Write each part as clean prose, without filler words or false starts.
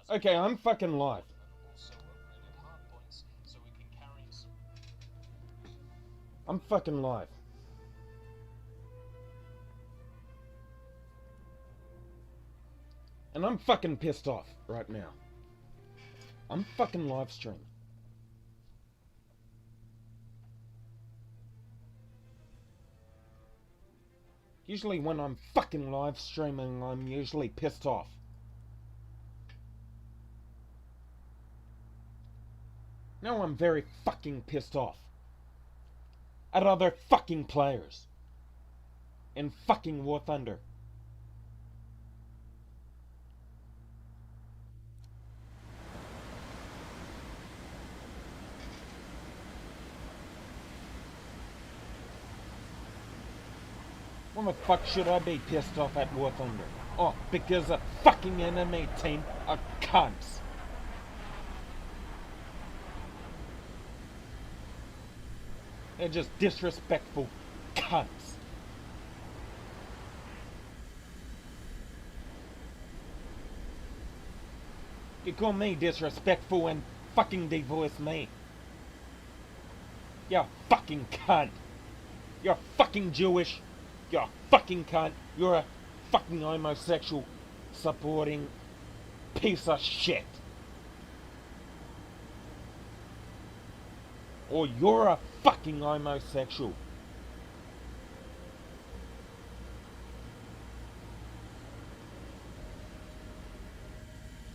Okay, I'm fucking live. I'm fucking live. And I'm fucking pissed off right now. I'm fucking live streaming. Usually when I'm fucking live streaming, I'm usually pissed off. Now I'm very fucking pissed off. At other fucking players. In fucking War Thunder. Why the fuck should I be pissed off at War Thunder? Oh, because a fucking enemy team are cunts. They're just disrespectful cunts. You call me disrespectful and fucking devoice me. You're a fucking cunt. You're fucking Jewish. You're a fucking cunt. You're a fucking homosexual supporting piece of shit. Or you're a fucking homosexual.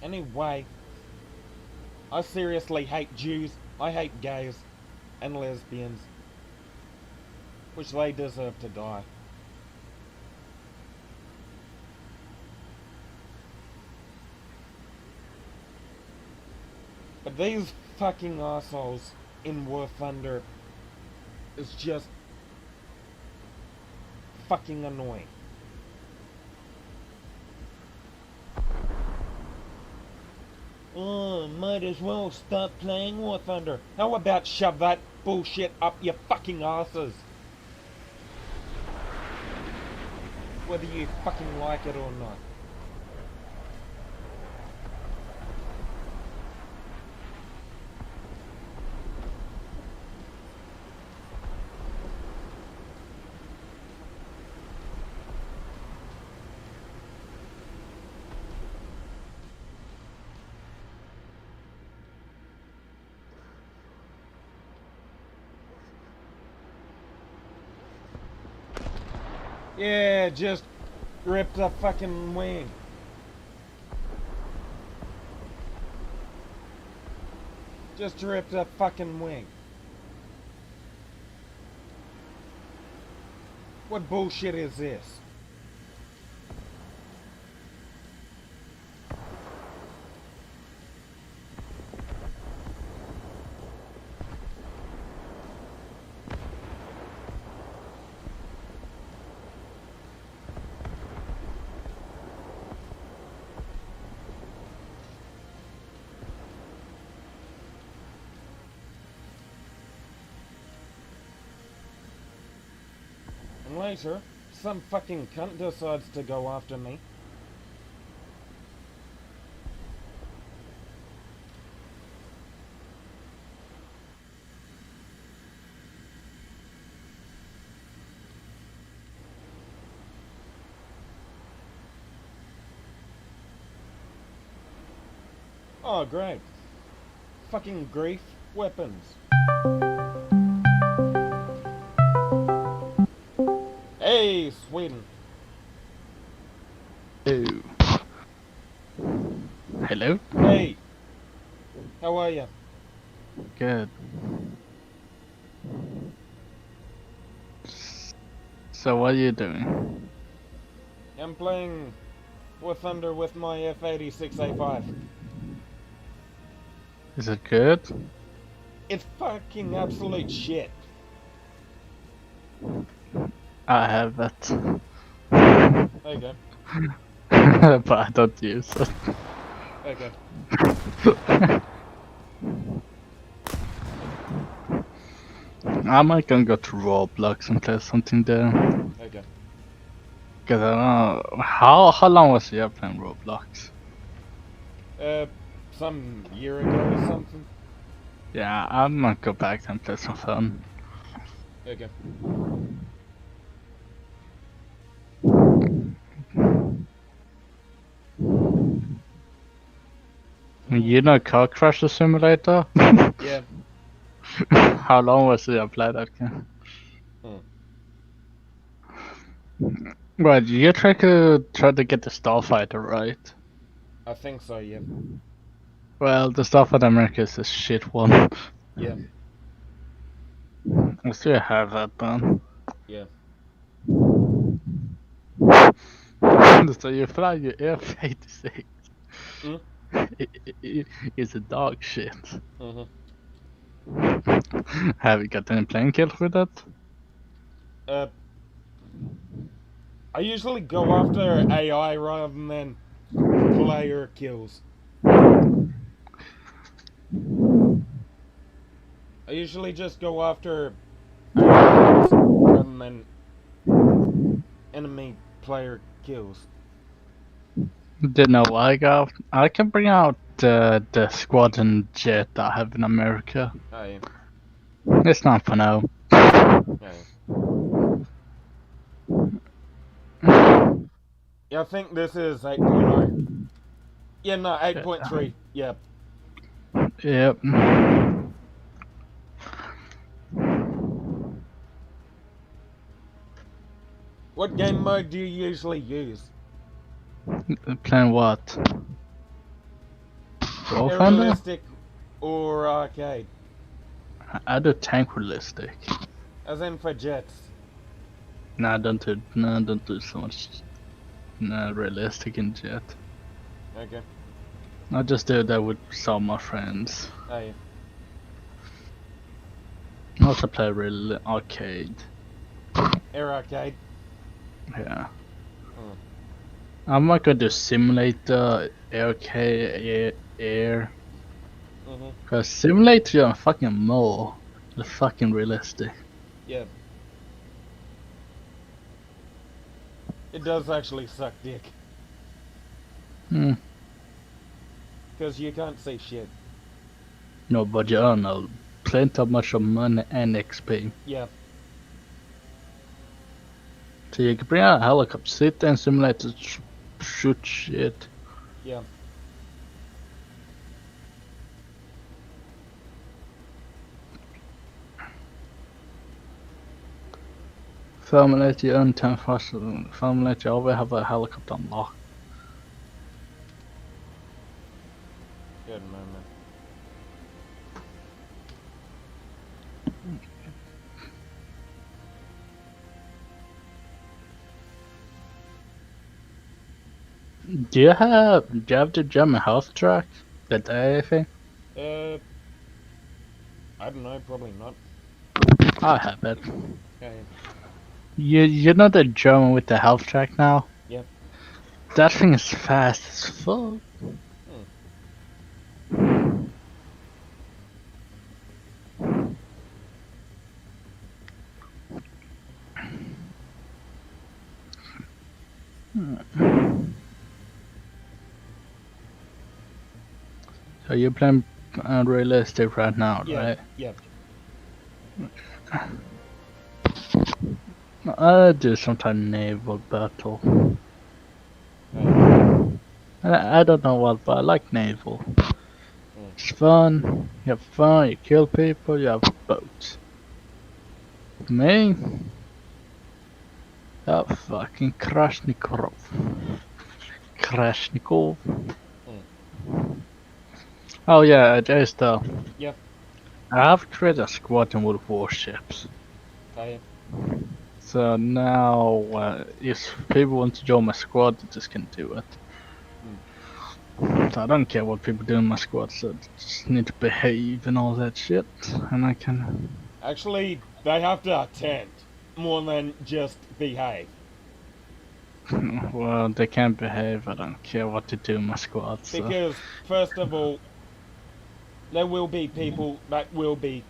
Anyway, I seriously hate Jews. I hate gays and lesbians. Which they deserve to die. But these fucking assholes in War Thunder is just fucking annoying. Oh, might as well stop playing War Thunder. How about shove that bullshit up your fucking asses? Whether you fucking like it or not. Yeah, just ripped a fucking wing. Just ripped a fucking wing. What bullshit is this? And later, some fucking cunt decides to go after me. Oh, great. Fucking grief weapons. Hey, Sweden. Oh. Hello? Hey. How are you? Good. So what are you doing? I'm playing War Thunder with my F86A5. Is it good? It's fucking absolute shit. I have it. There you go. But I don't use it. Okay. I might gonna go to Roblox and play something there. Okay. Cause I don't know how long was you playing Roblox? some year ago or something. Yeah, I might go back and play some fun. Okay. You know Car Crusher Simulator? Yeah. How long was it I played that game? Right, you try to get the Starfighter, right? I think so, yeah. Well, the Starfighter America is a shit one. Yeah. I still have that done. Yeah. So you fly your F-86. Mm? It's a dog shit. Mm-hmm. Have you got any plane kills with that? Uh, I usually go after AI rather than player kills. I usually just go after AI kills rather than enemy player kills. Didn't know what I got. I can bring out the squadron jet I have in America. Oh, yeah. It's not for now. Yeah. Yeah, I think this is 8.0. Yeah, no, 8.3. Yeah. Yep. What game mode do you usually use? Playing what? Warthunder? Realistic or arcade? I do tank realistic. As in for jets. Nah, don't do so much realistic in jet. Okay. I just do that with some of my friends. Oh, yeah. I also play real arcade. Air arcade. Yeah. Hmm. I'm not gonna do simulator, arcade, air. Mm-hmm. Cause simulator you're fucking more the fucking realistic. Yeah. It does actually suck dick. Hmm. Because you can't see shit. No, but you earn a plenty of much of money and XP. Yeah. So you can bring out a helicopter, sit and simulate to shoot shit. Yeah. Formulate you earn 10,000. Formulate you always have a helicopter unlocked. Good moment. Do you have the German health track? That anything? I don't know, probably not. I have it. Okay. You know the German with the health track now? Yeah. That thing is fast as fuck. So you're playing realistic right now, Yeah. right? Yeah. I do sometimes naval battle. Okay. I don't know what, but I like naval. It's fun. You have fun. You kill people. You have boats. Me? Oh, fucking Krashnikov. Krashnikov. Oh yeah, there's the. Yeah. I have created a squadron with warships. Okay. So now, if people want to join my squad, they just can do it. So I don't care what people do in my squad, so they just need to behave and all that shit, and I can. Actually, they have to attend more than just behave. Well, they can't behave. I don't care what they do in my squad. So. Because, first of all, there will be people that will be.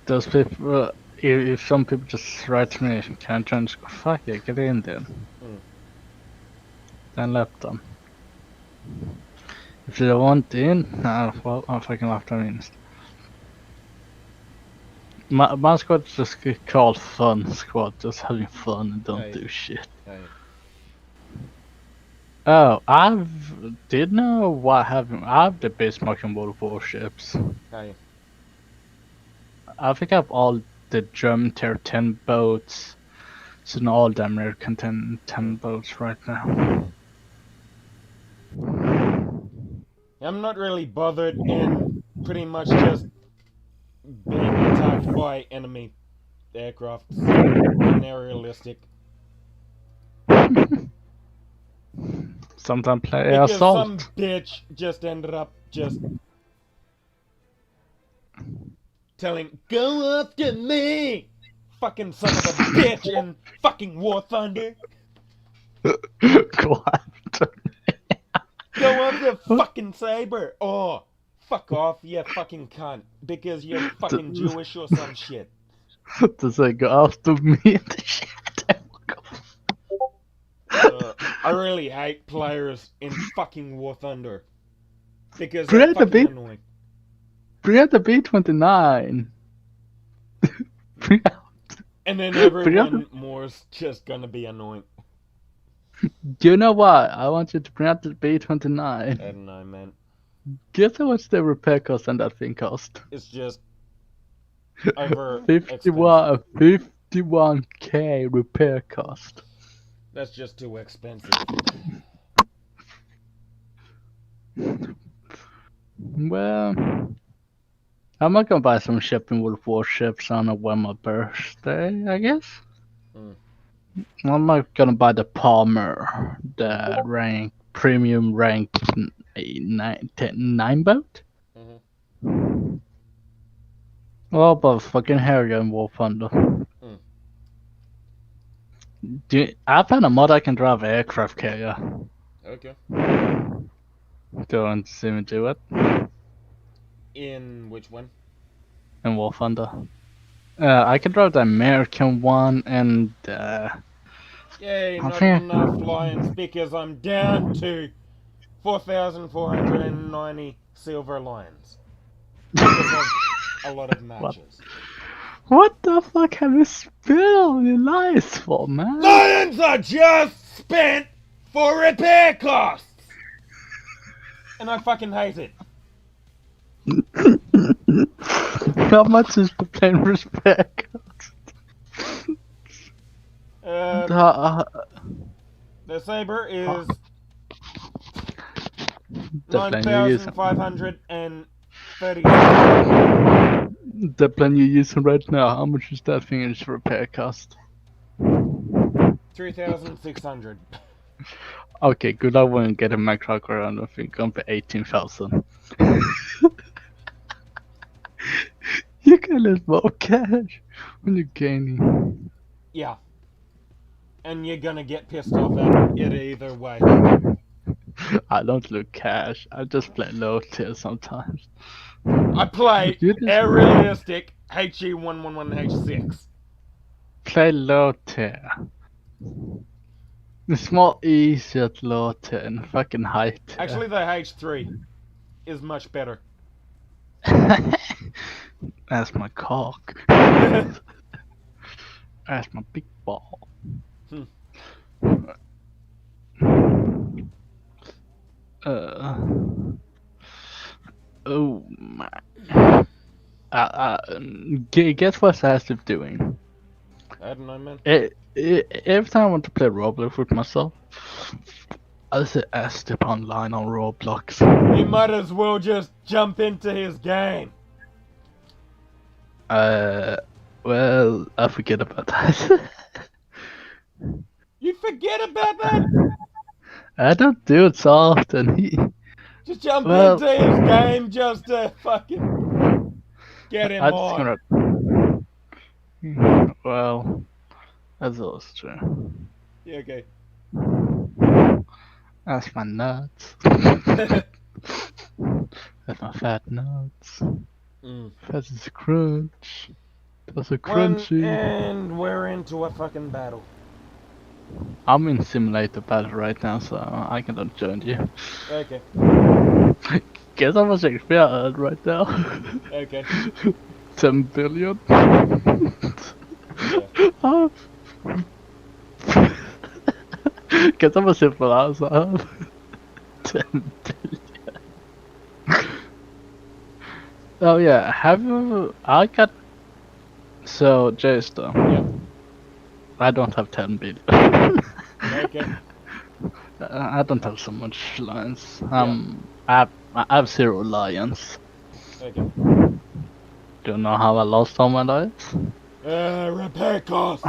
Those people, if some people just write to me, can I join? Fuck yeah, get in then. Then let them. If they want in, well, I'm fucking left on in. My squad's just called Fun Squad, just having fun and don't Aye. do shit. Aye. Oh, did know what happened. I have the Bismarck and World Warships. Aye. I think I have all the German Tier 10 boats. So now all the American 10 boats right now. I'm not really bothered in pretty much just being attacked by enemy aircrafts in aerialistic. Sometimes play Because assault. some bitch just ended up just telling, go after me! Fucking son of a bitch in fucking War Thunder! Go after Go after fucking Saber! Oh, fuck off, you fucking cunt. Because you're fucking Jewish or some shit. to say go after me and the shit. I really hate players in fucking War Thunder. Because Bring they're the fucking beat. annoying. Bring out the B-29. Bring out. And then everyone more's just gonna be annoying. Do you know what? I want you to bring out the I B-29. don't know, man. Guess how much the repair cost and that thing cost? It's just over 51k repair cost. That's just too expensive. Well, I'm not gonna buy some shipping World Warships on my birthday, I guess. I'm not gonna buy the Palmer, the premium rank 9 boat. Well, but fucking Harry and War Thunder. I found a mod I can drive aircraft carrier. Okay. Do you want to see me do it? In which one? In War Thunder. I can drive the American one and Yay, not enough lions because I'm down to 4,490 silver lions. Because of a lot of matches. What the fuck have you spilled your lies for, man? Lions are just spent for repair costs! And I fucking hate it. How much is the plane repair cost? The Saber is 9,530. The plane you're using right now, how much is that thing's repair cost? 3,600. Okay, good. I wouldn't get a Mack truck around. I think I'm for 18,000. You can lose more cash when you're gaining. Yeah. And you're gonna get pissed off at it either way. I don't look cash. I just play low tier sometimes. I play aerialistic HE111H6. Play low tier. It's more easy at low tier and fucking high tier. Actually, the H3 is much better. That's my cock. That's my big ball. Oh my. Guess what Astif doing? I don't know, man. Every time I want to play Roblox with myself, I say Astif online on Roblox. You might as well just jump into his game. Well, I forget about that. You forget about that? I don't do it so often. Just jump into his game just to fucking get him on. Well, that's also true. Yeah, okay. That's my nuts. That's my fat nuts. That's a crunch. That's a crunchy. And we're into a fucking battle. I'm in simulator battle right now, so I cannot join you. Okay. Guess how much XP I earned right now? Okay. 10 billion. Yeah. Oh. Guess how much simple hours I have? 10 billion. Oh yeah, have you? I got. So, Jester. Yep. I don't have 10 billion. Okay. I don't have so much lions. Yeah. I have 0 lions. Okay. Do you know how I lost all my lions? Repair costs.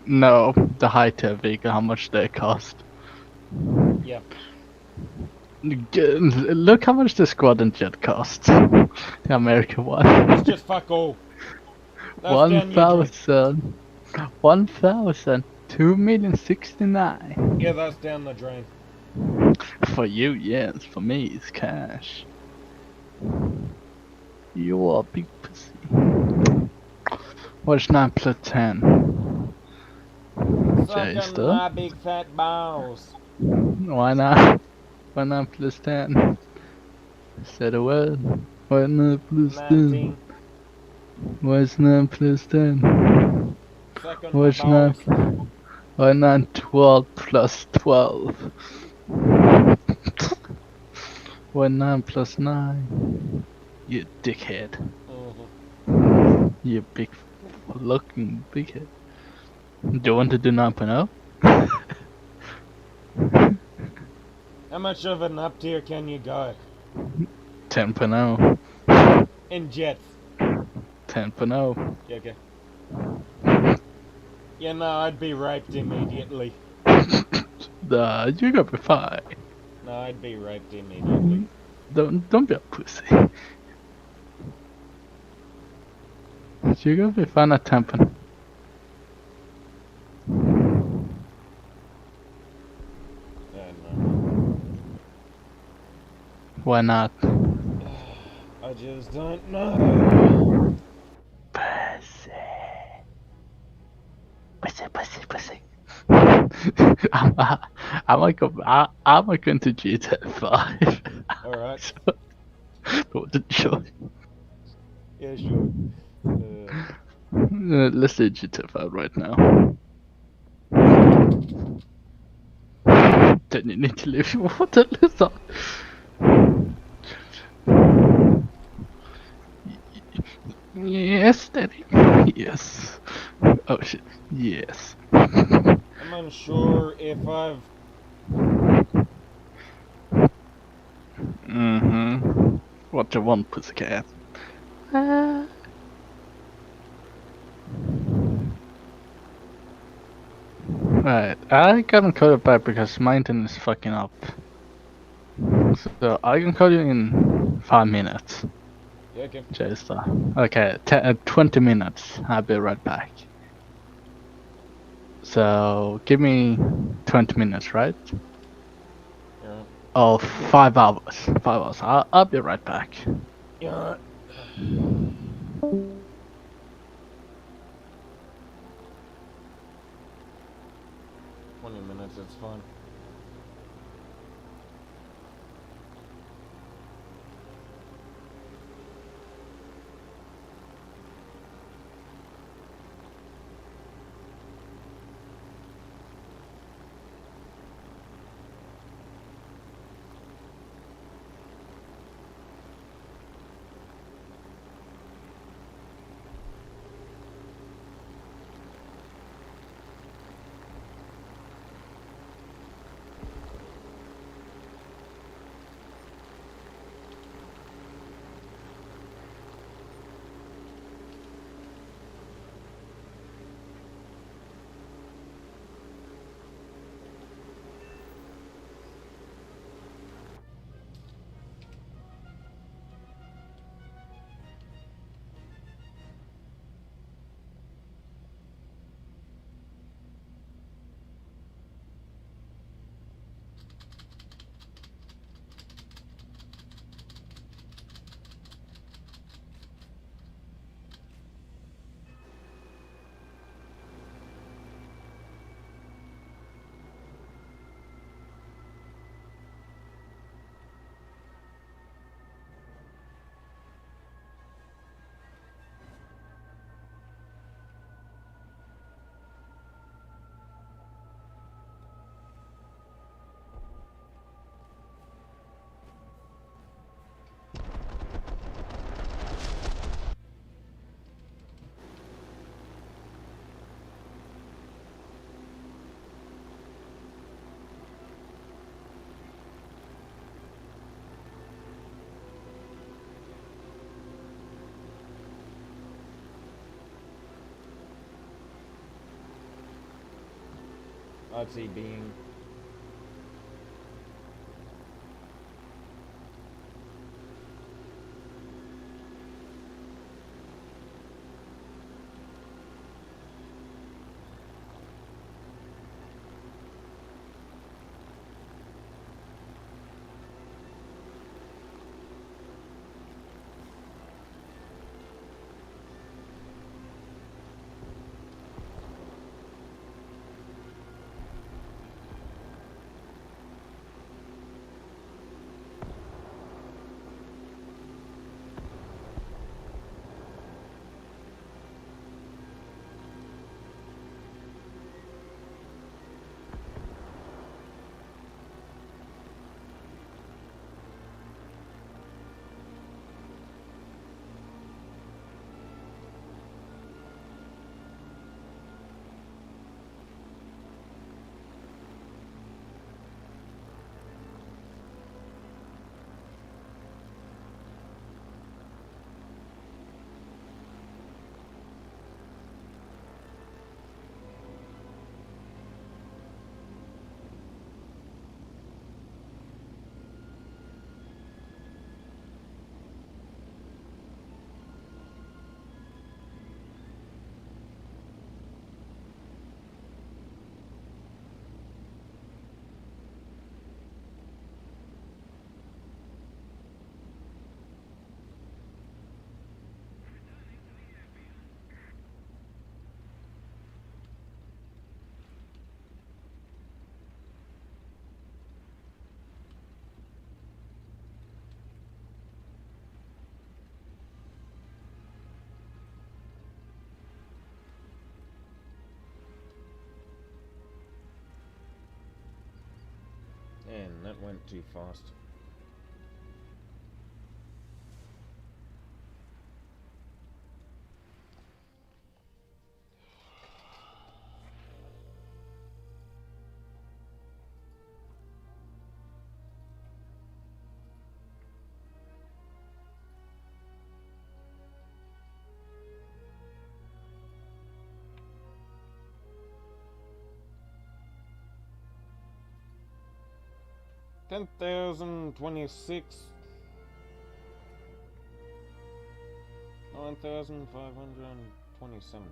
No, the high tier vehicle, how much they cost. Yeah. Look how much the squadron jet costs. The American one. That's just fuck all. That's down your drain. 1,000. 1,000. 2,069,000. Yeah, that's down the drain. For you, yes. For me, it's cash. You are a big pussy. What's 9 plus 10? Sucking Jester? my big fat balls. Why not? Why 9 plus 10? Said a word. Why 9 plus 10? 19. What's 9 plus 10? Sucking my What's 9? balls. Why not 12 plus 12? Why 9 plus 9? You dickhead. You big looking big head. Do you want to do 9.0? How much of an up tier can you go? 10.0. In jets. 10.0. Yeah, okay. Yeah, no, I'd be raped immediately. Nah, you're gonna be fine. No, I'd be raped immediately. Don't be a pussy. You're gonna be fine at 10.0. Yeah, no. Why not? I just don't know. Pussy. Pussy. I'm going to GTA 5. Alright. What the choice? Yeah, sure. Let's do GTA 5 right now. Then you need to leave your water list on. Yes, Daddy. Yes. Oh shit. Yes. I'm unsure if I've... Mm-hmm. What you want, pussycat? Right, I gotta call it back because my internet is fucking up. So I can call you in 5 minutes. Yeah, okay. Just okay, 20 minutes. I'll be right back. So give me 20 minutes, right? Yeah. Oh, 5 hours. 5 hours. I'll be right back. Yeah. 20 minutes, it's fine. artsy being. And that went too fast. $10,026, $9,527.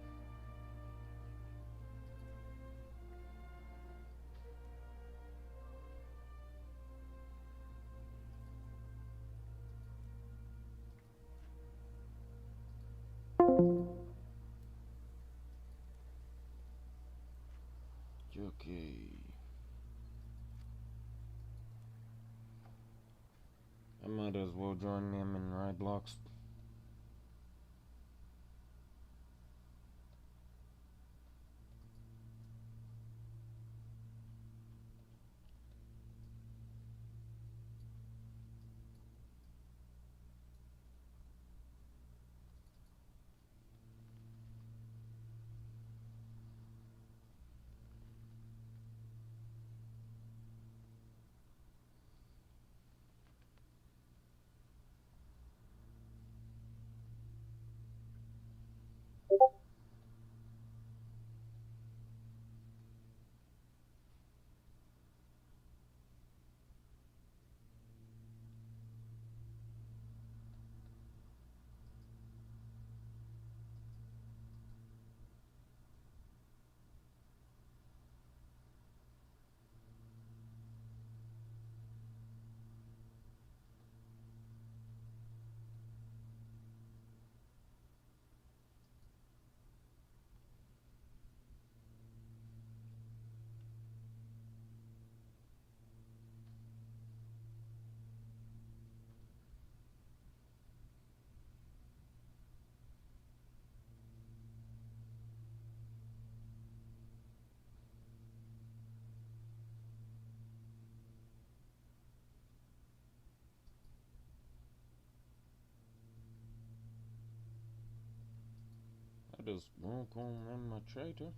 Okay. I might as well join them in Roblox. I just walk on in my traitor.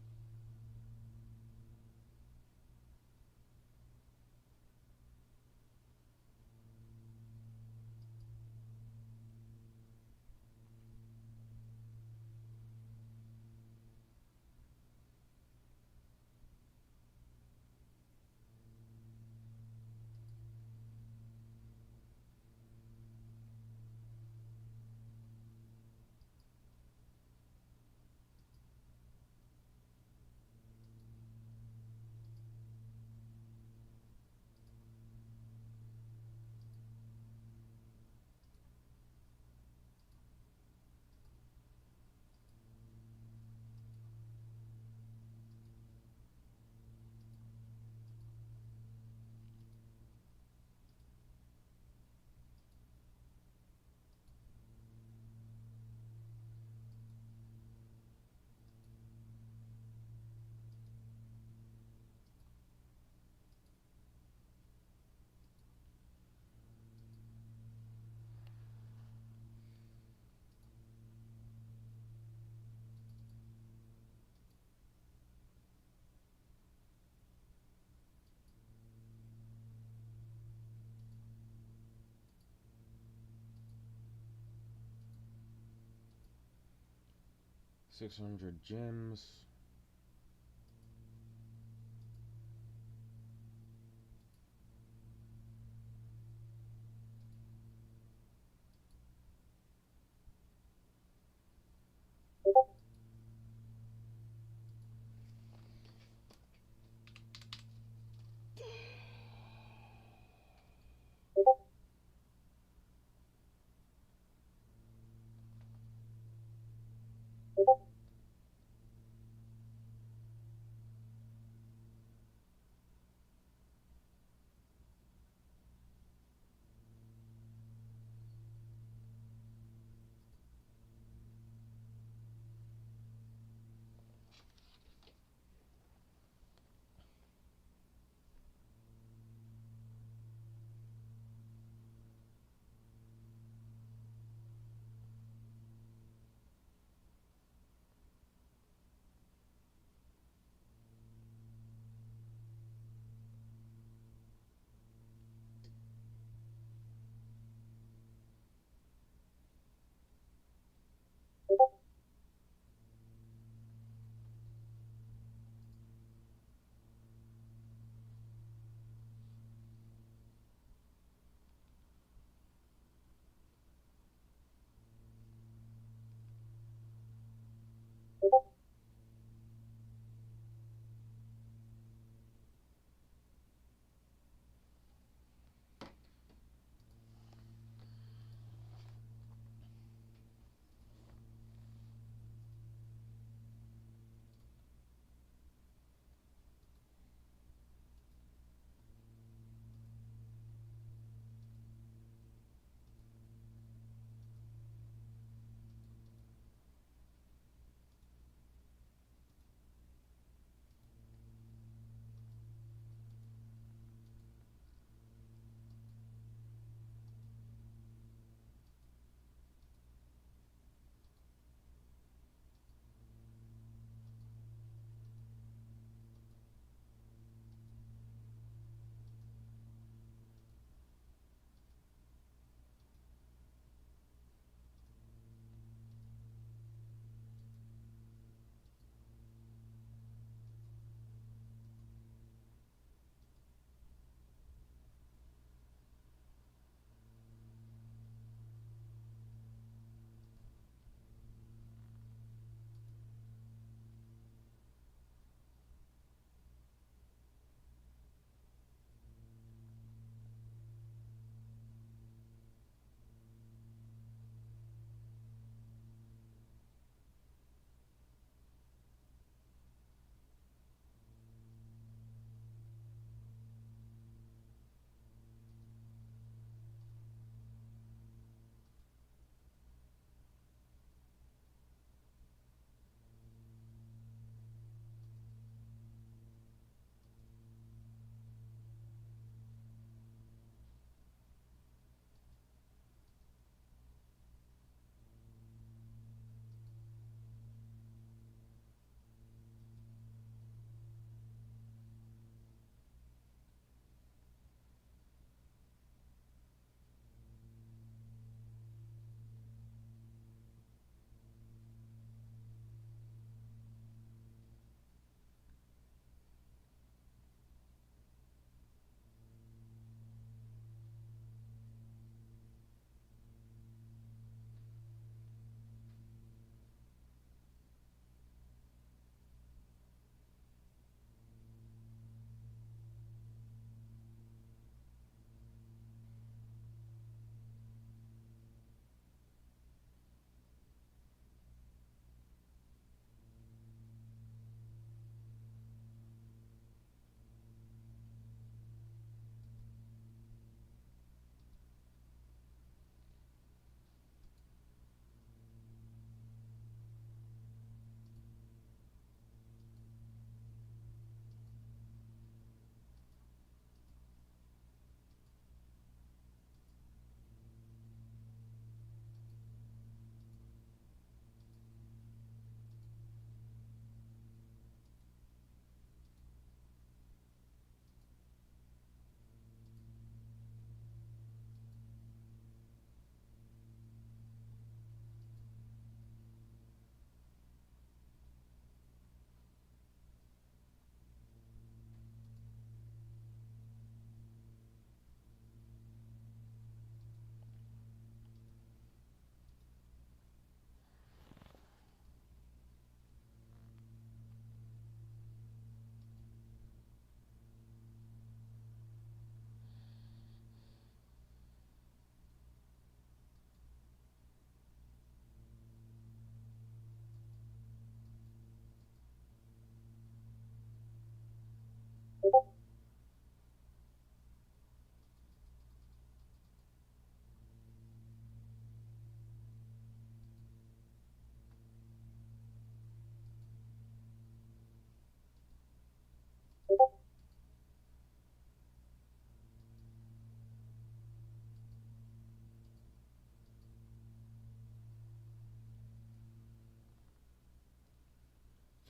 600 gems.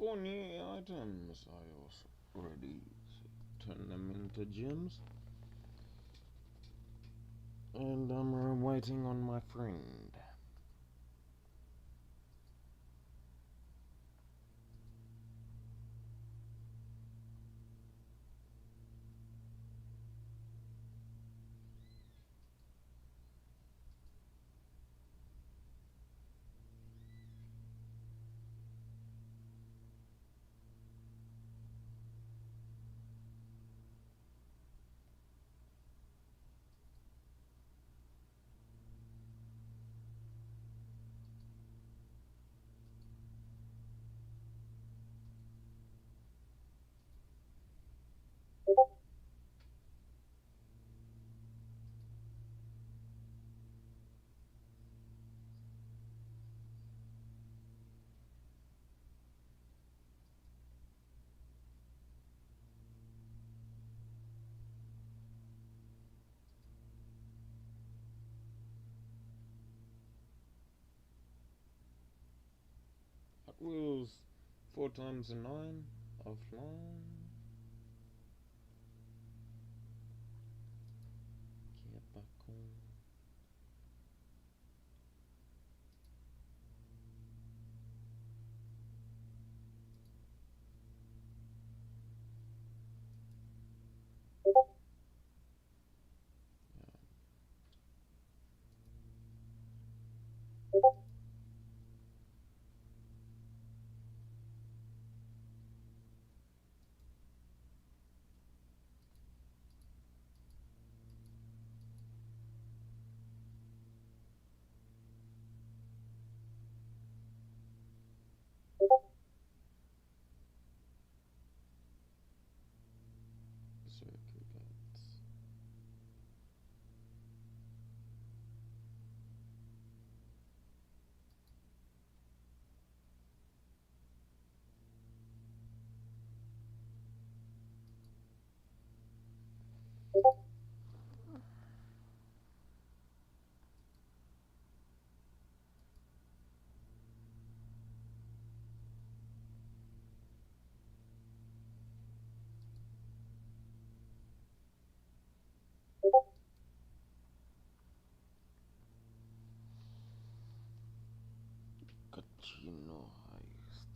for new items, I also already turn them into gems. And I'm waiting on my friend. Hot Wheels 4 times a 9 offline. Get back on. Circle bats. Casino heist.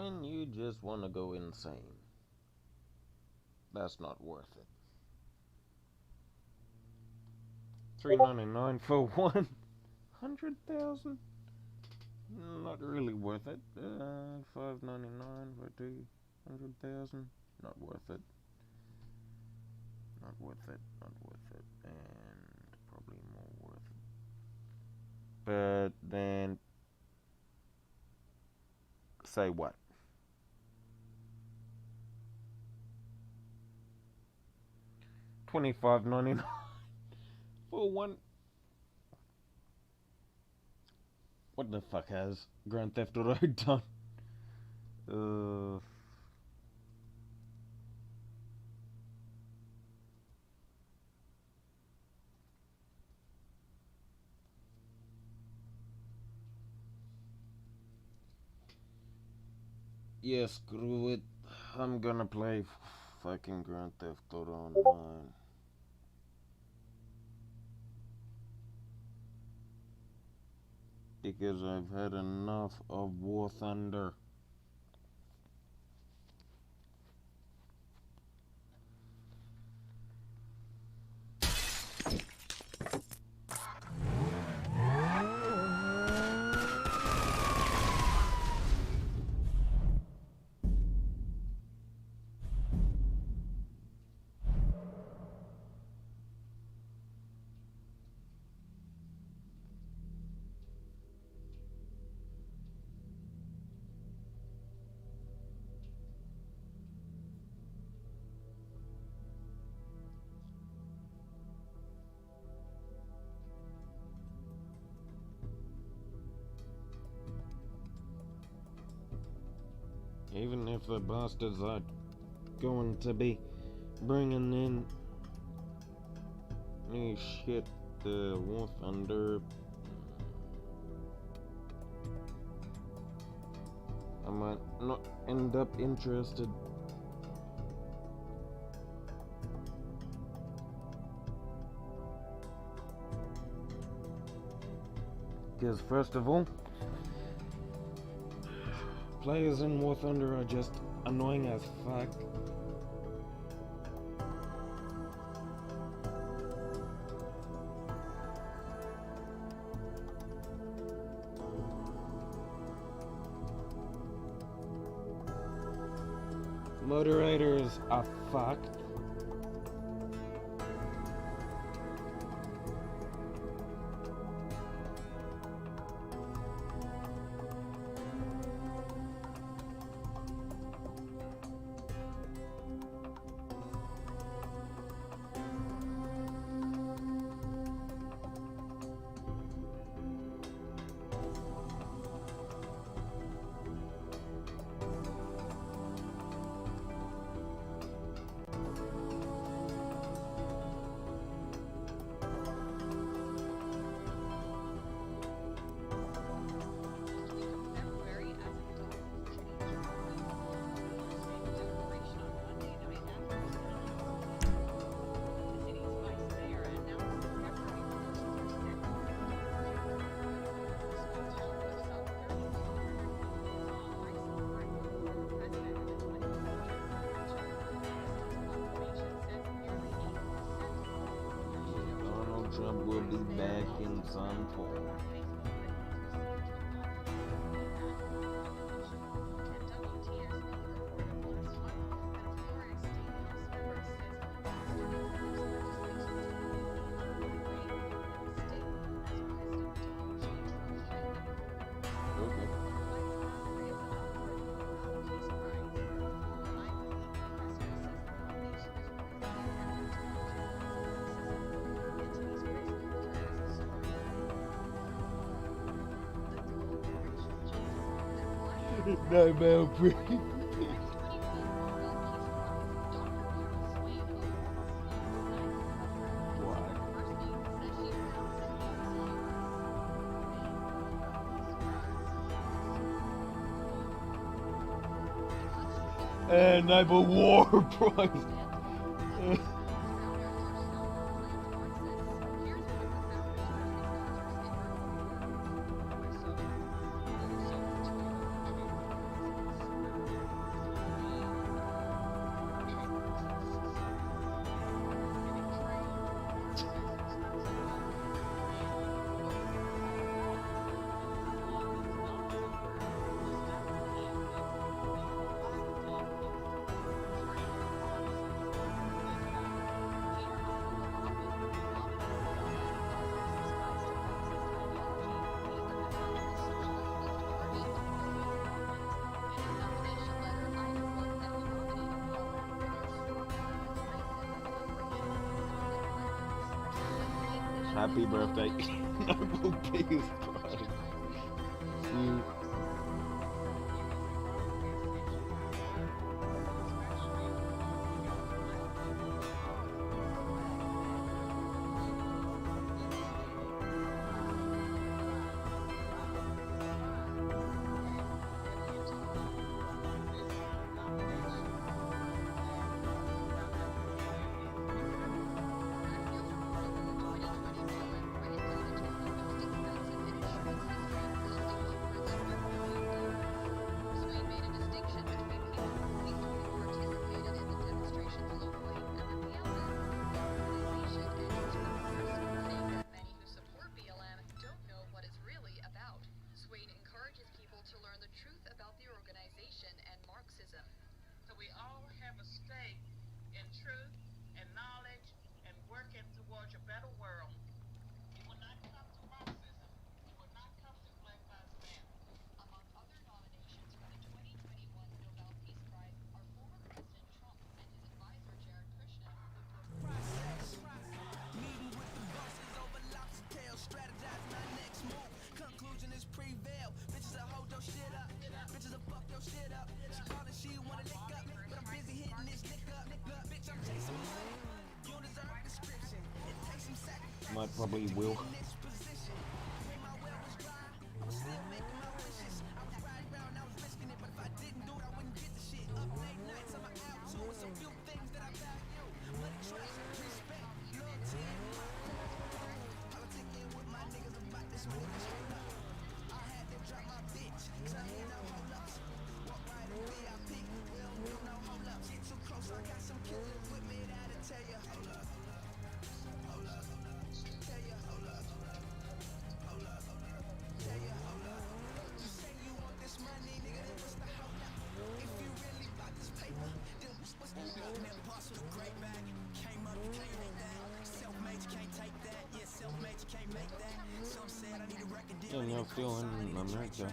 when you just want to go insane. That's not worth it. $3.99 for 100,000? Not really worth it. $5.99 for 200,000? Not worth it. Not worth it. Not worth it. And probably more worth it. But then, say what? $25.99 for one. What the fuck has Grand Theft Auto done? Yeah, screw it. I'm gonna play fucking Grand Theft Auto Online. Because I've had enough of War Thunder. Even if the bastards are going to be bringing in new shit, the War Thunder, I might not end up interested. Because first of all, players in War Thunder are just annoying as fuck. Moderators are fucked. Trump will be back in some form. No, Melbury. Nobel War Prize. Happy birthday, Noble Peace Prize. Might probably will. Yeah, no, still in America.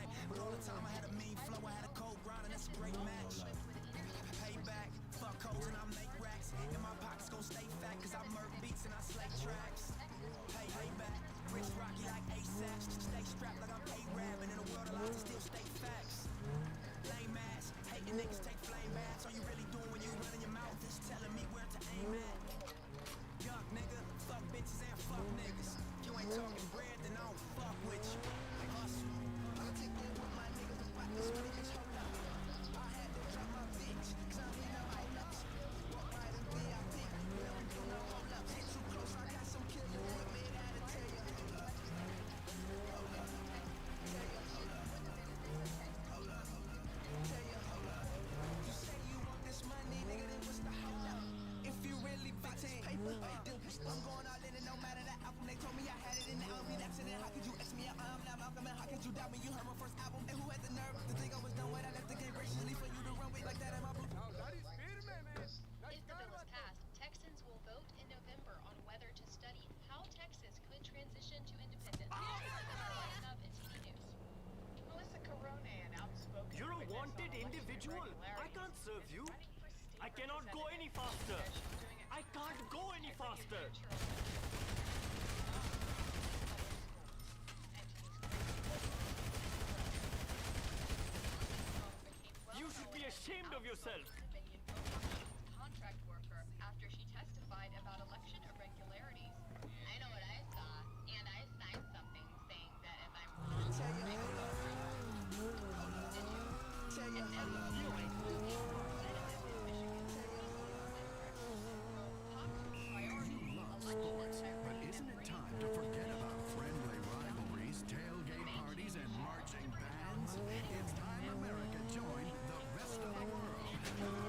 You're a wanted individual. I can't serve you. I cannot go any faster. I can't go any faster. You should be ashamed of yourself. Contract worker after she testified about election irregularities. I know what I saw, and I signed something saying that if I'm wrong, But isn't it time to forget about friendly rivalries, tailgate parties, and marching bands? It's time America joined the rest of the world.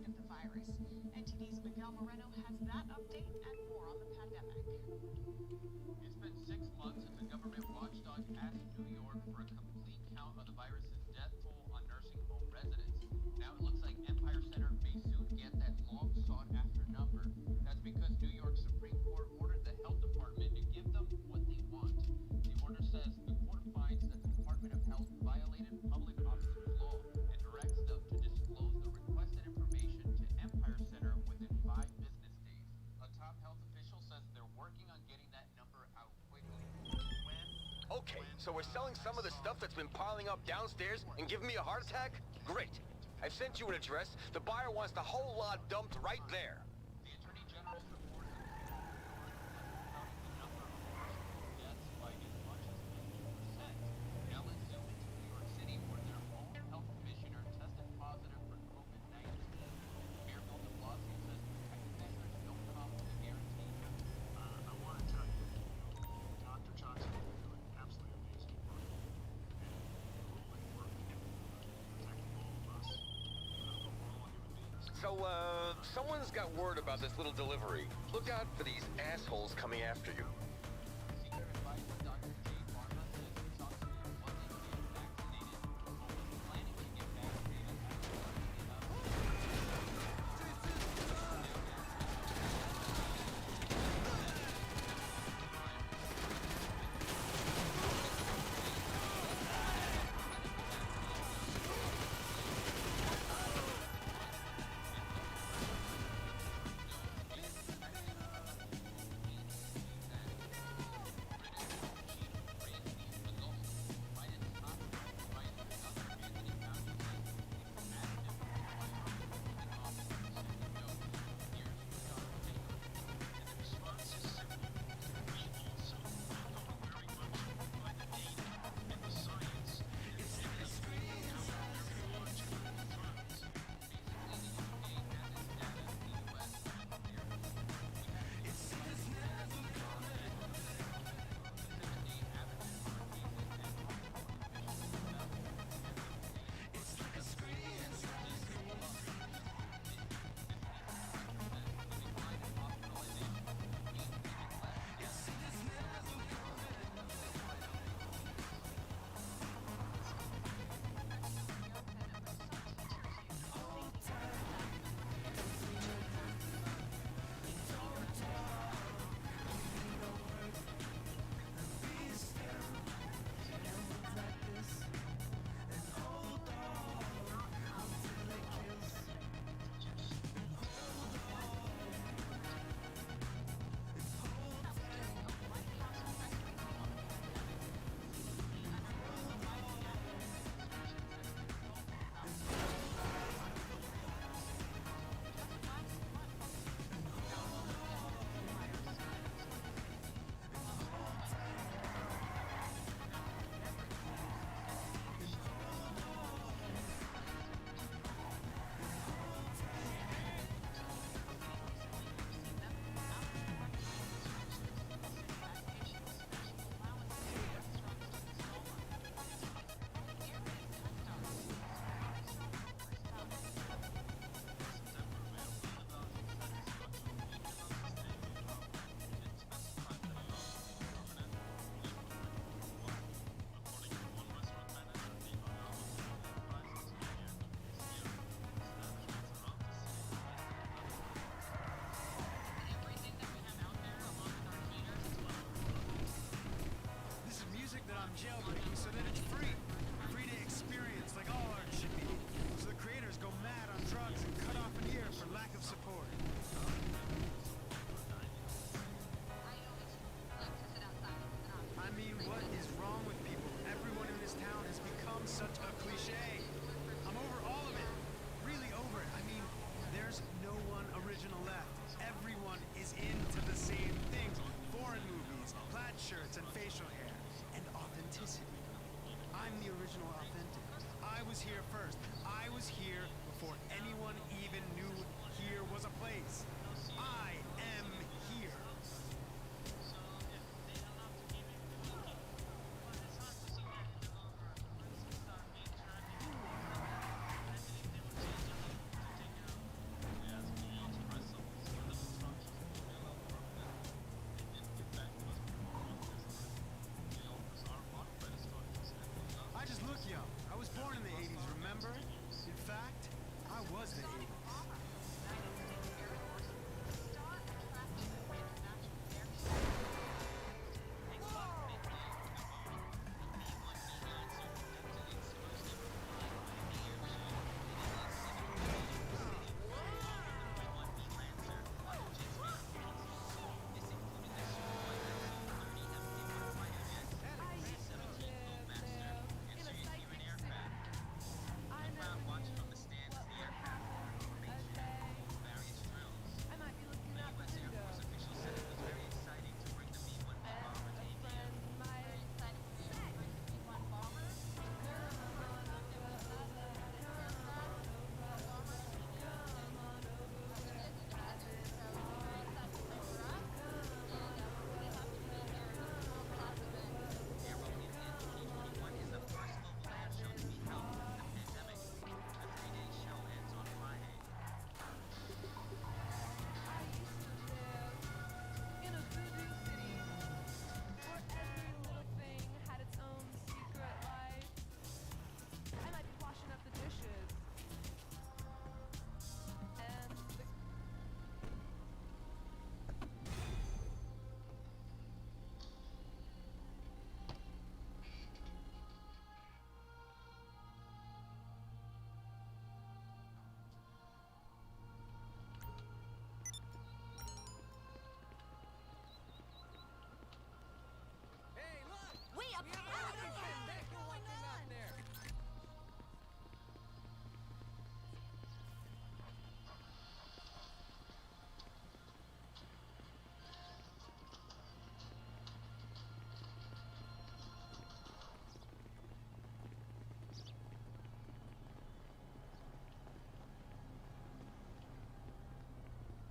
strain of the virus. NTD's Miguel Moreno has that update and more on the pandemic. It's been 6 months since a government watchdog asked New York for a complete count of the virus's death toll on nursing home residents. Now it looks like Empire Center may soon get that long sought after number. That's because New York Supreme Court ordered the health department to give them what they want. The order says the court finds that the Department of Health violated public officers law and directs them to disclose the requested information to Empire Center within 5 business days. A top health official says they're working on getting that number out quickly. Okay, so we're selling some of the stuff that's been piling up downstairs and giving me a heart attack? Great. I've sent you an address. The buyer wants the whole lot dumped right there. The Attorney General's report has counting the number of personal deaths by as much as 50%. Now let's zoom into New York City, where their own health commissioner tested positive for COVID-19. Mayor Bill de Blasio says protective measures don't come with a guarantee. I want to tell you, Dr. Johnson is doing absolutely amazing work. And grueling work in protecting all of us. We're all human beings. So, someone's got word about this little delivery. Look out for these assholes coming after you. Senior advisor Dr. J. Barna says it's up to them what they can get vaccinated, but was planning to get vaccinated after starting it up. I'm jailbreaking so that it's free. Free to experience like all art should be. So the creators go mad on drugs and cut off an ear for lack of support. I mean, what is wrong with people? Everyone in this town has become such a cliche. I'm over all of it. Really over it. I mean, there's no one original left. Everyone is into the same things. Foreign movies, plaid shirts, and facial hair. And authenticity. I'm the original authentic. I was here first. I was here before anyone even knew here was a place. I am here.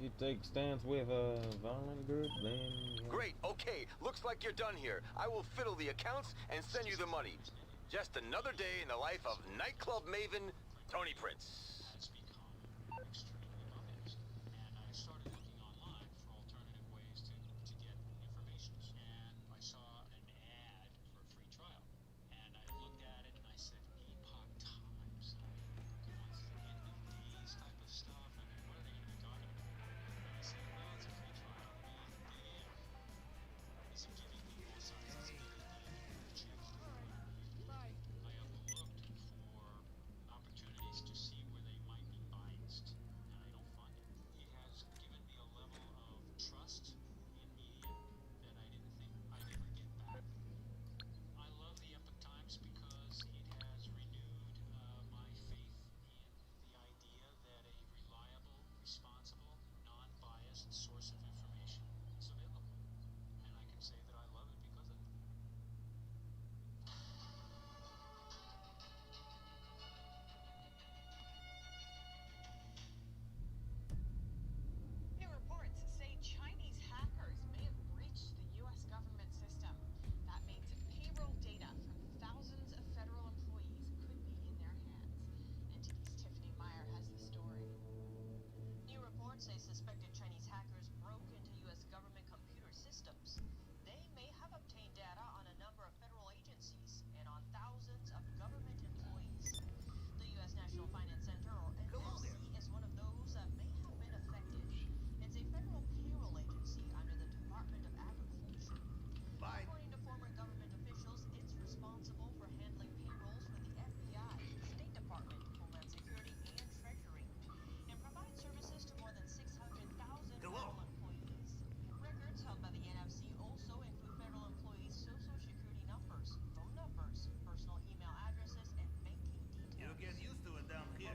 you take stance with a violent group, then... Great, okay. Looks like you're done here. I will fiddle the accounts and send you the money. Just another day in the life of nightclub maven Tony Prince. Has become extremely obvious. And I started looking online for alternative ways to get information. And I saw an ad for a free trial. And I looked at it and I said, Epoch Times. Come on, this is the end of days type of stuff. I mean, what are they going to be talking about? And I said, well, it's a free trial. Damn. Is it giving me both sides? It's giving me check. Bye. I have looked for opportunities to see where they might be biased, and I don't find it. It has given me a level of trust in media that I didn't think I'd ever get back. I love the Epoch Times because it has renewed my faith in the idea that a reliable, responsible, non-biased source of information is available. And I can say that I love it because of it. New reports say Chinese hackers may have breached the U.S. government system. That means payroll data from thousands of federal employees could be in their hands. NTD's Tiffany Meyer has the story. New reports say suspected Chinese hackers broke into U.S. government computer systems. They may have obtained data on a number of federal agencies and on thousands of government employees. The U.S. National Finance Center, or NFC, is one of those that may have been affected. It's a federal payroll agency under the Department of Agriculture. According to former government officials, it's responsible for handling payrolls for the FBI, State Department, Homeland Security, and Treasury, and provides services to more than 600,000 federal employees. Records held by the NFC also include federal employees' social security numbers, phone numbers, personal email addresses, and banking details. You'll get used to it down here.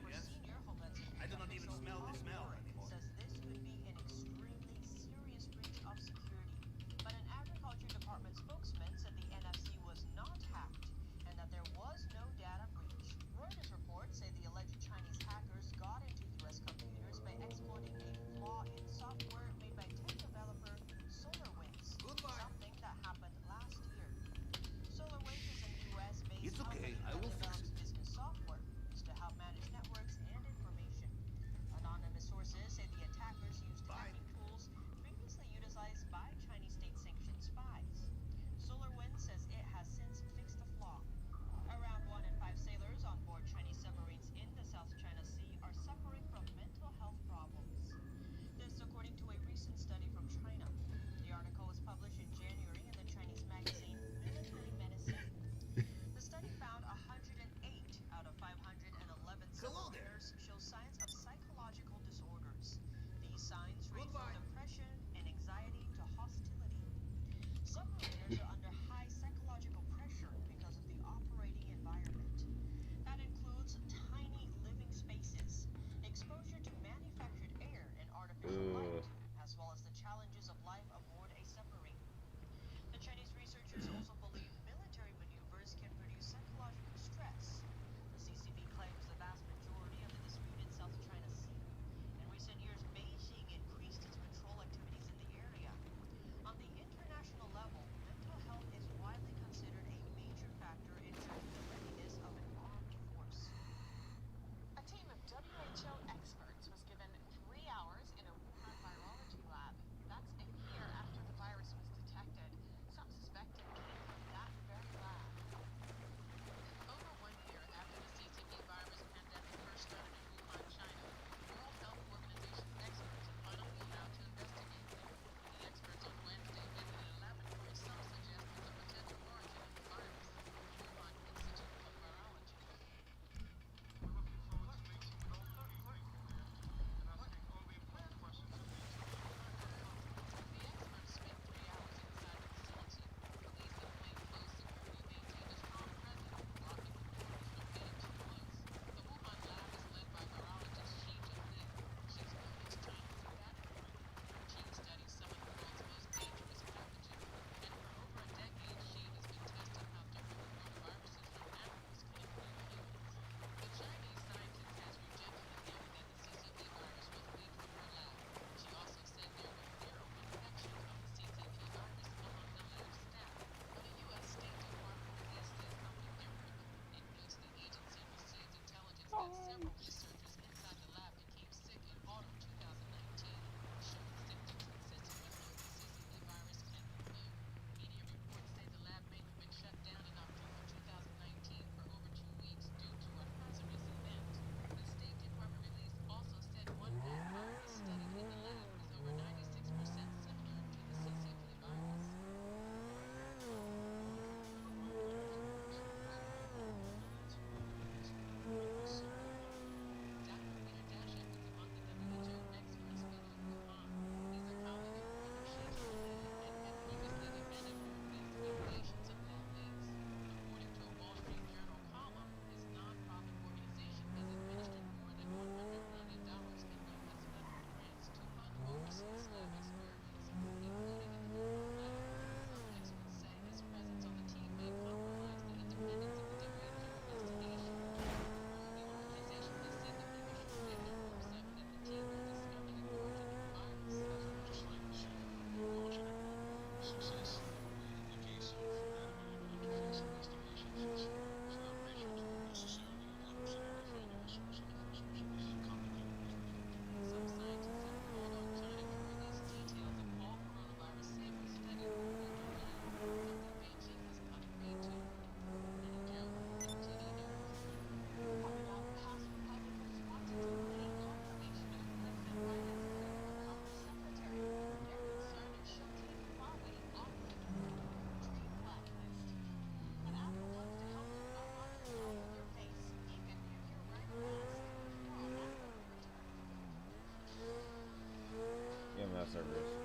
course there is.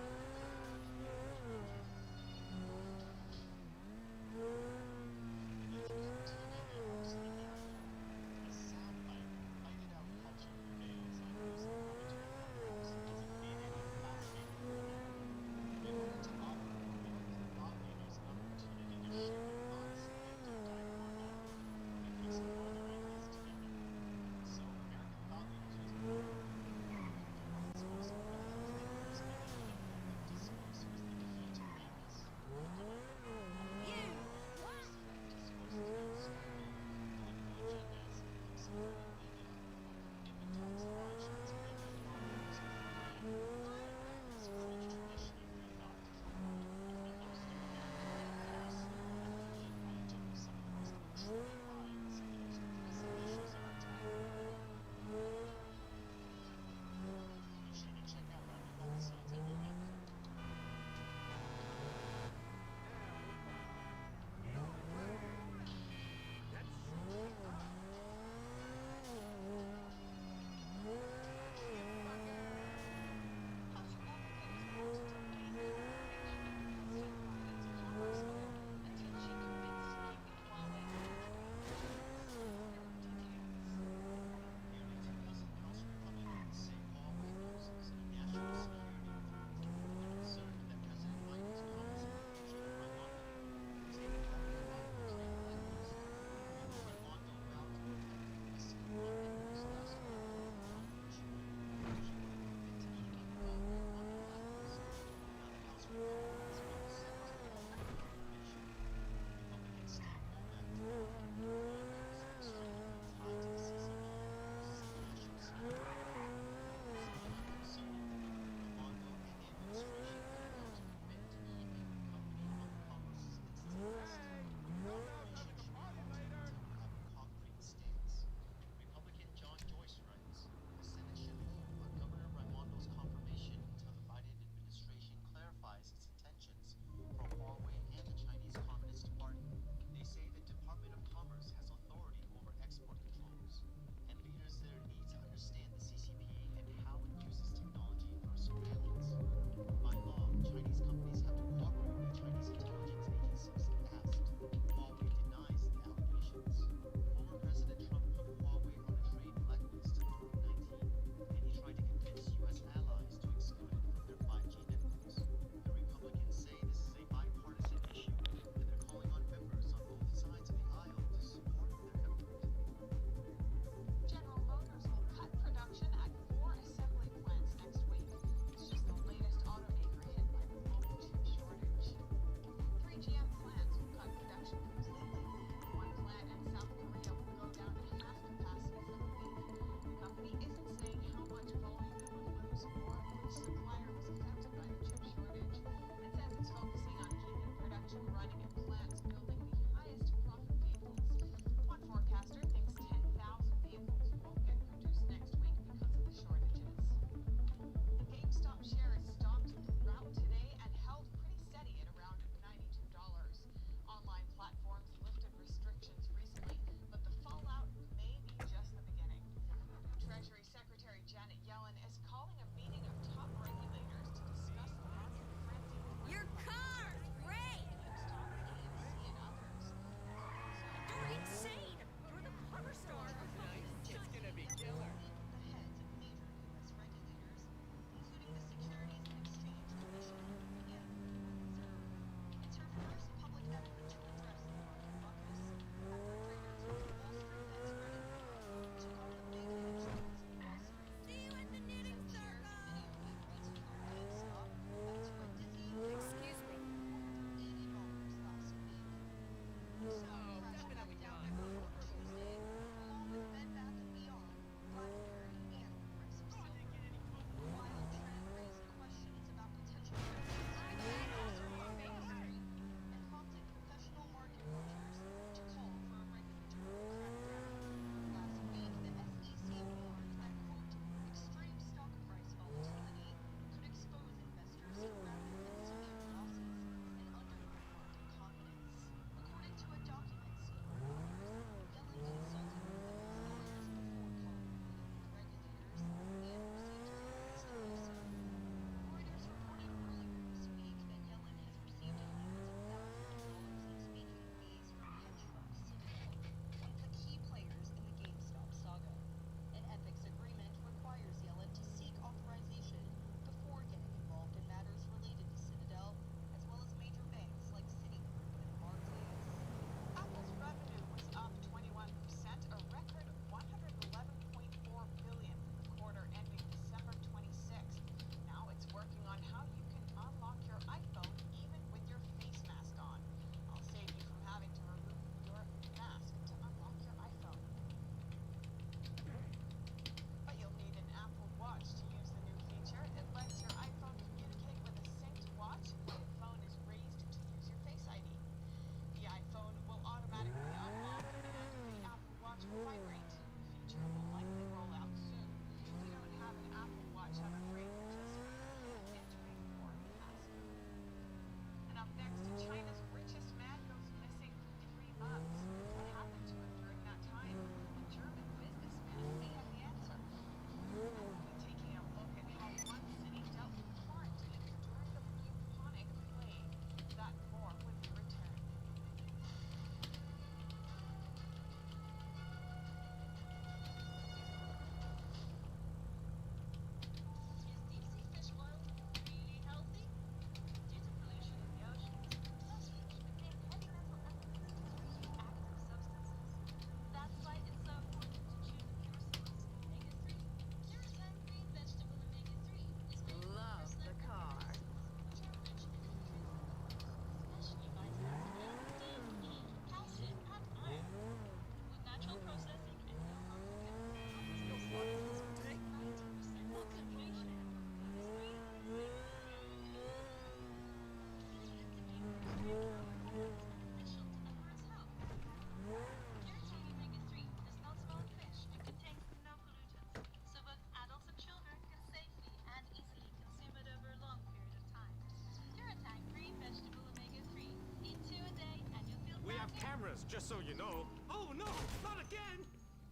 pastas, just so you know. Oh no, not again!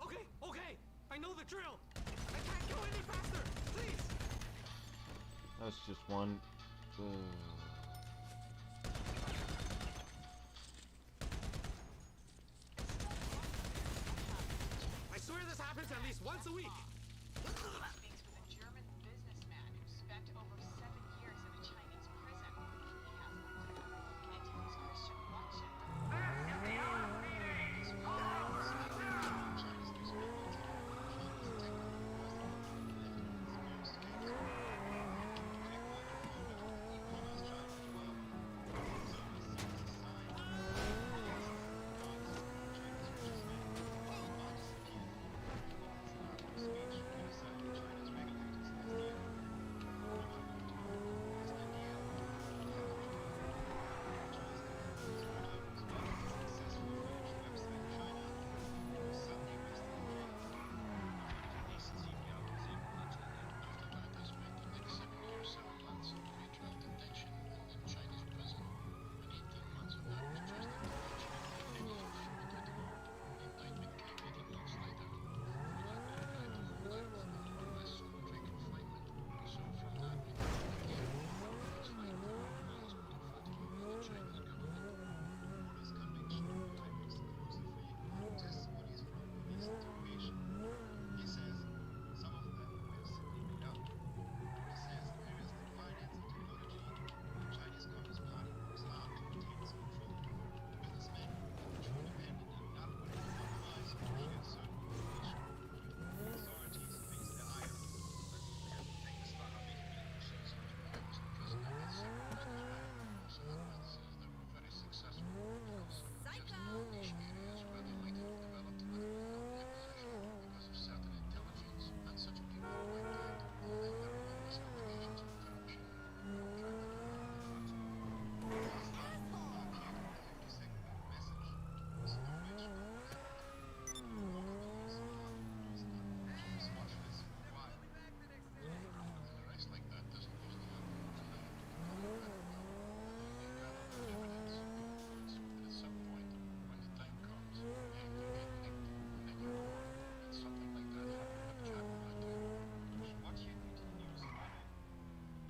Okay, okay, I know the drill. I can't go any faster, please. That's just one. I swear this happens at least once a week. Speaks with a German businessman who spent over 7 years in a Chinese prison. He has lived in a anti-use Christian watch.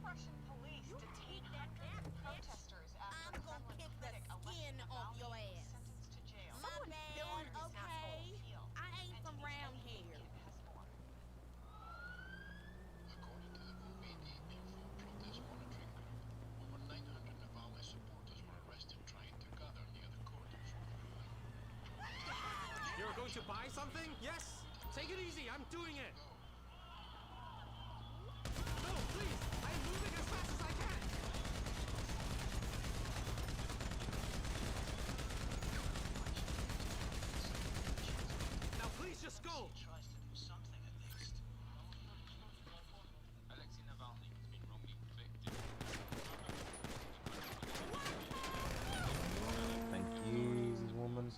Russian police detained hundreds of protesters after a Kremlin critic Alexei Navalny was sentenced to jail. My bad, okay? I ain't from round here. According to the VD Info Protest Monitoring Group, over 900 Navalny supporters were arrested trying to gather near the court in February. You're going to buy something? Yes? Take it easy, I'm doing it. No, please, I am moving as fast as I can. Now please just go. Tries to do something at least. Alexei Navalny has been wrongly convicted. Thank you, woman.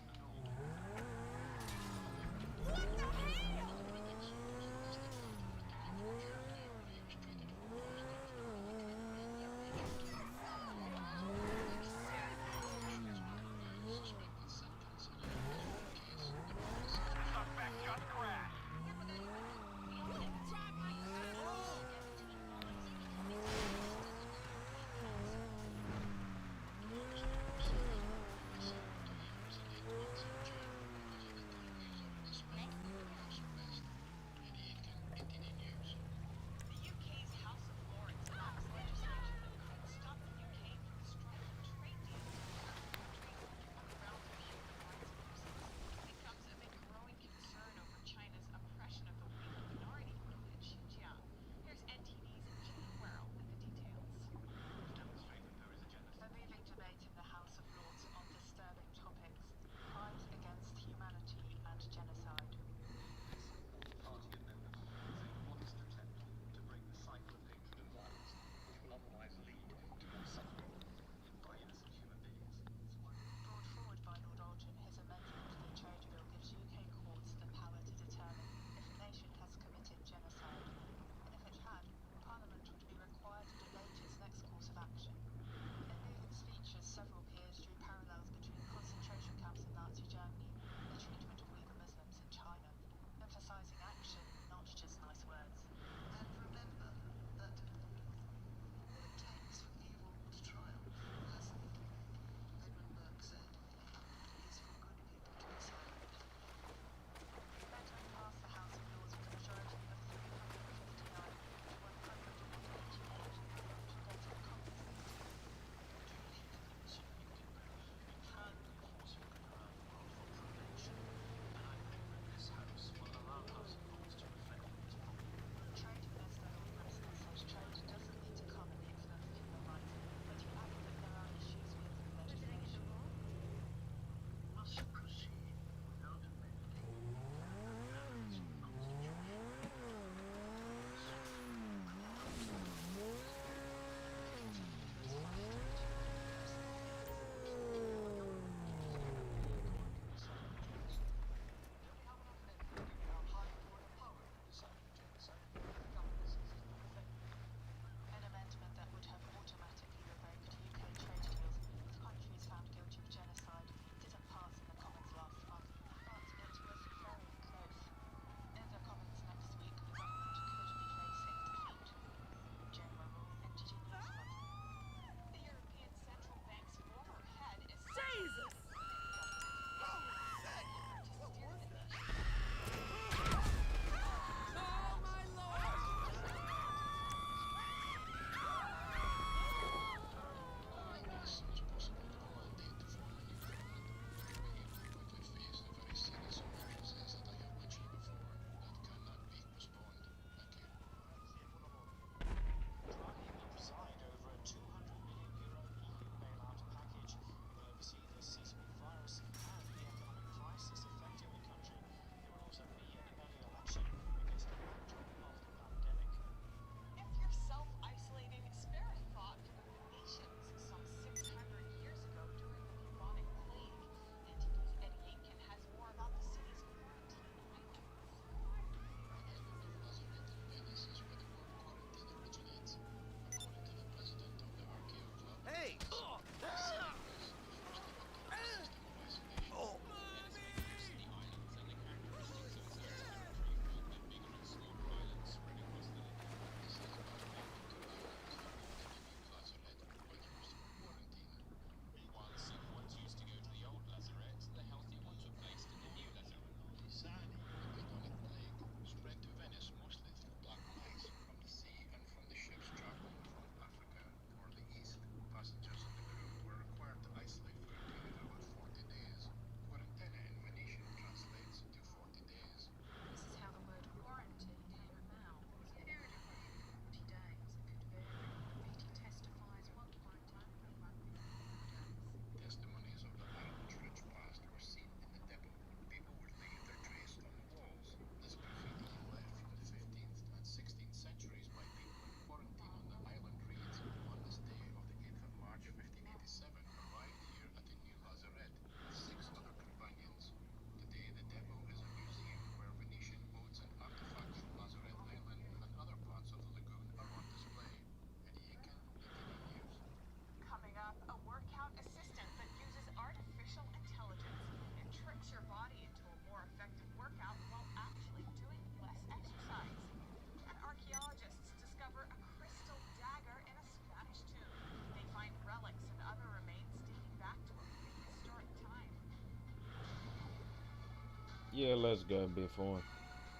Yeah, let's go before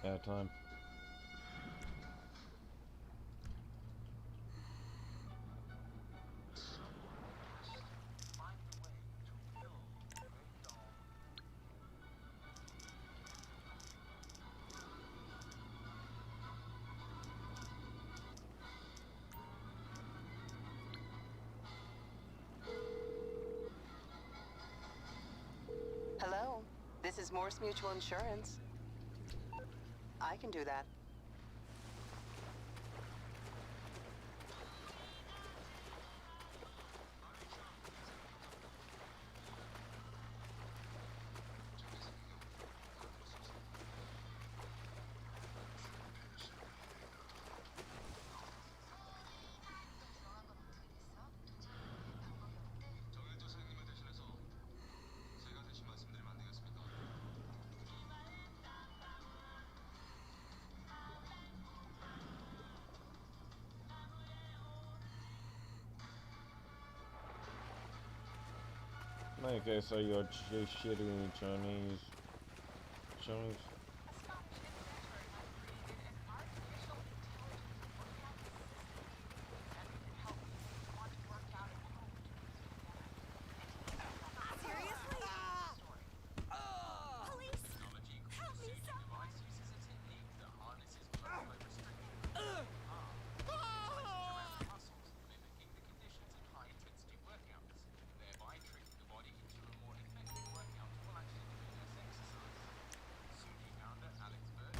our time. Hello, this is Morse Mutual Insurance. I can do that. 정현조 사장님을 대신해서 제가 대신 말씀드리면 안 되겠습니까? Okay, so you're shitty Chinese. Chinese. A Scottish inventor has created an artificial intelligence workout system. It says it can help people who want to work out at home during this pandemic. Seriously? Story. Police! Technology called Help the me, Suji someone! device uses a technique that harnesses blood flow restricted around muscles, mimicking the conditions of high-intensity workouts, thereby tricking the body into a more effective workout while actually doing less exercise. Suji founder Alex Bird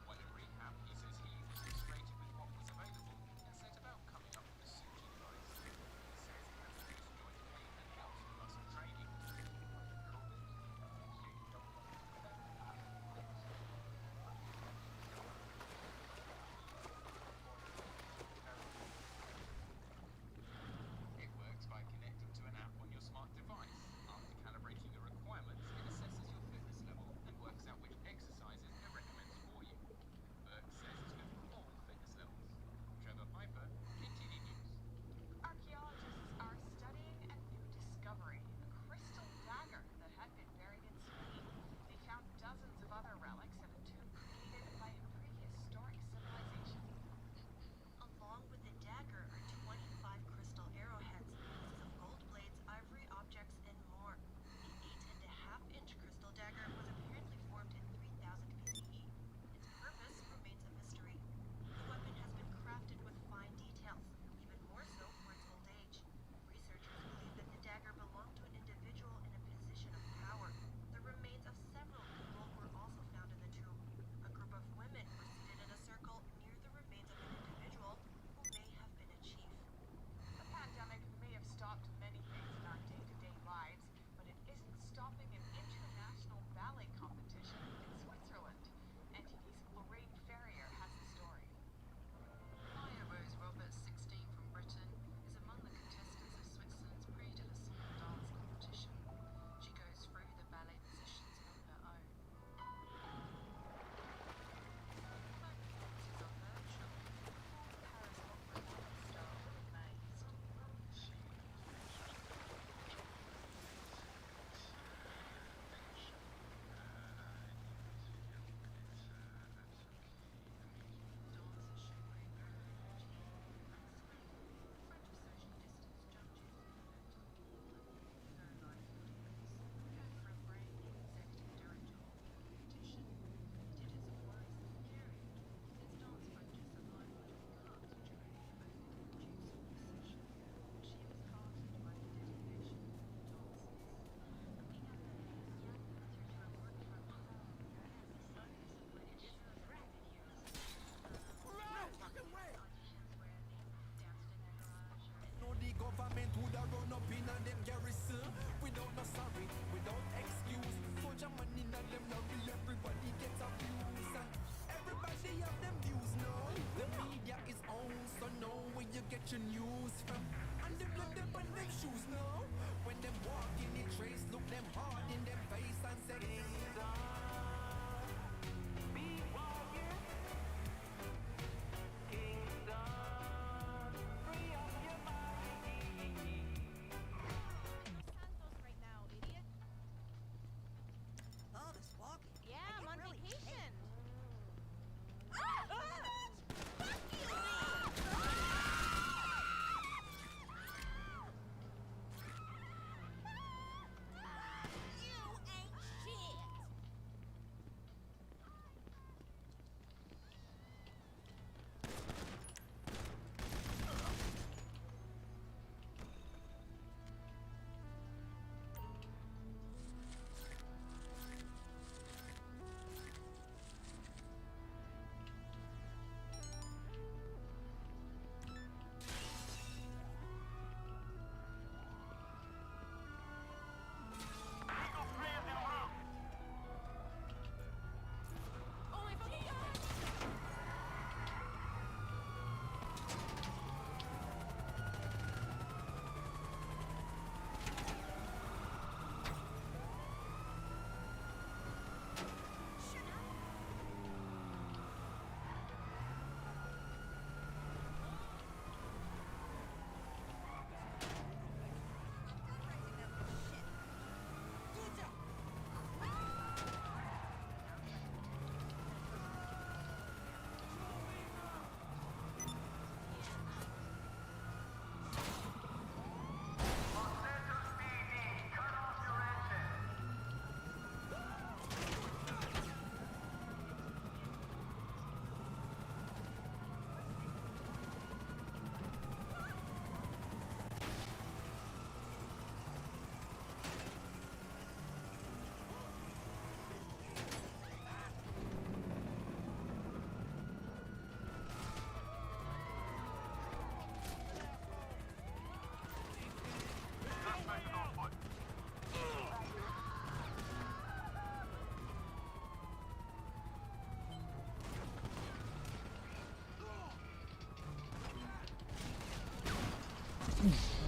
while in rehab, he says he was frustrated with what was available and set about coming up with the Suji device. He says it has reduced joint pain and helps with muscle training. It works by connecting to an app on your smart device. After calibrating your requirements, it assesses your fitness level and works out which exercises it recommends for you. Burke says it's good for all fitness levels. Trevor Piper, KTD News. Archaeologists are studying a new discovery, a crystal dagger that had been buried in Spain. They found dozens of other relics at a tomb created by a prehistoric civilization. Along with the dagger are 25 crystal arrowheads, pieces of gold blades, ivory objects, and more. The 8.5-inch crystal dagger was apparently formed in 3000 BCE. Its purpose remains a mystery. The weapon has been crafted with fine details, even more so for its old age. Researchers believe that the dagger belonged to an individual in a position of power. The remains of several people were also found in the tomb. A group of women were seated in a circle near the remains of an individual who may have been a chief. The pandemic may have stopped many things in our day-to-day lives, but it isn't stopping an international ballet competition in Switzerland. NTD's Lorraine Ferrier has the story. Maya Rose Roberts, 16, from Britain, is among the contestants of Switzerland's Prix de la Song dance competition. She goes through the ballet positions on her own. Her performances are virtual, before the Paris Opera ballet star were amazed. Dancers show great creativity and skill. French social distance judges effectively their live audience. Catherine Bray, executive director of the competition, did it as a worrisome period since dance fringes are liable to be cut during the COVID-induced recession. She was heartened by the dedication of the dancers. Looking at the young dancers who are working from home, some disappointed shows and videos. Fucking way! Auditions where they danced in their garage or in No, the government would have run up in on them garrison without no sorry, without excuse. Soldier man in on them now, everybody gets abused. And everybody have them views now. The media is on, so know where you get your news from. And them let them on them shoes now. When them walk in the trace, look them hard in them face and say, Kingdom, be warrior. Kingdom.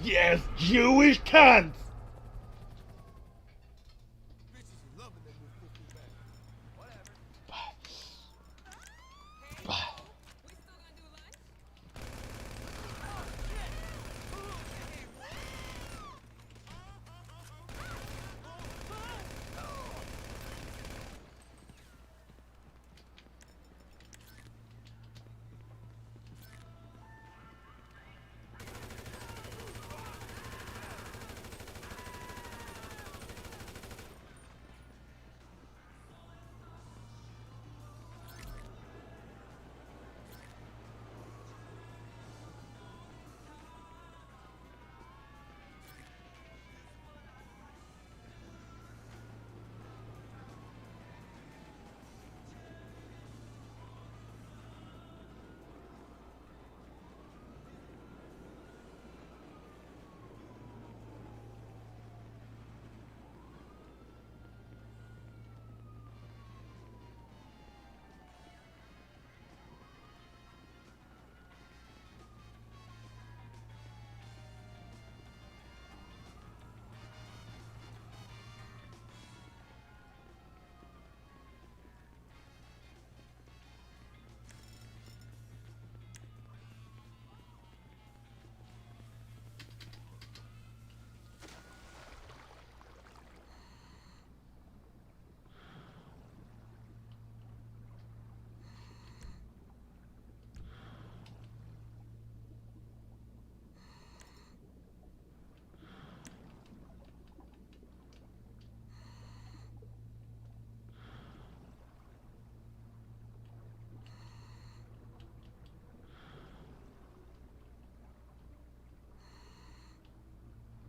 Yes, Jewish cunts! Bitches are loving that new poo-poo bag. Whatever. We still gonna do lunch?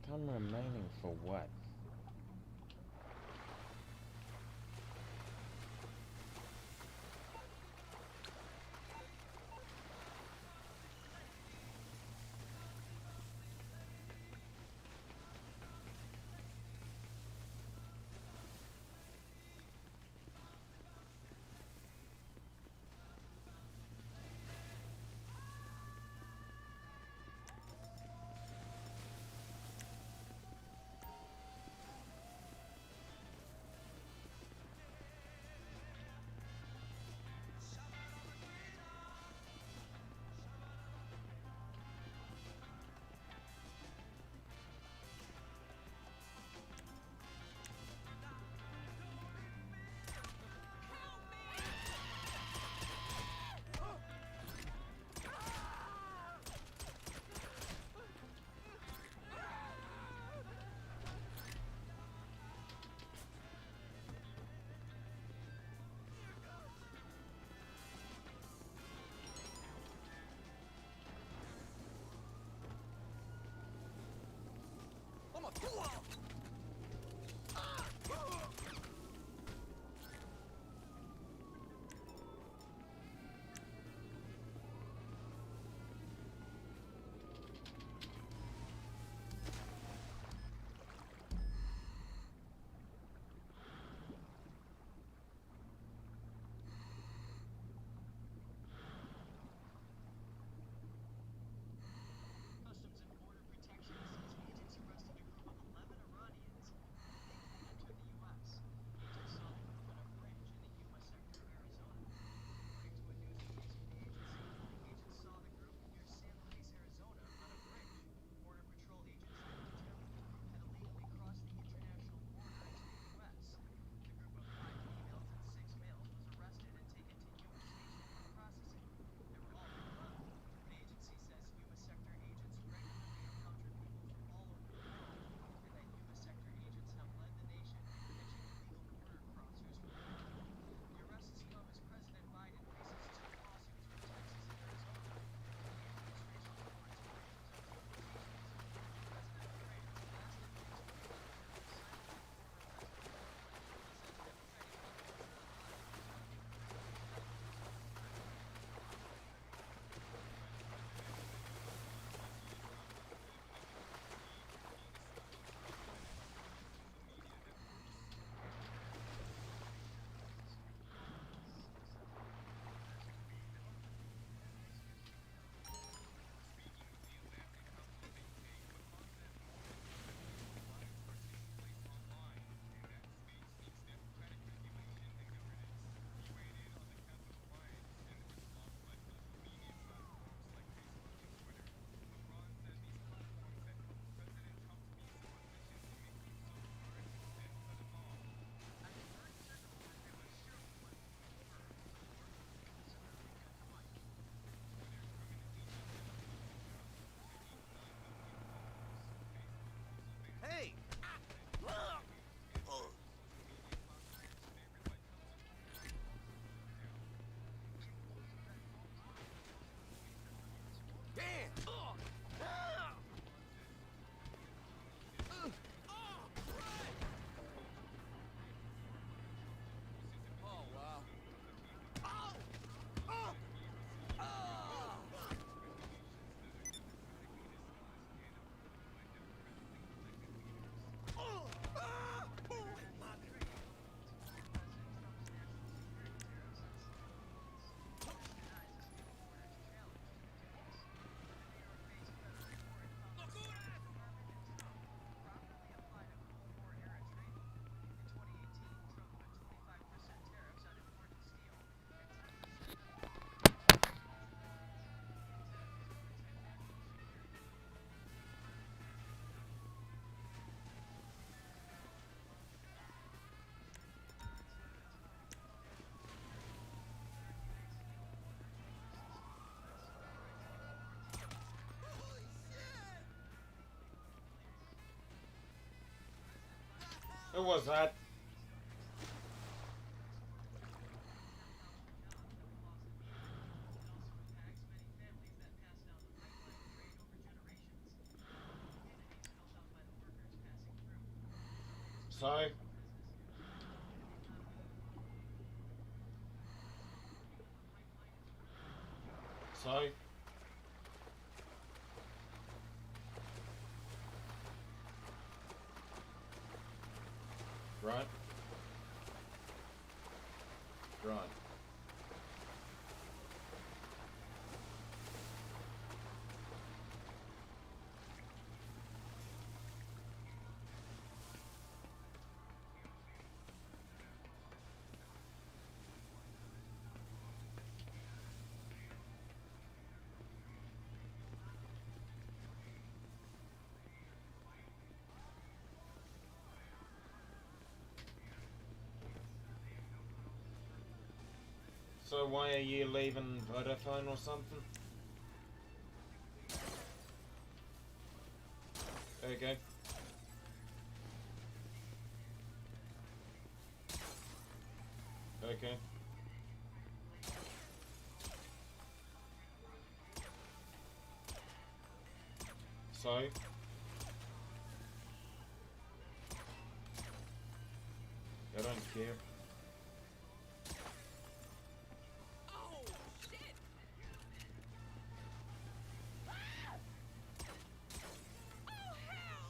Time remaining for what? Customs and Border Protection says agents arrested a group of 11 Who was that? So? So? Right? Right. So why are you leaving Vodafone or something? Okay. Okay. So? I don't care. Oh, shit! Oh, hell!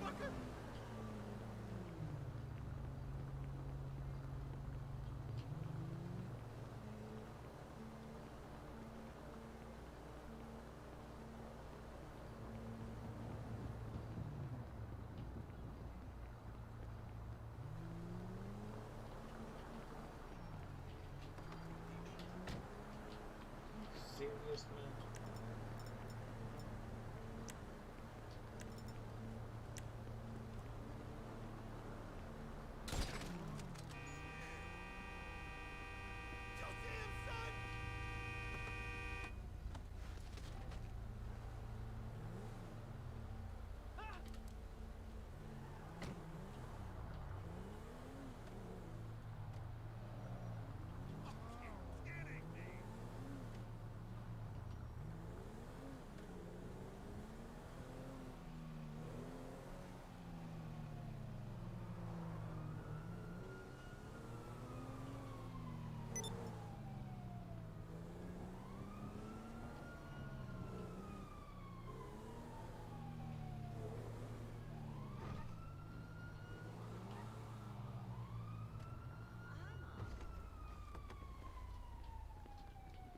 motherfucker! Serious, man? Don't see him, son! Ah!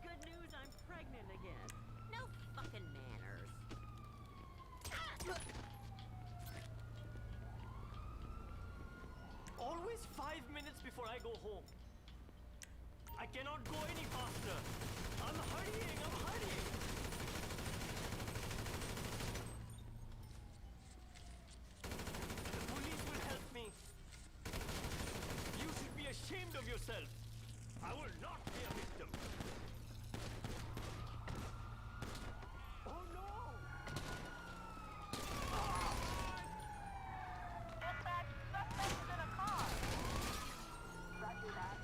Good news, I'm pregnant again. No fucking manners. Always 5 minutes before I go home. I cannot go any faster. I'm hurrying. The police will help me. You should be ashamed of yourself. I will not be a victim. Oh no! Dispatch, suspect is in a car. Roger that.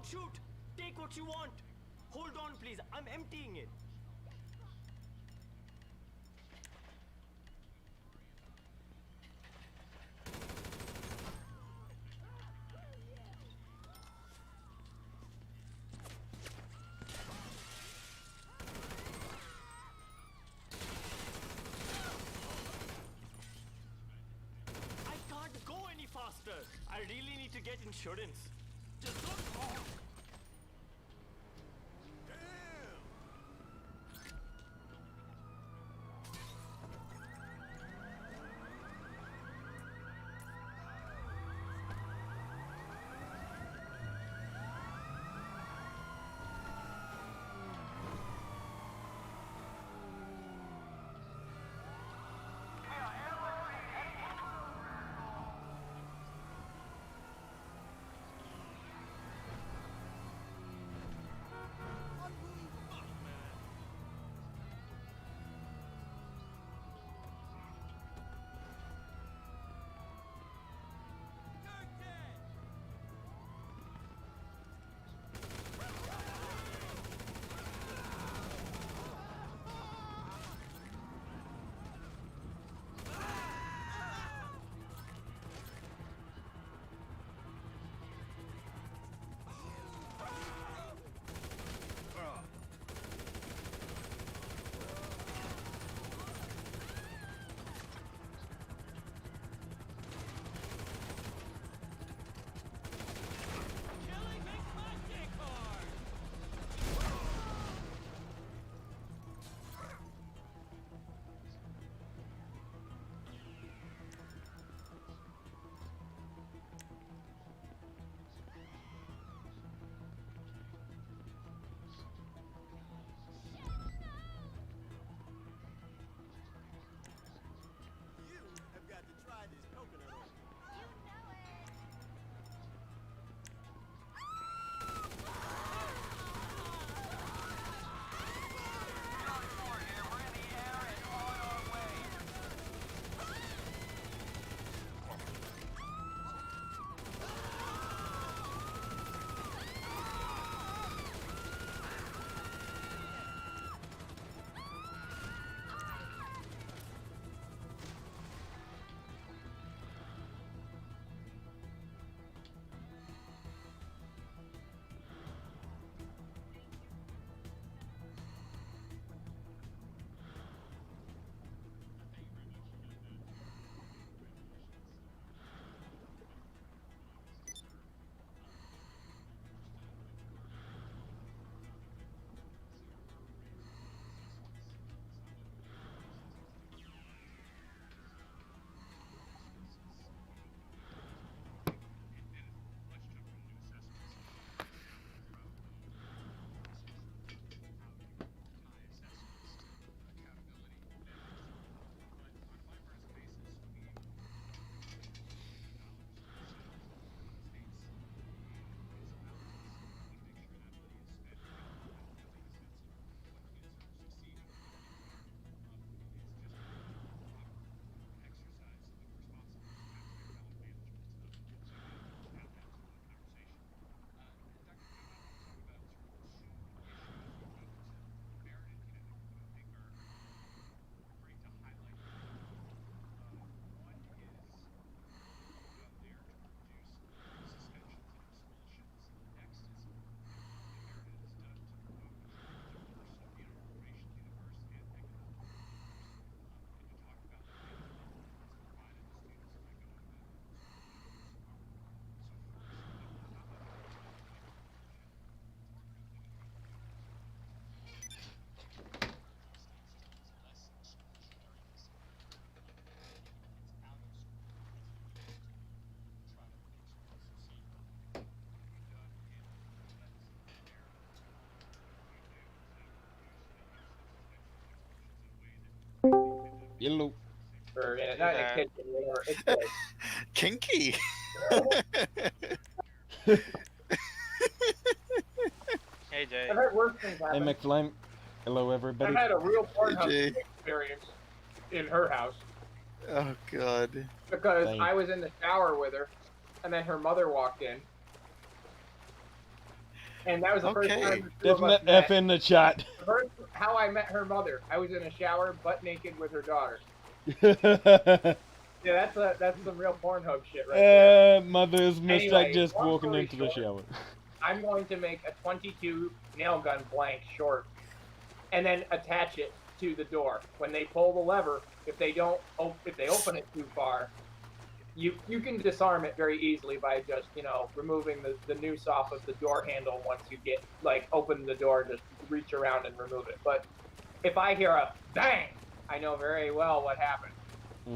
Don't shoot! Take what you want! Hold on, please. I'm emptying it. I can't go any faster. I really need to get insurance. Just don't talk. Yellow. Or not in a kitchen, or it's like Kinky. Hey Jay. I've had worse things Hey happen. McFlame. Hello everybody. I had a real Pornhub Jay. experience in her house Oh God. because Same. I was in the shower with her, and then her mother walked in. And that was the first Okay. time the two of us Definite met. F in the chat. First, how I met her mother. I was in a shower, butt naked with her daughter. Yeah, that's some real Pornhub shit right there. Mother's mistake Anyway, just long walking story into the short, shower. I'm going to make a 22 nail gun blank short, and then attach it to the door. When they pull the lever, if they open it too far, you can disarm it very easily by just removing the noose off of the door handle once you get open the door, just reach around and remove it. But if I hear a bang, I know very well what happened.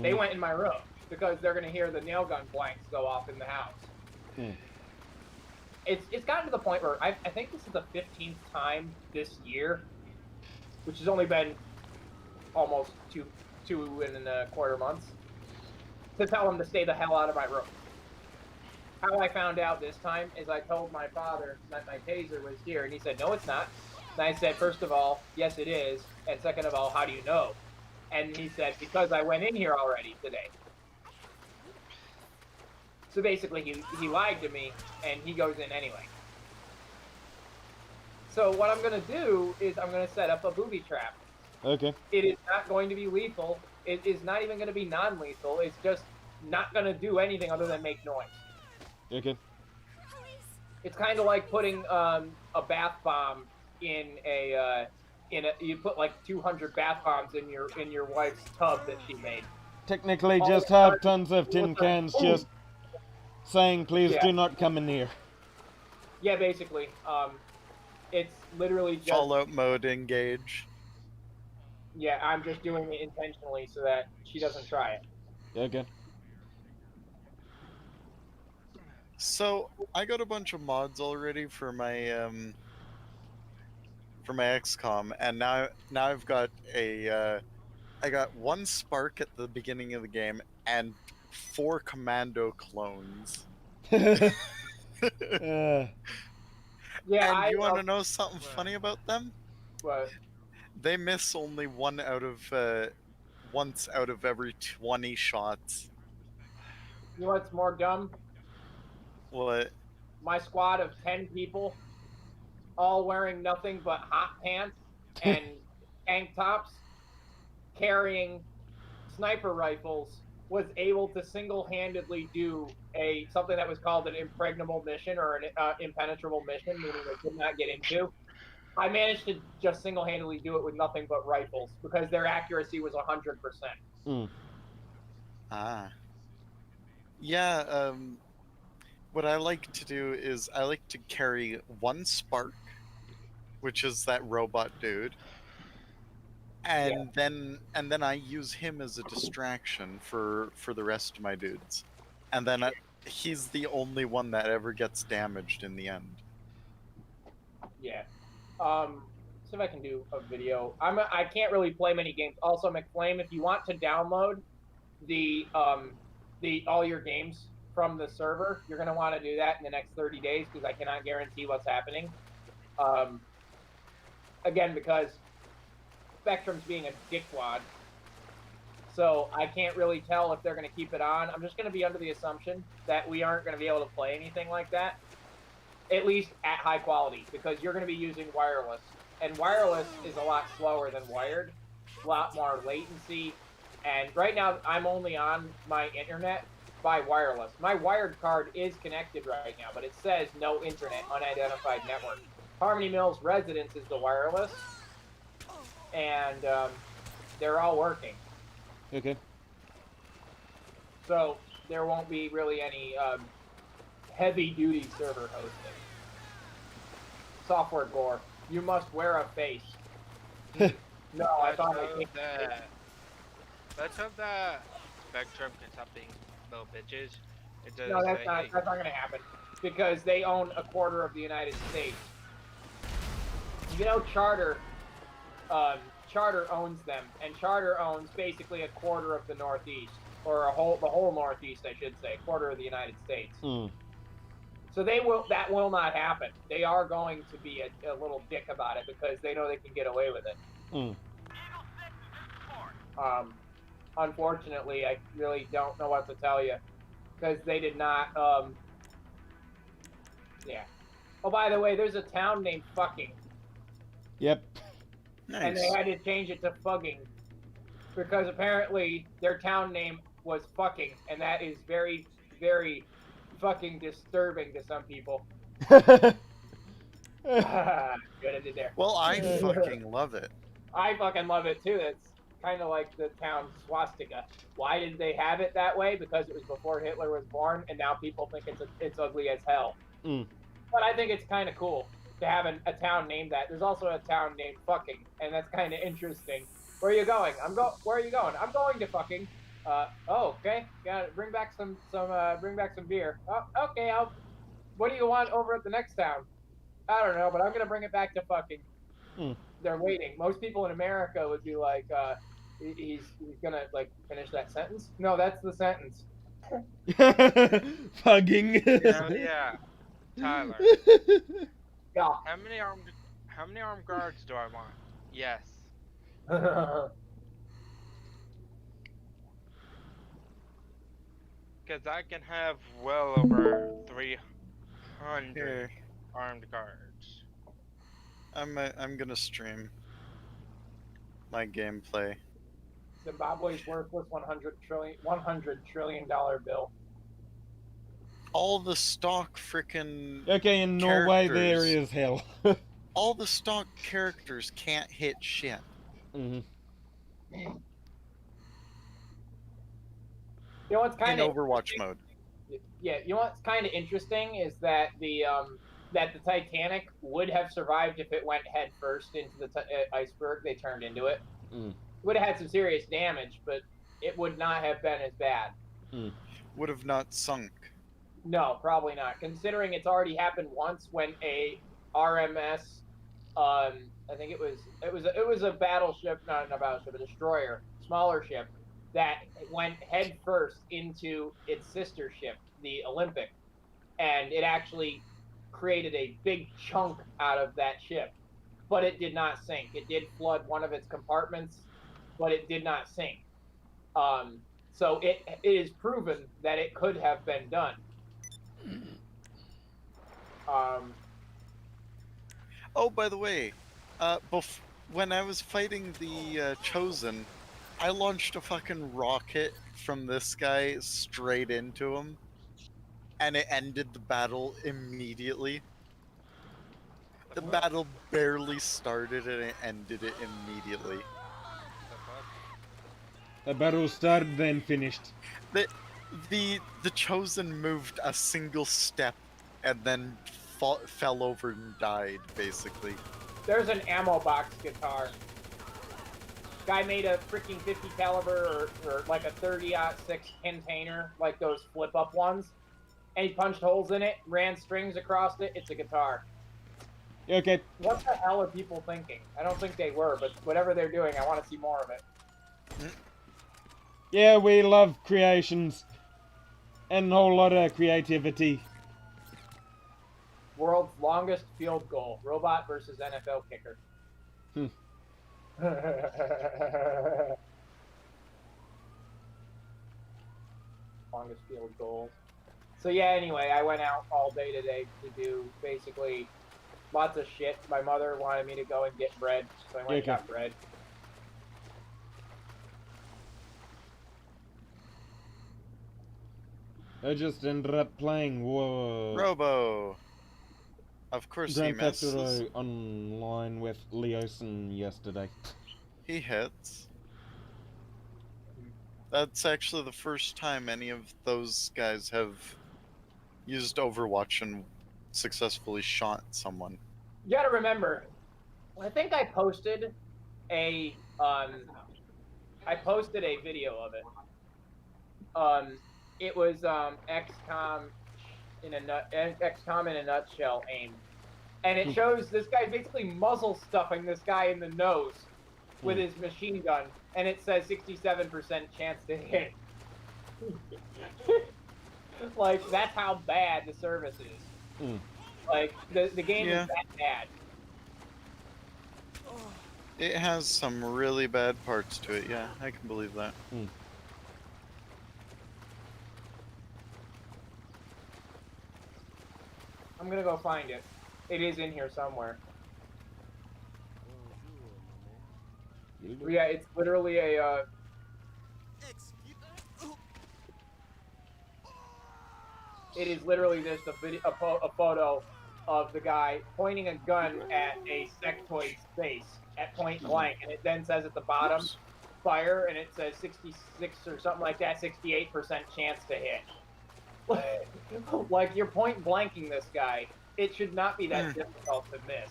They went in my room because they're going to hear the nail gun blanks go off in the house. It's gotten to the point where I think this is the 15th time this year, which has only been almost two and a quarter months, to tell them to stay the hell out of my room. How I found out this time is I told my father that my taser was here, and he said, no, it's not. And I said, first of all, yes, it is. And second of all, how do you know? And he said, because I went in here already today. So basically, he lied to me, and he goes in anyway. So what I'm going to do is I'm going to set up a booby trap. Okay. It is not going to be lethal. It is not even going to be non-lethal. It's just not going to do anything other than make noise. Okay. It's kind of like putting a bath bomb in a you put like 200 bath bombs in your wife's tub that she made. Technically, All just of a have sudden, tons of tin cans just saying, please Yeah. do not come in here. Yeah, basically. It's literally just Fallout mode engage. Yeah, I'm just doing it intentionally so that she doesn't try it. Okay. So I got a bunch of mods already for my XCOM, and now I've got I got one spark at the beginning of the game and 4 commando clones. Yeah, and you want to know something funny about them? What? They miss only once out of every 20 shots. You know what's more dumb? What? My squad of 10 people, all wearing nothing but hot pants and tank tops, carrying sniper rifles, was able to single-handedly do something that was called an impregnable mission or an impenetrable mission, meaning they could not get into. I managed to just single-handedly do it with nothing but rifles because their accuracy was 100%. Ah. Yeah, what I like to do is I like to carry one spark, which is that robot dude. And then I use him as a distraction for the rest of my dudes. And then he's the only one that ever gets damaged in the end. Yeah. See if I can do a video. I can't really play many games. Also, McFlame, if you want to download the all your games from the server, you're gonna want to do that in the next 30 days because I cannot guarantee what's happening. Again, because Spectrum's being a dickwad, so I can't really tell if they're gonna keep it on. I'm just gonna be under the assumption that we aren't gonna be able to play anything like that, at least at high quality, because you're gonna be using wireless. And wireless is a lot slower than wired, a lot more latency. And right now, I'm only on my internet by wireless. My wired card is connected right now, but it says no internet, unidentified network. Harmony Mills Residence is the wireless, and they're all working. Okay. So there won't be really any heavy-duty server hosting. Software gore. You must wear a face. No, I thought I can't. Let's hope that Spectrum can stop being little bitches. It does No, that's say, not. hey, That's not going to happen because they own a quarter of the United States. You know, Charter owns them, and Charter owns basically a quarter of the Northeast, or the whole Northeast, I should say, quarter of the United States. So that will not happen. They are going to be a little dick about it because they know they can get away with it. Unfortunately, I really don't know what to tell you because they did not. Yeah. Oh, by the way, there's a town named Fucking. Yep. And they had to change it to Fugging because apparently their town name was Fucking, and that is very, very fucking disturbing to some people. Good ended there. Well, I fucking love it. I fucking love it too. It's kind of like the town swastika. Why did they have it that way? Because it was before Hitler was born, and now people think it's ugly as hell. Mm. But I think it's kind of cool to have a town named that. There's also a town named Fucking, and that's kind of interesting. Where are you going? Where are you going? I'm going to Fucking. Oh, okay. Gotta bring back some beer. Oh, okay. What do you want over at the next town? I don't know, but I'm gonna bring it back to Fucking. Mm. They're waiting. Most people in America would be like, he's gonna like finish that sentence. No, that's the sentence. Fugging. Yeah. Tyler. Yeah. How many armed guards do I want? Yes. Because I can have well over 300 armed guards. I'm gonna stream my gameplay. Zimbabwe's worthless $100 trillion bill. All the stock frickin' Okay, in Norway there is hell. all the stock characters can't hit shit. Mm-hmm. You know what's kind in of Overwatch mode. Yeah, you know what's kind of interesting is that the Titanic would have survived if it went head first into the iceberg they turned into it. Mm. Would have had some serious damage, but it would not have been as bad. Mm. Would have not sunk. No, probably not. Considering it's already happened once when a RMS, I think it was a battleship, not a battleship, a destroyer, smaller ship, that went head first into its sister ship, the Olympic, and it actually created a big chunk out of that ship, but it did not sink. It did flood one of its compartments, but it did not sink. So it is proven that it could have been done. Oh, by the way, when I was fighting the Chosen, I launched a fucking rocket from this guy straight into him, and it ended the battle immediately. The battle barely started and it ended it immediately. The battle started, then finished. The Chosen moved a single step and then fell over and died, basically. There's an ammo box guitar. Guy made a freaking 50 caliber or like a 30-06 container, like those flip-up ones, and he punched holes in it, ran strings across it. It's a guitar. Okay. What the hell are people thinking? I don't think they were, but whatever they're doing, I want to see more of it. Yeah, we love creations. And a whole lot of creativity. World's longest field goal. Robot versus NFL kicker. Longest field goals. So yeah, anyway, I went out all day today to do basically lots of shit. My mother wanted me to go and get bread, so I went and got bread. I just ended up playing Robo. Of course Grand he Theft misses. Auto online with Leosin yesterday. He hits. That's actually the first time any of those guys have used Overwatch and successfully shot someone. You gotta remember, I think I posted a video of it. It was XCOM in a nutshell aim, and it shows this guy basically muzzle stuffing this guy in the nose with his machine gun, and it says 67% chance to hit. Like, that's how bad the service is. Like, the game is that bad. It has some really bad parts to it, yeah, I can believe that. I'm gonna go find it. It is in here somewhere. Bonjour, Yeah, it's literally a. It is literally just a video, a photo of the guy pointing a gun at a sectoid's face at point blank, and it then says at the bottom, fire, and it says 66 or something like that, 68% chance to hit. Like you're point blanking this guy. It should not be that difficult to miss.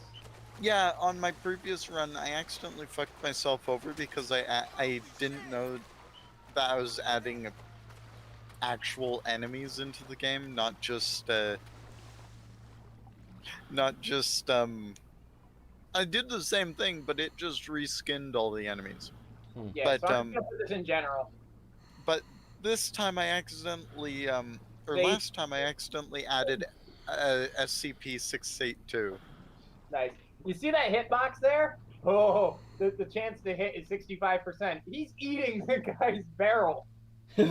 Yeah, on my previous run, I accidentally fucked myself over because I didn't know that I was adding actual enemies into the game, not just I did the same thing, but it just reskinned all the enemies. Yeah, But so I'm gonna put this in general. But this time I accidentally last time I accidentally added SCP-682. Nice. You see that hitbox there? Oh, the chance to hit is 65%. He's eating the guy's barrel. They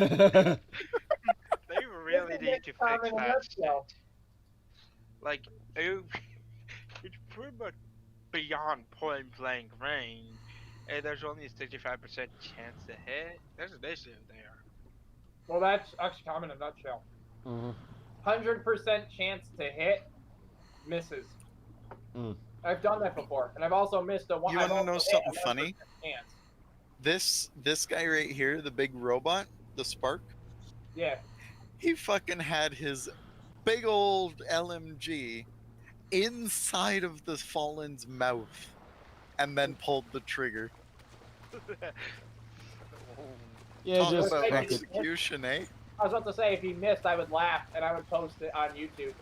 really need to fix that shit. Like, it's pretty much beyond point blank range, and there's only a 65% chance to hit. There's an issue there. Well, that's XCOM in a nutshell. 100% chance to hit, misses. I've done that before, and I've also missed a one. You want to know something funny? Chance. This guy right here, the big robot, the Spark. Yeah. He fucking had his big old LMG inside of the Fallen's mouth, and then pulled the trigger. Yeah, talk just about fuck it. execution, eh? I was about to say, if he missed, I would laugh, and I would post it on YouTube.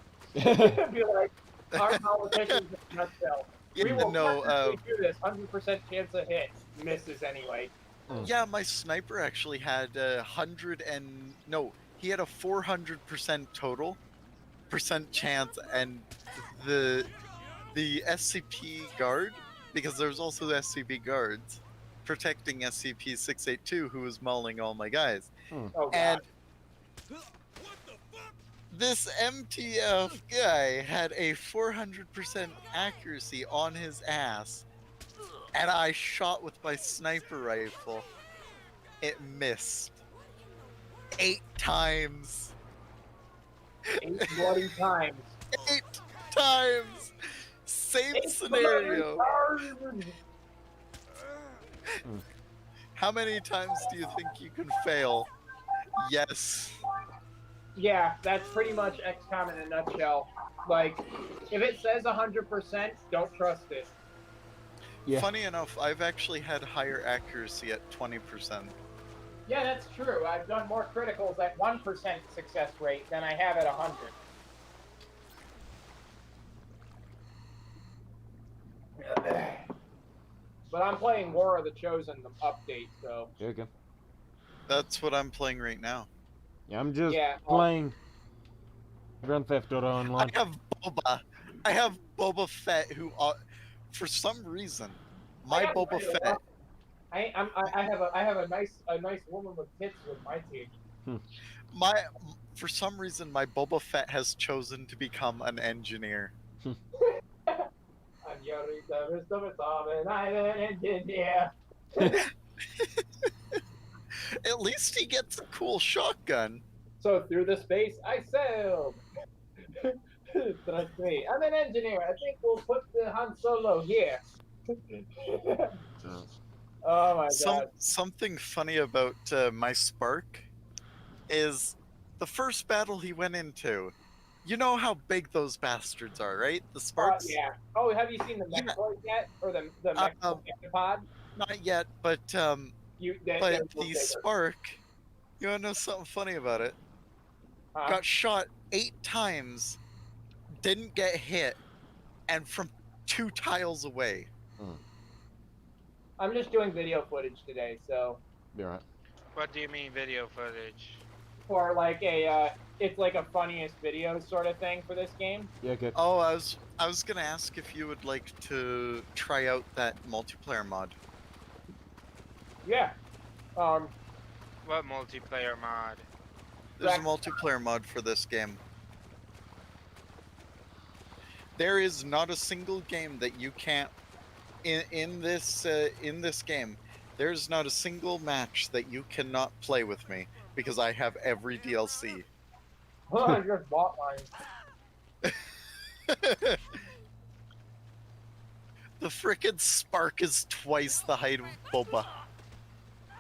Be like, our politicians in a nutshell. Yeah, We will no, do this. 100% chance of hit. Misses anyway. Yeah, my sniper actually had he had a 400% total percent chance, and the SCP guard, because there's also the SCP guards protecting SCP-682, who was mauling all my guys. Oh, and this MTF guy had a 400% accuracy on his ass, and I shot with my sniper rifle. It missed 8 times. 8 bloody times. 8 times. Same scenario. How many times do you think you can fail? Yes. Yeah, that's pretty much XCOM in a nutshell. Like, if it says 100%, don't trust it. Yeah. Funny enough, I've actually had higher accuracy at 20%. Yeah, that's true. I've done more criticals at 1% success rate than I have at 100. But I'm playing War of the Chosen, the update, so. Okay. That's what I'm playing right now. Yeah, I'm just playing Grand Theft Auto Online. I have Boba Fett, who, for some reason, my Boba Fett. I have a nice woman with tits with my team. For some reason, my Boba Fett has chosen to become an engineer. I'm an engineer. At least he gets a cool shotgun. So through the space, I sailed. Trust me, I'm an engineer. I think we'll put the Han Solo here. Oh my god. Something funny about my Spark is the first battle he went into. You know how big those bastards are, right? The Sparks? Yeah. Oh, have you seen the Mechanoid yet? Or the Mechapod? Not yet, but the Spark, you wanna know something funny about it? Got shot 8 times, didn't get hit, and from 2 tiles away. I'm just doing video footage today, so. Be alright. What do you mean video footage? For like a, it's like a funniest video sort of thing for this game. Yeah, good. Oh, I was gonna ask if you would like to try out that multiplayer mod. Yeah. What multiplayer mod? There's a multiplayer mod for this game. There is not a single game that you can't in this game. There's not a single match that you cannot play with me because I have every DLC. I just bought mine. The frickin' Spark is twice the height of Boba.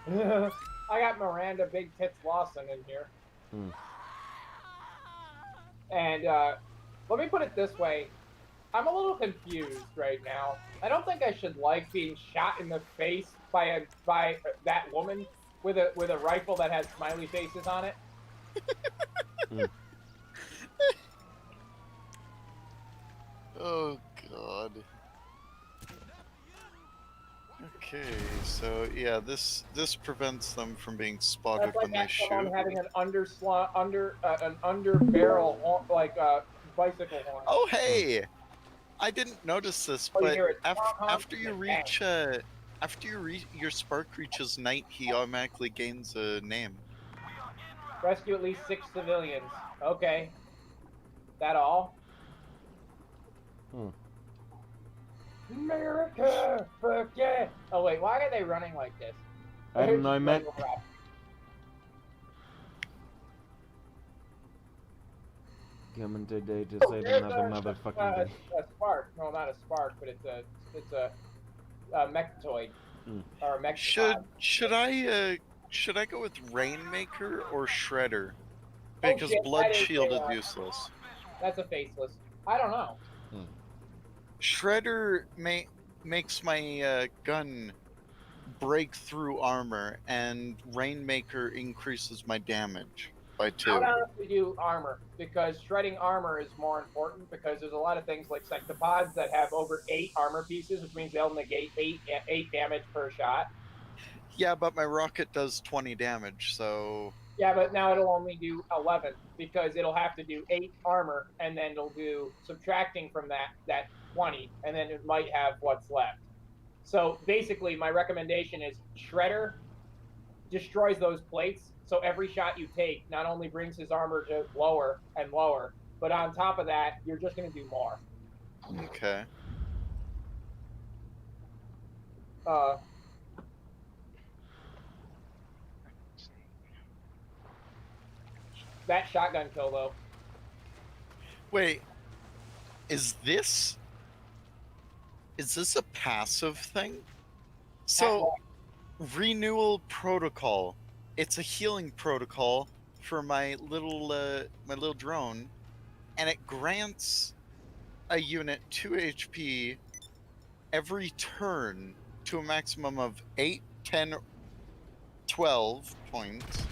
I got Miranda Big Tits Lawson in here. And let me put it this way. I'm a little confused right now. I don't think I should like being shot in the face by that woman with a rifle that has smiley faces on it. Oh god. Okay, so yeah, this prevents them from being spotted That's like when they someone shoot. having an under barrel like bicycle horn. Oh hey, I didn't notice this, Oh, you but hear it after you reach your spark reaches night, he automatically gains a name. Rescue at least 6 civilians. Okay. That all? America! Fuck yeah! Oh wait, why are they running like this? I don't know, man. Coming today to save another motherfucking day. A spark. No, not a spark, but it's a mechtoid. Or a mech. Should I go with Rainmaker or Shredder? Oh, Because shit, Blood that is Shield is a, useless. That's a faceless. I don't know. Shredder makes my gun break through armor, and Rainmaker increases my damage by 2. I would honestly do armor, because shredding armor is more important, because there's a lot of things like sectopods that have over 8 armor pieces, which means they'll negate 8 damage per shot. Yeah, but my rocket does 20 damage, so... Yeah, but now it'll only do 11, because it'll have to do 8 armor, and then it'll do, subtracting from that 20, and then it might have what's left. So basically, my recommendation is Shredder destroys those plates, so every shot you take not only brings his armor to lower and lower, but on top of that, you're just going to do more. Okay. That shotgun kill, though. Wait, is this a passive thing? So, renewal protocol. It's a healing protocol for my little drone, and it grants a unit 2 HP every turn to a maximum of 8, 10, 12 points.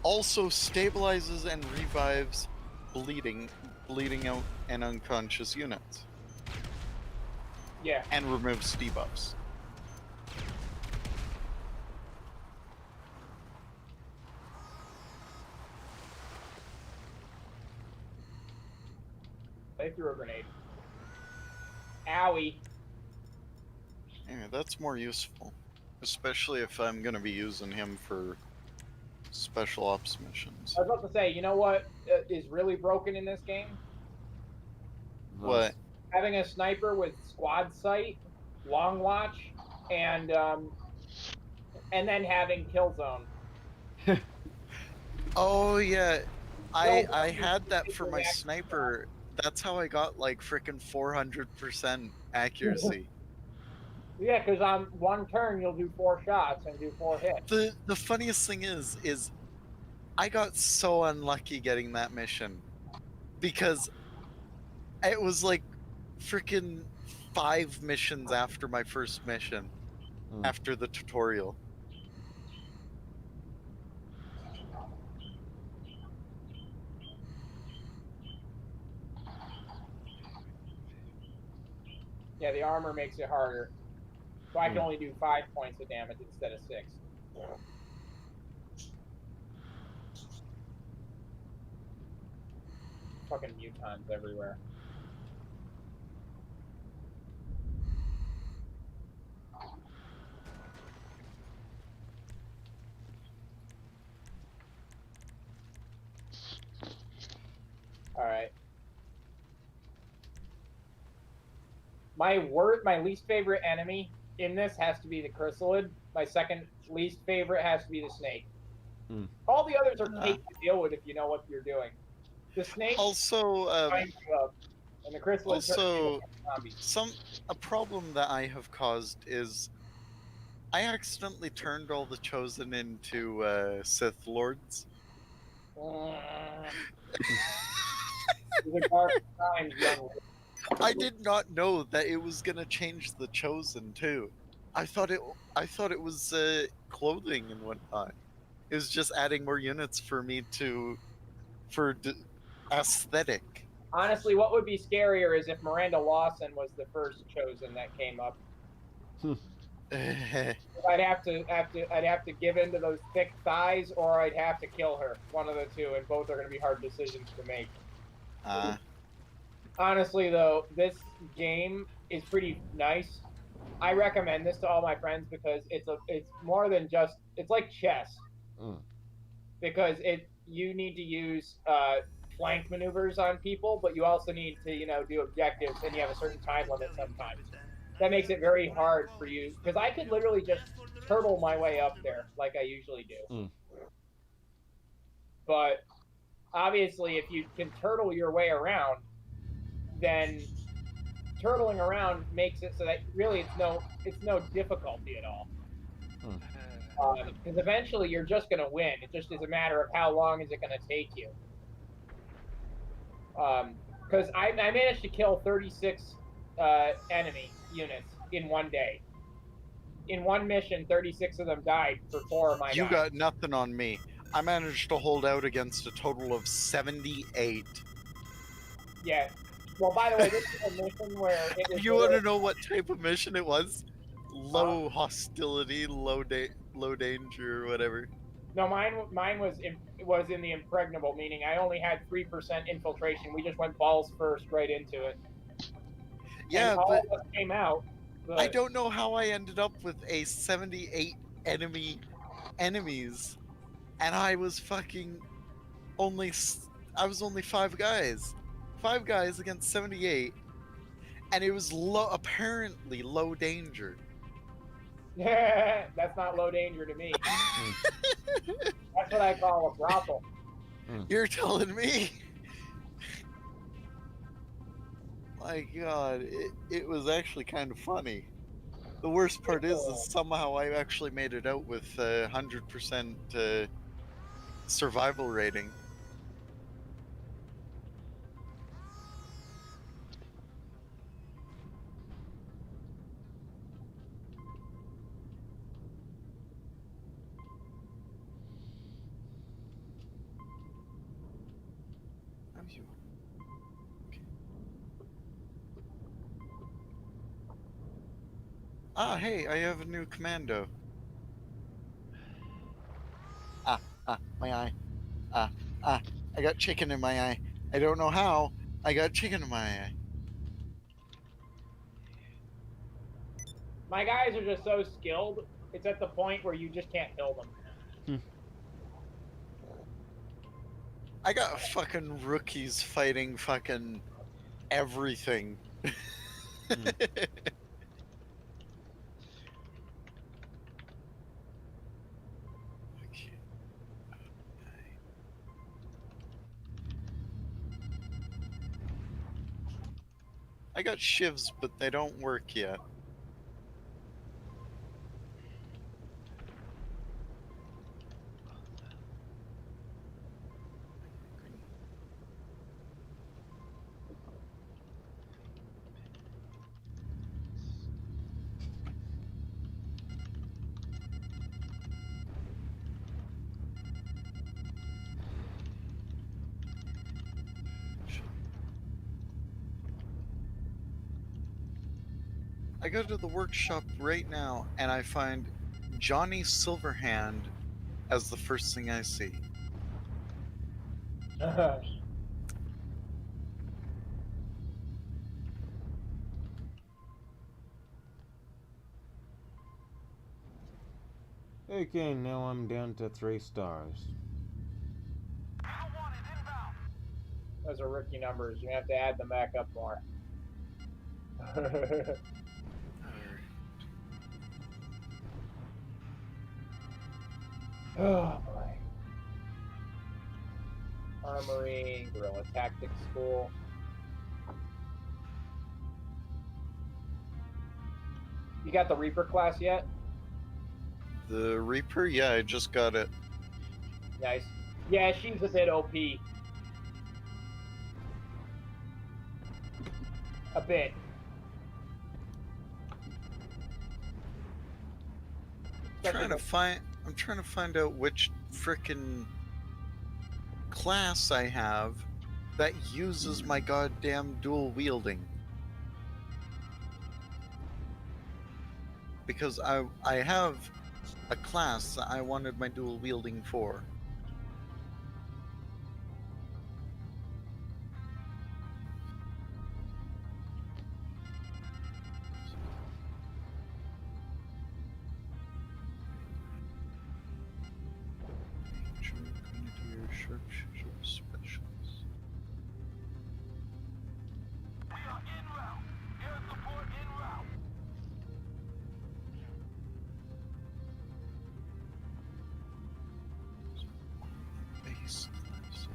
Also stabilizes and revives bleeding out and unconscious units. Yeah. And removes debuffs. They threw a grenade. Owie. Yeah, that's more useful. Especially if I'm going to be using him for special ops missions. I was about to say, you know what is really broken in this game? What? Having a sniper with squad sight, long watch, and then having kill zone. Oh yeah, I had that for my sniper. That's how I got like frickin' 400% accuracy. Yeah, because on one turn you'll do 4 shots and do 4 hits. The funniest thing is I got so unlucky getting that mission because it was like frickin' 5 missions after my first mission, after the tutorial. Yeah, the armor makes it harder. So I can only do 5 points of damage instead of 6. Fucking mutons everywhere. Alright. my least favorite enemy in this has to be the chrysalid. My second least favorite has to be the snake. All the others are cake to deal with if you know what you're doing. The snake also winds you up, and the chrysalid turns you into zombies. a problem that I have caused is I accidentally turned all the chosen into Sith lords. These are dark times, young. I did not know that it was gonna change the chosen too. I thought it was clothing and whatnot. It was just adding more units for me aesthetic. Honestly, what would be scarier is if Miranda Lawson was the first chosen that came up. I'd have to give in to those thick thighs, or I'd have to kill her. One of the two, and both are going to be hard decisions to make. Honestly, though, this game is pretty nice. I recommend this to all my friends because it's more than just it's like chess. Because you need to use flank maneuvers on people, but you also need to do objectives, and you have a certain time limit sometimes. That makes it very hard for you because I could literally just turtle my way up there like I usually do. But obviously, if you can turtle your way around, then turtling around makes it so that really it's no difficulty at all. Because eventually you're just going to win. It just is a matter of how long is it going to take you. Because I managed to kill 36 enemy units in one day. In one mission, 36 of them died for 4 of my guys. You got nothing on me. I managed to hold out against a total of 78. Yeah. Well, by the way, this is a mission where it was. You want to know what type of mission it was? Low hostility, low danger, or whatever. No, mine was in the impregnable, meaning I only had 3% infiltration. We just went balls first right into it. Yeah, and all but of us came out. But I don't know how I ended up with a 78 enemies, and I was only 5 guys. 5 guys against 78, and it was apparently low danger. That's not low danger to me. That's what I call a brothel. You're telling me? My God, it was actually kind of funny. The worst part is somehow I actually made it out with 100% survival rating. Ah, hey, I have a new commando. My eye. I got chicken in my eye. I don't know how. I got chicken in my eye. My guys are just so skilled, it's at the point where you just can't kill them. I got fucking rookies fighting fucking everything. I got shivs, but they don't work yet. I go to the workshop right now and I find Johnny Silverhand as the first thing I see. Okay, now I'm down to 3 stars. Those are rookie numbers. You have to add them back up more. Oh boy. Armory, Guerrilla Tactics School. You got the Reaper class yet? The Reaper? Yeah, I just got it. Nice. Yeah, she's a bit OP. A bit. I'm trying to find out which frickin' class I have that uses my goddamn dual wielding. Because I have a class that I wanted my dual wielding for. Grenadier, sharpshooter, specialist. We are en route. Air support en route. Base classes.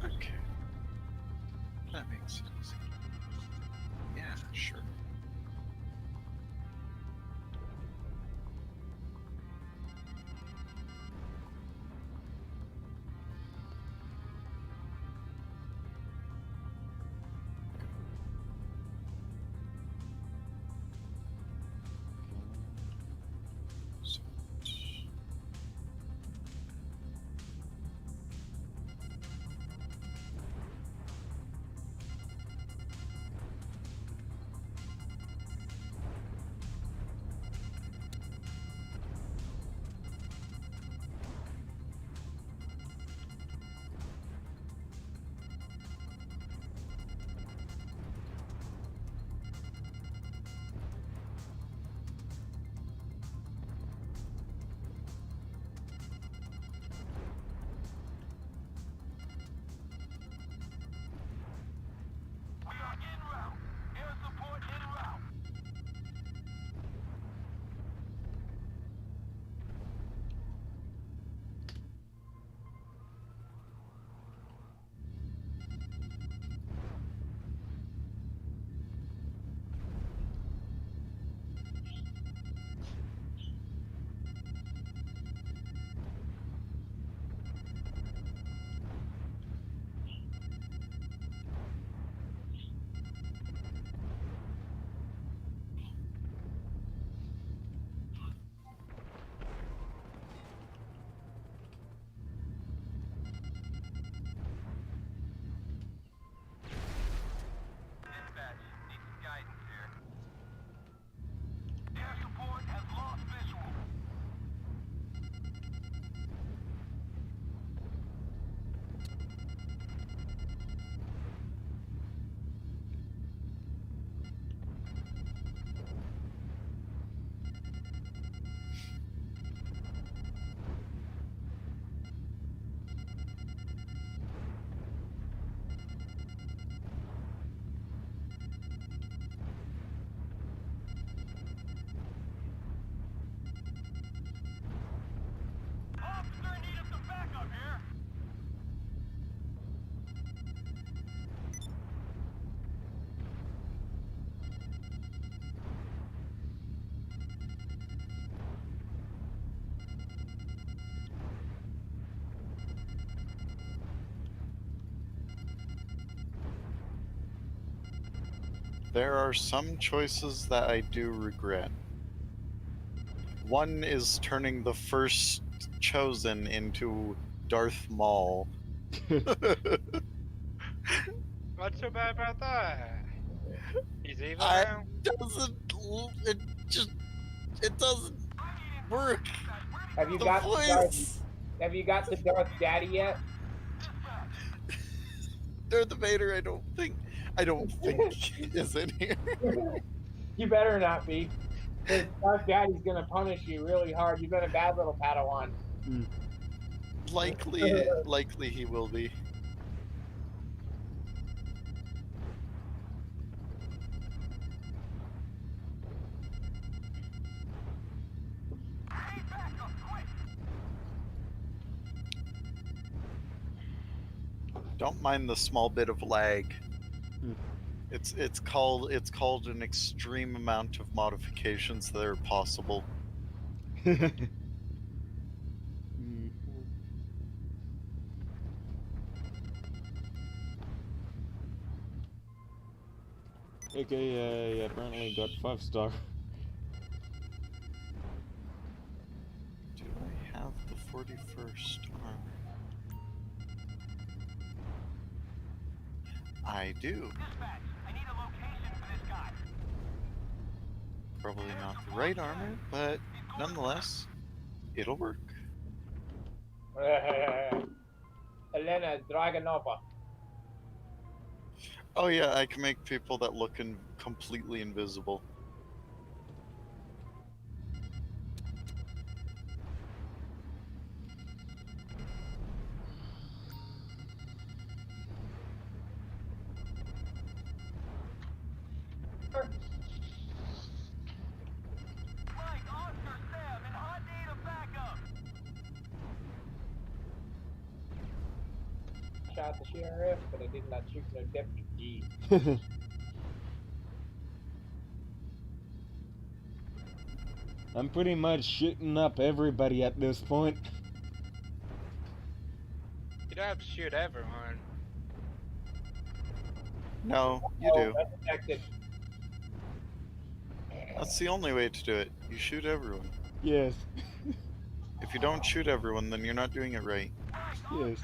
Okay. That makes it easy. Yeah, sure. We are en route. Air support en route. Dispatch, need some guidance here. Air support has lost visual. Officer, need us some backup here. There are some choices that I do regret. One is turning the first chosen into Darth Maul. What's so bad about that? He's evil I now? it doesn't work. Have you The got voice. the Darth? Have you got the Darth Daddy yet? Darth Vader, I don't think is in here. You better not be. Because Darth Daddy's gonna punish you really hard. You've been a bad little Padawan. Likely he will be. Don't mind the small bit of lag. Hmm. It's called an extreme amount of modifications that are possible. Okay, apparently got 5-star. Do I have the 41st armor? I do. Dispatch, I need a location for this guy. Probably not the right armor, but nonetheless, it'll work. Elena Dragonova. Oh yeah, I can make people that look completely invisible. Mike, Oscar, Sam, in hot need of backup. Shot the sheriff, but I did not shoot no deputy. I'm pretty much shooting up everybody at this point. You don't have to shoot everyone. No, you do. Detected. That's the only way to do it. You shoot everyone. Yes. If you don't shoot everyone, then you're not doing it right. Yes.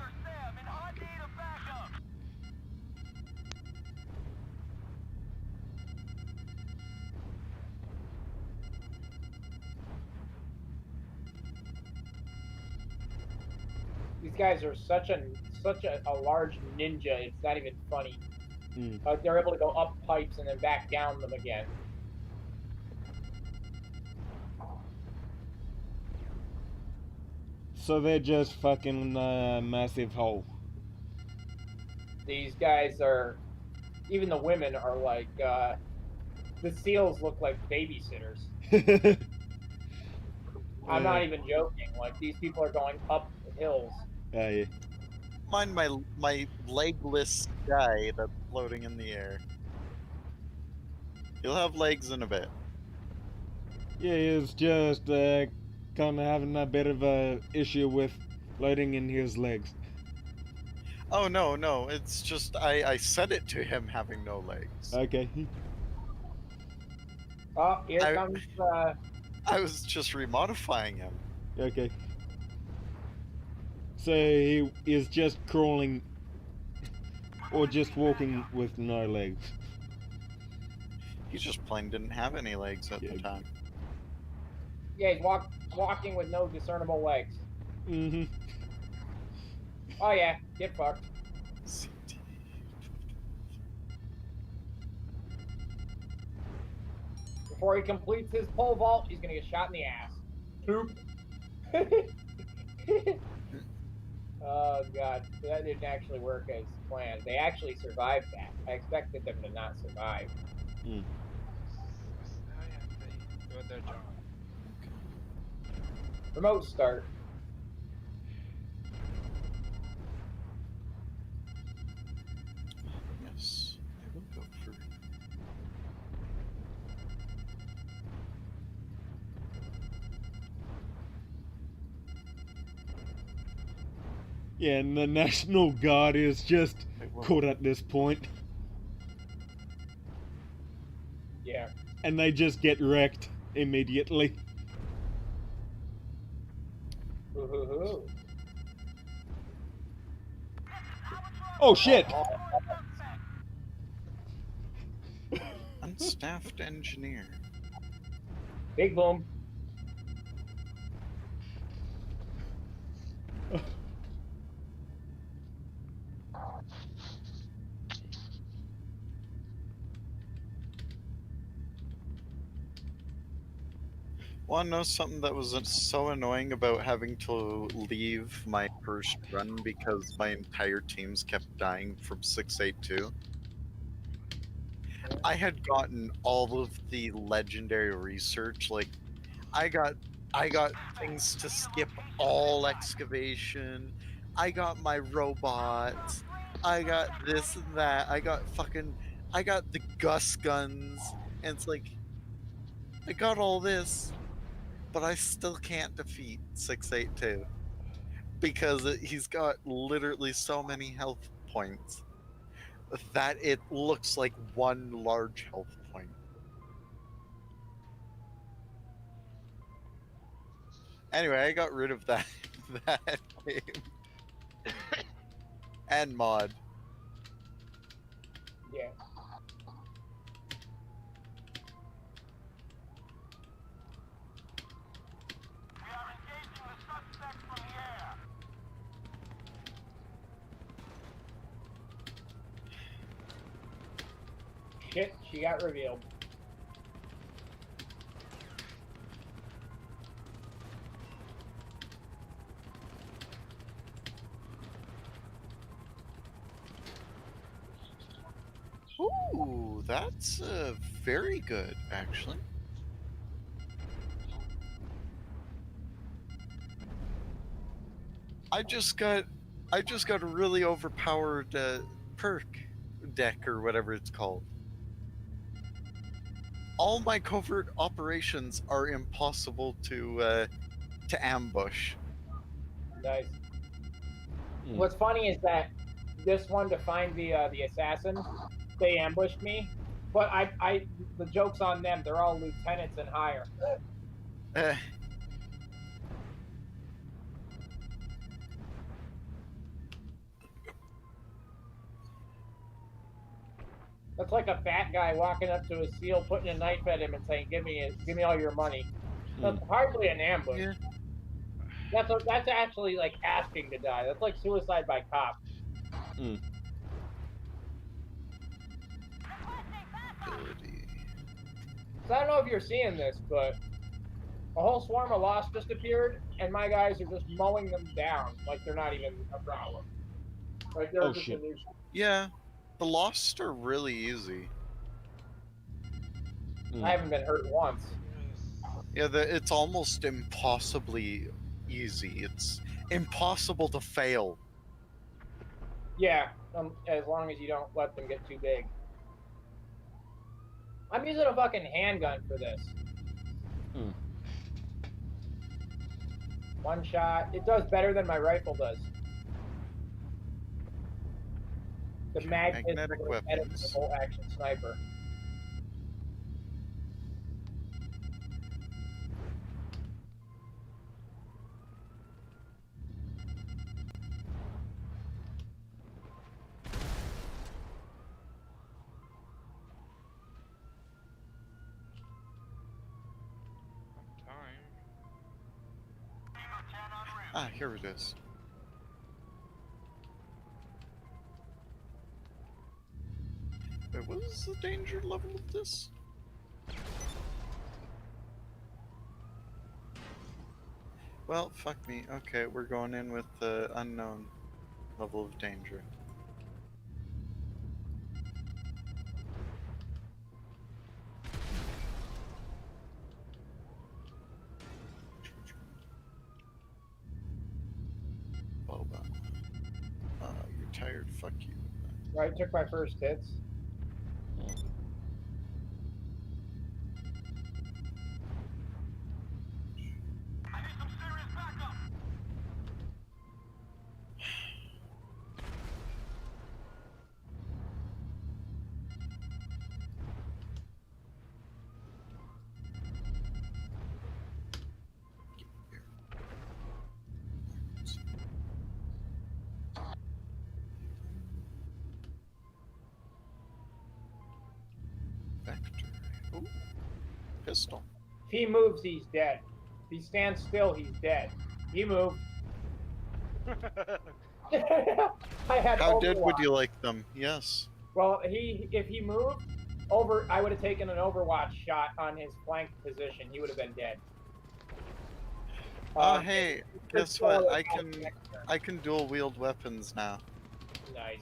These guys are such a large ninja. It's not even funny. Like they're able to go up pipes and then back down them again. So they're just fucking massive hole. These guys are, even the women are like, the SEALs look like babysitters. I'm not even joking. Like these people are going up hills. Yeah. Mind my legless guy that's floating in the air. He'll have legs in a bit. Yeah, it's just kind of having a bit of a issue with loading in his legs. Oh no, it's just I said it to him having no legs. Okay. Oh, here comes. I was just remodifying him. Okay. So he is just crawling, or just walking with no legs. He just plain didn't have any legs at the time. Yeah, he's walking with no discernible legs. Mm-hmm. Oh yeah, get fucked. Before he completes his pole vault, he's gonna get shot in the ass. Toop. Oh god, that didn't actually work as planned. They actually survived that. I expected them to not survive. Doing their job. Remote start. Yes, I will go for. Yeah, and the National Guard is just caught at this point. Yeah. And they just get wrecked immediately. Ooh. Oh shit! Unstaffed engineer. Big boom. Want to know something that was so annoying about having to leave my first run because my entire teams kept dying from 682? I had gotten all of the legendary research. Like, I got things to skip all excavation. I got my robots. I got this and that. I got the Gus guns. And it's like, I got all this, but I still can't defeat 682. Because he's got literally so many health points that it looks like one large health point. Anyway, I got rid of that game. And mod. Yeah. Shit, she got revealed. Ooh, that's very good, actually. I just got a really overpowered perk deck or whatever it's called. All my covert operations are impossible to ambush. Nice. What's funny is that this one, to find the assassin, they ambushed me, but the joke's on them. They're all lieutenants and higher. That's like a fat guy walking up to a SEAL, putting a knife at him, and saying, "Give me all your money." That's hardly an ambush. Yeah. That's actually like asking to die. That's like suicide by cop. So I don't know if you're seeing this, but a whole swarm of Lost just appeared, and my guys are just mowing them down like they're not even a problem. Like they're just a new. Yeah, the Lost are really easy. I haven't been hurt once. Yeah, it's almost impossibly easy. It's impossible to fail. Yeah, as long as you don't let them get too big. I'm using a fucking handgun for this. One shot. It does better than my rifle does. The magnetic weapons. The bolt action sniper. Ah, here it is. Wait, what is the danger level of this? Well, fuck me. Okay, we're going in with the unknown level of danger. Boba. You're tired. Fuck you. Right, took my first hits. Vector. Ooh. Pistol. If he moves, he's dead. If he stands still, he's dead. He moved. How dead would you like them? Yes. Well, if he moved I would have taken an Overwatch shot on his flank position. He would have been dead. Hey, guess what? I can dual wield weapons now. Nice.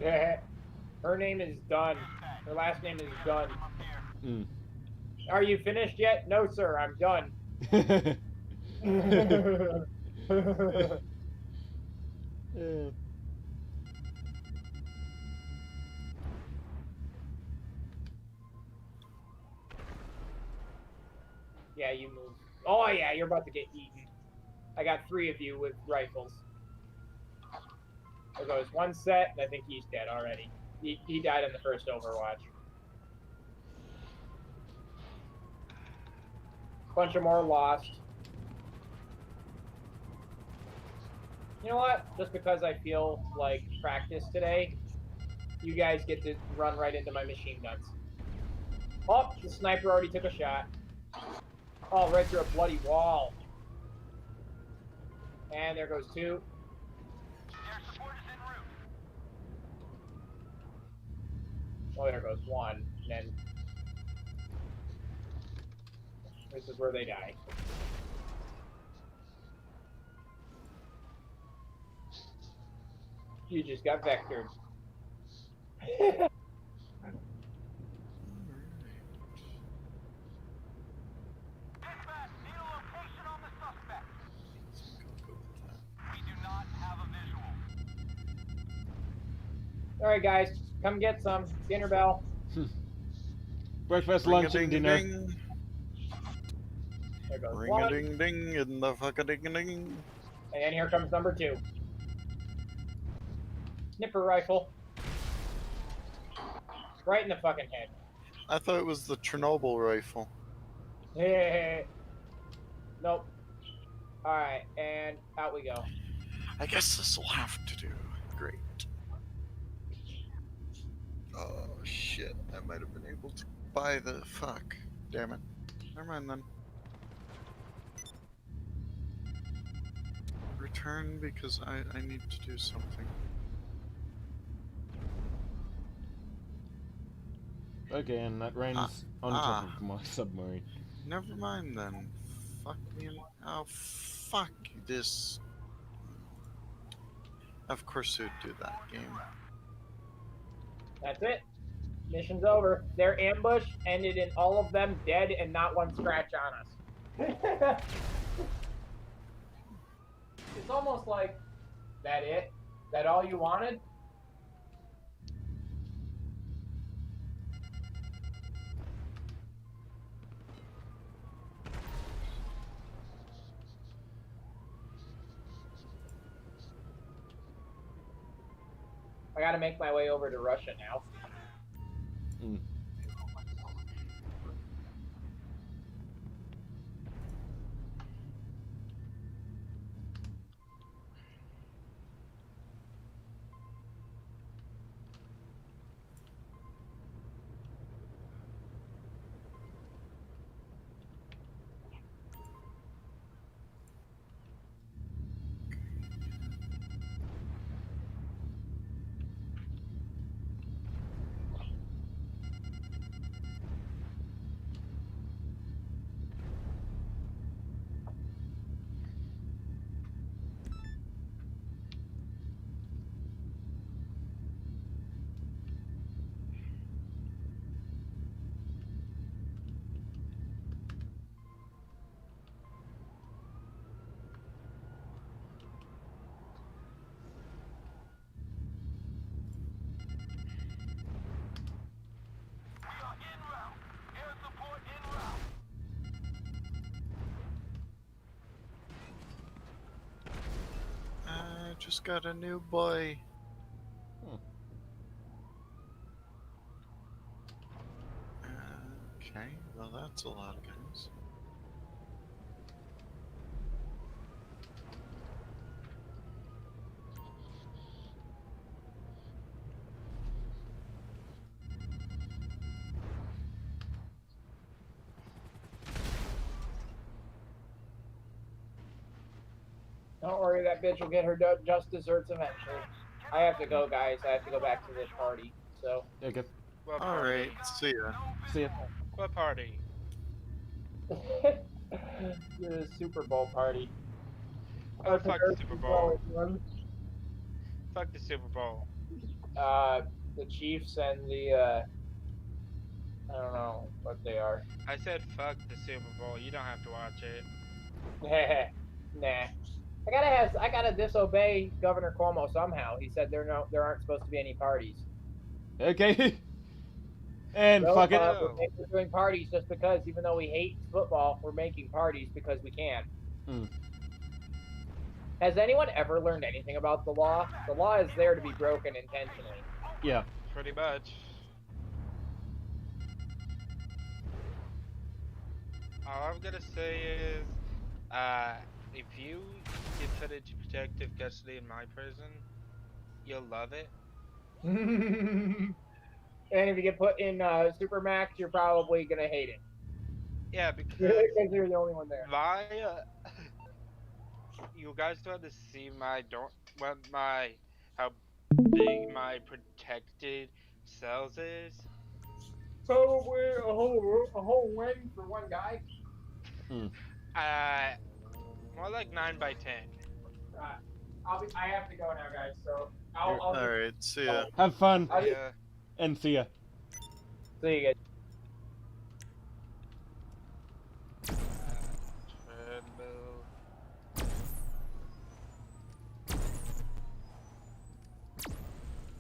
Her name is Dunn. Her last name is Dunn. Mm. Are you finished yet? No, sir. I'm done. Yeah, you move. Oh, yeah, you're about to get eaten. I got 3 of you with rifles. There goes 1 set, and I think he's dead already. He died in the first Overwatch. Bunch of more lost. You know what? Just because I feel like practice today, you guys get to run right into my machine guns. Oh, the sniper already took a shot. Oh, right through a bloody wall. And there goes 2. Oh, there goes 1. And then this is where they die. You just got vectored. All right, guys, come get some dinner bell. Breakfast, lunch, and dinner. There goes Ring 1. a ding ding in the fuck a ding a ding. And here comes number 2. Snipper rifle. Right in the fucking head. I thought it was the Chernobyl rifle. Nope. Alright, and out we go. I guess this will have to do. Great. Oh shit, I might have been able to buy the fuck. Damn it. Never mind then. Return because I need to do something. Okay, and that rains on top of my submarine. Never mind then. Fuck me and oh fuck this. Of course it would do that game. That's it. Mission's over. Their ambush ended in all of them dead and not one scratch on us. It's almost like, that it? That all you wanted? I gotta make my way over to Russia now. Mm. I just got a new boy. Okay, well that's a lot of guys. Don't worry, that bitch will get her just desserts eventually. I have to go, guys. I have to go back to this party. So. Okay. Alright, see ya. See ya. What party? The Super Bowl party. Oh, fuck the Super Bowl. Fuck the Super Bowl. The Chiefs and the I don't know what they are. I said fuck the Super Bowl. You don't have to watch it. Nah. I gotta disobey Governor Cuomo somehow. He said there aren't supposed to be any parties. Okay. And So, fuck it. we're doing parties just because, even though we hate football, we're making parties because we can. Mm. Has anyone ever learned anything about the law? The law is there to be broken intentionally. Yeah. Pretty much. All I'm gonna say is, if you get put into protective custody in my prison, you'll love it. And if you get put in Supermax, you're probably gonna hate it. Yeah, because you're the only one there. You guys want to see how big my protected cells is? Probably a whole wing for one guy. Mm. More like 9 by 10. I have to go now, guys. So Here. I'll just, Alright, see ya. Have fun. I'll just, And see ya. see you guys. Treadmill.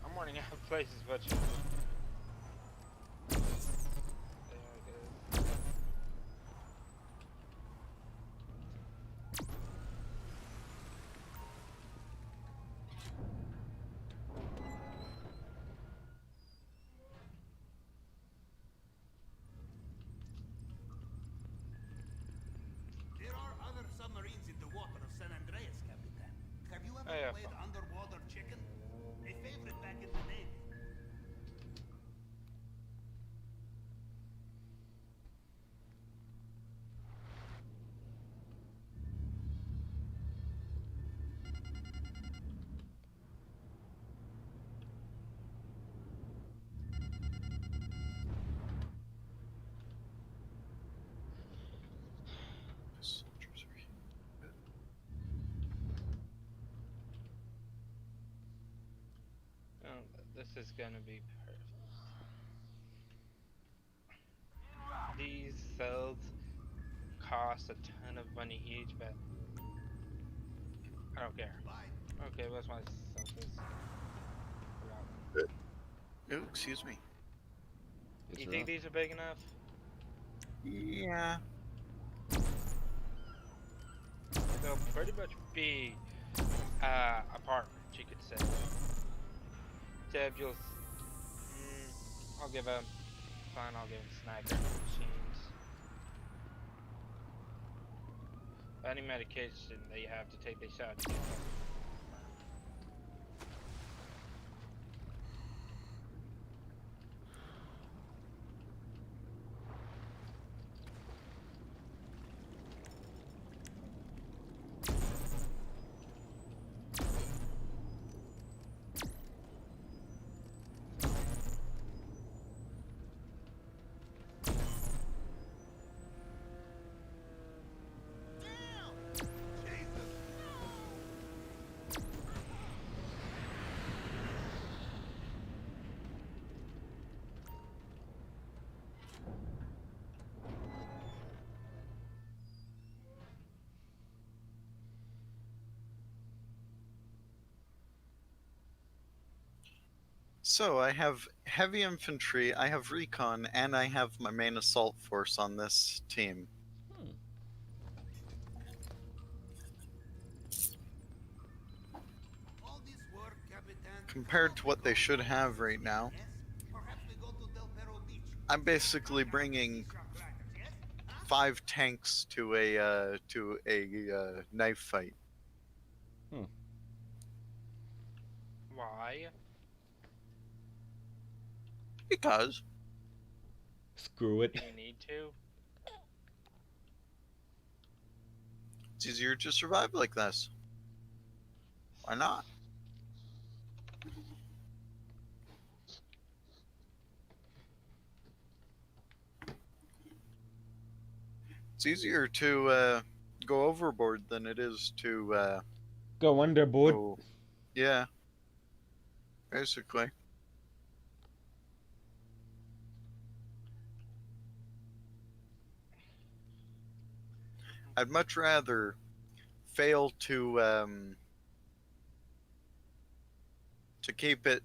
I'm running out of places, but There are other submarines in the water of San Andreas, Capitan. Have you ever played underwater chicken? A favorite back in the Navy. this is gonna be perfect. These cells cost a ton of money each, but I don't care. Okay, what's my selfies? Oh, excuse me. You think these are big enough? Yeah. They'll pretty much be apartments, you could say. Except I'll give them sniper machines. Any medication that you have to take the shot. So I have heavy infantry, I have recon, and I have my main assault force on this team. All this work, Capitan. Compared to what they should have right now, Perhaps we go to Del Perro Beach. I'm basically bringing 5 tanks to a knife fight. Why? Because. Screw it. Do you need to? It's easier to survive like this. Why not? It's easier to go overboard than it is to go underboard. Yeah. Basically. I'd much rather fail to keep it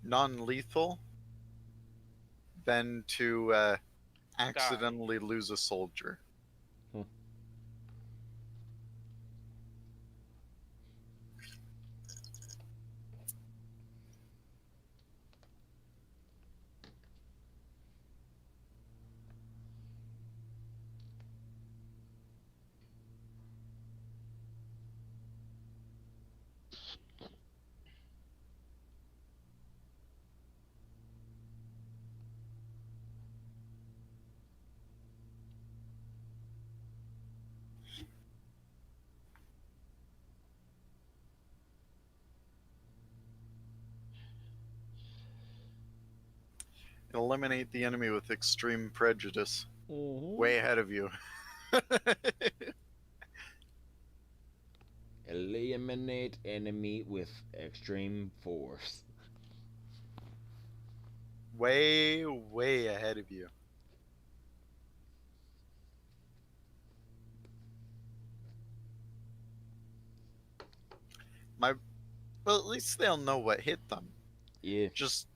non-lethal than to accidentally lose a soldier. Eliminate the enemy with extreme prejudice. Way ahead of you. Eliminate enemy with extreme force. Way, way ahead of you. Well, at least they'll know what hit them. Yeah. Just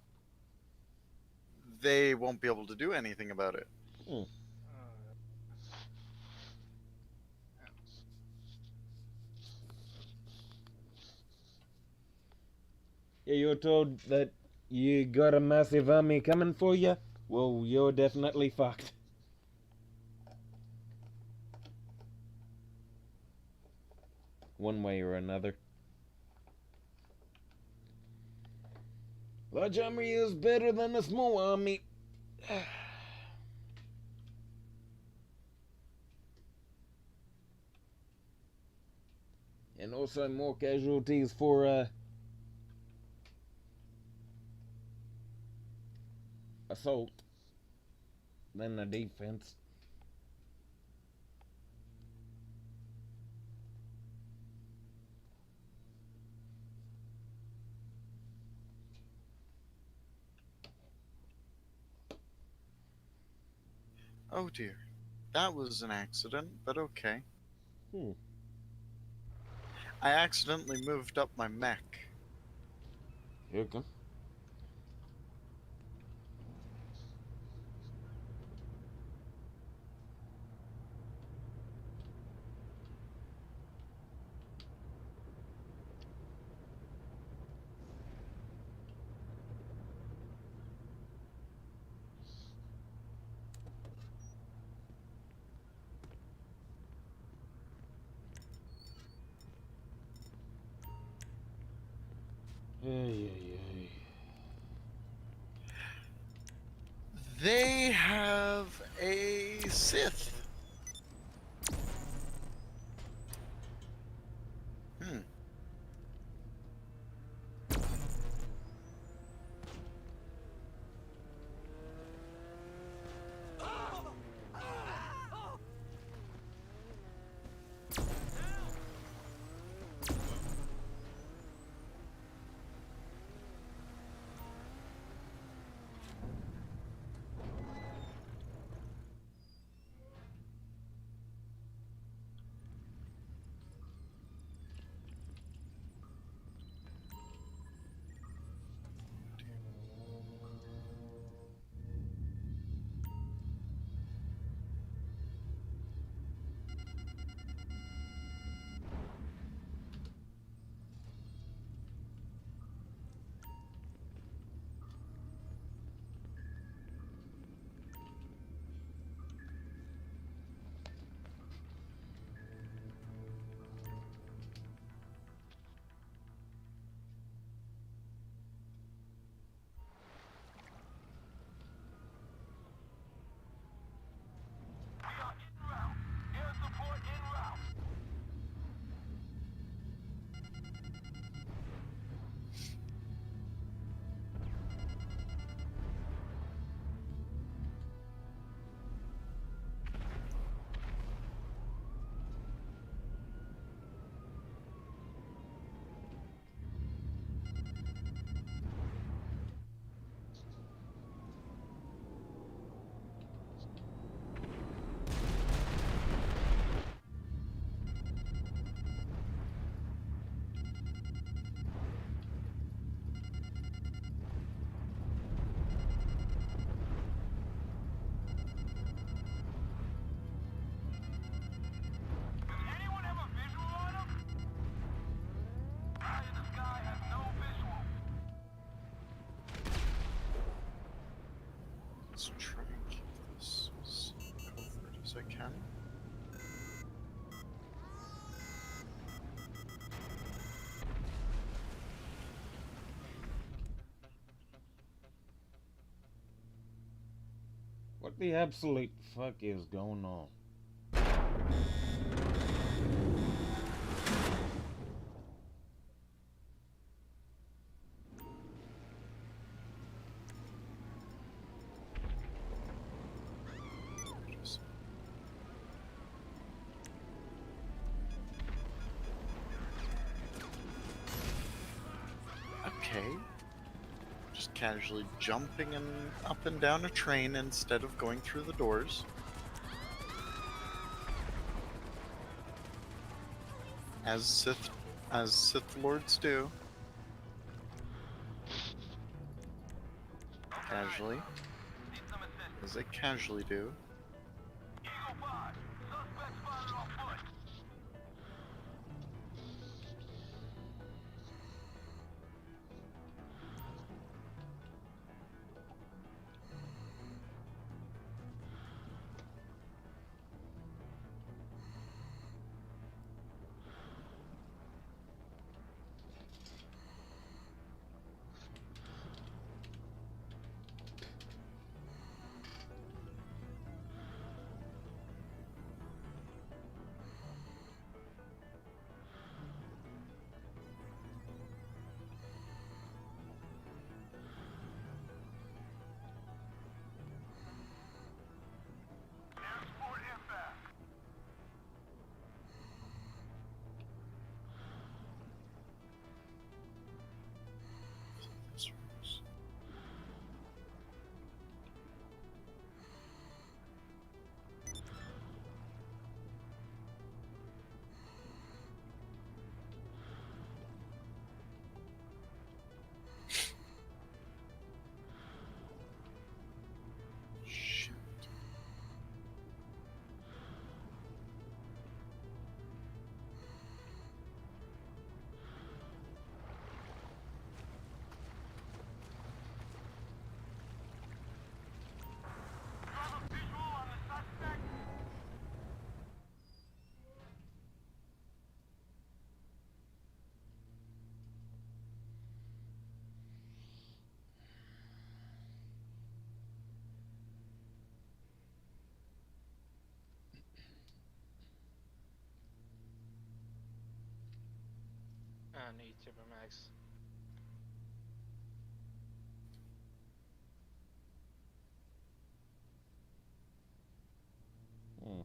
they won't be able to do anything about it. Yeah, you're told that you got a massive army coming for you? Well, you're definitely fucked. One way or another. Large army is better than a small army. And also more casualties for assault than a defense. Oh dear. That was an accident, but okay. I accidentally moved up my mech. Here it comes. They have a Sith. Let's try and keep this as covert as I can. What the absolute fuck is going on? Okay. Just casually jumping up and down a train instead of going through the doors. As Sith Lords do. Casually. As they casually do. I need Supermax. Hmm.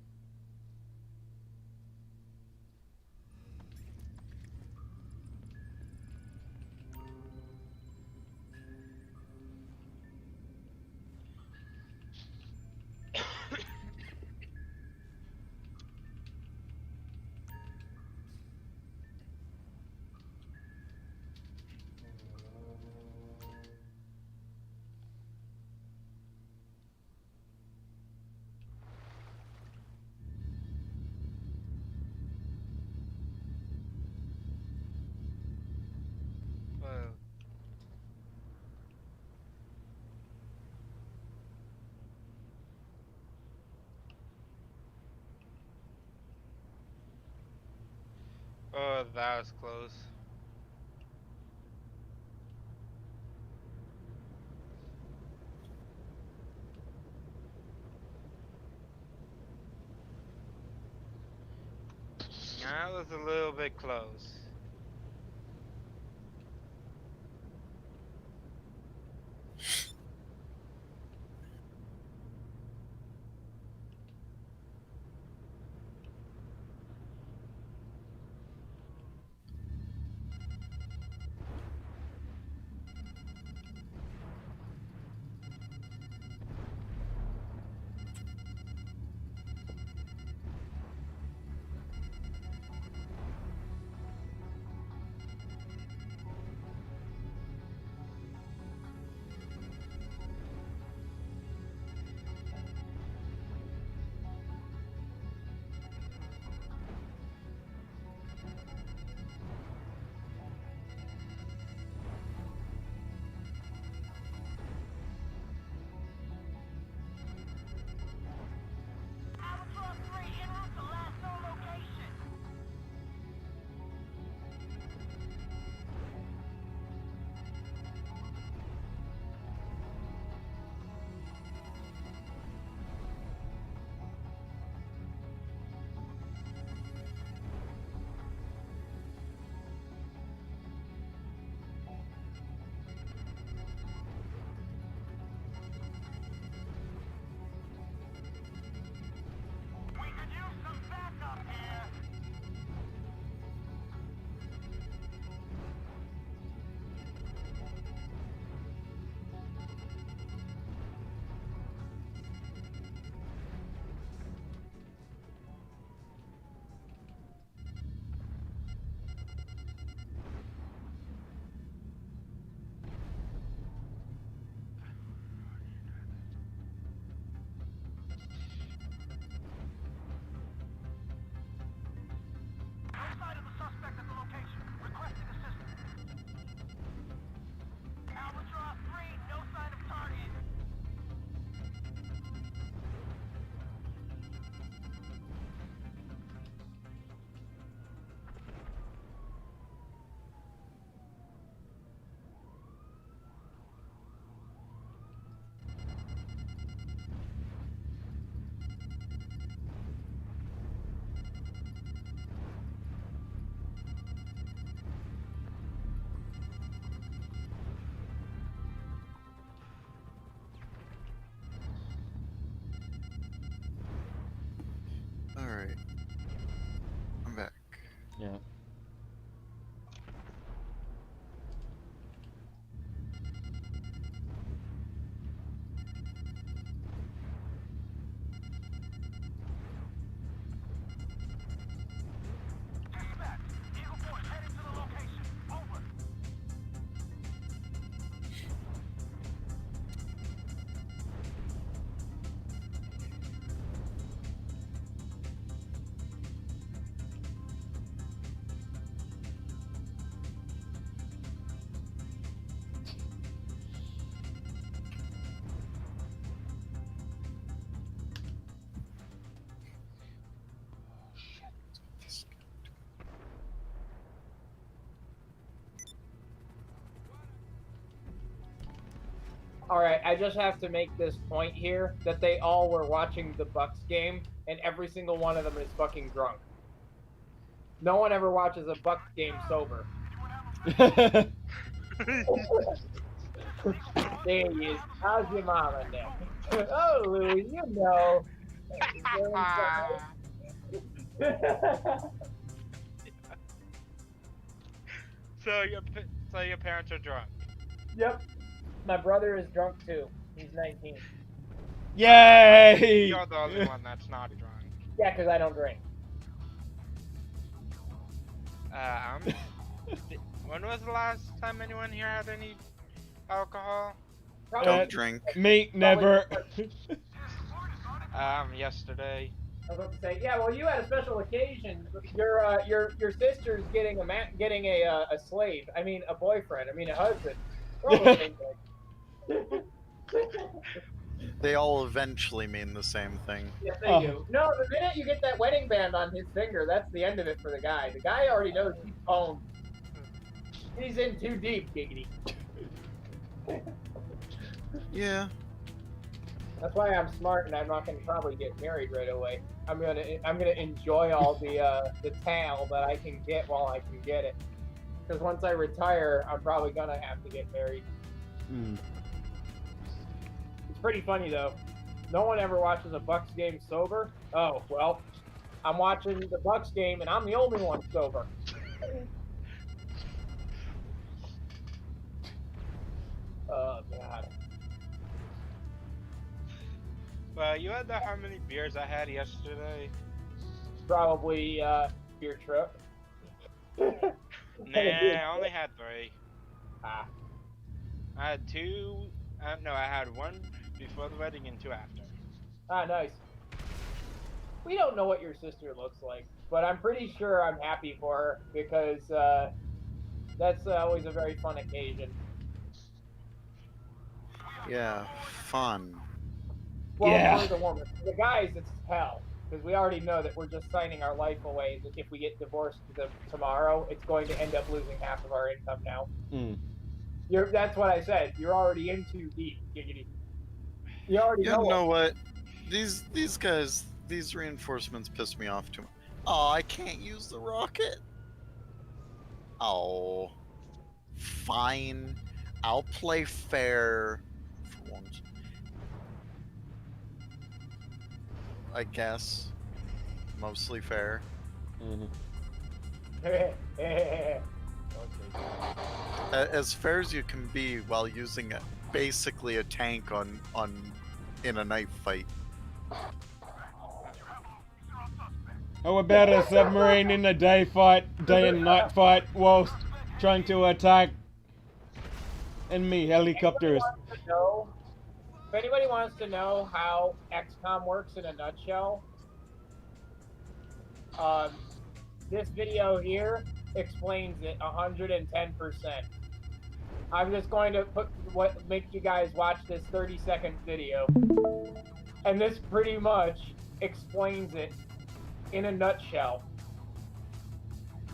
Well, oh, that was close. That was a little bit close. Yeah. All right, I just have to make this point here that they all were watching the Bucks game, and every single one of them is fucking drunk. No one ever watches a Bucks game sober. There he is. How's your mama, Nick? Oh, Louie, you know. So your parents are drunk. Yep. My brother is drunk too. He's 19. Yay! You're the only one that's not drunk. Yeah, because I don't drink. When was the last time anyone here had any alcohol? Don't drink. Me, never. Yesterday. I was about to say, yeah. Well, you had a special occasion. Your sister's getting a slave. I mean, a boyfriend. I mean, a husband. We're all the same thing. They all eventually mean the same thing. Yes, they do. No, the minute you get that wedding band on his finger, that's the end of it for the guy. The guy already knows he's owned. He's in too deep, giggity. Yeah. That's why I'm smart, and I'm not gonna probably get married right away. I'm gonna enjoy all the tail that I can get while I can get it. Because once I retire, I'm probably gonna have to get married. Mm. It's pretty funny though. No one ever watches a Bucks game sober. Oh well, I'm watching the Bucks game, and I'm the only one sober. Oh god. Well, you had how many beers I had yesterday? Probably beer truck. Nah, I only had 3. Ah. I had 2. No, I had 1 before the wedding and 2 after. Ah, nice. We don't know what your sister looks like, but I'm pretty sure I'm happy for her because that's always a very fun occasion. Yeah, fun. Well, Yeah. for the woman. The guys, it's hell. Because we already know that we're just signing our life away. If we get divorced tomorrow, it's going to end up losing half of our income now. Mm. That's what I said. You're already in too deep, giggity. You already You know. know what? These guys, these reinforcements piss me off too much. Oh, I can't use the rocket. Oh, fine. I'll play fair for once. I guess. Mostly fair. As fair as you can be while using basically a tank in a knife fight. How about a submarine in a day and night fight, whilst trying to attack enemy helicopters? If anybody wants to know how XCOM works in a nutshell, this video here explains it 110%. I'm just going to make you guys watch this 30-second video, and this pretty much explains it in a nutshell.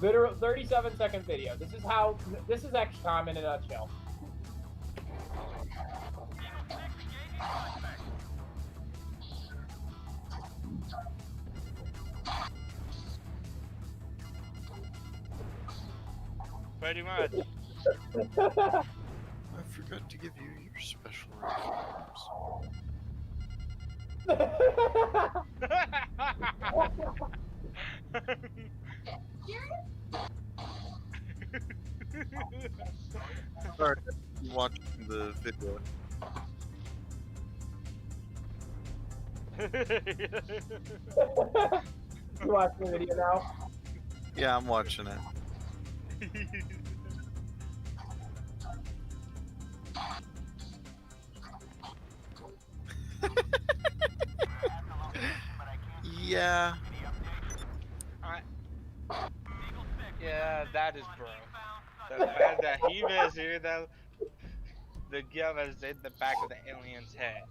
Literal 37-second video. This is XCOM in a nutshell. Pretty much. I forgot to give you your special Serious? Sorry, I'm watching the video. You watch the video now? Yeah, I'm watching it. Yeah. Yeah, that is bro. The fact that he was here though, the gun is in the back of the alien's head.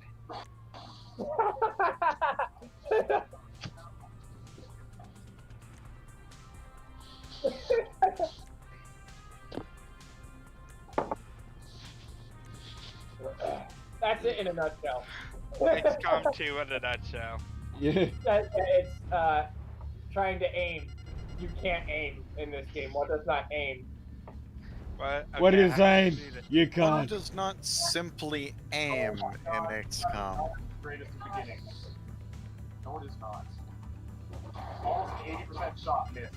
That's it in a nutshell. XCOM 2 in a nutshell. Yeah. It's trying to aim. You can't aim in this game. One does not aim. What? What Okay, is I have aim? to see this. You One can't. does not simply aim in XCOM. Greatest beginning. No, it is not. Almost 80% shot missed.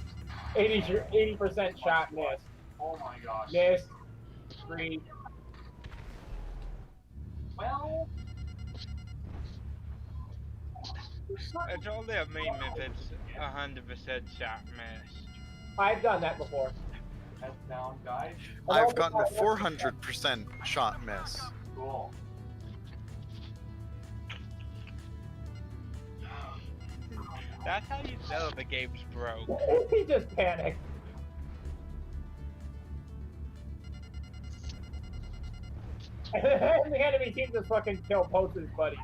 80% shot missed. Oh my gosh. Missed. Three. Well, It's only a meme if it's 100% shot miss. I've done that before. heads down, guys. I've gotten a 400% shot miss. Cool. That's how you know the game's broke. He just panicked. And the enemy team just fucking kill both his buddies.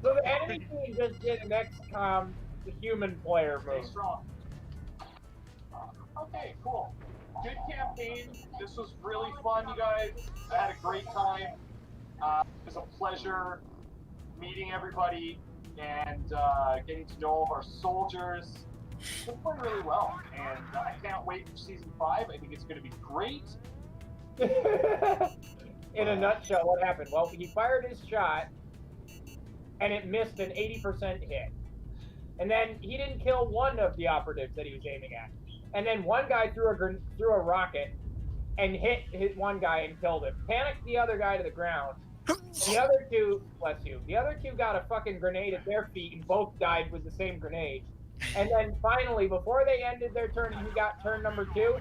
So the enemy team just did an XCOM human player Stay move. strong. Okay, cool. Good campaign. This was really fun, you guys. I had a great time. It was a pleasure meeting everybody and getting to know all of our soldiers. It went really well, and I can't wait for season 5. I think it's going to be great. In a nutshell, what happened? Well, he fired his shot, and it missed an 80% hit. And then he didn't kill one of the operatives that he was aiming at. And then one guy threw a rocket and hit one guy and killed him. Panicked the other guy to the ground. The other two, bless you, the other two got a fucking grenade at their feet and both died with the same grenade. And then finally, before they ended their turn and he got turn number 2,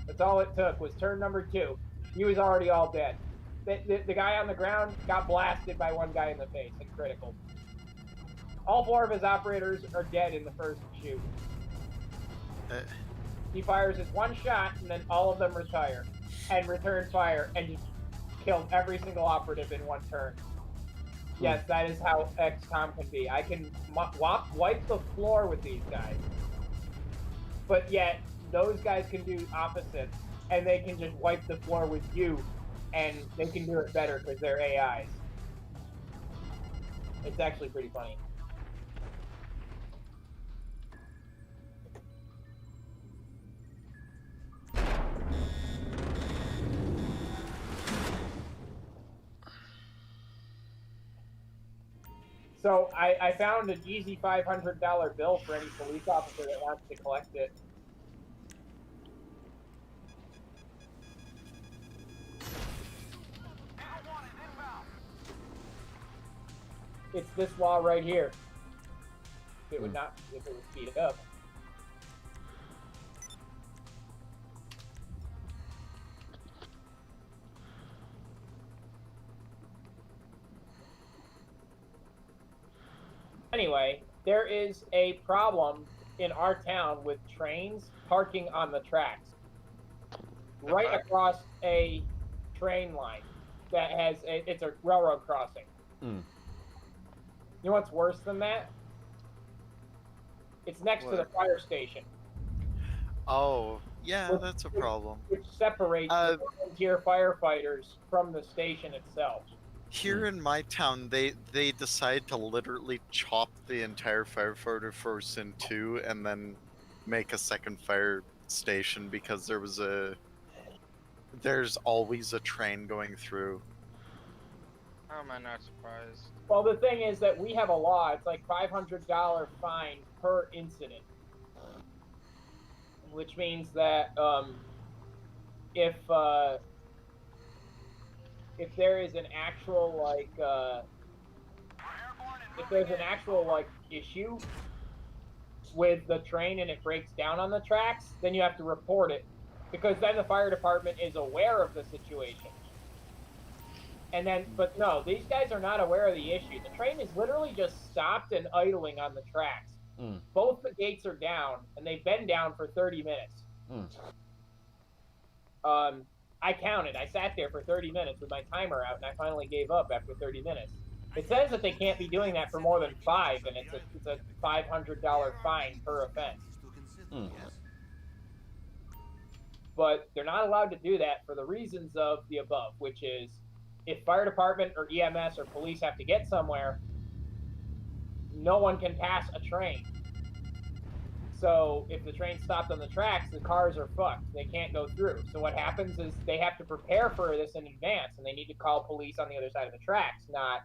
that's all it took was turn number 2. He was already all dead. The guy on the ground got blasted by one guy in the face and critical. All 4 of his operators are dead in the first shoot. He fires his one shot and then all of them retire and return fire and just killed every single operative in one turn. Yes, that is how XCOM can be. I can wipe the floor with these guys. But yet, those guys can do opposites, and they can just wipe the floor with you, and they can do it better because they're AIs. It's actually pretty funny. So I found an easy $500 bill for any police officer that wants to collect it. It's this law right here. If it would not, if it would speed it up. Anyway, there is a problem in our town with trains parking on the tracks. Right across a train line that has it's a railroad crossing. You know what's worse than that? It's next to the fire station. Oh, yeah, that's a problem. Which separates the volunteer firefighters from the station itself. Here in my town, they decide to literally chop the entire firefighter force in 2 and then make a second fire station because there's always a train going through. How am I not surprised? Well, the thing is that we have a law. It's like $500 fine per incident. which means that if there is an actual issue with the train and it breaks down on the tracks, then you have to report it, because then the fire department is aware of the situation. And then, but no, these guys are not aware of the issue. The train is literally just stopped and idling on the tracks. Both the gates are down, and they've been down for 30 minutes. I counted. I sat there for 30 minutes with my timer out, and I finally gave up after 30 minutes. It says that they can't be doing that for more than 5, and it's a $500 fine per offense. But they're not allowed to do that for the reasons of the above, which is if fire department or EMS or police have to get somewhere, no one can pass a train. So if the train stopped on the tracks, the cars are fucked. They can't go through. So what happens is they have to prepare for this in advance, and they need to call police on the other side of the tracks, not,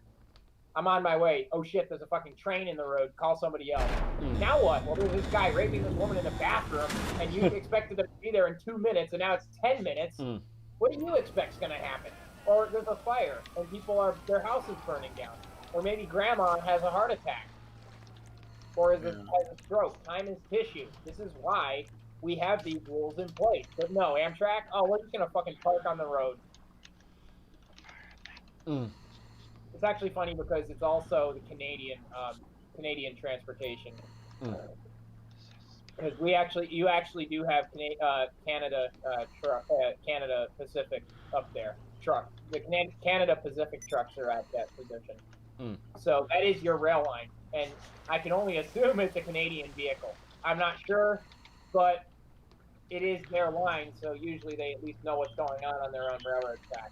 I'm on my way. Oh shit, there's a fucking train in the road. Call somebody else. Now what? Well, there's this guy raping this woman in the bathroom, and you expected them to be there in 2 minutes, and now it's 10 minutes. What do you expect's going to happen? Or there's a fire, and their house is burning down. Or maybe grandma has a heart attack. Or has a stroke. Time is tissue. This is why we have these rules in place. But no, Amtrak, oh, we're just going to fucking park on the road. It's actually funny because it's also the Canadian transportation. Because you actually do have Canada Pacific up there truck. The Canada Pacific trucks are at that position. So that is your rail line, and I can only assume it's a Canadian vehicle. I'm not sure, but it is their line, so usually they at least know what's going on their own railroad track.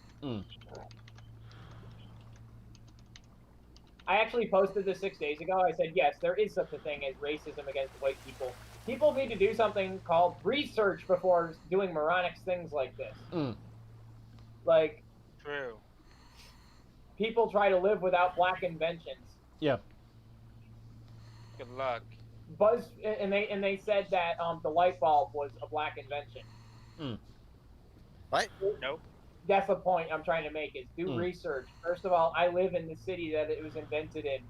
I actually posted this 6 days ago. I said, yes, there is such a thing as racism against white people. People need to do something called research before doing moronic things like this. Like, true. People try to live without black inventions. Yeah. Good luck. And they said that the light bulb was a black invention. What? Nope. That's the point I'm trying to make, is do research. First of all, I live in the city that it was invented in.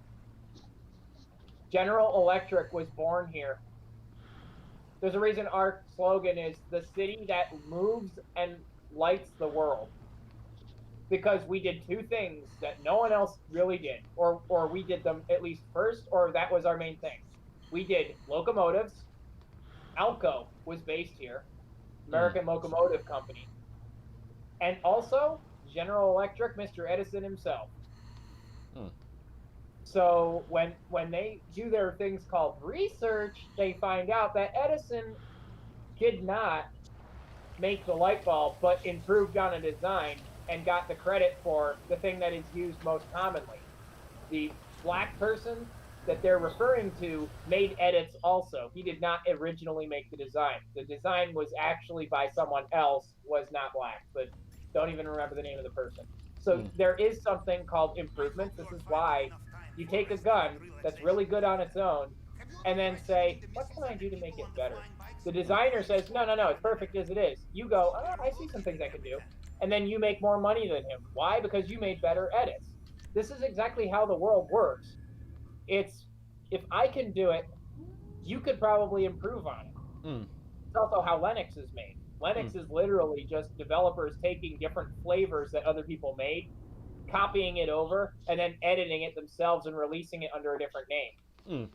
General Electric was born here. There's a reason our slogan is the city that moves and lights the world. Because we did two things that no one else really did. Or we did them at least first, or that was our main thing. We did locomotives. Alco was based here. American Locomotive Company. And also, General Electric, Mr. Edison himself. So when they do their things called research, they find out that Edison did not make the light bulb, but improved on a design and got the credit for the thing that is used most commonly. The black person that they're referring to made edits also. He did not originally make the design. The design was actually by someone else, was not black, but don't even remember the name of the person. So there is something called improvements. This is why you take a gun that's really good on its own and then say, what can I do to make it better? The designer says, no, it's perfect as it is. You go, oh, I see some things I can do. And then you make more money than him. Why? Because you made better edits. This is exactly how the world works. It's, if I can do it, you could probably improve on it. It's also how Linux is made. Linux is literally just developers taking different flavors that other people made, copying it over, and then editing it themselves and releasing it under a different name.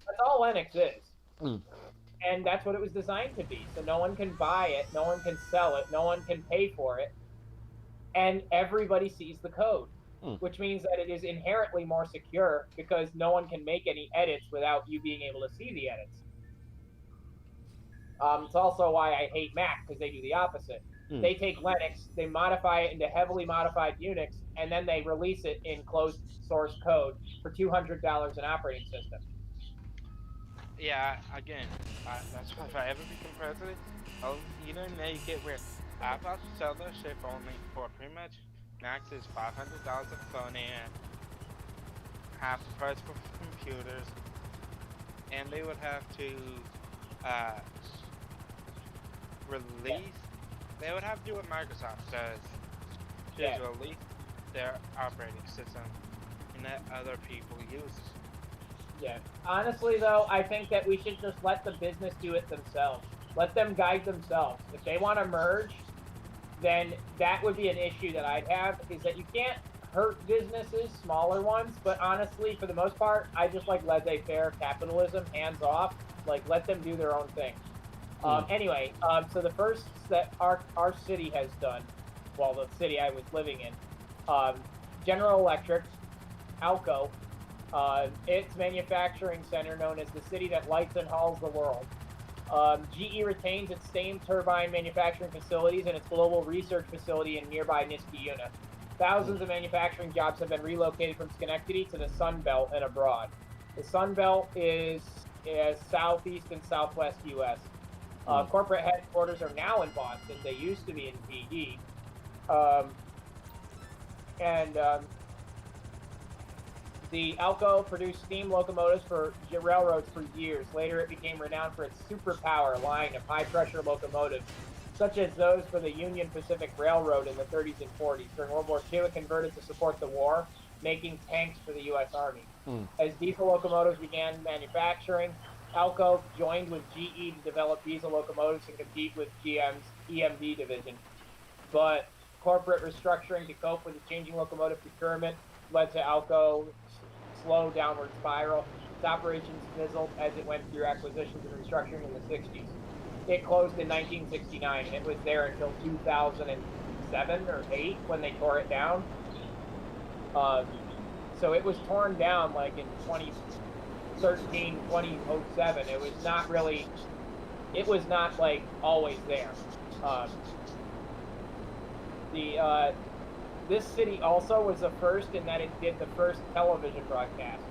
That's all Linux is. And that's what it was designed to be. So no one can buy it, no one can sell it, no one can pay for it, and everybody sees the code, which means that it is inherently more secure because no one can make any edits without you being able to see the edits. It's also why I hate Mac, because they do the opposite. They take Linux, they modify it into heavily modified Unix, and then they release it in closed source code for $200 an operating system. Yeah, again, that's why if I ever become president, I'll either make it where Apple sell their shit only for pretty much max is $500 a phone and half the price for computers, and they would have to release, they would have to do what Microsoft does. Yeah. To release their operating system and let other people use it. Yeah. Honestly, though, I think that we should just let the business do it themselves. Let them guide themselves. If they want to merge, then that would be an issue that I'd have, is that you can't hurt businesses, smaller ones, but honestly, for the most part, I just like laissez-faire capitalism, hands off, like let them do their own thing. Anyway, so the first that our city has done, well, the city I was living in, General Electric, Alco, its manufacturing center known as the city that lights and hauls the world. GE retains its steam turbine manufacturing facilities and its global research facility in nearby Niskayuna. Thousands of manufacturing jobs have been relocated from Schenectady to the Sun Belt and abroad. The Sun Belt is southeast and southwest U.S. Corporate headquarters are now in Boston. They used to be in PE. The Alco produced steam locomotives for railroads for years. Later, it became renowned for its superpower line of high-pressure locomotives, such as those for the Union Pacific Railroad in the 30s and 40s. During World War II, it converted to support the war, making tanks for the U.S. Army. As diesel locomotives began manufacturing, Alco joined with GE to develop diesel locomotives and compete with GM's EMD division. But corporate restructuring to cope with the changing locomotive procurement led to Alco's slow downward spiral. Its operations fizzled as it went through acquisitions and restructuring in the 60s. It closed in 1969, and it was there until 2007 or 8 when they tore it down. So it was torn down like in 2013, 2007. It was not like always there. This city also was the first in that it did the first television broadcast.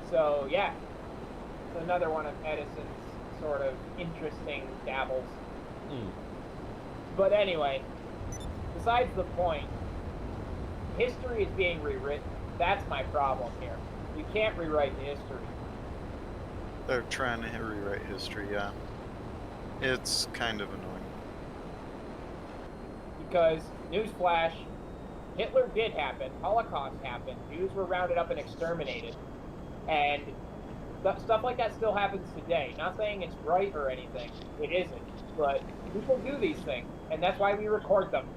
So yeah, it's another one of Edison's sort of interesting dabbles. But anyway, besides the point, history is being rewritten. That's my problem here. You can't rewrite history. They're trying to rewrite history, yeah. It's kind of annoying. Because, newsflash, Hitler did happen, Holocaust happened, Jews were rounded up and exterminated, and stuff like that still happens today. Not saying it's right or anything, it isn't, but people do these things, and that's why we record them.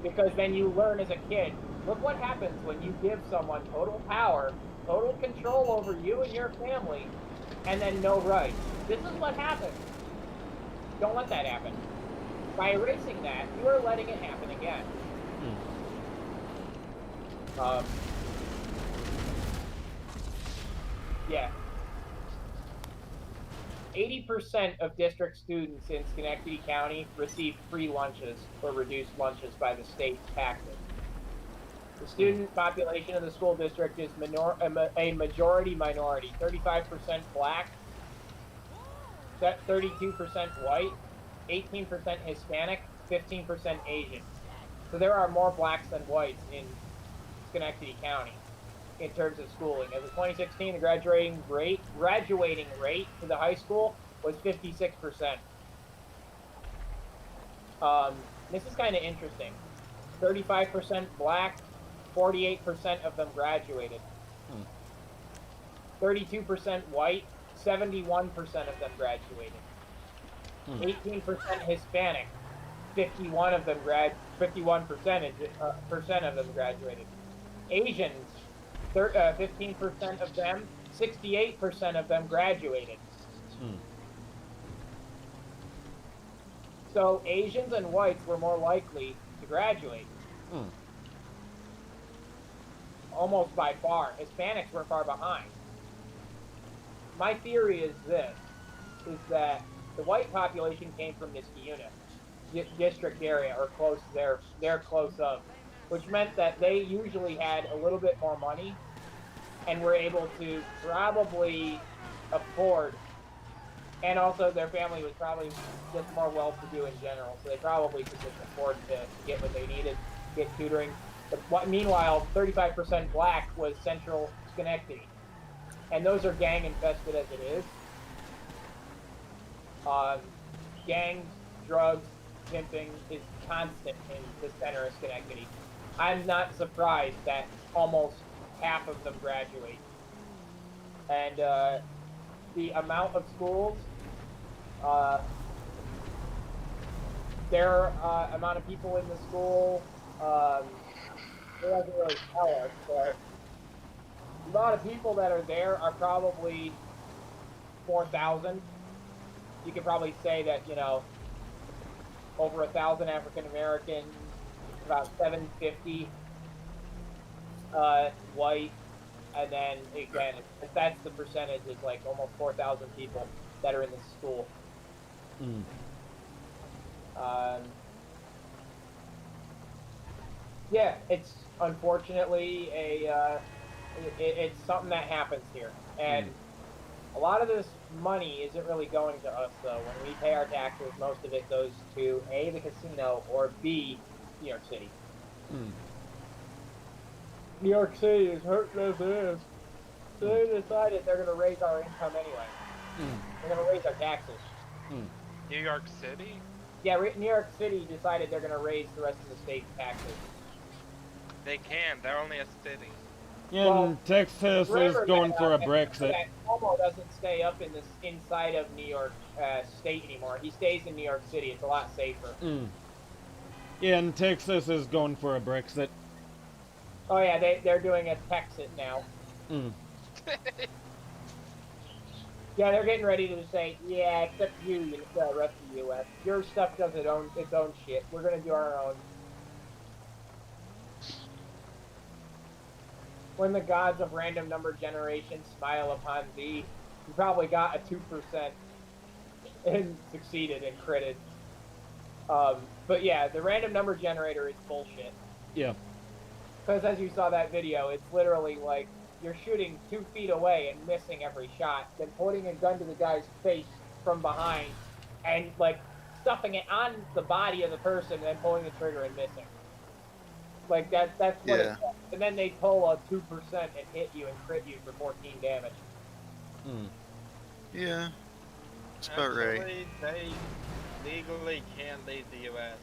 Because then you learn as a kid, look what happens when you give someone total power, total control over you and your family, and then no rights. This is what happens. Don't let that happen. By erasing that, you are letting it happen again. Yeah. 80% of district students in Schenectady County receive free lunches or reduced lunches by the state's taxes. The student population of the school district is a majority minority, 35% black, 32% white, 18% Hispanic, 15% Asian. So there are more blacks than whites in Schenectady County in terms of schooling. As of 2016, the graduating rate for the high school was 56%. This is kind of interesting. 35% black, 48% of them graduated. 32% white, 71% of them graduated. 18% Hispanic, 51% of them graduated. Asians, 15% of them, 68% of them graduated. So Asians and whites were more likely to graduate. Almost by far. Hispanics were far behind. My theory is this, is that the white population came from Niskayuna district area, or close there, they're close up, which meant that they usually had a little bit more money and were able to probably afford, and also their family was probably just more well-to-do in general, so they probably could just afford to get what they needed, get tutoring. But meanwhile, 35% black was central Schenectady, and those are gang infested as it is. Gangs, drugs, pimping is constant in the center of Schenectady. I'm not surprised that almost half of them graduate. And the amount of schools, their amount of people in the school, it doesn't really tell us, but the amount of people that are there are probably 4,000. You could probably say that, over 1,000 African Americans, about 750 white, and then again, if that's the percentage, it's like almost 4,000 people that are in the school. Yeah, it's unfortunately it's something that happens here, and a lot of this money isn't really going to us though. When we pay our taxes, most of it goes to A, the casino, or B, New York City. New York City is hurting us ass. So they decided they're going to raise our income anyway. They're going to raise our taxes. New York City? Yeah, New York City decided they're going to raise the rest of the state's taxes. They can. They're only a city. Yeah, and Texas is going for a Brexit. Cuomo doesn't stay up in this inside of New York state anymore. He stays in New York City. It's a lot safer. Yeah, and Texas is going for a Brexit. Oh yeah, they're doing a Texit now. Yeah, they're getting ready to say, yeah, except you, the rest of the U.S. Your stuff does its own shit. We're gonna do our own. When the gods of random number generation smile upon thee, you probably got a 2% and succeeded and critted. But yeah, the random number generator is bullshit. Yeah. Because as you saw that video, it's literally like you're shooting 2 feet away and missing every shot, then pointing a gun to the guy's face from behind and like stuffing it on the body of the person and then pulling the trigger and missing. Like that's what it's like. And then they pull a 2% and hit you and crit you for 14 damage. Yeah. That's about right. Actually, they legally can't leave the U.S.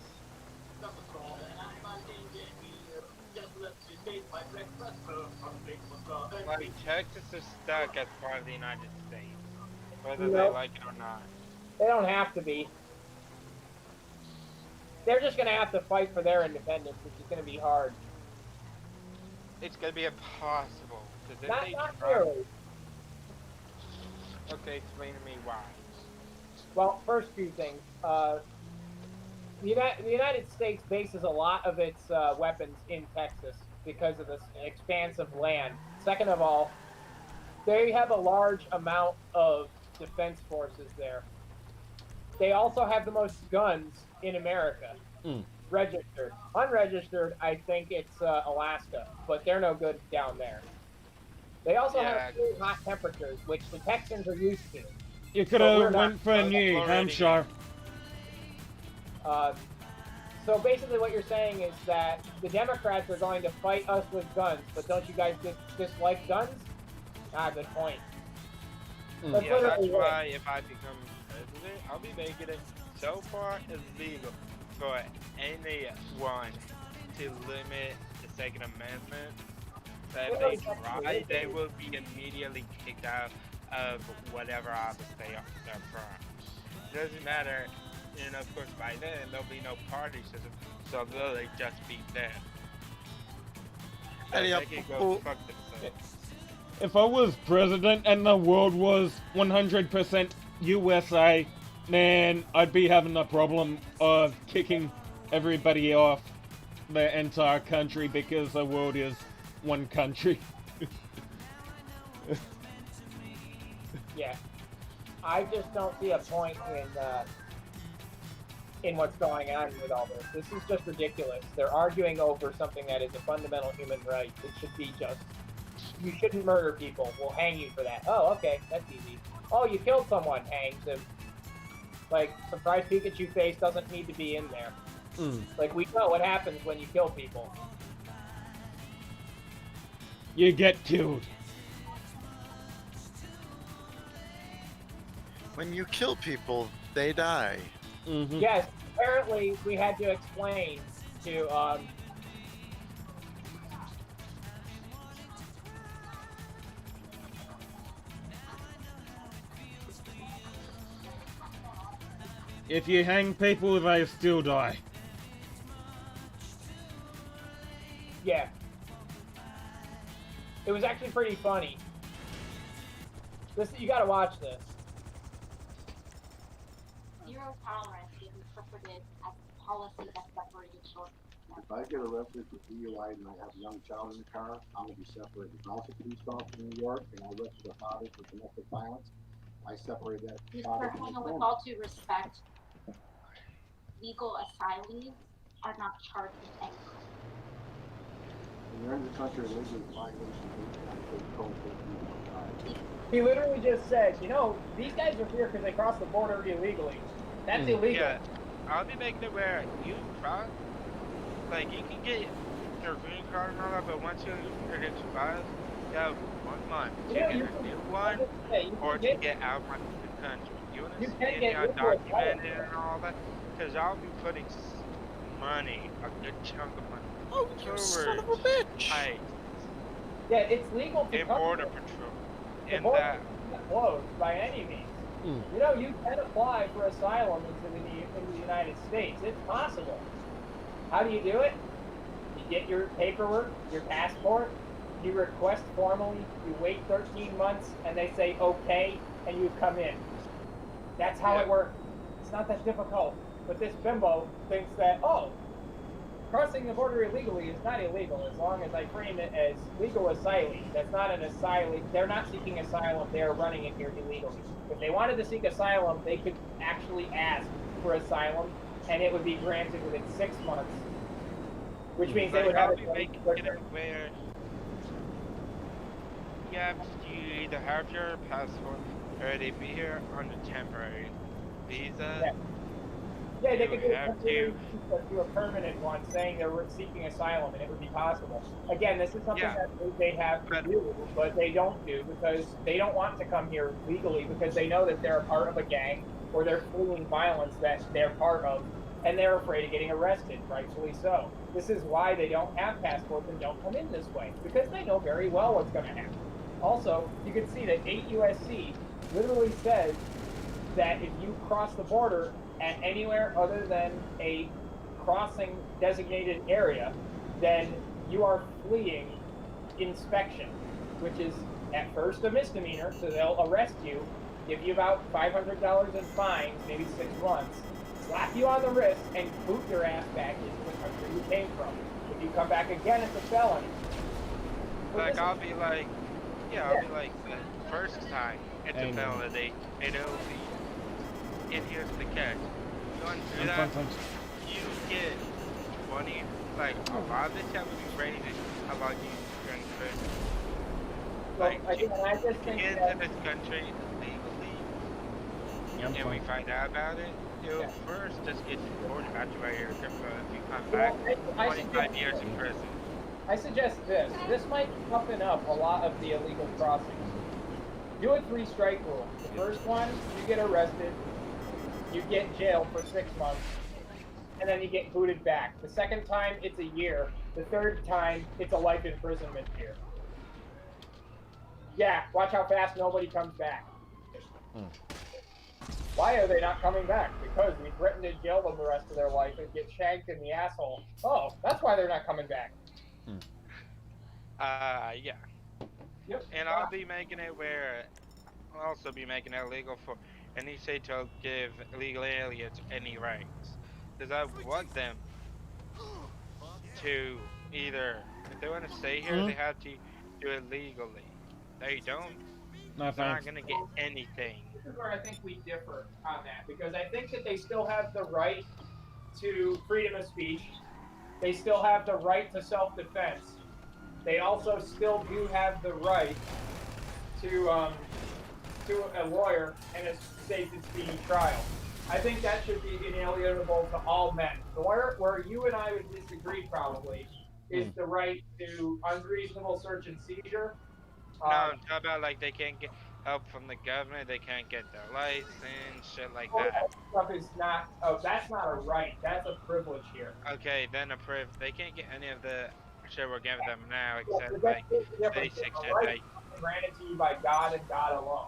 Like, Texas is stuck as part of the United States, whether they like it or not. They don't have to be. They're just going to have to fight for their independence, which is going to be hard. It's going to be impossible. Not really. Okay, explain to me why. Well, first few things. The United States bases a lot of its weapons in Texas because of this expanse of land. Second of all, they have a large amount of defense forces there. They also have the most guns in America. Registered. Unregistered, I think it's Alaska, but they're no good down there. They also have really hot temperatures, which the Texans are used to. You could have went for New Hampshire. So basically what you're saying is that the Democrats are going to fight us with guns, but don't you guys dislike guns? Good point. That's why if I become president, I'll be making it so far illegal for anyone to limit the Second Amendment that if they try, they will be immediately kicked out of whatever office they're from. It doesn't matter, and of course by then there'll be no party system, so they'll just be dead. So they can go fuck themselves. If I was president and the world was 100% USA, man, I'd be having a problem of kicking everybody off the entire country because the world is one country. Yeah, I just don't see a point in what's going on with all this. This is just ridiculous. They're arguing over something that is a fundamental human right. It should be just, you shouldn't murder people. We'll hang you for that. Oh, okay, that's easy. Oh, you killed someone, hanged him. Like, surprise Pikachu face doesn't need to be in there. Like, we know what happens when you kill people. You get killed. When you kill people, they die. Mm-hmm. Yes, apparently we had to explain to If you hang people, they still die. yeah. It was actually pretty funny. This you got to watch this. Zero tolerance is interpreted as a policy that separated children. If I get arrested for DUI and I have a young child in the car, I'm going to be separated. If I was a police officer in New York and I arrested a father for domestic violence, I separate that father Mr. from his Hannah, with family. all due respect, legal asylees are not charged with any crime. When you're in the country illegally, it's a violation of the United States Code 1325. He literally just said, you know, these guys are here because they crossed the border illegally. That's illegal. Yeah, I'll be making it where you cross, like you can get your green card and all that, but once you get expired, you have 1 month to Yeah, get you a can- new one or to get out of the country. You can understand get the legal undocumented and all that? Because I'll be putting money, a good chunk of money, towards son of a bitch! ICE Yeah, it's legal to and come Border here. Patrol. The And border that, is not closed by any means. You know, you can apply for asylum in the United States. It's possible. How do you do it? You get your paperwork, your passport, you request formally, you wait 13 months, and they say okay, and you come in. That's how it works. It's not that difficult. But this bimbo thinks that, oh, crossing the border illegally is not illegal as long as I frame it as legal asylee. That's not an asylee. They're not seeking asylum. They're running in here illegally. If they wanted to seek asylum, they could actually ask for asylum, and it would be granted within 6 months. Which means they would have it making it where you either have your passport or they be here on a temporary visa. Yeah, they You could do have a permanent one saying they were seeking asylum, and it would be possible. Again, this is something that they have to do, but they don't do because they don't want to come here legally because they know that they're a part of a gang or they're fleeing violence that they're part of, and they're afraid of getting arrested, rightfully so. This is why they don't have passports and don't come in this way, because they know very well what's going to happen. Also, you can see that 8 USC literally says that if you cross the border at anywhere other than a crossing designated area, then you are fleeing inspection, which is at first a misdemeanor, so they'll arrest you, give you about $500 in fines, maybe 6 months, slap you on the wrist, and boot your ass back into the country you came from. If you come back again, it's a felony. Like, I'll be like, I'll be like, the first time it's a felony, and it'll be, and here's the catch. You want to do that, you get 20, like, a lot of the time would be rated how long you're in prison. Like, I just think get into this country legally, and we find out about it, you'll first just get deported after a year, if you come back, 25 years in prison. I suggest this. This might toughen up a lot of the illegal crossings. Do a 3-strike rule. The first one, you get arrested, you get jailed for 6 months, and then you get booted back. The second time, it's a year. The third time, it's a life imprisonment year. Yeah, watch how fast nobody comes back. Why are they not coming back? Because we threatened to jail them the rest of their life and get shanked in the asshole. Oh, that's why they're not coming back. Yeah. Yep. And I'll be making it where I'll also be making it illegal for any state to give illegal aliens any rights. Because I want them to either, if they want to stay here, they have to do it legally. They don't, they're not going to get anything. This is where I think we differ on that, because I think that they still have the right to freedom of speech. They still have the right to self-defense. They also still do have the right to a lawyer and a safe and speedy trial. I think that should be inalienable to all men. Where you and I would disagree probably is the right to unreasonable search and seizure. No, I'm talking about like they can't get help from the government, they can't get their license, shit like Oh, that. that stuff is not. Oh, that's not a right. That's a privilege here. Okay, then they can't get any of the shit we're giving them now, Yeah, except but like here's the difference. basic A shit. right They is granted to you by God and God alone.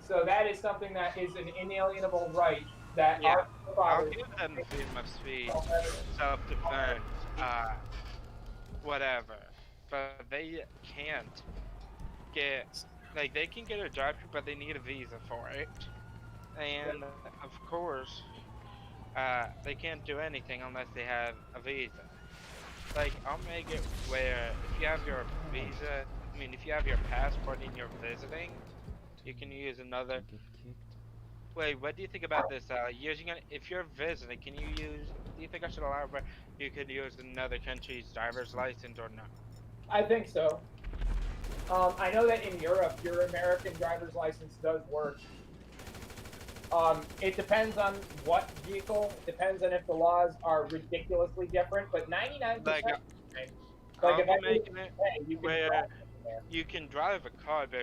So that is something that is an inalienable right that yeah, our I'll forefathers. give them the freedom of speech, self-defense, whatever. But they can't get like they can get a drive-through, but they need a visa for it. And of course, they can't do anything unless they have a visa. Like I'll make it where if you have your visa, I mean if you have your passport and you're visiting, you can use another. Wait, what do you think about this? Using it if you're visiting, can you use? Do you think I should allow? But you could use another country's driver's license or no? I think so. I know that in Europe, your American driver's license does work. It depends on what vehicle. It depends on if the laws are ridiculously different. But 99%, Like like if I'll I be making it you can where drive there. you can drive a car, but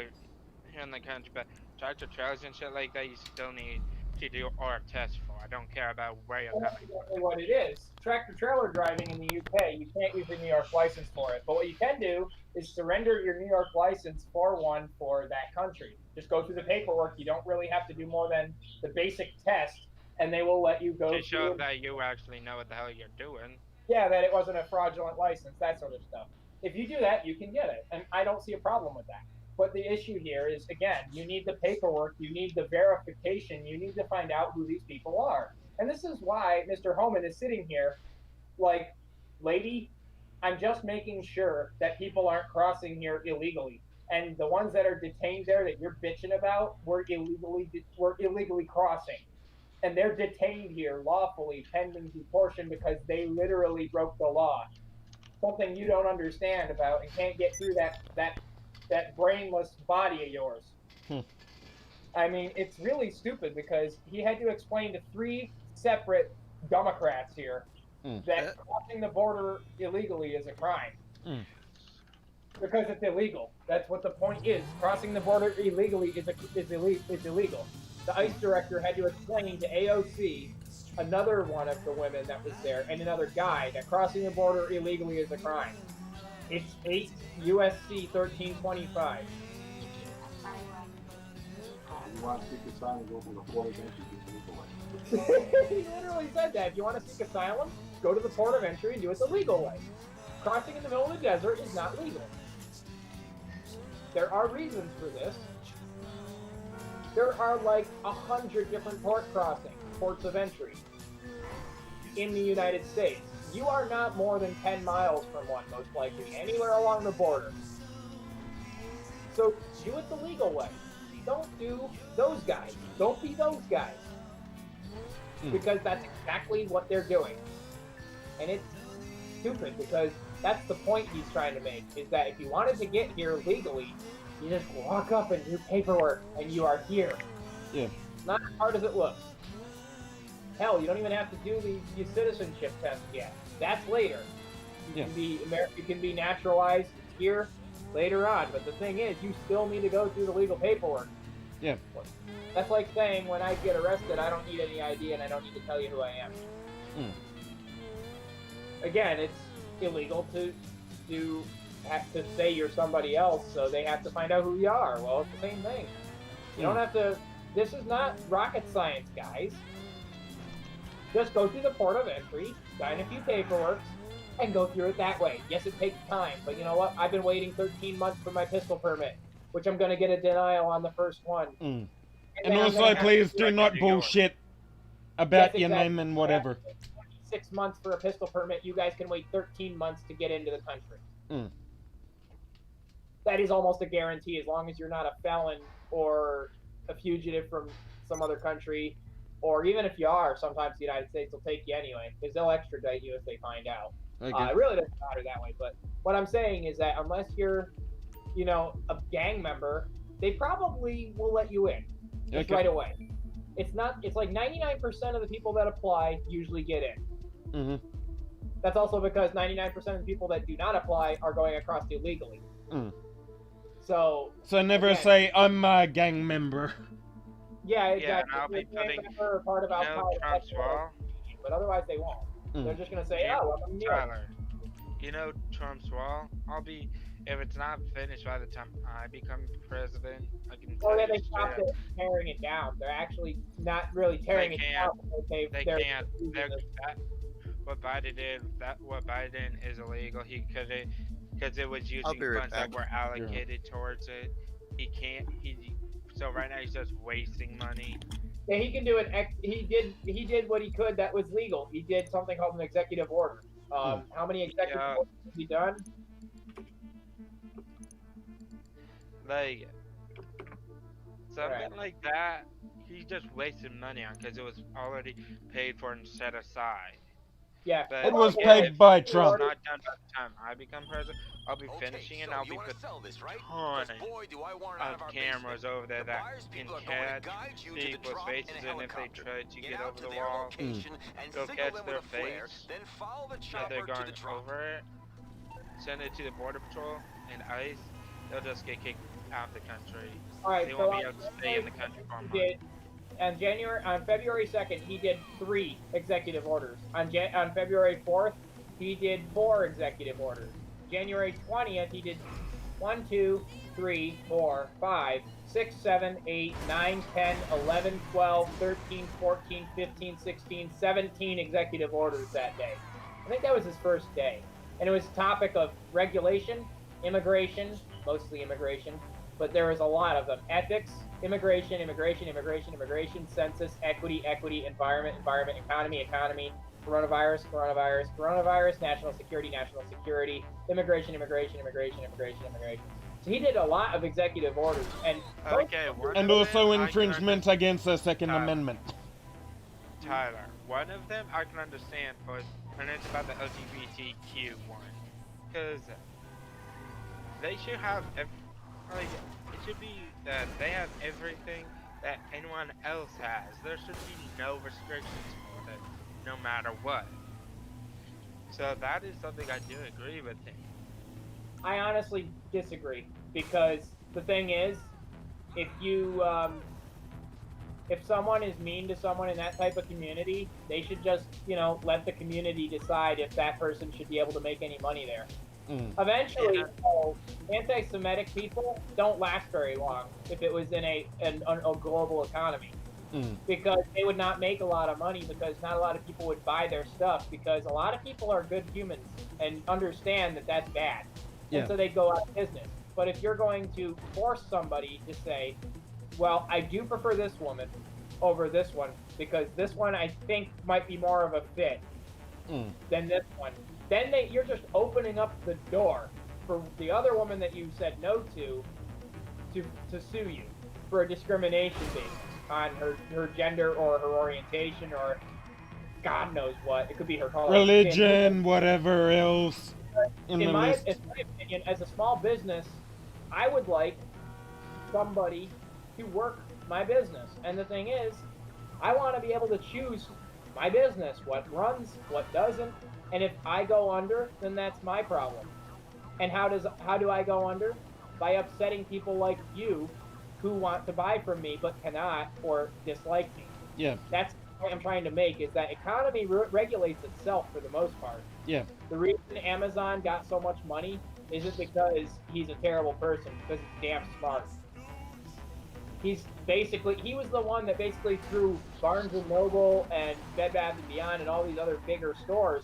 here in the country, but tractor trailers and shit like that, you still need to do or test for. I don't care about where you're Well, that's coming exactly what it is. Tractor trailer driving in the UK, you can't use a New York license for it. But what you can do is surrender your New York license for one for that country. Just go through the paperwork. You don't really have to do more than the basic test, and they will let you go to show through. that you actually know what the hell you're doing. Yeah, that it wasn't a fraudulent license, that sort of stuff. If you do that, you can get it, and I don't see a problem with that. But the issue here is, again, you need the paperwork, you need the verification, you need to find out who these people are. And this is why Mr. Homan is sitting here like, lady, I'm just making sure that people aren't crossing here illegally. And the ones that are detained there that you're bitching about were illegally crossing. And they're detained here lawfully pending deportation because they literally broke the law. Something you don't understand about and can't get through that brainless body of yours. I mean, it's really stupid because he had to explain to 3 separate Democrats here that crossing the border illegally is a crime. Because it's illegal. That's what the point is. Crossing the border illegally is illegal. The ICE director had to explain to AOC, another one of the women that was there, and another guy that crossing the border illegally is a crime. It's 8 USC 1325. You want to seek asylum, go from the port of entry to the legal way. He literally said that. If you want to seek asylum, go to the port of entry and do it the legal way. Crossing in the middle of the desert is not legal. There are reasons for this. There are like 100 different ports of entry in the United States. You are not more than 10 miles from one, most likely, anywhere along the border. So do it the legal way. Don't do those guys. Don't be those guys. Because that's exactly what they're doing. And it's stupid because that's the point he's trying to make, is that if you wanted to get here legally, you just walk up and do paperwork and you are here. Yeah. It's not as hard as it looks. Hell, you don't even have to do the citizenship test yet. That's later. You can be naturalized here later on, but the thing is, you still need to go through the legal paperwork. Yeah. That's like saying when I get arrested, I don't need any ID and I don't need to tell you who I am. Again, it's illegal to have to say you're somebody else, so they have to find out who you are. Well, it's the same thing. You don't have to. This is not rocket science, guys. Just go through the port of entry, sign a few paperwork, and go through it that way. Yes, it takes time, but you know what? I've been waiting 13 months for my pistol permit, which I'm going to get a denial on the first one. And also, please do not bullshit about your name and whatever. 6 months for a pistol permit. You guys can wait 13 months to get into the country. That is almost a guarantee, as long as you're not a felon or a fugitive from some other country, or even if you are, sometimes the United States will take you anyway, because they'll extradite you if they find out. It really doesn't matter that way, but what I'm saying is that unless you're, a gang member, they probably will let you in just right away. It's like 99% of the people that apply usually get in. That's also because 99% of the people that do not apply are going across illegally. So never again, say I'm a gang member. Yeah, exactly. Yeah, and I'll You're be a gang putting, member or part of you Al know, Qaeda, Trump's wall. but otherwise they won't. They're just gonna say, "Oh, I'm immune." Tyler, you know Trump's wall? I'll be, if it's not finished by the time I become president, I can Oh, tell yeah, you they straight stopped up, tearing it down. They're actually not really tearing it down. they They're can't, what Biden is illegal. He couldn't, because it was I'll using be right funds back. that were allocated towards it. He can't, so right now he's just wasting money. Yeah, he can do it. He did what he could that was legal. He did something called an executive order. How many executive orders has he done? Like, something like that, he just wasted money on because it was already paid for and set aside. Yeah, but It was if paid by it's Trump. not done by the time I become president, I'll be finishing it. so I'll you be wanna putting sell this, right? tons 'Cause boy, do I want it out of our cameras basement. over there The that buyer's can people are going to catch guide you to the people's drop in a faces, and if they helicopter. try to get out over to the their wall, location and go signal catch them their with a flare, face. then follow the If chopper they're to going the drop. over it, send it to the border patrol and ICE. They'll just get kicked out of the country. All right, They so won't be able to stay in the country for a month. On February 2nd, he did 3 executive orders. On February 4th, he did 4 executive orders. January 20th, he did 1, 2, 3, 4, 5, 6, 7, 8, 9, 10, 11, 12, 13, 14, 15, 16, 17 executive orders that day. I think that was his first day. And it was a topic of regulation, immigration, mostly immigration, but there was a lot of them. Ethics, immigration, census, equity, environment, economy, coronavirus, national security, immigration. So he did a lot of executive orders. And and also infringement against the Second Amendment. Tyler, one of them I can understand, but when it's about the LGBTQ one, because they should have, it should be that they have everything that anyone else has. There should be no restrictions for it, no matter what. So that is something I do agree with him. I honestly disagree, because the thing is, if someone is mean to someone in that type of community, they should just, let the community decide if that person should be able to make any money there. Eventually, anti-Semitic people don't last very long if it was in a global economy, because they would not make a lot of money, because not a lot of people would buy their stuff, because a lot of people are good humans and understand that that's bad, and so they go out of business. But if you're going to force somebody to say, well, I do prefer this woman over this one, because this one I think might be more of a fit than this one, then you're just opening up the door for the other woman that you said no to sue you for a discrimination basis on her gender or her orientation or God knows what. It could be her color, religion, whatever else. In my opinion, as a small business, I would like somebody to work my business. And the thing is, I want to be able to choose my business, what runs, what doesn't. And if I go under, then that's my problem. And how do I go under? By upsetting people like you who want to buy from me but cannot or dislike me. Yeah. That's the point I'm trying to make, is that economy regulates itself for the most part. Yeah. The reason Amazon got so much money isn't because he's a terrible person, because he's damn smart. He was the one that basically threw Barnes & Noble and Bed Bath & Beyond and all these other bigger stores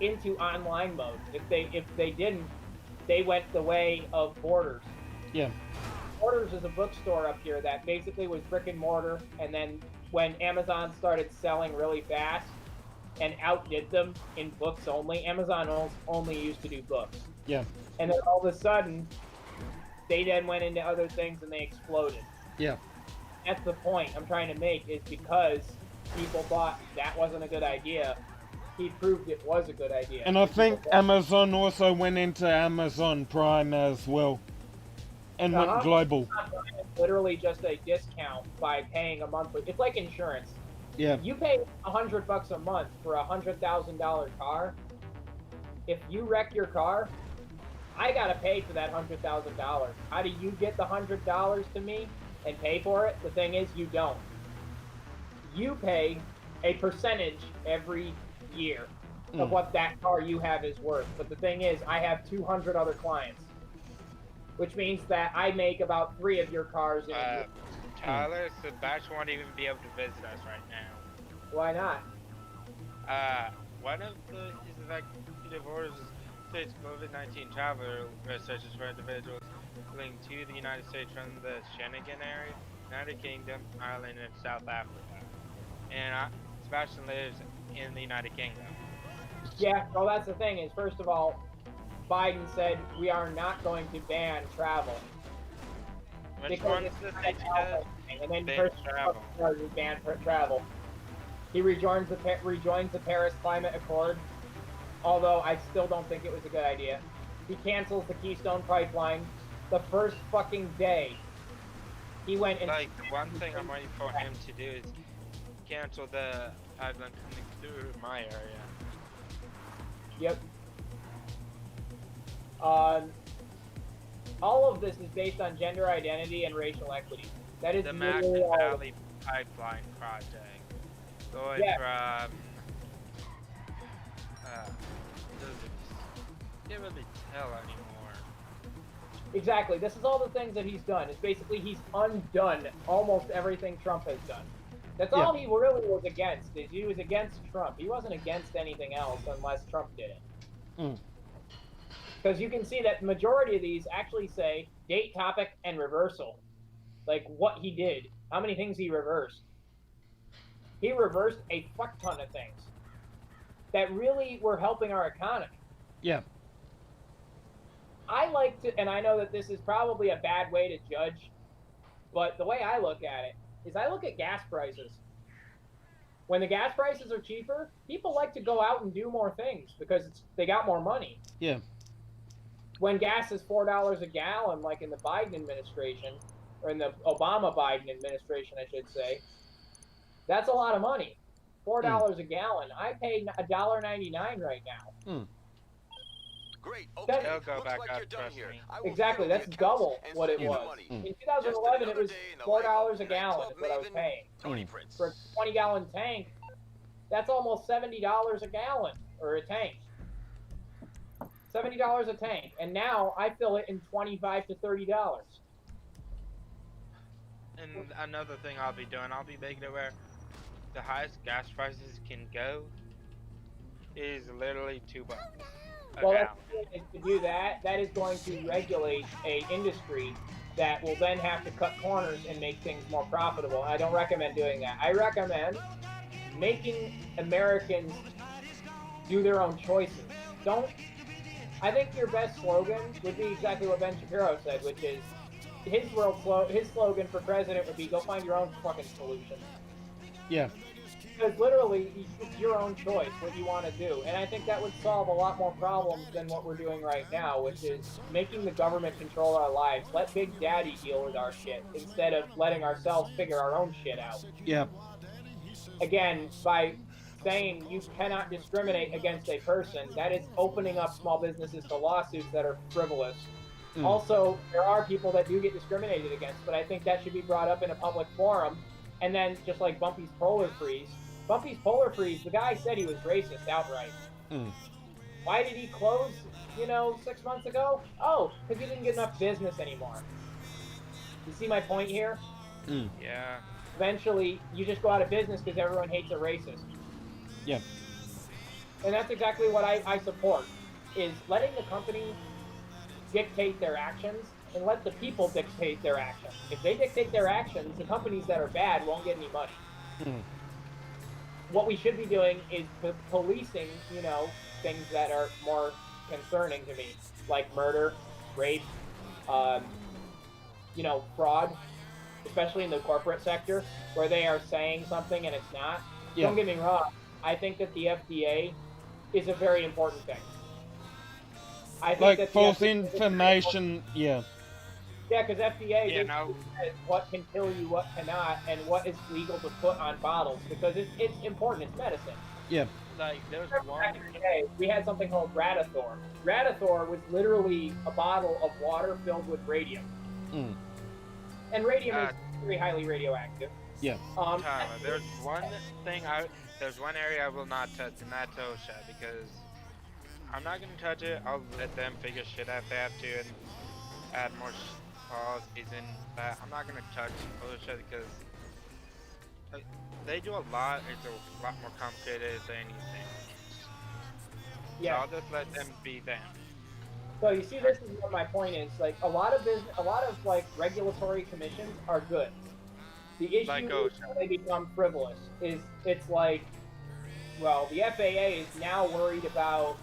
into online mode. If they didn't, they went the way of Borders. Yeah. Borders is a bookstore up here that basically was brick and mortar, and then when Amazon started selling really fast and outdid them in books only, Amazon only used to do books. Yeah. And then all of a sudden, they then went into other things and they exploded. Yeah. That's the point I'm trying to make, is because people thought that wasn't a good idea. He proved it was a good idea. And I think Amazon also went into Amazon Prime as well. And went global. It's literally just a discount by paying a monthly. It's like insurance. Yeah. You pay $100 a month for a $100,000 car. If you wreck your car, I gotta pay for that $100,000. How do you get the $100 to me and pay for it? The thing is, you don't. You pay a percentage every year of what that car you have is worth. But the thing is, I have 200 other clients, which means that I make about 3 of your cars in a year. Tyler, Sebastian won't even be able to visit us right now. Why not? One of his executive orders states COVID-19 travel restrictions for individuals linked to the United States from the Schengen area, United Kingdom, Ireland, and South Africa. And Sebastian lives in the United Kingdom. Yeah, well, that's the thing is, first of all, Biden said we are not going to ban travel. Which one's the states he does? And then Ban travel. Ban travel. He rejoins the Paris Climate Accord, although I still don't think it was a good idea. He cancels the Keystone Pipeline the first fucking day. He went and like the one thing I'm waiting for him to do is cancel the pipeline coming through my area. Yep. All of this is based on gender identity and racial equity. That is the literally Mackinac Valley Pipeline Project. Going from can't really tell anymore. Exactly. This is all the things that he's done. It's basically he's undone almost everything Trump has done. That's all he really was against. Is he was against Trump. He wasn't against anything else unless Trump did it. Because you can see that the majority of these actually say date, topic, and reversal. Like what he did. How many things he reversed. He reversed a fuck ton of things that really were helping our economy. Yeah. I like to, and I know that this is probably a bad way to judge, but the way I look at it is I look at gas prices. When the gas prices are cheaper, people like to go out and do more things because they got more money. Yeah. When gas is $4 a gallon, like in the Biden administration, or in the Obama-Biden administration, I should say, that's a lot of money. $4 a gallon. I pay $1.99 right now. Great. Okay. They'll go Looks back like up, you're done trust here. me. Exactly. That's double what it was. In 2011, it was $4 a gallon is what I was paying. For a 20-gallon tank, that's almost $70 a gallon, or a tank. $70 a tank. And now I fill it in $25 to $30. And another thing I'll be doing, I'll be making it where the highest gas prices can go is literally $2. Well, that's to do that. That is going to regulate a industry that will then have to cut corners and make things more profitable. I don't recommend doing that. I recommend making Americans do their own choices. I think your best slogan would be exactly what Ben Shapiro said, which is his slogan for president would be go find your own fucking solution. Yeah. Because literally, it's your own choice what you want to do. And I think that would solve a lot more problems than what we're doing right now, which is making the government control our lives. Let Big Daddy deal with our shit instead of letting ourselves figure our own shit out. Yeah. Again, by saying you cannot discriminate against a person, that is opening up small businesses to lawsuits that are frivolous. Also, there are people that do get discriminated against, but I think that should be brought up in a public forum. And then, just like Bumpy's Polar Freeze, the guy said he was racist outright. Why did he close, 6 months ago? Oh, because he didn't get enough business anymore. You see my point here? Yeah. Eventually, you just go out of business because everyone hates a racist. Yeah. And that's exactly what I support, is letting the company dictate their actions and let the people dictate their actions. If they dictate their actions, the companies that are bad won't get any money. What we should be doing is policing, things that are more concerning to me, like murder, rape, fraud, especially in the corporate sector, where they are saying something and it's not. Yeah. Don't get me wrong. I think that the FDA is a very important thing. I think like that false information, yeah. Yeah, because FDA says what can kill you, what cannot, and what is legal to put on bottles, because it's important. It's medicine. Yeah. Like there's one. Back in the day, we had something called Radathor. Radathor was literally a bottle of water filled with radium, Mm. and radium is very highly radioactive. Yeah. Tyler, there's one area I will not touch, and that's OSHA, because I'm not gonna touch it. I'll let them figure shit out if they have to and add more policies in. But I'm not gonna touch OSHA because uh, they do a lot. It's a lot more complicated than anything. So Yeah. I'll just let them be them. So you see, this is what my point is. Like a lot of business, a lot of like regulatory commissions are good. The issue Like is OSHA. when they become frivolous. Is it's like, well, the FAA is now worried about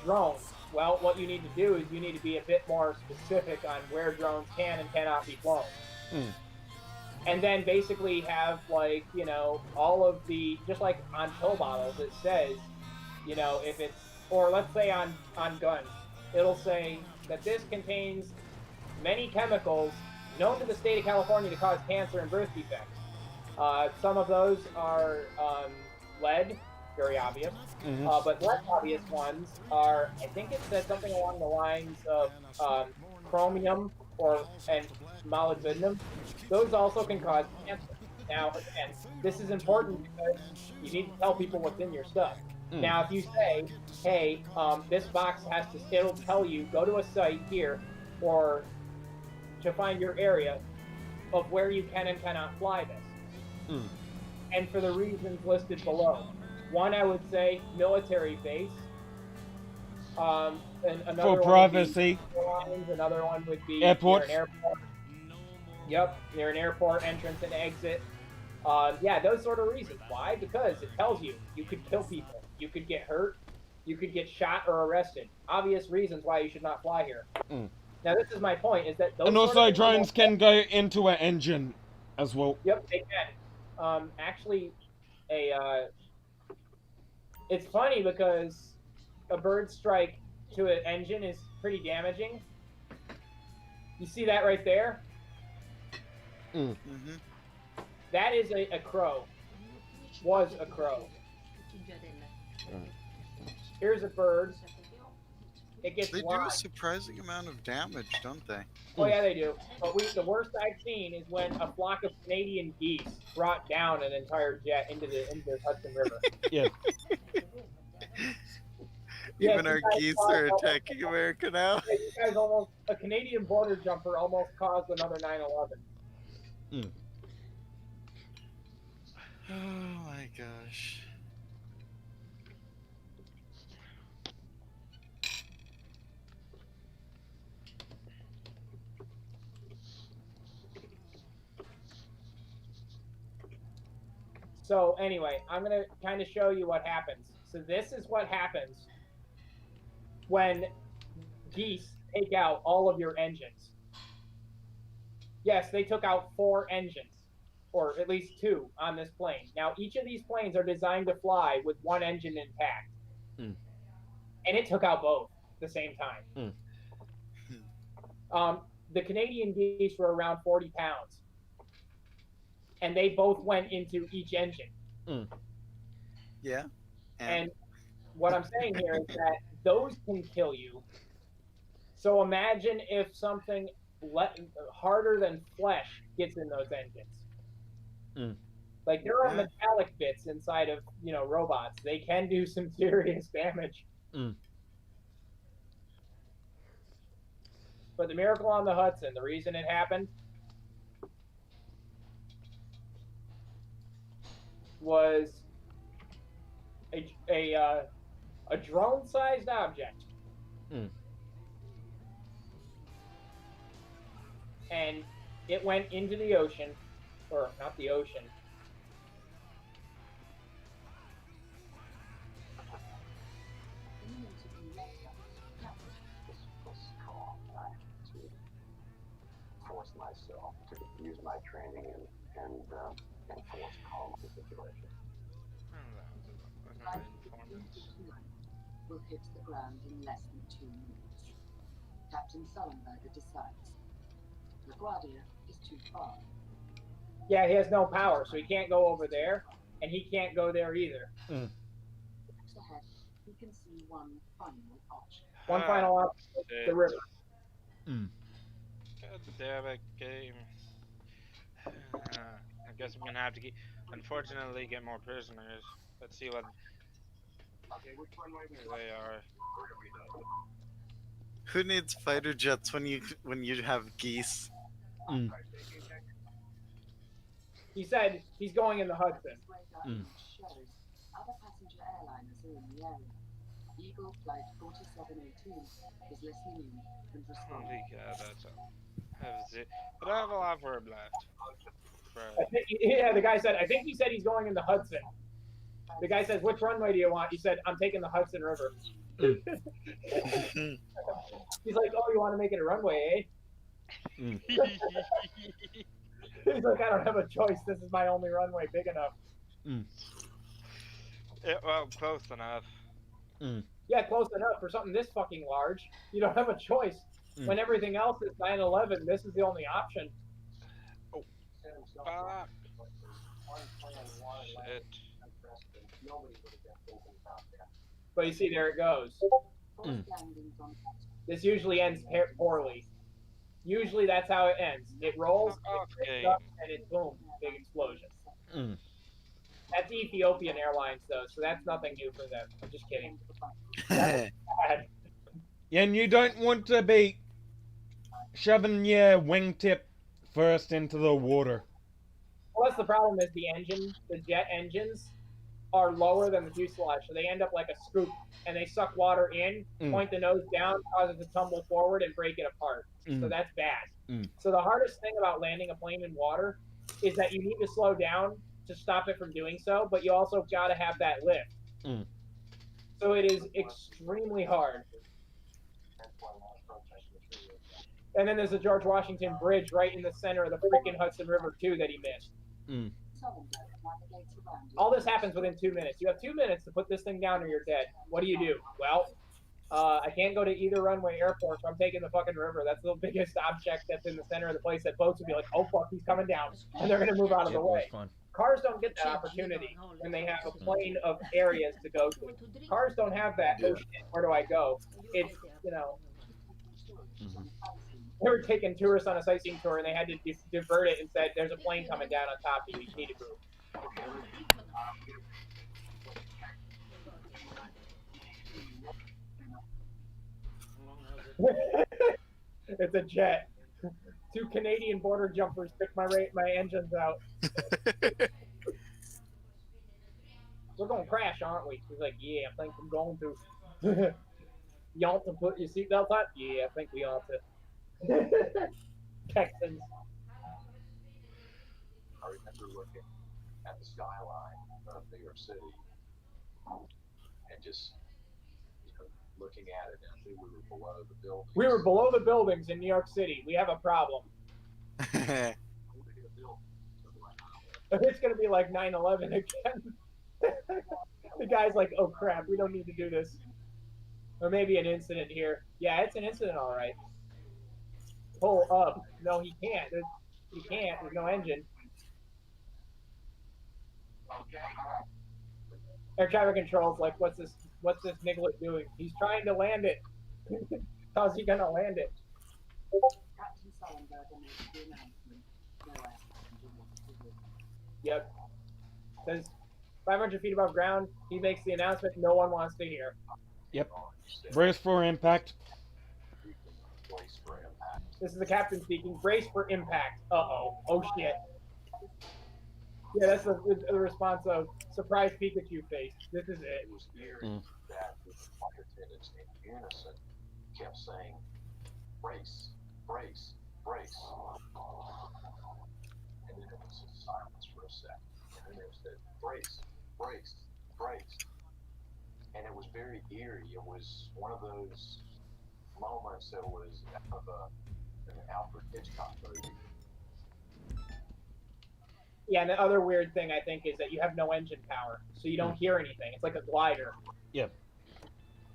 drones. Well, what you need to do is you need to be a bit more specific on where drones can and cannot be flown. Mm. And then basically have like all of the, just like on pill bottles it says, if it's, or let's say on guns it'll say that this contains many chemicals known to the state of California to cause cancer and birth defects. Some of those are lead, very obvious. But less obvious ones are, I think it said something along the lines of chromium and molybdenum. Those also can cause cancer. Now, again, this is important because you need to tell people what's in your stuff. Now, if you say, hey, this box it'll tell you, go to a site here, or to find your area of where you can and cannot fly this. Mm. And for the reasons listed below. One, I would say military base. And another For one would be privacy. airlines. Another one would be Airports. near an airport. Yep, near an airport entrance and exit. Yeah, those sort of reasons. Why? Because it tells you could kill people, you could get hurt, you could get shot or arrested. Obvious reasons why you should not fly here. Mm. Now, this is my point: is that those And sort also, of drones can go into an engine as well. Yep, they can. Actually, it's funny because a bird strike to an engine is pretty damaging. You see that right there? Mm. Mm-hmm. That is a crow. Was a crow. Here's a bird. It gets They do a lodged. surprising amount of damage, don't they? Oh yeah, they do. But the worst I've seen is when a flock of Canadian geese brought down an entire jet into the Hudson River. Yeah. Even our geese are attacking America now. Yeah, you guys a Canadian border jumper almost caused another 9/11. Mm. Oh my gosh. So anyway, I'm going to kind of show you what happens. So this is what happens when geese take out all of your engines. Yes, they took out 4 engines, or at least 2 on this plane. Now, each of these planes are designed to fly with 1 engine intact. Mm. And it took out both at the same time. Mm. The Canadian geese were around 40 pounds. And they both went into each engine. Mm. Yeah. And what I'm saying here is that those can kill you. So imagine if something harder than flesh gets in those engines. Mm. Like there are metallic bits inside of robots. They can do some serious damage. Mm. But the Miracle on the Hudson, the reason it happened was a drone-sized object. Mm. And it went into the ocean, or not the ocean. Force myself to use my training and enforce calm the situation. Will hit the ground in less than 2 minutes. Captain Sullenberger decides. LaGuardia is too far. Yeah, he has no power, so he can't go over there. and he can't go there either. Mm. Looks ahead, he can see one final option. One final option, the river. Mm. God damn it, game. I guess I'm gonna have to unfortunately get more prisoners. Let's see what where they are. Who needs fighter jets when you have geese? Mm. He said he's going in the Hudson. Mm. Shows other passenger airliners are in the area. Eagle Flight 4718 is listening in and responding. Holy god, that's but I have a lot of room left. I think, yeah, the guy said, I think he said he's going in the Hudson. The guy says, which runway do you want? He said, I'm taking the Hudson River. Mm. He's like, oh, you want to make it a runway, eh? Mm. He's like, I don't have a choice. This is my only runway big enough. Mm. Yeah, well, close enough. Mm. Yeah, close enough for something this fucking large. You don't have a choice. Mm. When everything else is 9/11, this is the only option. Oh, fuck. Shit. But you see, there it goes. Mm. This usually ends poorly. Usually that's how it ends. It rolls, it picks up, and it boom, big explosion. Mm. That's Ethiopian Airlines, though, so that's nothing new for them. I'm just kidding. Bad. And you don't want to be shoving your wingtip first into the water. Well, that's the problem is the jet engines are lower than the fuselage, so they end up like a scoop, and they suck water in, point the nose down, cause it to tumble forward, and break it apart. So that's bad. So the hardest thing about landing a plane in water is that you need to slow down to stop it from doing so, but you also got to have that lift. So it is extremely hard. And then there's the George Washington Bridge right in the center of the freaking Hudson River, too, that he missed. All this happens within 2 minutes. You have 2 minutes to put this thing down or you're dead. What do you do? Well, I can't go to either runway airport, so I'm taking the fucking river. That's the biggest object that's in the center of the place that boats would be like, oh, fuck, he's coming down. And they're going to move out of the way. Cars don't get that opportunity when they have a plane of areas to go to. Cars don't have that. Oh, shit, where do I go? It's, you know... They were taking tourists on a sightseeing tour, and they had to divert it and said, there's a plane coming down on top of you. You need to move. It's a jet. 2 Canadian border jumpers took my engines out. We're going to crash, aren't we? He's like, yeah, I think I'm going to. You ought to put your seatbelt on? Yeah, I think we ought to. Texans. I remember looking at the skyline of New York City and just looking at it, and I knew we were below the buildings. We were below the buildings in New York City. We have a problem. It's going to be like 9/11 again. The guy's like, oh crap, we don't need to do this. Or maybe an incident here. Yeah, it's an incident, all right. Pull up. No, he can't. He can't. There's no engine. Air traffic control's like, what's this niggler doing? He's trying to land it. How's he gonna land it? Yep. Says 500 feet above ground. He makes the announcement. No one wants to hear. Yep. Brace for impact. This is the captain speaking. Brace for impact. Uh-oh. Oh, shit. Yeah, that's the response of surprise Pikachu face. This is it. It was eerie that the flight attendants in unison kept saying, brace, brace, brace. And then it was silence for a second. And then it was that brace, brace, brace. And it was very eerie. It was one of those moments that was out of an Alfred Hitchcock movie. Yeah, and the other weird thing I think is that you have no engine power, so you don't hear anything. It's like a glider. Yep.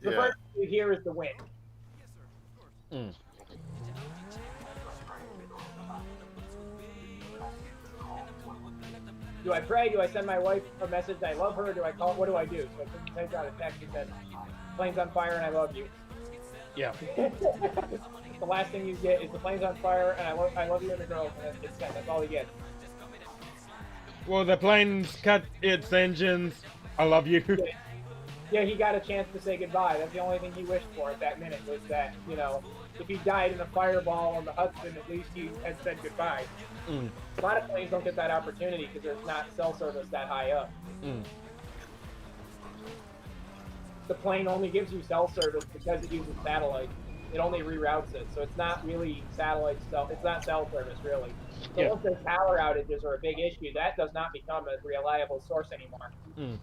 The first thing you hear is the wind. Mm. do I pray? Do I send my wife a message I love her? Do I call? What do I do? So I sent out a text that said, "Plane's on fire and I love you." Yeah. The last thing you get is the plane's on fire and I love you and the girls, and it's sent. That's all he gets. Well, the plane's cut its engines. I love you. Yeah, he got a chance to say goodbye. That's the only thing he wished for at that minute was that, if he died in a fireball on the Hudson, at least he had said goodbye. Mm. A lot of planes don't get that opportunity because there's not cell service that high up. Mm. The plane only gives you cell service because it uses satellite. It only reroutes it, so it's not really satellite cell. It's not cell service really. So Yeah. once there's power outages or a big issue, that does not become a reliable source anymore. Mm.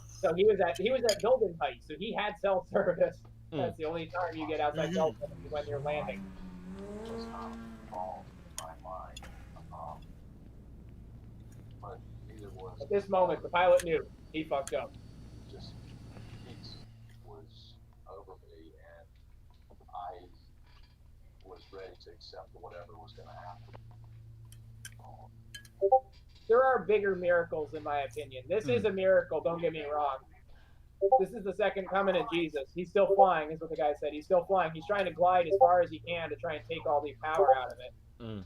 So he was at building height, so he had cell service. Mm. That's the only time you get outside cell service is when you're landing. Was not involved in my mind. But neither was. At this moment, the pilot knew he fucked up. Just peace was over me, and I was ready to accept whatever was going to happen. There are bigger miracles, in my opinion. This is a miracle. Don't get me wrong. This is the second coming of Jesus. He's still flying, is what the guy said. He's still flying. He's trying to glide as far as he can to try and take all the power out of it. Mm.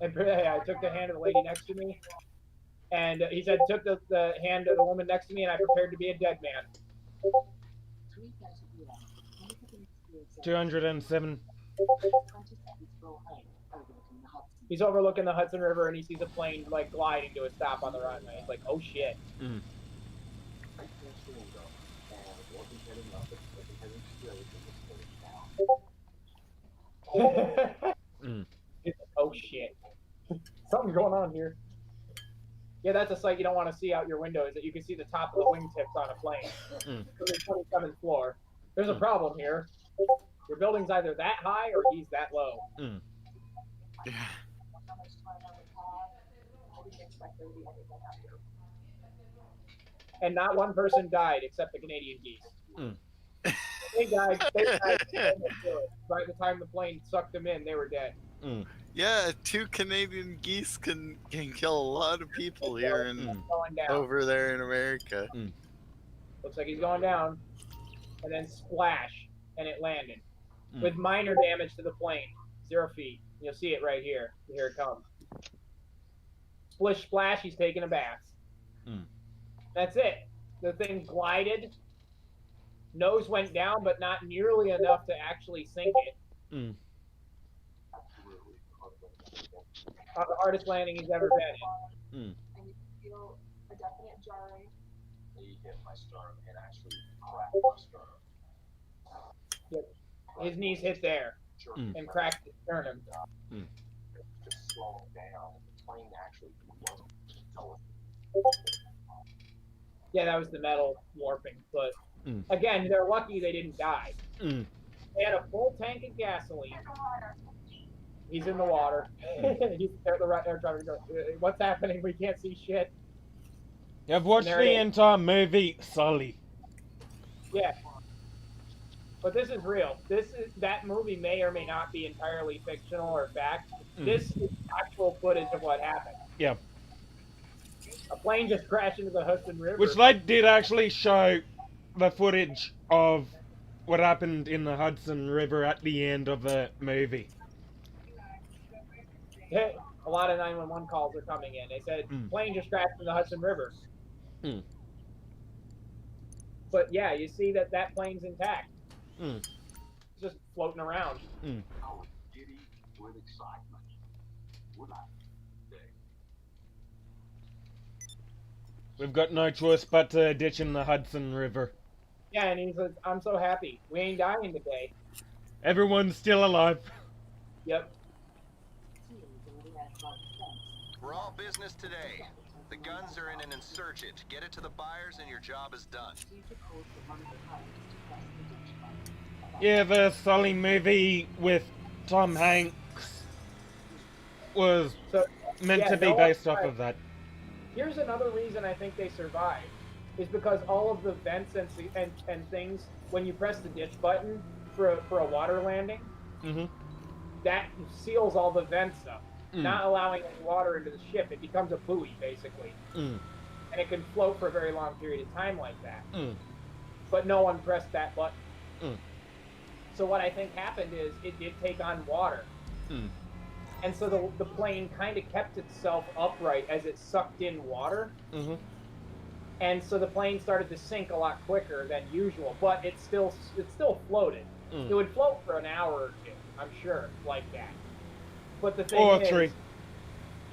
And I took the hand of the lady next to me, and he said, took the hand of the woman next to me, and I prepared to be a dead man. 207. He's overlooking the Hudson River, and he sees a plane like gliding to a stop on the runway. He's like, "Oh shit!" Mm. Mm. He's like, "Oh shit! Something's going on here." Yeah, that's a sight you don't want to see out your window. Is that you can see the top of the wingtips on a plane Mm. from the 27th floor. There's a problem here. Your building's either that high or he's that low. Mm. Yeah. And not one person died except the Canadian geese. Mm. They died by the time the plane sucked them in. They were dead. Mm. Yeah, 2 Canadian geese can kill a lot of people here and Going down. over there in America. Mm. Looks like he's going down, and then splash, and it landed Mm. with minor damage to the plane. 0 feet. You'll see it right here. Here it comes. Splish splash. He's taking a bath. Mm. That's it. The thing glided. Nose went down, but not nearly enough to actually sink it. Mm. The hardest landing he's ever been in. Mm. And you feel a definite jarring. He hit my sternum and actually cracked my sternum. Yep. His knees hit there and cracked his sternum. Mm. Just slowing down. The plane actually wasn't going. Yeah, that was the metal warping. But Mm. again, they're lucky they didn't die. Mm. They had a full tank of gasoline. He's in the water. He's there. The air driver goes, "What's happening? We can't see shit." I've watched the entire movie, Sully. Yeah. But this is real. That movie may or may not be entirely fictional or fact. Mm. This is actual footage of what happened. Yeah. A plane just crashed into the Hudson River. Which they did actually show the footage of what happened in the Hudson River at the end of the movie. A lot of 911 calls are coming in. They said plane just crashed in the Hudson River. Mm. But yeah, you see that plane's intact. Mm. It's just floating around. Mm. I was giddy with excitement. Would I? We've got no choice but to ditch in the Hudson River. Yeah, and he says, "I'm so happy. We ain't dying today." Everyone's still alive. Yep. We're all business today. The guns are in an insurgent. Get it to the buyers and your job is done. Yeah, the Sully movie with Tom Hanks was meant to be based off of that. Here's another reason I think they survived, is because all of the vents and things, when you press the ditch button for a water landing, Mm-hmm. that seals all the vents up. not allowing any water into the ship. It becomes a buoy, basically. And it can float for a very long period of time like that. But no one pressed that button. So what I think happened is it did take on water. And so the plane kind of kept itself upright as it sucked in water. And so the plane started to sink a lot quicker than usual, but it still floated. It would float for an hour or two, I'm sure, like that. But the thing Or is, 3.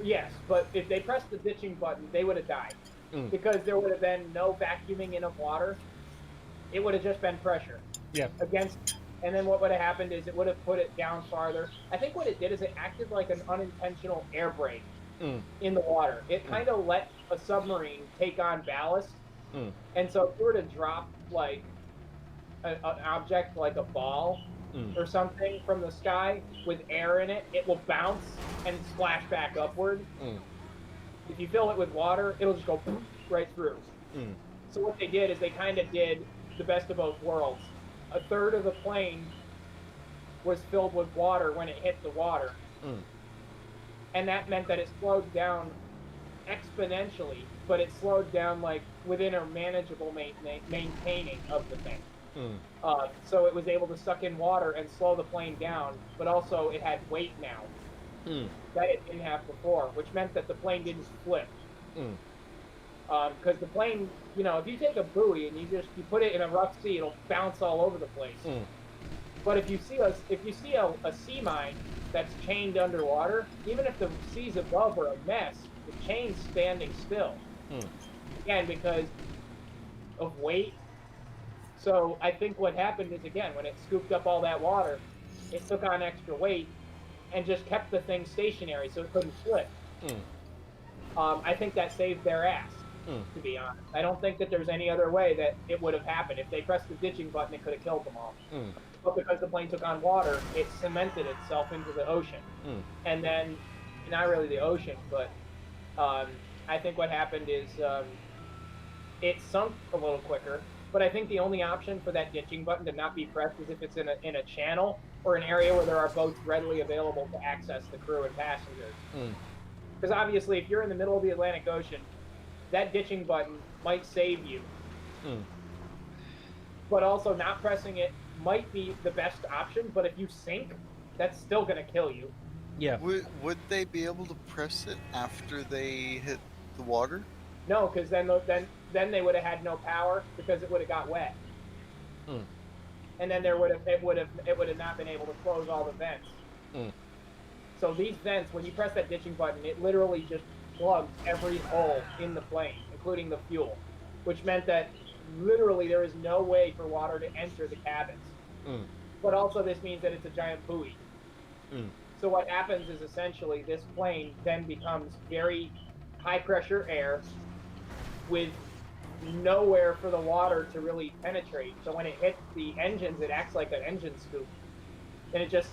yes, but if they pressed the ditching button, they would have died because there would have been no vacuuming in of water. It would have just been pressure against. And then what would have happened is it would have put it down farther. I think what it did is it acted like an unintentional air brake in the water. It kind of let a submarine take on ballast. And so if you were to drop like an object like a ball or something from the sky with air in it, it will bounce and splash back upward. If you fill it with water, it'll just go right through. So what they did is they kind of did the best of both worlds. A third of the plane was filled with water when it hit the water. And that meant that it slowed down exponentially, but it slowed down like within a manageable maintaining of the thing. So it was able to suck in water and slow the plane down, but also it had weight now that it didn't have before, which meant that the plane didn't flip. Because the plane, you know, if you take a buoy and you put it in a rough sea, it'll bounce all over the place. But if you see a sea mine that's chained underwater, even if the seas above are a mess, the chain's standing still. Again, because of weight. So I think what happened is, again, when it scooped up all that water, it took on extra weight and just kept the thing stationary so it couldn't flip. I think that saved their ass, to be honest. I don't think that there's any other way that it would have happened. If they pressed the ditching button, it could have killed them all. But because the plane took on water, it cemented itself into the ocean. And then, not really the ocean, but I think what happened is it sunk a little quicker. But I think the only option for that ditching button to not be pressed is if it's in a channel or an area where there are boats readily available to access the crew and passengers. Because obviously, if you're in the middle of the Atlantic Ocean, that ditching button might save you. But also, not pressing it might be the best option. But if you sink, that's still going to kill you. Yeah. Would they be able to press it after they hit the water? No, because then they would have had no power because it would have got wet. And then it would have not been able to close all the vents. So these vents, when you press that ditching button, it literally just plugs every hole in the plane, including the fuel, which meant that literally there is no way for water to enter the cabins. But also this means that it's a giant buoy. So what happens is essentially this plane then becomes very high pressure air with nowhere for the water to really penetrate. So when it hits the engines, it acts like an engine scoop. And it just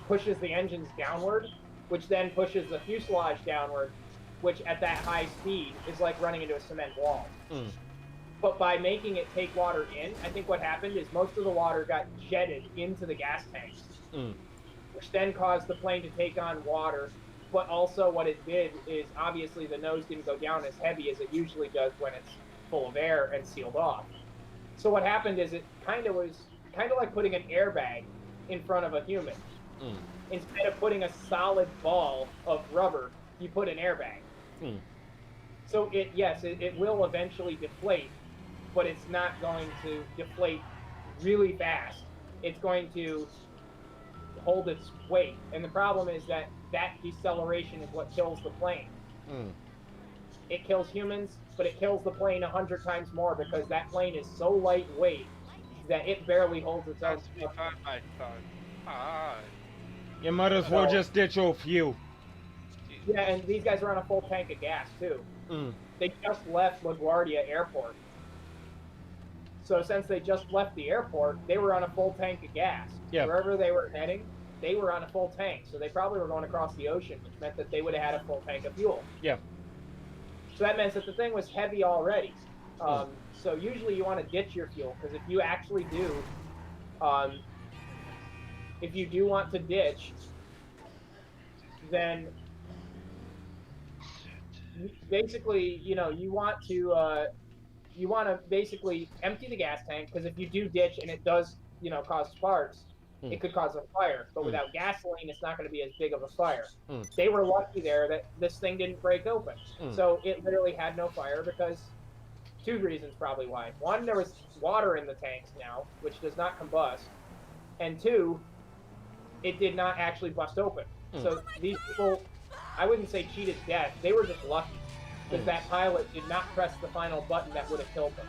pushes the engines downward, which then pushes the fuselage downward, which at that high speed is like running into a cement wall. But by making it take water in, I think what happened is most of the water got jetted into the gas tanks, which then caused the plane to take on water. But also what it did is obviously the nose didn't go down as heavy as it usually does when it's full of air and sealed off. So what happened is it was kind of like putting an airbag in front of a human. Instead of putting a solid ball of rubber, you put an airbag. So it will eventually deflate, but it's not going to deflate really fast. It's going to hold its weight. And the problem is that deceleration is what kills the plane. It kills humans, but it kills the plane 100 times more because that plane is so lightweight that it barely holds its own. You might as well just ditch your fuel. Yeah, and these guys are on a full tank of gas too. They just left LaGuardia Airport. So since they just left the airport, they were on a full tank of gas. Yeah. Wherever they were heading, they were on a full tank. So they probably were going across the ocean, which meant that they would have had a full tank of fuel. Yeah. So that meant that the thing was heavy already. So usually you want to ditch your fuel, because if you actually do, if you do want to ditch, then basically, you know, you want to basically empty the gas tank, because if you do ditch and it does, you know, cause sparks, it could cause a fire. But without gasoline, it's not going to be as big of a fire. They were lucky there that this thing didn't break open. So it literally had no fire because two reasons probably why. One, there was water in the tanks now, which does not combust. And two, it did not actually bust open. So these people, I wouldn't say cheated death. They were just lucky because that pilot did not press the final button that would have killed them.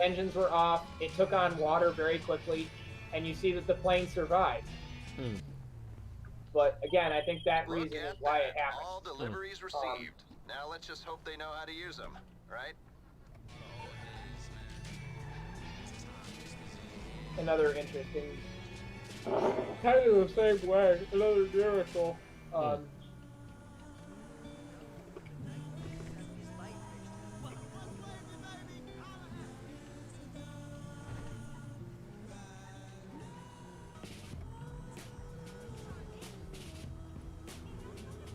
Engines were off. It took on water very quickly, and you see that the plane survived. But again, I think that reason is why it happened. All deliveries received. Now let's just hope they know how to use them, right? Another interesting, kind of the same way, another miracle.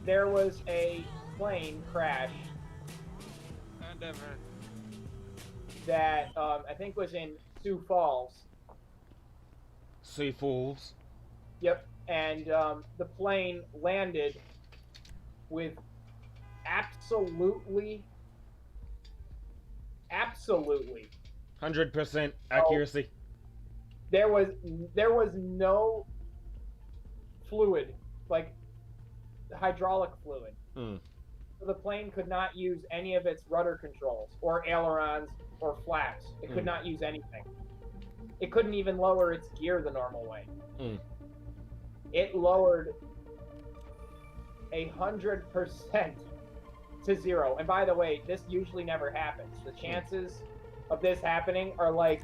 There was a plane crash that I think was in Sioux Falls. Sioux Falls. Yep, and the plane landed with absolutely 100% accuracy. There was no fluid, like hydraulic fluid. So the plane could not use any of its rudder controls or ailerons or flaps. It could not use anything. It couldn't even lower its gear the normal way. It lowered 100% to zero. And by the way, this usually never happens. The chances of this happening are like,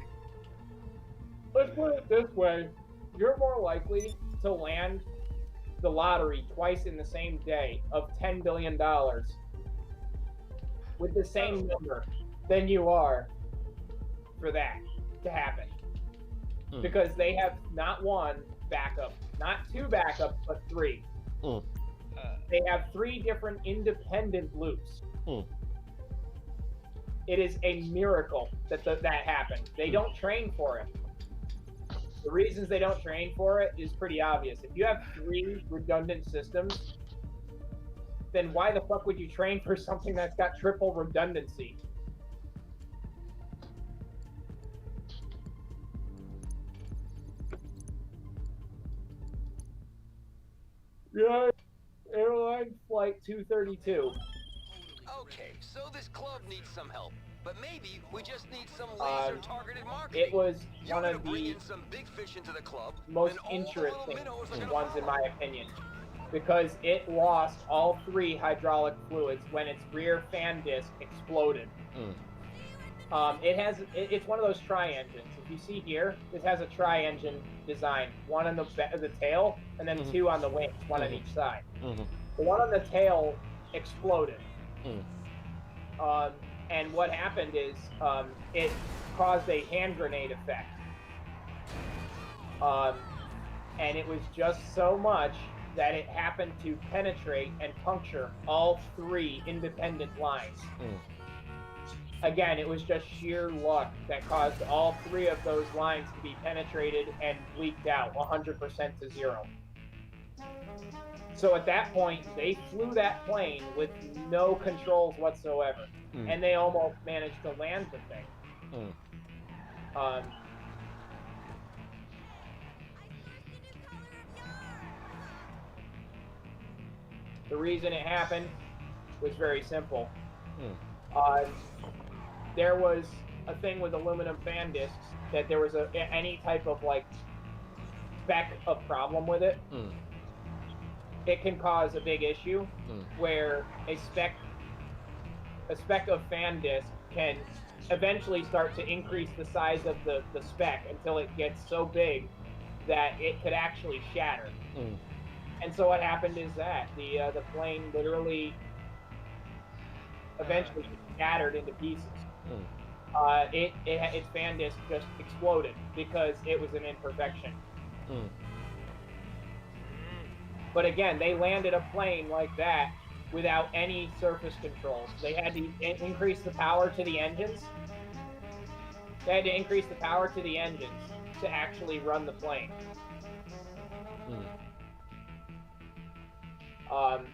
let's put it this way, you're more likely to land the lottery twice in the same day of $10 billion with the same number than you are for that to happen. Because they have not one backup, not two backups, but three. They have three different independent loops. It is a miracle that that happened. They don't train for it. The reasons they don't train for it is pretty obvious. If you have three redundant systems, then why the fuck would you train for something that's got triple redundancy? Yeah, airline flight 232. Okay, so this club needs some help. But maybe we just need some laser-targeted marketing. It was one of bring the in some big fish into the club, most interesting ones in my opinion, because it lost all three hydraulic fluids when its rear fan disc exploded. It's one of those tri-engines. If you see here, this has a tri-engine design. One on the tail, and then two on the wings, one on each side. The one on the tail exploded. And what happened is it caused a hand grenade effect. And it was just so much that it happened to penetrate and puncture all three independent lines. Again, it was just sheer luck that caused all three of those lines to be penetrated and leaked out 100% to zero. So at that point, they flew that plane with no controls whatsoever. And they almost managed to land the thing. The reason it happened was very simple. There was a thing with aluminum fan discs that there was any type of like spec of problem with it. It can cause a big issue where a spec of fan disc can eventually start to increase the size of the spec until it gets so big that it could actually shatter. And so what happened is that the plane literally eventually shattered into pieces. Its fan disc just exploded because it was an imperfection. But again, they landed a plane like that without any surface controls. They had to increase the power to the engines. They had to increase the power to the engines to actually run the plane.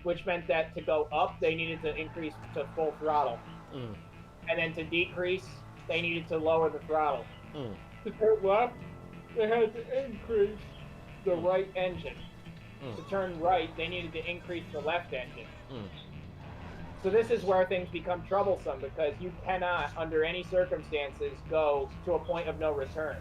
Which meant that to go up, they needed to increase to full throttle. And then to decrease, they needed to lower the throttle. To turn left, they had to increase the right engine. To turn right, they needed to increase the left engine. So this is where things become troublesome because you cannot, under any circumstances, go to a point of no return.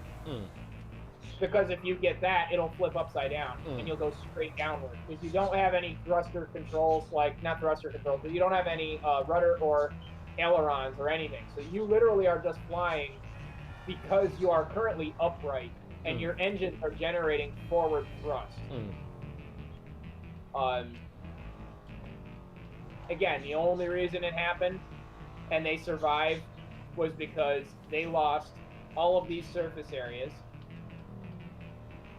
Because if you get that, it'll flip upside down and you'll go straight downward. Because you don't have any thruster controls, like, not thruster controls, but you don't have any rudder or ailerons or anything. So you literally are just flying because you are currently upright and your engines are generating forward thrust. Again, the only reason it happened and they survived was because they lost all of these surface areas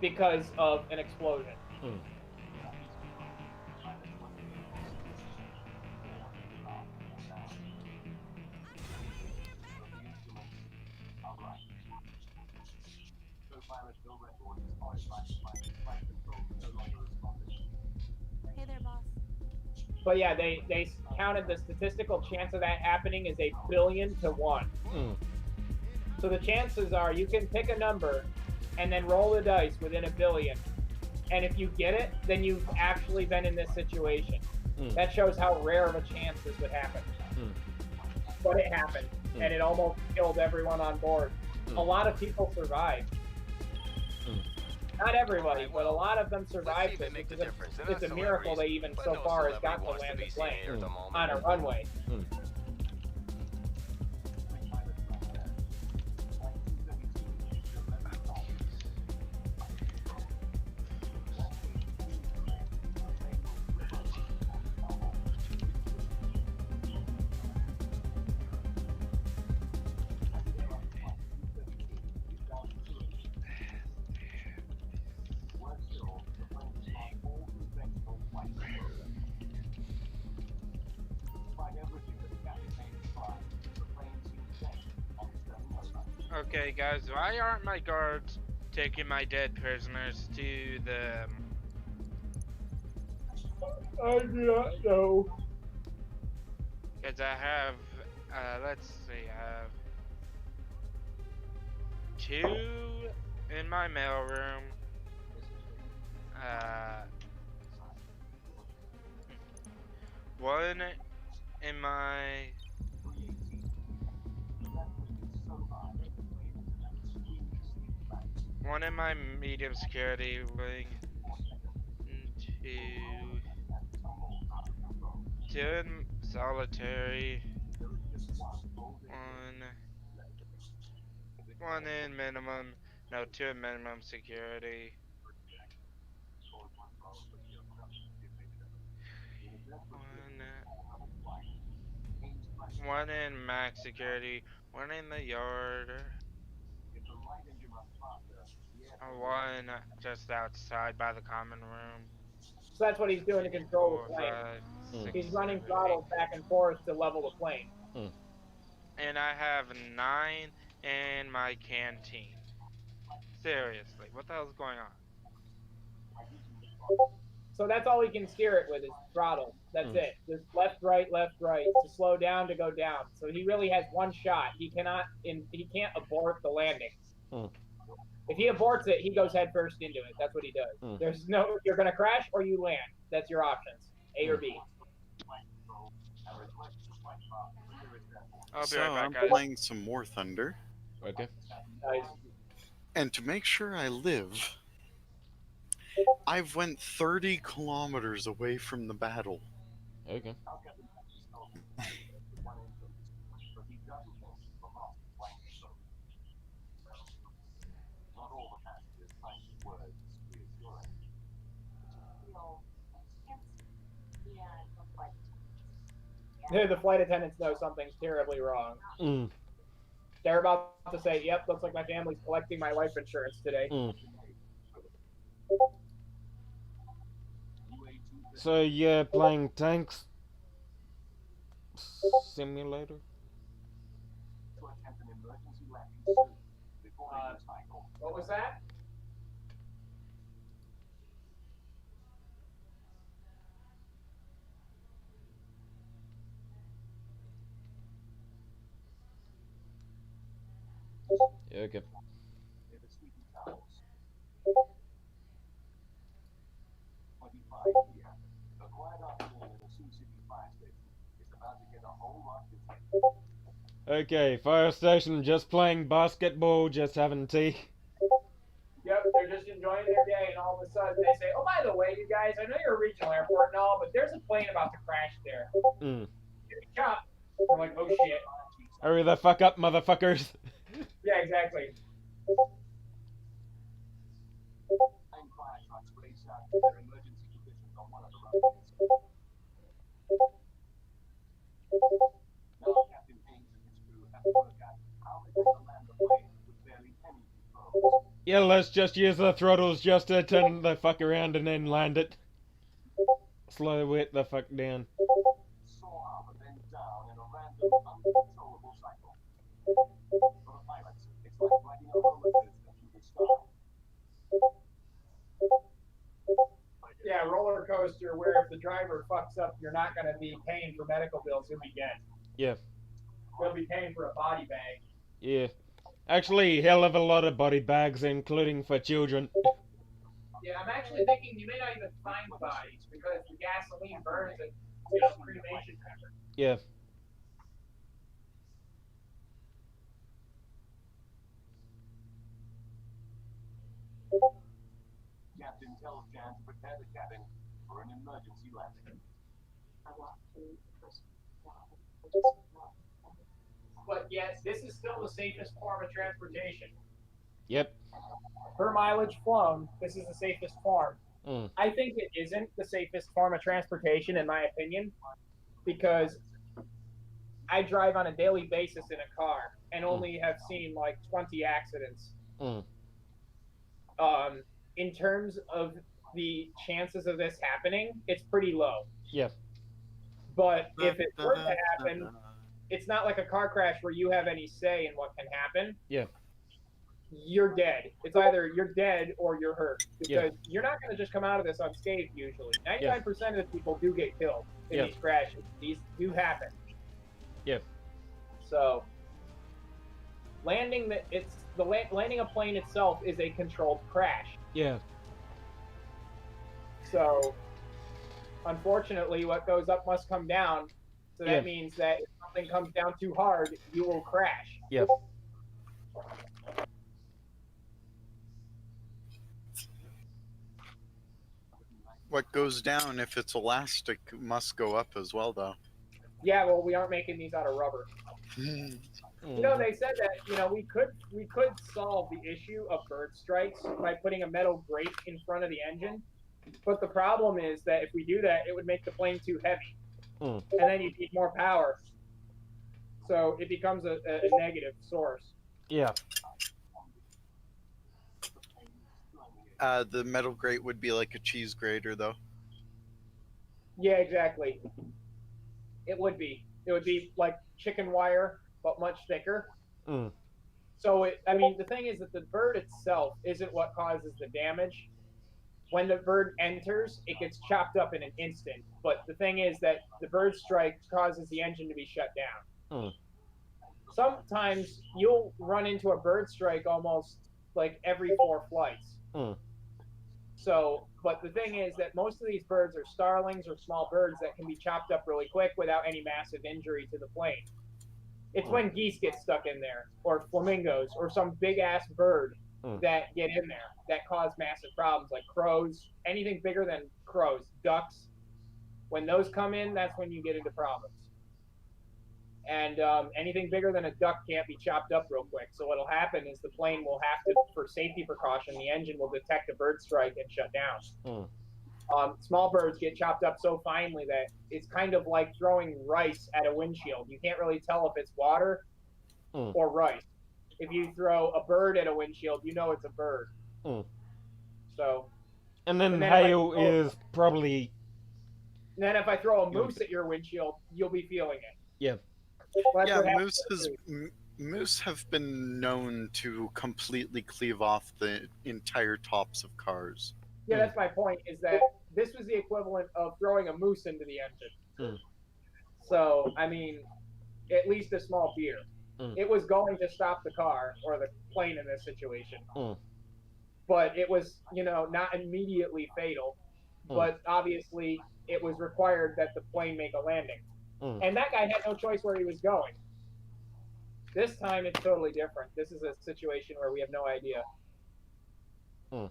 because of an explosion. Hey there, boss. But yeah, they counted the statistical chance of that happening as 1 billion to 1. So the chances are you can pick a number and then roll the dice within 1 billion. And if you get it, then you've actually been in this situation. That shows how rare of a chance this would happen. But it happened, and it almost killed everyone on board. A lot of people survived. Not everybody, but a lot of them survived this. It's a miracle they even so far has gotten to land the plane on a runway. Okay, guys, why aren't my guards taking my dead prisoners to the... I do not know. Because I have, let's see, I have 2 in my mailroom, 1 in my... One in my medium security wing, 2 in solitary, 1 in minimum, no, 2 in minimum security, 1 in max security, 1 in the yard, 1 just outside by the common room. So that's what he's doing to control the plane. 5, 6, He's running 7, 8. throttles back and forth to level the plane. And I have 9 in my canteen. Seriously, what the hell's going on? So that's all he can steer it with is throttle. That's it. Just left, right, to slow down, to go down. So he really has one shot. He can't abort the landing. If he aborts it, he goes head first into it. That's what he does. There's no, you're gonna crash or you land. That's your options, A or B. I'll be So right back, I'm guys. playing some War Thunder. Okay. Nice. And to make sure I live, I've went 30 kilometers away from the battle. Okay. The flight attendants know something's terribly wrong. They're about to say, yep, looks like my family's collecting my life insurance today. So you're playing tanks? Simulator. To attempt an emergency landing soon, before they recycle. What was that? Yeah, okay. In the Sweden Towers. 25 here. A quiet afternoon in the Sioux City fire station is about to get a whole lot different. Okay, fire station, just playing basketball, just having tea. Yep, they're just enjoying their day, and all of a sudden they say, "Oh, by the way, you guys, I know you're a regional airport and all, but there's a plane about to crash there." Chop. I'm like, "Oh shit." Hurry the fuck up, motherfuckers. Yeah, exactly. And fire trucks race out to their emergency positions on one of the runways. Now Captain Haynes and his crew have to work out how they're going to land the plane with barely any controls. Yeah, let's just use the throttles just to turn the fuck around and then land it. Slow it the fuck down. Soar up and then down in a random, uncontrollable cycle. For the pilots, it's like riding a roller coaster through the sky. Yeah, roller coaster where if the driver fucks up, you're not going to be paying for medical bills you'll be getting. Yeah. You'll be paying for a body bag. Yeah. Actually, hell of a lot of body bags, including for children. Yeah, I'm actually thinking you may not even find bodies because the gasoline burns at cremation temper. Yeah. Captain tells Jan to prepare the cabin for an emergency landing. But yet, this is still the safest form of transportation. Yep. Per mileage flown, this is the safest form. Mm. I think it isn't the safest form of transportation, in my opinion, because I drive on a daily basis in a car and only have seen like 20 accidents. Mm. In terms of the chances of this happening, it's pretty low. Yeah. But if it were to happen, it's not like a car crash where you have any say in what can happen. Yeah. You're dead. It's either you're dead or you're hurt. Because Yeah. you're not going to just come out of this unscathed usually. 99% of the people do get killed in Yeah. these crashes. These do happen. Yeah. So landing landing a plane itself is a controlled crash. Yeah. So unfortunately, what goes up must come down. So that Yeah. means that if something comes down too hard, you will crash. Yeah. What goes down, if it's elastic, must go up as well, though. Yeah, well, we aren't making these out of rubber. You know, they said that we could solve the issue of bird strikes by putting a metal grate in front of the engine, but the problem is that if we do that, it would make the plane too heavy, and then you need more power. So it becomes a negative source. Yeah. The metal grate would be like a cheese grater, though. Yeah, exactly. It would be. It would be like chicken wire, but much thicker. Mm. So, the thing is that the bird itself isn't what causes the damage. When the bird enters, it gets chopped up in an instant. But the thing is that the bird strike causes the engine to be shut down. Mm. Sometimes you'll run into a bird strike almost like every 4 flights. Mm. So, but the thing is that most of these birds are starlings or small birds that can be chopped up really quick without any massive injury to the plane. It's when geese get stuck in there, or flamingos, or some big ass bird that get in there that cause massive problems, like crows, anything bigger than crows, ducks. When those come in, that's when you get into problems. And anything bigger than a duck can't be chopped up real quick. So what'll happen is the plane will have to, for safety precaution, the engine will detect a bird strike and shut down. Small birds get chopped up so finely that it's kind of like throwing rice at a windshield. You can't really tell if it's water or rice. If you throw a bird at a windshield, you know it's a bird. So. And then hail is probably And then if I throw a You'll moose at your windshield, you'll be feeling it. Yeah. That's Yeah, what happens. moose have been known to completely cleave off the entire tops of cars. Yeah, that's my point. Is that this was the equivalent of throwing a moose into the engine. Mm. So I mean, at least a small beer. Mm. It was going to stop the car or the plane in this situation, Mm. but it was, not immediately fatal. Mm. But obviously, it was required that the plane make a landing, Mm. and that guy had no choice where he was going. This time, it's totally different. This is a situation where we have no idea. Mm.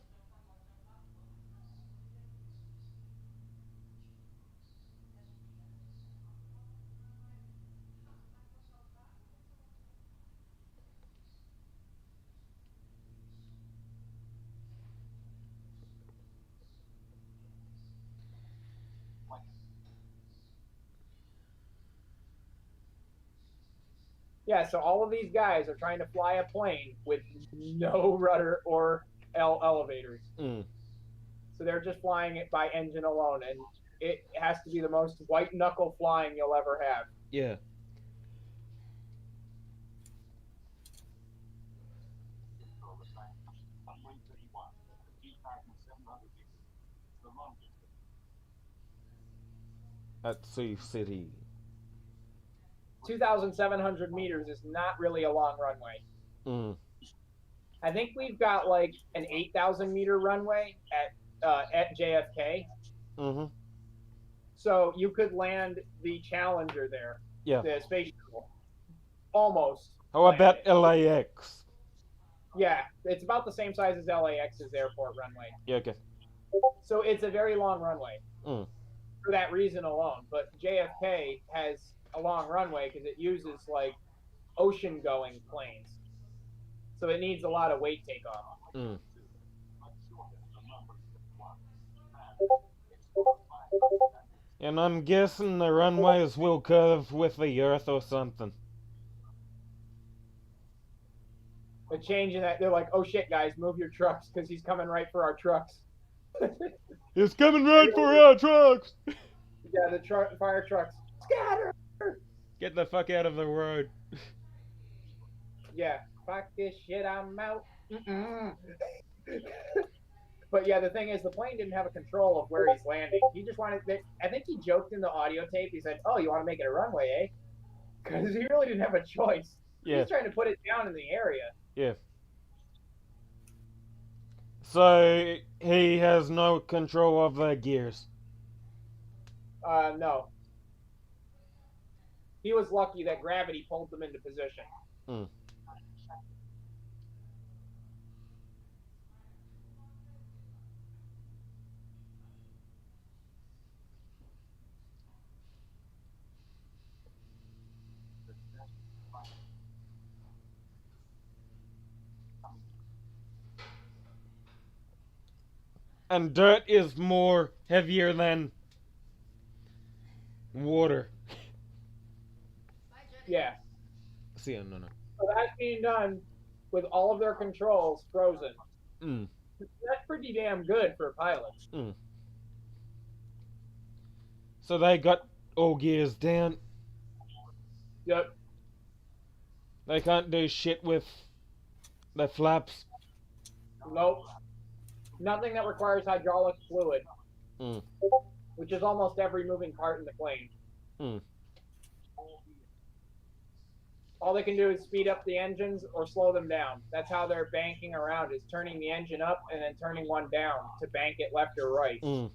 Yeah, so all of these guys are trying to fly a plane with no rudder or elevators. Mm. So they're just flying it by engine alone, and it has to be the most white knuckle flying you'll ever have. Yeah. At Sea City. 2,700 meters is not really a long runway. Mm. I think we've got like an 8,000 meter runway at JFK. Mm-hmm. So you could land the Challenger there. Yeah. The space shuttle. Almost. How about LAX? Yeah, it's about the same size as LAX's airport runway. Yeah, okay. So it's a very long runway. Mm. For that reason alone. But JFK has a long runway because it uses like ocean-going planes. So it needs a lot of weight takeoff. Mm. And I'm guessing the runways will curve with the Earth or something. They're changing that. They're like, oh shit, guys, move your trucks because he's coming right for our trucks. He's coming right for our trucks! Yeah, the fire trucks. Scatter! Get the fuck out of the road. Yeah, fuck this shit, I'm out. But yeah, the thing is, the plane didn't have a control of where he's landing. He just wanted. I think he joked in the audio tape. He said, "Oh, you want to make it a runway, eh?" Because he really didn't have a choice. Yeah. He's trying to put it down in the area. Yeah. So he has no control of the gears. No. He was lucky that gravity pulled them into position. Hmm. And dirt is more heavier than water. Yeah. See, no. So that's being done with all of their controls frozen. Mm. That's pretty damn good for pilots. Mm. So they got all gears down. Yep. They can't do shit with the flaps. Nope. Nothing that requires hydraulic fluid. Mm. Which is almost every moving part in the plane. Mm. All they can do is speed up the engines or slow them down. That's how they're banking around, is turning the engine up and then turning one down to bank it left or right. Mm.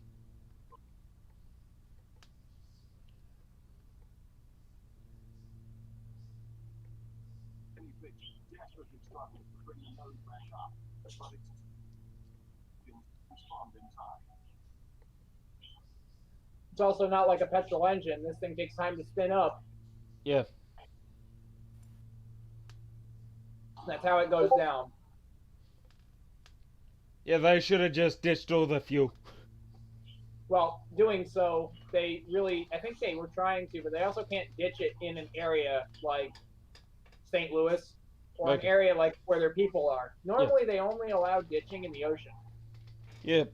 It's also not like a petrol engine. This thing takes time to spin up. Yeah. That's how it goes down. Yeah, they should have just ditched all the fuel. Well, doing so, I think they were trying to, but they also can't ditch it in an area like St. Louis or an area like where their people are. Normally, they only allow ditching in the ocean. Yeah.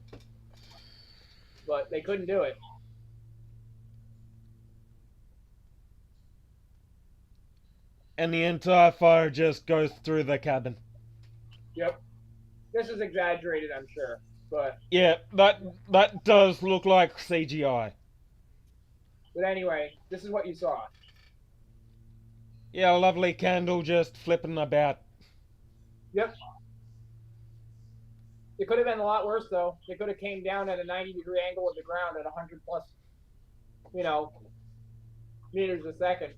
But they couldn't do it. And the entire fire just goes through the cabin. Yep. This is exaggerated, I'm sure, but Yeah, that does look like CGI. But anyway, this is what you saw. Yeah, a lovely candle just flipping about. Yep. It could have been a lot worse, though. It could have came down at a 90-degree angle with the ground at 100 plus, meters a second.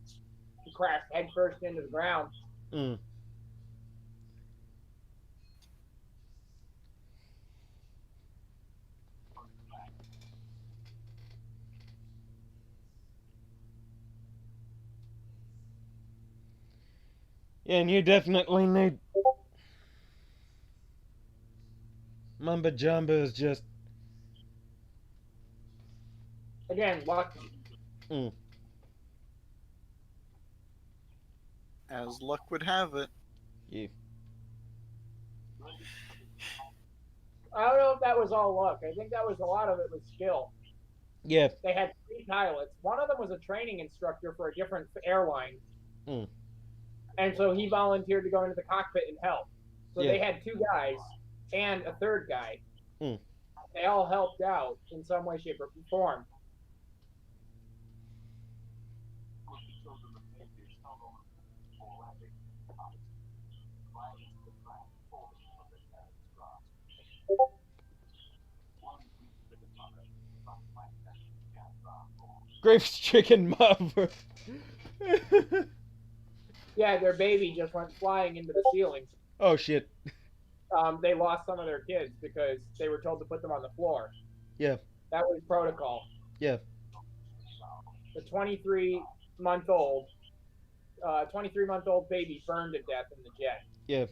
It crashed headfirst into the ground. Mm. Yeah, and you definitely need... Mumba Jumba is just... Again, luck. Mm. As luck would have it. Yeah. I don't know if that was all luck. I think that was a lot of it was skill. Yeah. They had 3 pilots. One of them was a training instructor for a different airline. Mm. And so he volunteered to go into the cockpit and help. So Yeah. they had 2 guys and a 3rd guy. Mm. They all helped out in some way, shape, or form. Griff's chicken mother. Yeah, their baby just went flying into the ceiling. Oh shit. They lost some of their kids because they were told to put them on the floor. Yeah. That was protocol. Yeah. The 23-month-old baby burned to death in the jet. Yeah.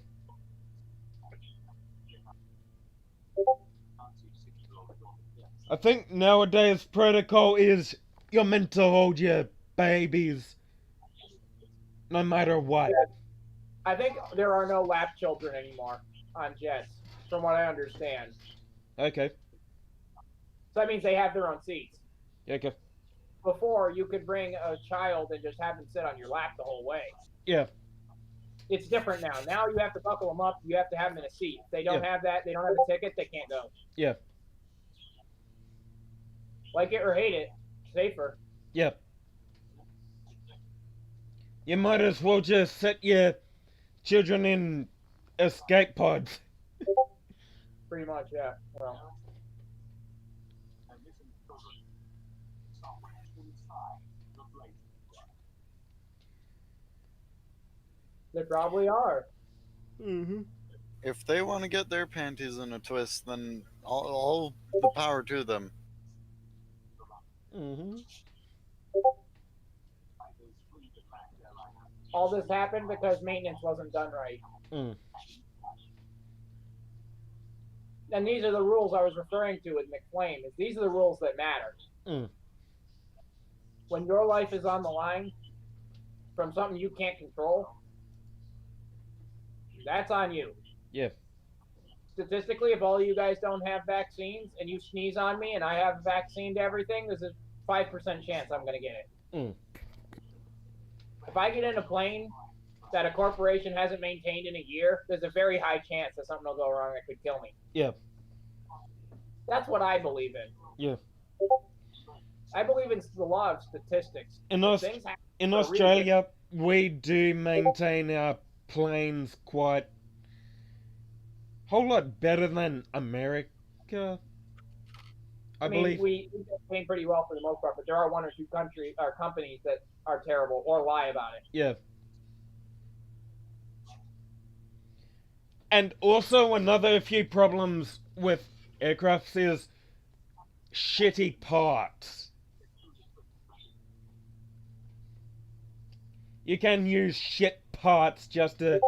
I think nowadays protocol is you're meant to hold your babies no matter what. Yeah. I think there are no lap children anymore on jets, from what I understand. Okay. So that means they have their own seats. Okay. Before, you could bring a child and just have them sit on your lap the whole way. Yeah. It's different now. Now you have to buckle them up. You have to have them in a seat. If they don't have that, they don't have a ticket, they can't go. Yeah. Like it or hate it, safer. Yeah. You might as well just set your children in escape pods. Pretty much, yeah. Well. They probably are. Mm-hmm. If they want to get their panties in a twist, then all the power to them. Mm-hmm. All this happened because maintenance wasn't done right. Mm. And these are the rules I was referring to with McFlame. These are the rules that matter. Mm. When your life is on the line from something you can't control, that's on you. Yeah. Statistically, if all of you guys don't have vaccines and you sneeze on me and I have a vaccine to everything, there's a 5% chance I'm going to get it. Mm. If I get in a plane that a corporation hasn't maintained in a year, there's a very high chance that something will go wrong that could kill me. Yeah. That's what I believe in. Yeah. I believe in the law of statistics. In Australia, we do maintain our planes quite whole lot better than America. I mean, believe we maintain pretty well for the most part, but there are 1 or 2 countries or companies that are terrible or lie about it. Yeah. And also another few problems with aircrafts is shitty parts. You can use shit parts just to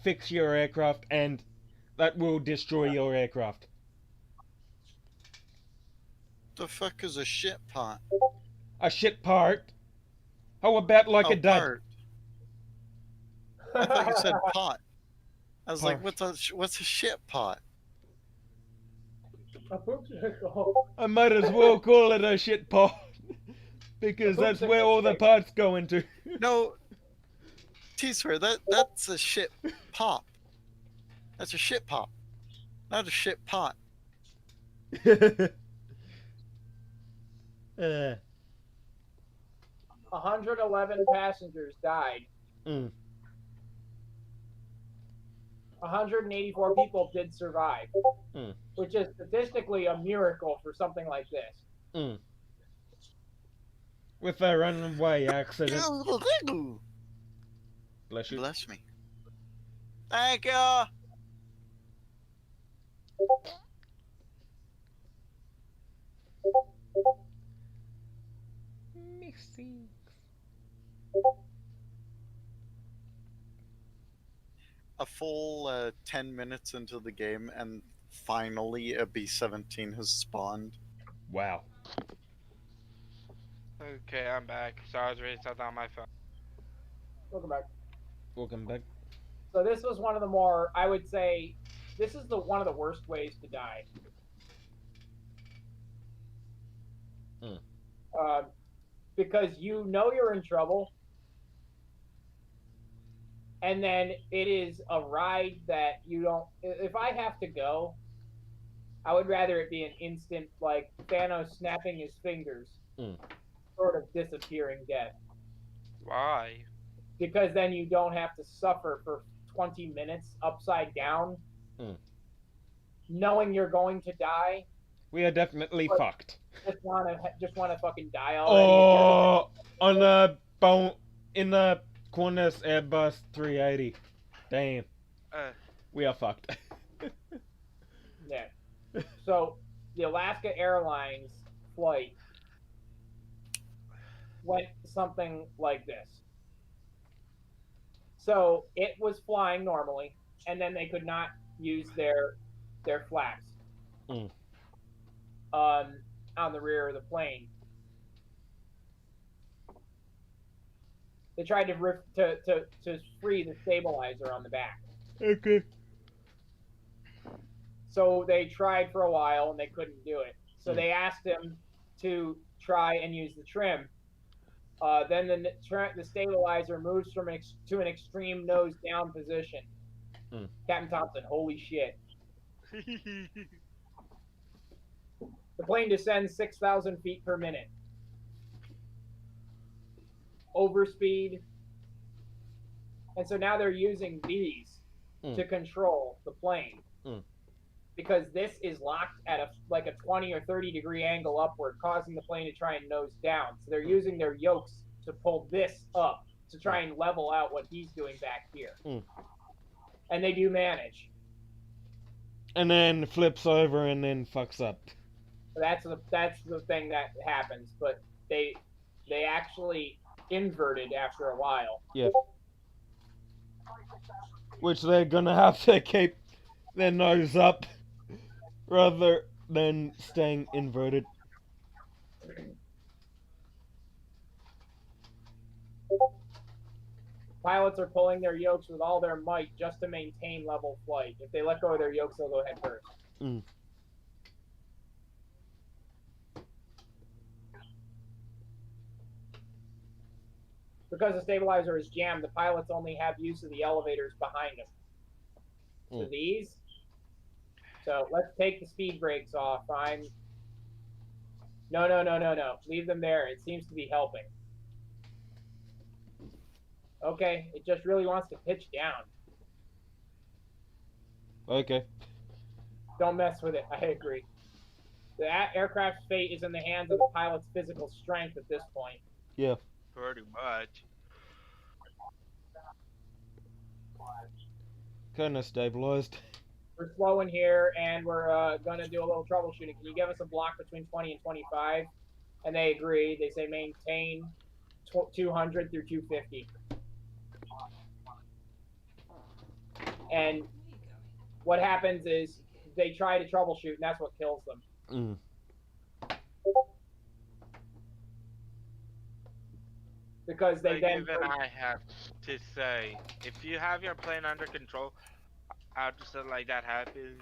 fix your aircraft, and that will destroy your aircraft. The fuck is a shit pot? A shit part? How about like a dud? Part. I thought you said pot. I was like, what's a shit pot? I might as well call it a shit pot. Because that's where all the parts go into. No. T-Swear, that's a shit pop. That's a shit pop, not a shit pot. 111 passengers died. 184 people did survive, which is statistically a miracle for something like this. With a runaway accident. Bless you. Bless me. Thank you. Missing. A full 10 minutes into the game, and finally a B-17 has spawned. Wow. Okay, I'm back. So I was reading something on my phone. Welcome back. Welcome back. So this was one of the more, I would say, this is one of the worst ways to die. Because you know you're in trouble, and then it is a ride that you don't. If I have to go, I would rather it be an instant, like Thanos snapping his fingers, sort of disappearing death. Why? Because then you don't have to suffer for 20 minutes upside down, knowing you're going to die. We are definitely fucked. Just wanna fucking die already. Oh, on the bone in the Qantas Airbus 380. Damn. We are fucked. Yeah. So the Alaska Airlines flight went something like this. So it was flying normally, and then they could not use their flaps on the rear of the plane. They tried to free the stabilizer on the back. Okay. So they tried for a while and they couldn't do it. So they asked him to try and use the trim. Then the stabilizer moves to an extreme nose down position. Captain Thompson, holy shit. The plane descends 6,000 feet per minute. Overspeed. And so now they're using these to control the plane. Because this is locked at a 20 or 30 degree angle upward, causing the plane to try and nose down. So they're using their yokes to pull this up to try and level out what he's doing back here. And they do manage. And then flips over and then fucks up. That's the thing that happens, but they actually inverted after a while. Yeah. Which they're gonna have to keep their nose up rather than staying inverted. Pilots are pulling their yokes with all their might just to maintain level flight. If they let go of their yokes, they'll go head first. Because the stabilizer is jammed, the pilots only have use of the elevators behind them. So these. So let's take the speed brakes off. No. Leave them there. It seems to be helping. Okay, it just really wants to pitch down. Okay. Don't mess with it. I agree. The aircraft's fate is in the hands of the pilot's physical strength at this point. Yeah. Pretty much. Kinda stabilized. We're slow in here, and we're gonna do a little troubleshooting. Can you give us a block between 20 and 25? And they agree. They say maintain 200 through 250. And what happens is they try to troubleshoot, and that's what kills them. Because they then. Even I have to say, if you have your plane under control, after something like that happens,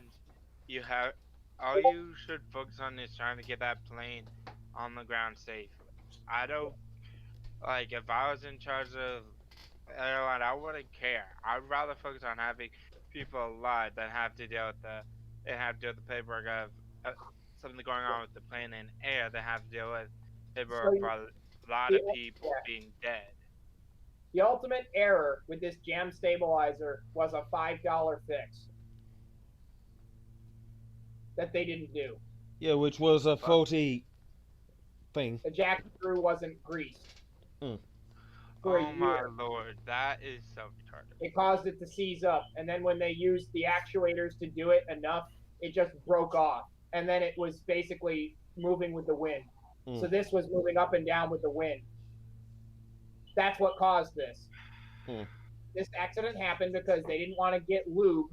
all you should focus on is trying to get that plane on the ground safely. I don't, if I was in charge of airline, I wouldn't care. I'd rather focus on having people alive than have to deal with the paperwork of something going on with the plane and air than have to deal with So paperwork for a lot the, of people yeah, being dead. the ultimate error with this jam stabilizer was a $5 fix that they didn't do. Yeah, which was a faulty thing. The jack screw wasn't greased Mm. for a Oh my year. lord, that is so retarded. It caused it to seize up, and then when they used the actuators to do it enough, it just broke off, and then it was basically moving with the wind. So this was moving up and down with the wind. That's what caused this. This accident happened because they didn't want to get lube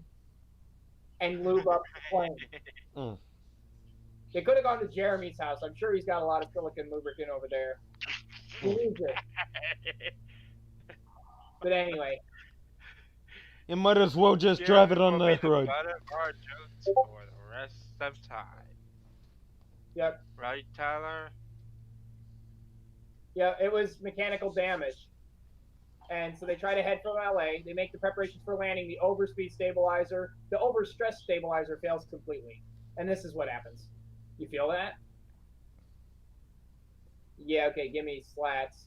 and lube up the plane. They could have gone to Jeremy's house. I'm sure he's got a lot of silicone lubricant over there. He needs it. But anyway. You might as well just drive it on the road. Butt of our jokes for the rest of time. Yep. Right, Tyler? Yeah, it was mechanical damage. And so they try to head for LA. They make the preparations for landing. The overspeed stabilizer, the overstress stabilizer fails completely. And this is what happens. You feel that? Yeah, okay, give me slats.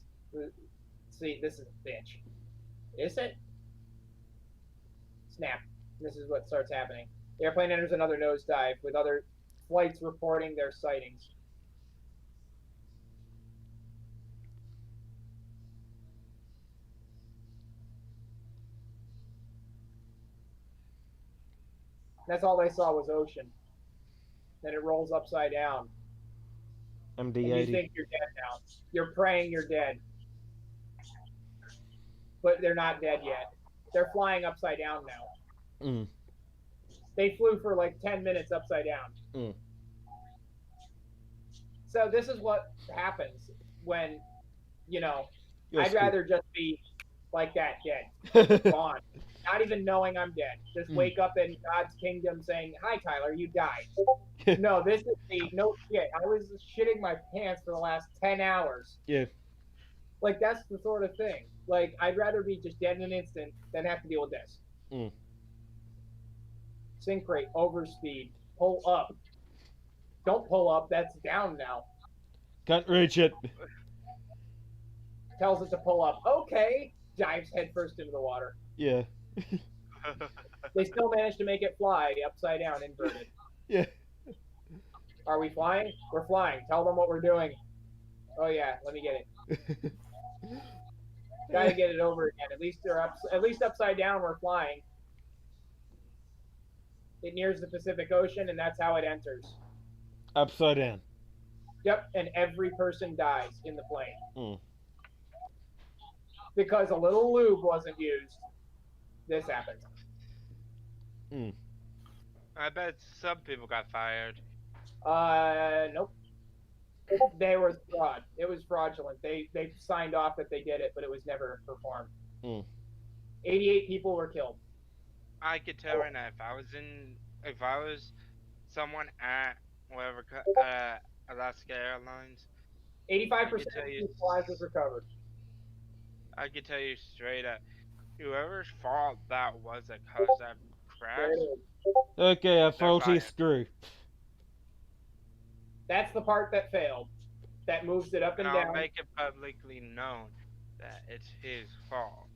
See, this is a bitch. Is it? Snap. This is what starts happening. The airplane enters another nosedive with other flights reporting their sightings. That's all they saw was ocean. Then it rolls upside down. MD-80. And you think you're dead now. You're praying you're dead. But they're not dead yet. They're flying upside down now. They flew for like 10 minutes upside down. So this is what happens when, I'd rather just be like that, dead. Gone. Not even knowing I'm dead. Just wake up in God's kingdom saying, "Hi, Tyler, you died." No, this is no shit. I was shitting my pants for the last 10 hours. Yeah. Like, that's the sort of thing. Like, I'd rather be just dead in an instant than have to deal with this. Sink rate, overspeed, pull up. Don't pull up, that's down now. Can't reach it. Tells it to pull up. Okay. Dives headfirst into the water. Yeah. They still managed to make it fly upside down, inverted. Yeah. Are we flying? We're flying. Tell them what we're doing. Oh yeah, let me get it. Gotta get it over again. At least upside down we're flying. It nears the Pacific Ocean, and that's how it enters. Upside down. Yep, and every person dies in the plane. Because a little lube wasn't used. This happened. I bet some people got fired. Nope. They were fraud. It was fraudulent. They signed off that they did it, but it was never performed. 88 people were killed. I could tell right now if I was someone at whatever Alaska Airlines, 85% of people's lives was recovered. I could tell you straight up, whoever's fault that was that caused that crash. Okay, a faulty screw. That's the part that failed. That moves it up and down. I'll make it publicly known that it's his fault.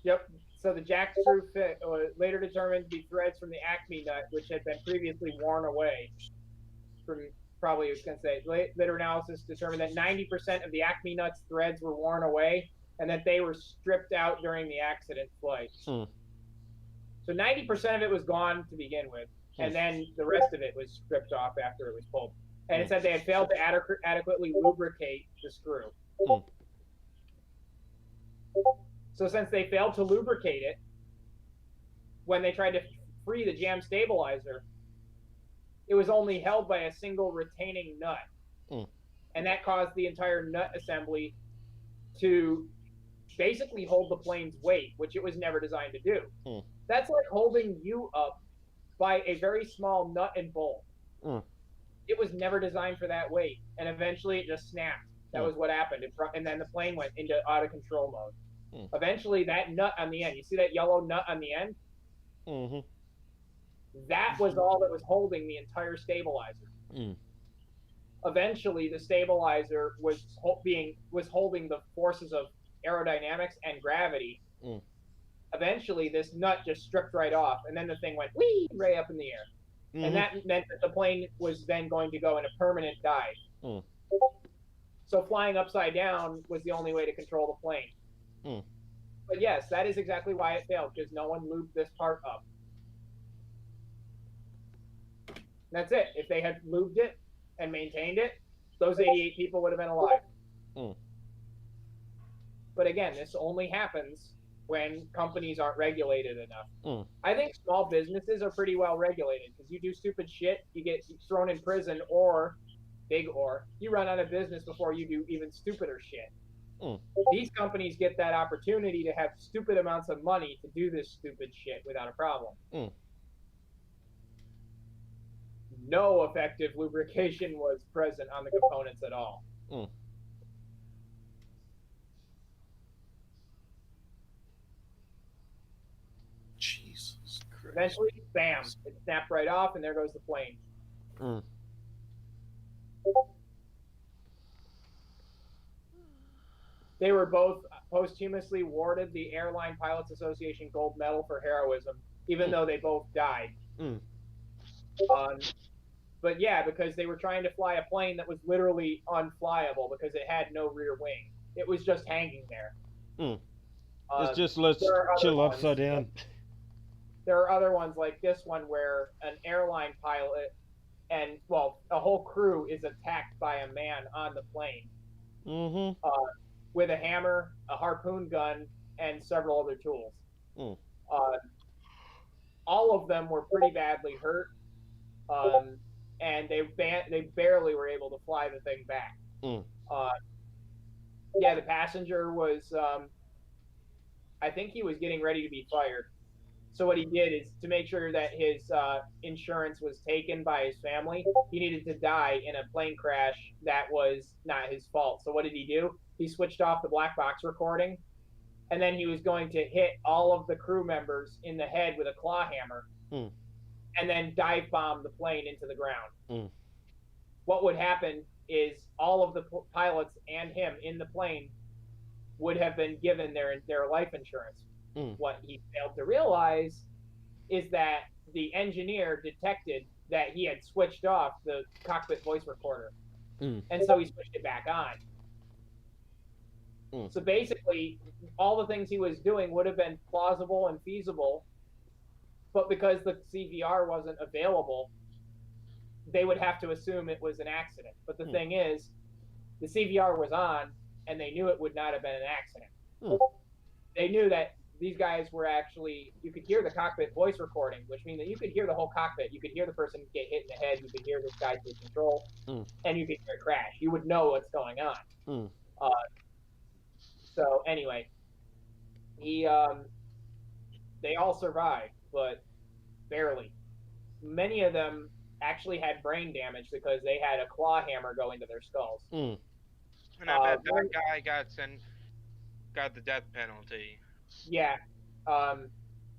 Yep. So the jack screw fit later determined to be threads from the Acme nut, which had been previously worn away. Probably was going to say later analysis determined that 90% of the Acme nut's threads were worn away, and that they were stripped out during the accident flight. So 90% of it was gone to begin with, and then the rest of it was stripped off after it was pulled. And it said they had failed to adequately lubricate the screw. So since they failed to lubricate it, when they tried to free the jam stabilizer, it was only held by a single retaining nut. And that caused the entire nut assembly to basically hold the plane's weight, which it was never designed to do. That's like holding you up by a very small nut and bolt. It was never designed for that weight, and eventually it just snapped. That was what happened, and then the plane went into out of control mode. Eventually, that nut on the end, you see that yellow nut on the end? Mm-hmm. That was all that was holding the entire stabilizer. Eventually, the stabilizer was holding the forces of aerodynamics and gravity. Eventually, this nut just stripped right off, and then the thing went whee right up in the air. And that meant that the plane was then going to go in a permanent dive. So flying upside down was the only way to control the plane. But yes, that is exactly why it failed, because no one lubed this part up. That's it. If they had lubed it and maintained it, those 88 people would have been alive. But again, this only happens when companies aren't regulated enough. I think small businesses are pretty well regulated, because you do stupid shit, you get thrown in prison, or you run out of business before you do even stupider shit. These companies get that opportunity to have stupid amounts of money to do this stupid shit without a problem. No effective lubrication was present on the components at all. Jesus Christ. Eventually, bam, it snapped right off, and there goes the plane. They were both posthumously awarded the Airline Pilots Association Gold Medal for heroism, even though they both died. But yeah, because they were trying to fly a plane that was literally unflyable because it had no rear wing. It was just hanging there. It's just let's chill upside down. There are other ones like this one where an airline pilot and, well, a whole crew is attacked by a man on the plane. With a hammer, a harpoon gun, and several other tools. All of them were pretty badly hurt, and they barely were able to fly the thing back. Yeah, the passenger was, I think he was getting ready to be fired. So what he did is, to make sure that his insurance was taken by his family, he needed to die in a plane crash that was not his fault. So what did he do? He switched off the black box recording, and then he was going to hit all of the crew members in the head with a claw hammer, and then dive bomb the plane into the ground. What would happen is all of the pilots and him in the plane would have been given their life insurance. What he failed to realize is that the engineer detected that he had switched off the cockpit voice recorder, and so he switched it back on. So basically, all the things he was doing would have been plausible and feasible, but because the CVR wasn't available, they would have to assume it was an accident. But the thing is, the CVR was on, and they knew it would not have been an accident. They knew that these guys were actually, you could hear the cockpit voice recording, which means that you could hear the whole cockpit. You could hear the person get hit in the head. You could hear this guy take control, and you could hear it crash. You would know what's going on. So anyway, they all survived, but barely. Many of them actually had brain damage because they had a claw hammer go into their skulls. And I bet that guy got the death penalty. Yeah.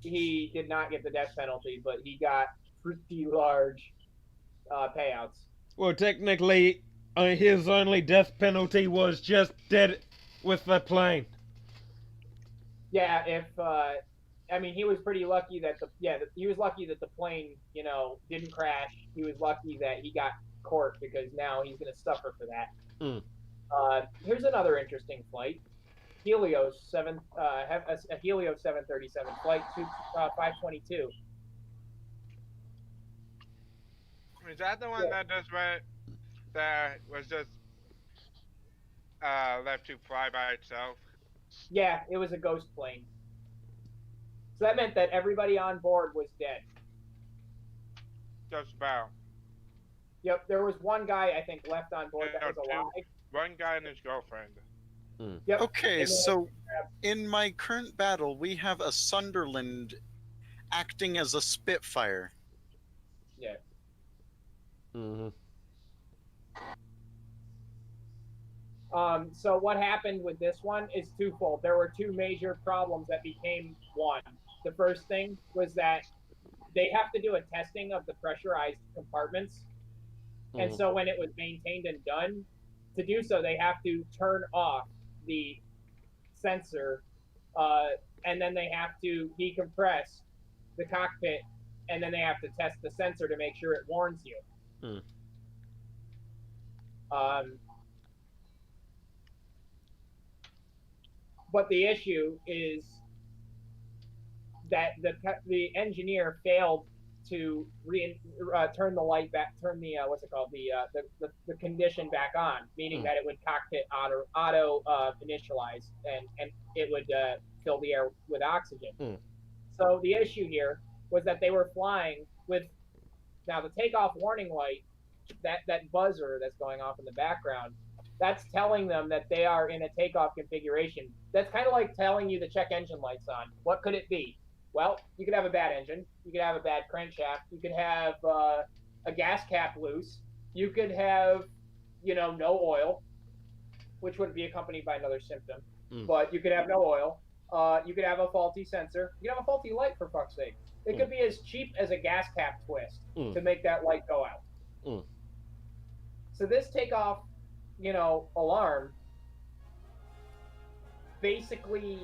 He did not get the death penalty, but he got pretty large payouts. Well, technically, his only death penalty was just dead with the plane. Yeah, I mean, he was pretty lucky that he was lucky that the plane, didn't crash. He was lucky that he got court, because now he's going to suffer for that. Here's another interesting flight. Helios 737 flight 522. Is that the one that was just left to fly by itself? Yeah, it was a ghost plane. So that meant that everybody on board was dead. Just about. Yep, there was one guy, I think, left on board that was alive. One guy and his girlfriend. Yep. Okay, so in my current battle, we have a Sunderland acting as a Spitfire. Yeah. So what happened with this one is twofold. There were two major problems that became one. The first thing was that they have to do a testing of the pressurized compartments. And so when it was maintained and done, to do so, they have to turn off the sensor, and then they have to decompress the cockpit, and then they have to test the sensor to make sure it warns you. But the issue is that the engineer failed to turn the light back, turn the what's it called, the condition back on, meaning that it would cockpit auto initialize, and it would fill the air with oxygen. So the issue here was that they were flying with, now the takeoff warning light, that buzzer that's going off in the background, that's telling them that they are in a takeoff configuration. That's kind of like telling you to check engine lights on. What could it be? Well, you could have a bad engine. You could have a bad crankshaft. You could have a gas cap loose. You could have, no oil, which would be accompanied by another symptom. But you could have no oil. You could have a faulty sensor. You could have a faulty light, for fuck's sake. It could be as cheap as a gas cap twist to make that light go out. So this takeoff, alarm, basically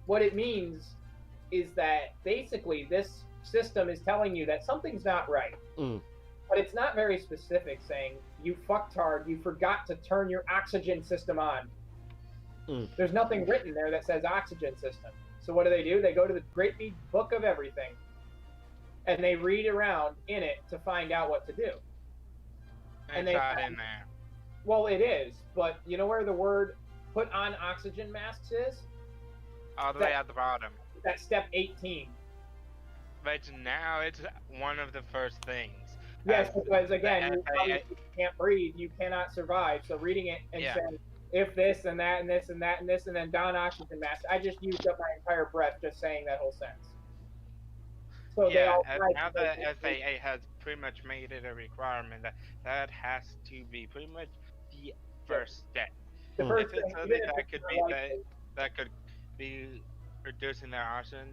what it means is that basically this system is telling you that something's not right. But it's not very specific, saying, you fucktard, you forgot to turn your oxygen system on. There's nothing written there that says oxygen system. So what do? They go to the great big book of everything, and they read around in it to find out what to do. And it's not in there. Well, it is, but you know where the word put on oxygen masks is? All the way at the bottom. That's step 18. But now it's one of the first things. Yes, because again, you can't breathe, you cannot survive. So reading it and saying, if this and that and this and that and this, and then don oxygen mask, I just used up my entire breath just saying that whole sentence. So now the FAA has pretty much made it a requirement that has to be pretty much the first step. The first if it's something that could be reducing their oxygen,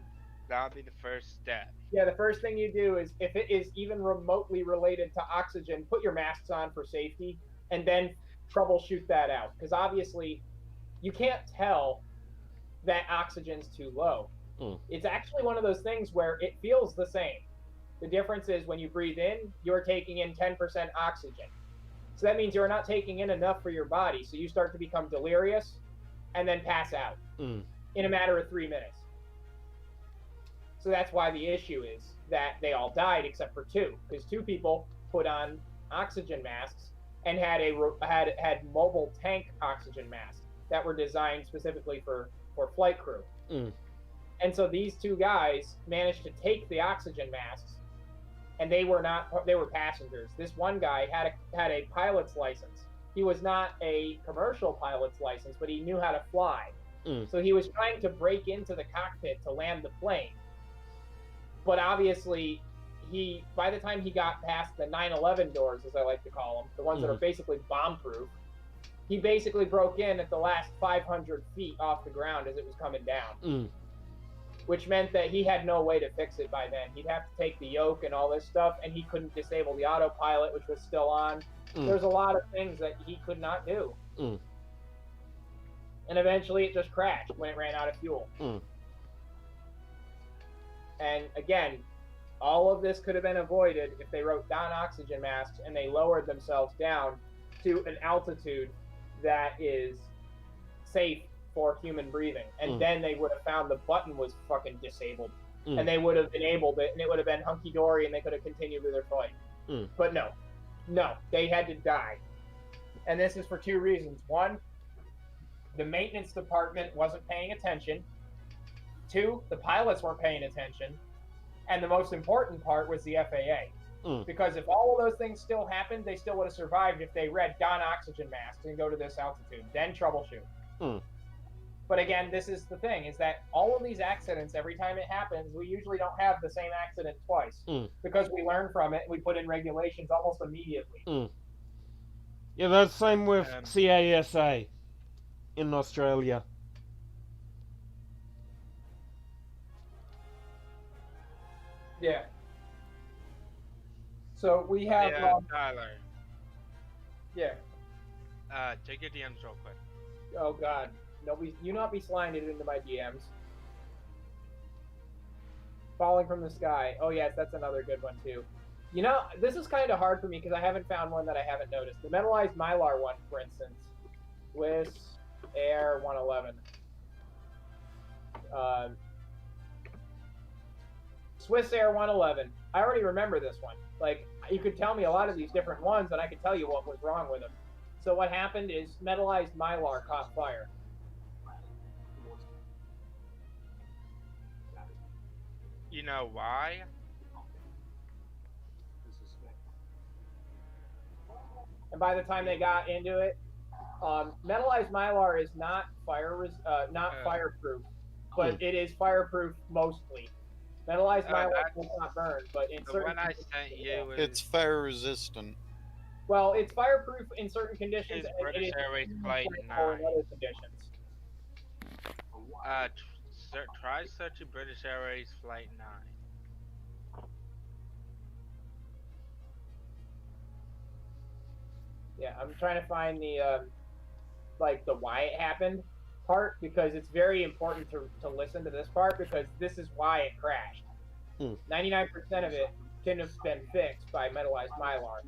that would be the first step. Yeah, the first thing you do is, if it is even remotely related to oxygen, put your masks on for safety, and then troubleshoot that out. Because obviously, you can't tell that oxygen's too low. It's actually one of those things where it feels the same. The difference is when you breathe in, you're taking in 10% oxygen. So that means you're not taking in enough for your body. So you start to become delirious and then pass out in a matter of 3 minutes. So that's why the issue is that they all died except for two, because two people put on oxygen masks and had mobile tank oxygen masks that were designed specifically for flight crew. And so these two guys managed to take the oxygen masks, and they were passengers. This one guy had a pilot's license. He was not a commercial pilot's license, but he knew how to fly. So he was trying to break into the cockpit to land the plane. But obviously, by the time he got past the 9/11 doors, as I like to call them, the ones that are basically bomb-proof, he basically broke in at the last 500 feet off the ground as it was coming down. Which meant that he had no way to fix it by then. He'd have to take the yoke and all this stuff, and he couldn't disable the autopilot, which was still on. There's a lot of things that he could not do. And eventually it just crashed when it ran out of fuel. And again, all of this could have been avoided if they wrote down oxygen masks and they lowered themselves down to an altitude that is safe for human breathing. And then they would have found the button was fucking disabled. And they would have enabled it, and it would have been hunky-dory, and they could have continued with their flight. But no, they had to die. And this is for two reasons. One, the maintenance department wasn't paying attention. Two, the pilots weren't paying attention. And the most important part was the FAA. Because if all of those things still happened, they still would have survived if they read don oxygen masks and go to this altitude, then troubleshoot. But again, this is the thing, is that all of these accidents, every time it happens, we usually don't have the same accident twice. Because we learn from it, we put in regulations almost immediately. Yeah, that's same with Um, CASA in Australia. Yeah. So we have Tyler. yeah. Check your DMs real quick. Oh God, nobody, you not be sliding into my DMs. Falling from the sky. Oh yes, that's another good one too. You know, this is kind of hard for me because I haven't found one that I haven't noticed. The metallized mylar one, for instance, Swiss Air 111. Swiss Air 111. I already remember this one. Like, you could tell me a lot of these different ones, and I could tell you what was wrong with them. So what happened is metallized mylar caught fire. You know why? And by the time they got into it, metallized mylar is not fireproof, but it is fireproof mostly. Metallized mylar does not burn, but in The certain one I conditions, sent you is It's fire resistant. well, it's fireproof in certain conditions, and it British is Airways Flight 9. flammable in other conditions. Try searching British Airways Flight 9. Yeah, I'm trying to find the like the why it happened part, because it's very important to listen to this part, because this is why it crashed. 99% of it couldn't have been fixed by metallized mylar.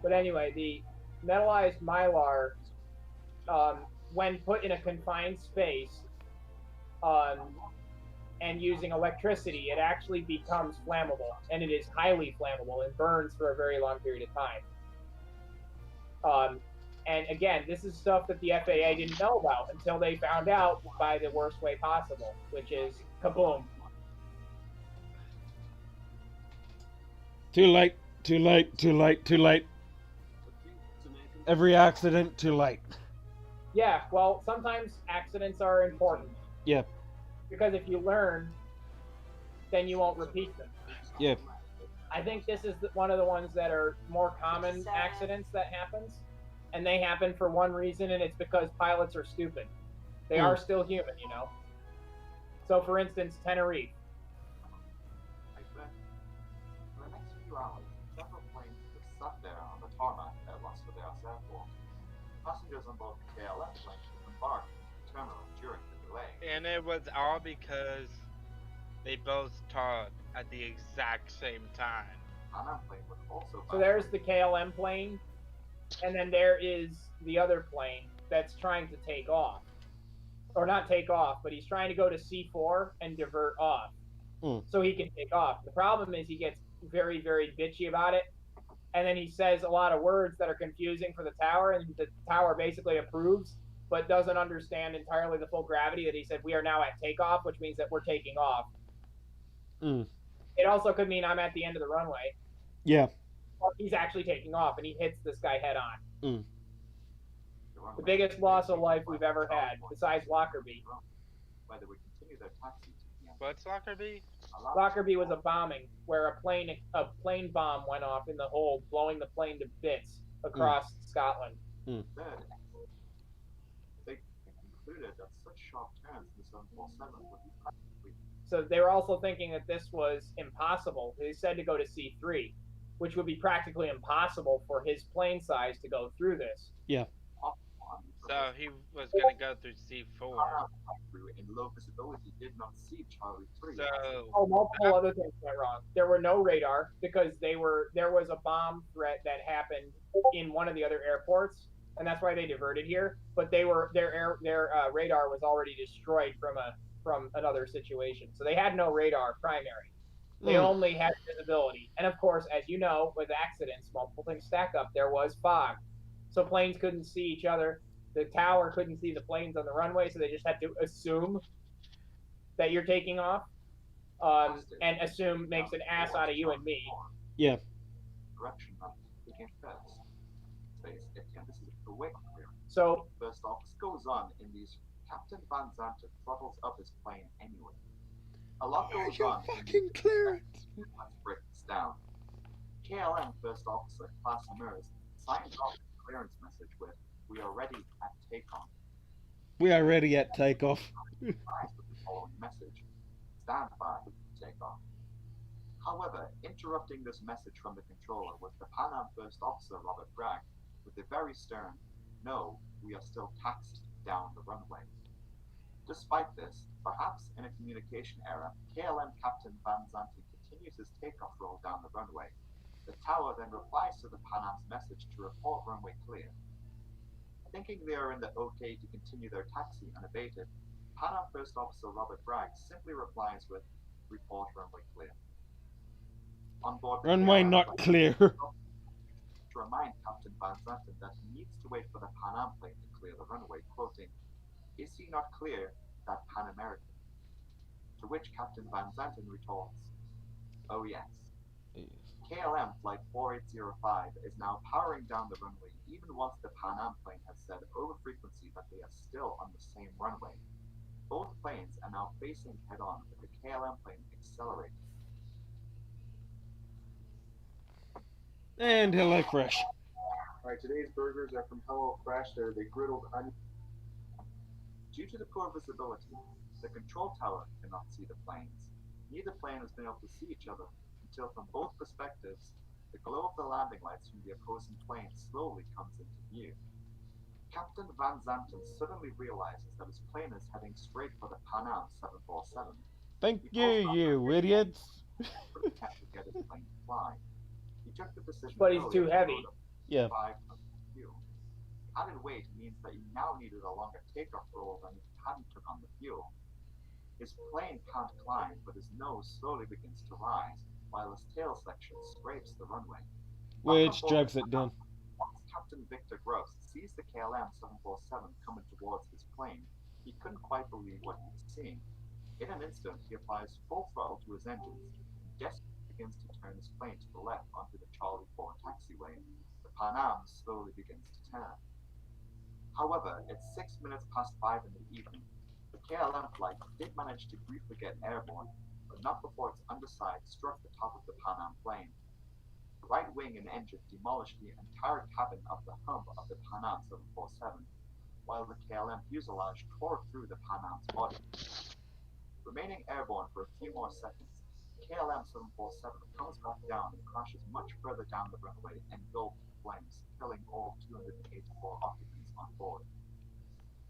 But anyway, the metallized mylar, when put in a confined space, and using electricity, it actually becomes flammable, and it is highly flammable and burns for a very long period of time. And again, this is stuff that the FAA didn't know about until they found out by the worst way possible, which is kaboom. Too late, too late, too late, too late. Every accident, too late. Yeah, well, sometimes accidents are important. Yeah. Because if you learn, then you won't repeat them. Yeah. I think this is one of the ones that are more common accidents that happens, and they happen for one reason, and it's because pilots are stupid. They are still human, you know. So, for instance, Tenerife. For the next few hours, several planes have sat there on the tarmac at Las Vegas Airport. Passengers on board the KLM plane embarked in the terminal during the delay. And it was all because they both taught at the exact same time. So there's the KLM plane, and then there is the other plane that's trying to take off. Or not take off, but he's trying to go to C4 and divert off so he can take off. The problem is he gets very, very bitchy about it, and then he says a lot of words that are confusing for the tower, and the tower basically approves, but doesn't understand entirely the full gravity that he said we are now at takeoff, which means that we're taking off. It also could mean I'm at the end of the runway. Yeah. Or he's actually taking off, and he hits this guy head on. The biggest loss of life we've ever had, besides Lockerbie. What's Lockerbie? Lockerbie was a bombing where a plane bomb went off in the hold, blowing the plane to bits across Scotland. They concluded that such sharp turns in the 747 would be practically. So they were also thinking that this was impossible. They said to go to C3, which would be practically impossible for his plane size to go through this. Yeah. So he was going to go through C4. In low visibility did not see Charlie 3. So, multiple other things went wrong. There were no radar because there was a bomb threat that happened in one of the other airports, and that's why they diverted here. But their radar was already destroyed from another situation, so they had no radar primary. They only had visibility, and of course, as you know, with accidents, multiple things stack up. There was fog, so planes couldn't see each other. The tower couldn't see the planes on the runway, so they just had to assume that you're taking off, and assume makes an ass out of you and me. Yeah. Direction begin first. This is the wake clearing. So first off, this goes on in these. Captain Van Zandt throttles up his plane anyway. A lot goes on. Fucking clearance. Let's break this down. KLM First Officer Class Mers signs off the clearance message with, "We are ready at takeoff." We are ready at takeoff. Replies with the following message, "Stand by, takeoff." However, interrupting this message from the controller was the Pan Am First Officer Robert Bragg with a very stern, "No, we are still taxiing down the runway." Despite this, perhaps in a communication error, KLM Captain Van Zanten continues his takeoff roll down the runway. The tower then replies to the Pan Am's message to report runway clear. Thinking they are in the okay to continue their taxi unabated, Pan Am First Officer Robert Bragg simply replies with, "Report runway clear." On board the Runway KLM not flight, clear. to remind Captain Van Zanten that he needs to wait for the Pan Am plane to clear the runway, quoting, "Is he not clear, that Pan American?" To which Captain Van Zanten retorts, "Oh yes." KLM Flight 4805 is now powering down the runway even once the Pan Am plane has said over frequency that they are still on the same runway. Both planes are now facing head-on with the KLM plane accelerating. And HelloFresh. Alright, today's burgers are from HelloFresh. They're the griddled onion. Due to the poor visibility, the control tower cannot see the planes. Neither plane has been able to see each other until from both perspectives, the glow of the landing lights from the opposing planes slowly comes into view. Captain Van Zanten suddenly realizes that his plane is heading straight for the Pan Am 747. Thank you, you idiots. Had to get his plane to fly. He took the decision. But he's too heavy. Yeah. Added weight means that he now needed a longer takeoff roll than if he hadn't took on the fuel. His plane can't climb, but his nose slowly begins to rise, while his tail section scrapes the runway. Which drags it down. Once Captain Victor Gross sees the KLM 747 coming towards his plane, he couldn't quite believe what he was seeing. In an instant, he applies full throttle to his engines and desperately begins to turn his plane to the left onto the Charlie 4 taxiway. The Pan Am slowly begins to turn. However, it's 6 minutes past 5 in the evening. The KLM flight did manage to briefly get airborne, but not before its underside struck the top of the Pan Am plane. The right wing and engine demolished the entire cabin of the hub of the Pan Am 747, while the KLM fuselage tore through the Pan Am's body. Remaining airborne for a few more seconds, KLM 747 comes back down and crashes much further down the runway, engulfed in flames, killing all 284 occupants on board.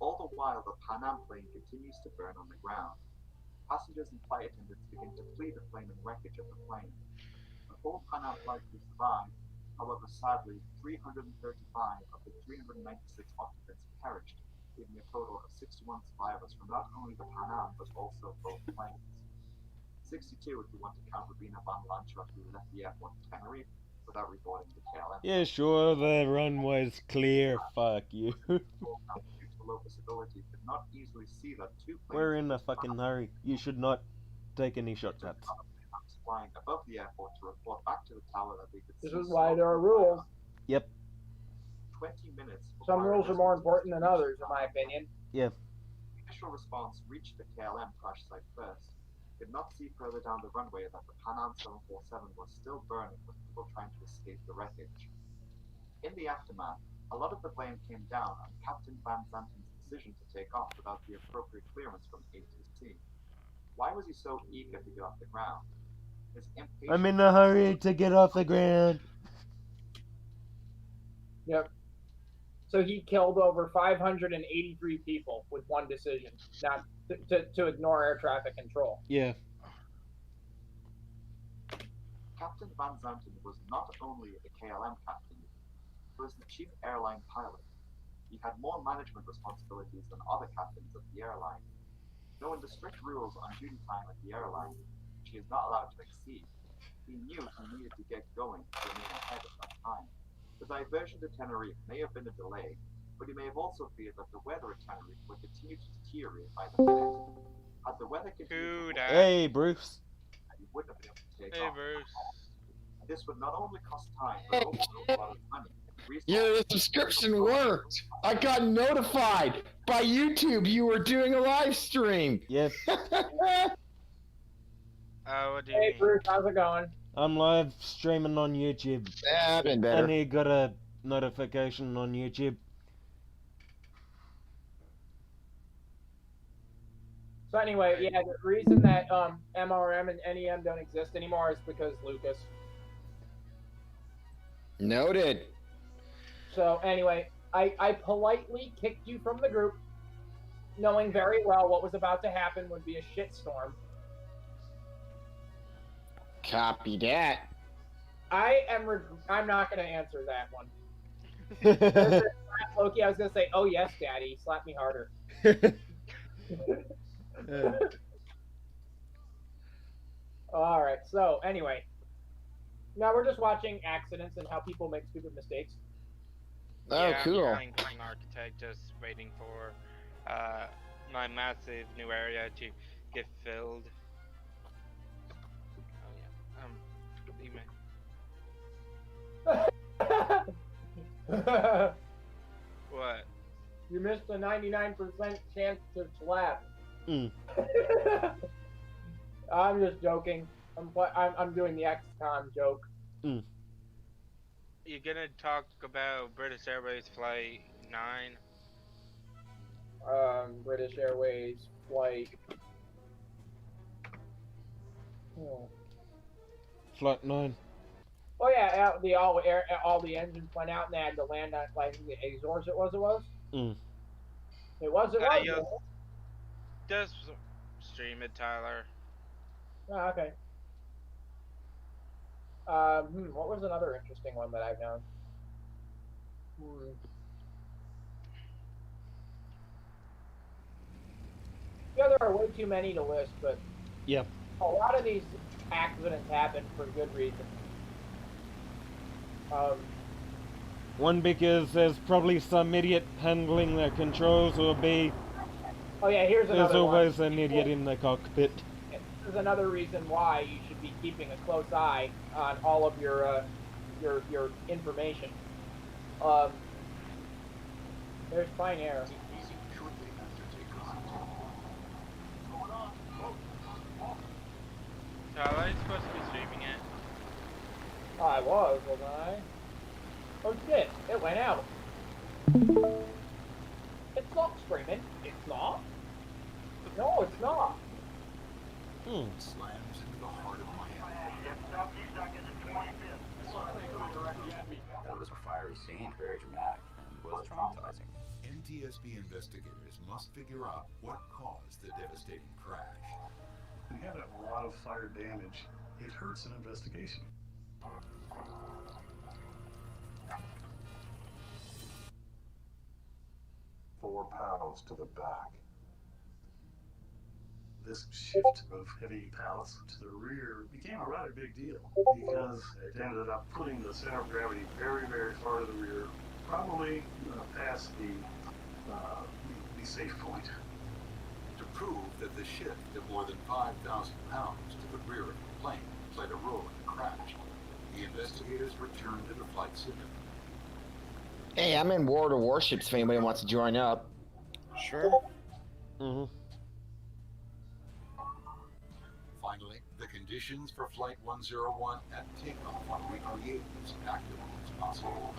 All the while, the Pan Am plane continues to burn on the ground. Passengers and flight attendants begin to flee the flaming wreckage of the plane. The whole Pan Am flight crew survived. However, sadly, 335 of the 396 occupants perished, leaving a total of 61 survivors from not only the Pan Am but also both planes. 62 if you want to count Rubina Van Lanschot, who left the airport to Tenerife without reboarding the KLM. Yeah, sure, the runway's clear. Fuck you. Due to low visibility, could not easily see that two planes. We're in a fucking hurry. You should not take any shortcuts. Flying above the airport to report back to the tower that they could This see. is why there are rules. Yep. 20 minutes. Some rules are more important than others, in my opinion. Yeah. Initial response reached the KLM crash site first. Could not see further down the runway that the Pan Am 747 was still burning with people trying to escape the wreckage. In the aftermath, a lot of the blame came down on Captain Van Zanten's decision to take off without the appropriate clearance from ATC. Why was he so eager to get off the ground? His impatience. I'm in a hurry to get off the ground. Yep. So he killed over 583 people with one decision, not to ignore air traffic control. Yeah. Captain Van Zanten was not only a KLM captain, he was the chief airline pilot. He had more management responsibilities than other captains of the airline. Knowing the strict rules on duty time at the airline, which he is not allowed to exceed, he knew he needed to get going to remain ahead at that time. The diversion to Tenerife may have been a delay, but he may have also feared that the weather at Tenerife would continue to deteriorate by the minute. Had the weather continued to Hey, Bruce. he wouldn't have been able to take Hey, off. Bruce. This would not only cost time, but also a lot of money. Your subscription worked. I got notified by YouTube you were doing a live stream. Yes. What do you Hey mean? Bruce, how's it going? I'm live streaming on YouTube. Yeah, I've been better. And he got a notification on YouTube. So anyway, yeah, the reason that MRM and NEM don't exist anymore is because Lucas. Noted. So anyway, I politely kicked you from the group, knowing very well what was about to happen would be a shitstorm. Copy that. I'm not going to answer that one. Loki, I was going to say, oh yes, Daddy, slap me harder. All right. So anyway, now we're just watching accidents and how people make stupid mistakes. Oh, yeah, cool. I'm an architect, just waiting for my massive new area to get filled. Oh yeah. What? You missed a 99% chance to slap. I'm just joking. I'm doing the XCOM joke. You're gonna talk about British Airways Flight 9? British Airways flight. Flight 9. Oh yeah, all the engines went out and they had to land on like the Azores. It was. It was. Just stream it, Tyler. Oh, okay. What was another interesting one that I've known? Yeah, there are way too many to list, but yeah, a lot of these accidents happen for good reason. One, because there's probably some idiot handling their controls, or B, oh yeah, here's another there's always one. an idiot in the cockpit. This is another reason why you should be keeping a close eye on all of your information. There's fine air. Tyler, are you supposed to be streaming it? I was, wasn't I? Oh shit, it went out. It's not screaming. It's not. No, it's not. Slams into the heart of Miami. That was a fiery scene, very dramatic, and was traumatizing. NTSB investigators must figure out what caused the devastating crash. We had a lot of fire damage. It hurts an investigation. £4 to the back. This shift of heavy pallets to the rear became a rather big deal because it ended up putting the center of gravity very, very far to the rear, probably past the safe point. To prove that the shift of more than 5,000 pounds to the rear of the plane played a role in the crash, the investigators returned to the flight simulator. Hey, I'm in War of Warships if anybody wants to join up. Sure. Finally, the conditions for Flight 101 at takeoff are recreated as accurately as possible.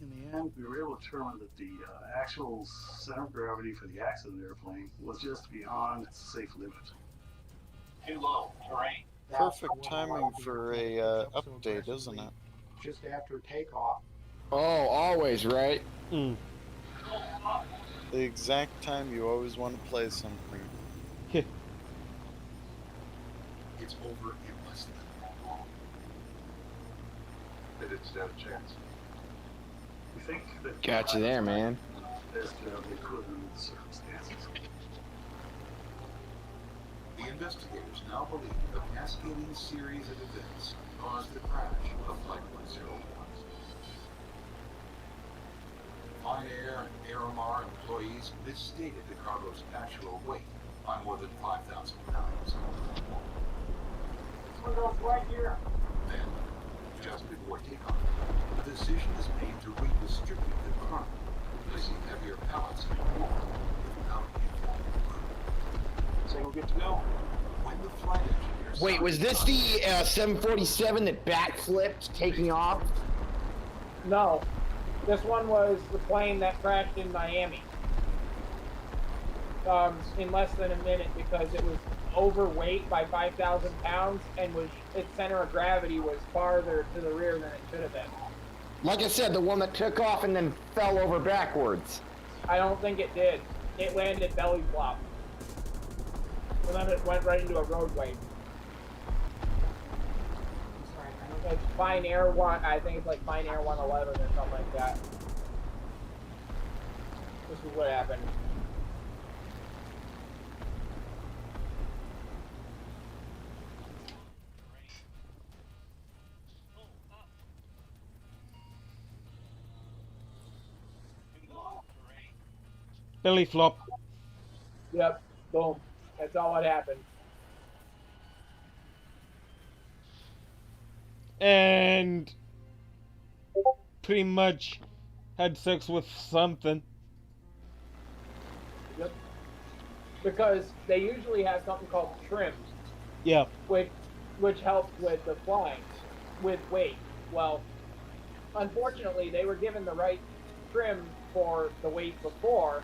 In the end, we were able to determine that the actual center of gravity for the accident airplane was just beyond its safe limit. Too low, terrain. Perfect timing for a update, isn't it? Just after takeoff. Oh, always, right? The exact time you always want to play something. It's over in less than a minute. They didn't stand a chance. We think that Got you there, man. best job they could under the circumstances. The investigators now believe a cascading series of events caused the crash of Flight 101. Fine Air and Aeromar employees misstated the cargo's actual weight by more than 5,000 pounds. This one goes right here. Then, just before takeoff, a decision is made to redistribute the cargo, placing heavier pallets in more without informing the crew. So we're good to go. When the flight engineers... Wait, was this the 747 that backflipped taking off? No. This one was the plane that crashed in Miami. In less than a minute because it was overweight by 5,000 pounds and its center of gravity was farther to the rear than it should have been. Like I said, the one that took off and then fell over backwards. I don't think it did. It landed belly flop. And then it went right into a roadway. It's Fine Air 1, I think it's like Fine Air 111 or something like that. This is what happened. Belly flop. Yep, boom. That's all what happened. And pretty much had sex with something. Yep. Because they usually have something called trim. Yeah. Which helps with the flying, with weight. Well, unfortunately, they were given the right trim for the weight before,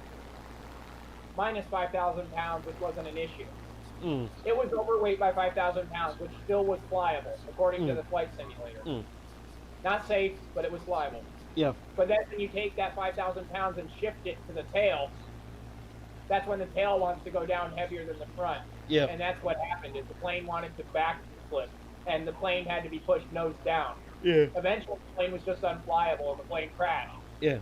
minus 5,000 pounds, which wasn't an issue. Mm. It was overweight by 5,000 pounds, which still was flyable, according to the flight simulator. Mm. Not safe, but it was flyable. Yeah. But then when you take that 5,000 pounds and shift it to the tail, that's when the tail wants to go down heavier than the front. Yeah. And that's what happened, is the plane wanted to backflip, and the plane had to be pushed nose down. Yeah. Eventually, the plane was just unflyable, and the plane crashed. Yeah.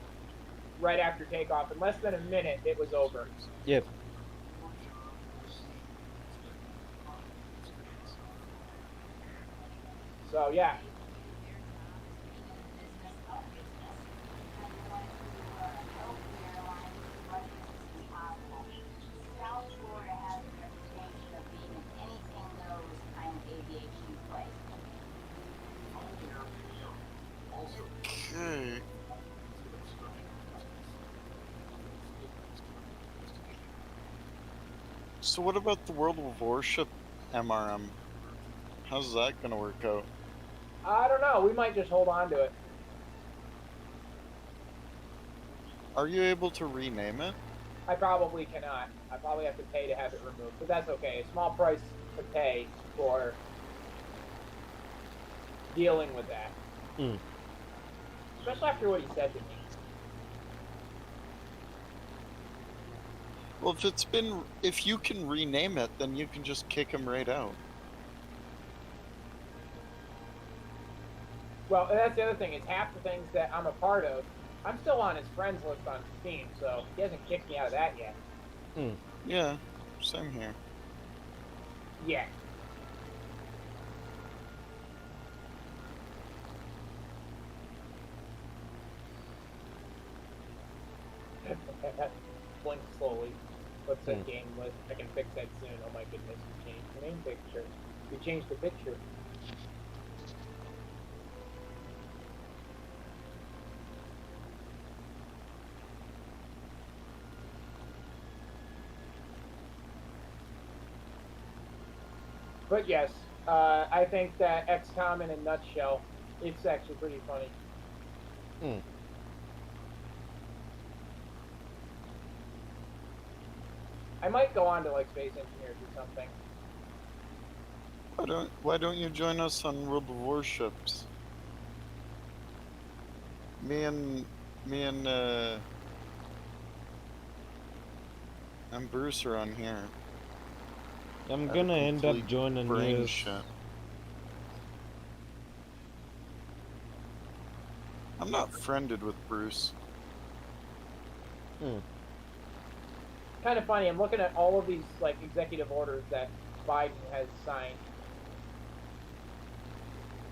Right after takeoff. In less than a minute, it was over. Yep. So, yeah. Okay. So what about the World of Warship MRM? How's that gonna work out? I don't know. We might just hold on to it. Are you able to rename it? I probably cannot. I probably have to pay to have it removed, but that's okay. A small price to pay for dealing with that. Mm. Especially after what he said to me. Well, if you can rename it, then you can just kick him right out. Well, and that's the other thing, is half the things that I'm a part of, I'm still on his friends list on Steam, so he hasn't kicked me out of that yet. Mm. Yeah, same here. Yeah. Blink slowly. What's that game list? I can fix that soon. Oh my goodness, you changed the name picture. You changed the picture. But yes, I think that XCOM in a nutshell, it's actually pretty funny. Mm. I might go on to like Space Engineers or something. Why don't you join us on World of Warships? Me and Bruce are on here. I'm gonna end up joining brain you. shit. I'm not friended with Bruce. Hmm. Kind of funny. I'm looking at all of these like executive orders that Biden has signed.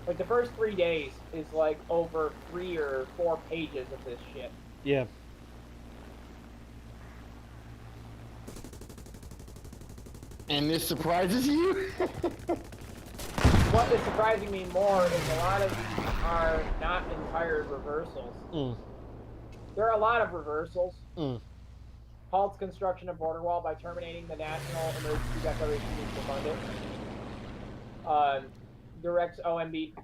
Like the first 3 days is like over 3 or 4 pages of this shit. Yeah. And this surprises you? What is surprising me more is a lot of these are not entire reversals. There are a lot of reversals. Halts construction of border wall by terminating the national emergency declaration to fund it. Directs OMB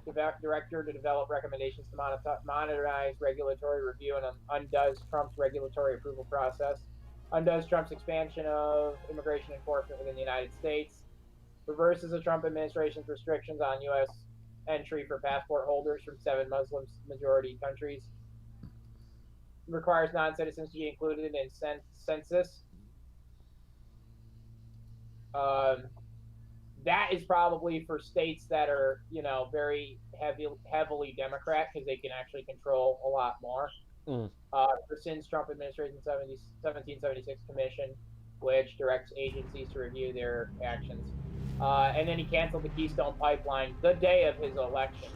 director to develop recommendations to modernize regulatory review and undoes Trump's regulatory approval process. Undoes Trump's expansion of immigration enforcement within the United States. Reverses the Trump administration's restrictions on U.S. entry for passport holders from 7 Muslim majority countries. Requires non-citizens to be included in census. That is probably for states that are, you know, very heavily Democrat because they can actually control a lot more. Rescinds Trump administration 1776 commission, which directs agencies to review their actions. And then he canceled the Keystone Pipeline the day of his election.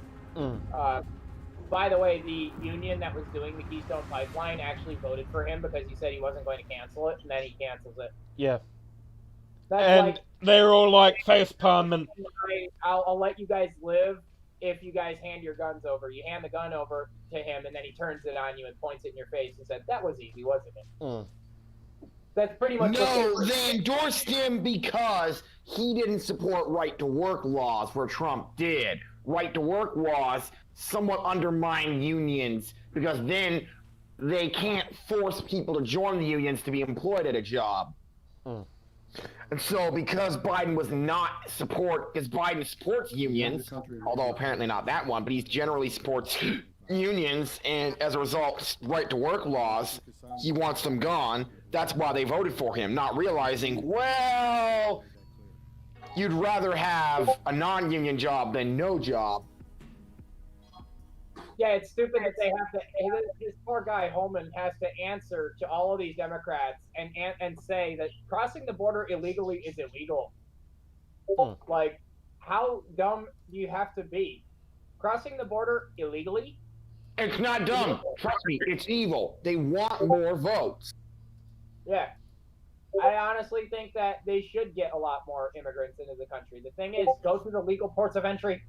By the way, the union that was doing the Keystone Pipeline actually voted for him because he said he wasn't going to cancel it, and then he cancels it. Yeah. That's and like, they're all like facepalm and I'll let you guys live if you guys hand your guns over. You hand the gun over to him, and then he turns it on you and points it in your face and said, "That was easy, wasn't it?" That's pretty much No, they endorsed him because he didn't support right-to-work laws where Trump did. Right-to-work laws somewhat undermine unions because then they can't force people to join the unions to be employed at a job. And so because Biden was not because Biden supports unions, although apparently not that one, but he generally supports unions, and as a result, right-to-work laws, he wants them gone. That's why they voted for him, not realizing, well, you'd rather have a non-union job than no job. Yeah, it's stupid that they have to. This poor guy Holman has to answer to all of these Democrats and say that crossing the border illegally is illegal. Like, how dumb do you have to be? Crossing the border illegally? It's not dumb. Trust me, it's evil. They want more votes. Yeah. I honestly think that they should get a lot more immigrants into the country. The thing is, go through the legal ports of entry.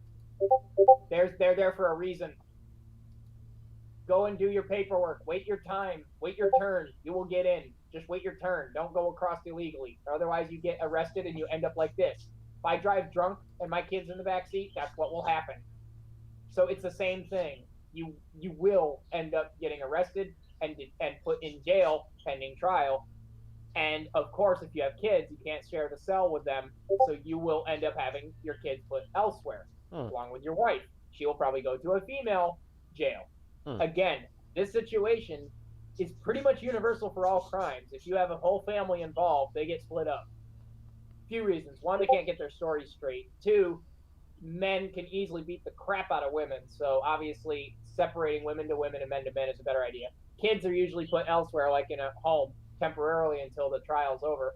They're there for a reason. Go and do your paperwork. Wait your time. Wait your turn. You will get in. Just wait your turn. Don't go across illegally. Otherwise, you get arrested and you end up like this. If I drive drunk and my kid's in the back seat, that's what will happen. So it's the same thing. You will end up getting arrested and put in jail pending trial. And of course, if you have kids, you can't share the cell with them. So you will end up having your kids put elsewhere, along with your wife. She will probably go to a female jail. Again, this situation is pretty much universal for all crimes. If you have a whole family involved, they get split up. Few reasons. One, they can't get their stories straight. Two, men can easily beat the crap out of women. So obviously, separating women to women and men to men is a better idea. Kids are usually put elsewhere, like in a home, temporarily until the trial's over.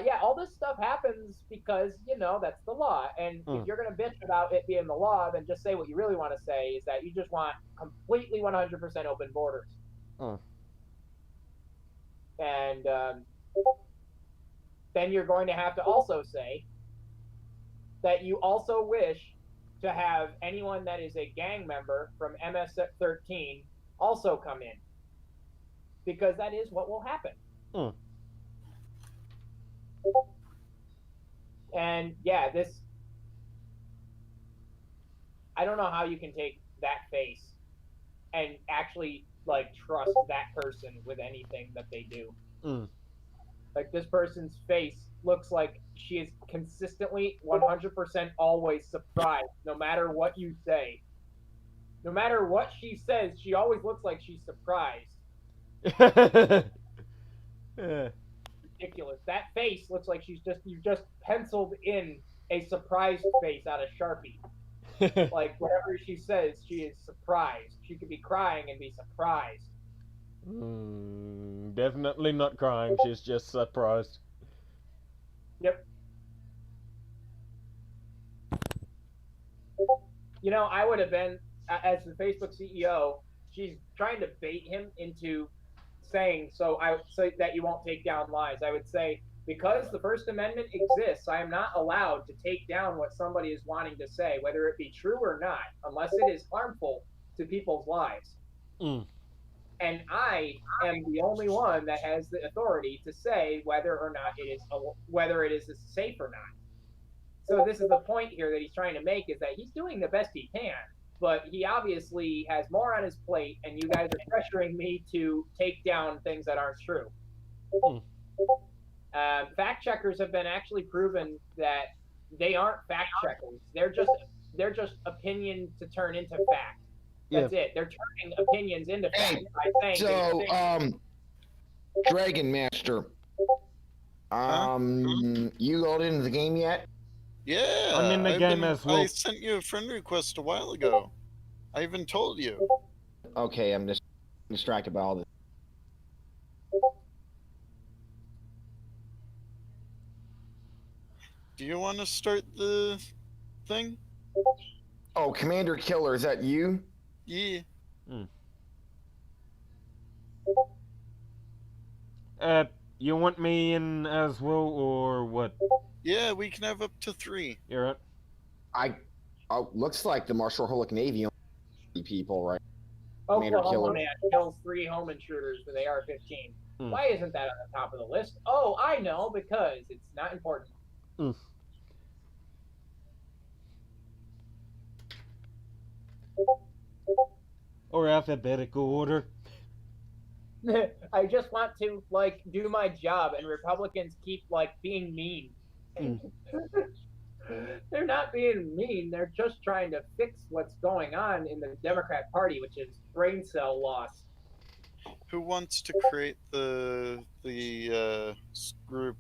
Yeah, all this stuff happens because, you know, that's the law. And if you're going to bitch about it being the law, then just say what you really want to say is that you just want completely 100% open borders. And then you're going to have to also say that you also wish to have anyone that is a gang member from MS-13 also come in. Because that is what will happen. And yeah, I don't know how you can take that face and actually like trust that person with anything that they do. Like, this person's face looks like she is consistently 100% always surprised, no matter what you say. No matter what she says, she always looks like she's surprised. Ridiculous. That face looks like you've just penciled in a surprised face out of Sharpie. Like, whatever she says, she is surprised. She could be crying and be surprised. Definitely not crying. She's just surprised. Yep. You know, I would have been, as the Facebook CEO, she's trying to bait him into saying so that you won't take down lies. I would say, Because the First Amendment exists, I am not allowed to take down what somebody is wanting to say, whether it be true or not, unless it is harmful to people's lives. Mm. And I am the only one that has the authority to say whether or not whether it is safe or not. So this is the point here that he's trying to make, is that he's doing the best he can, but he obviously has more on his plate, and you guys are pressuring me to take down things that aren't true. Mm. Fact checkers have been actually proven that they aren't fact checkers. They're just opinion to turn into fact. That's it. They're turning opinions into fact by saying. So, Dragon Master, you loaded into the game yet? Yeah, I'm in the game as well. I sent you a friend request a while ago. I even told you. Okay, I'm just distracted by all this. Do you want to start the thing? Oh, Commander Killer, is that you? Yeah. You want me in as well, or what? Yeah, we can have up to 3. You're right. Looks like the Marshall Holic Navy only people, right? Oklahoma man kills 3 home intruders with AR-15. Why isn't that on the top of the list? Oh, I know, because it's not important. Or alphabetical order. I just want to, do my job, and Republicans keep, being mean. They're not being mean. They're just trying to fix what's going on in the Democrat Party, which is brain cell loss. Who wants to create the group?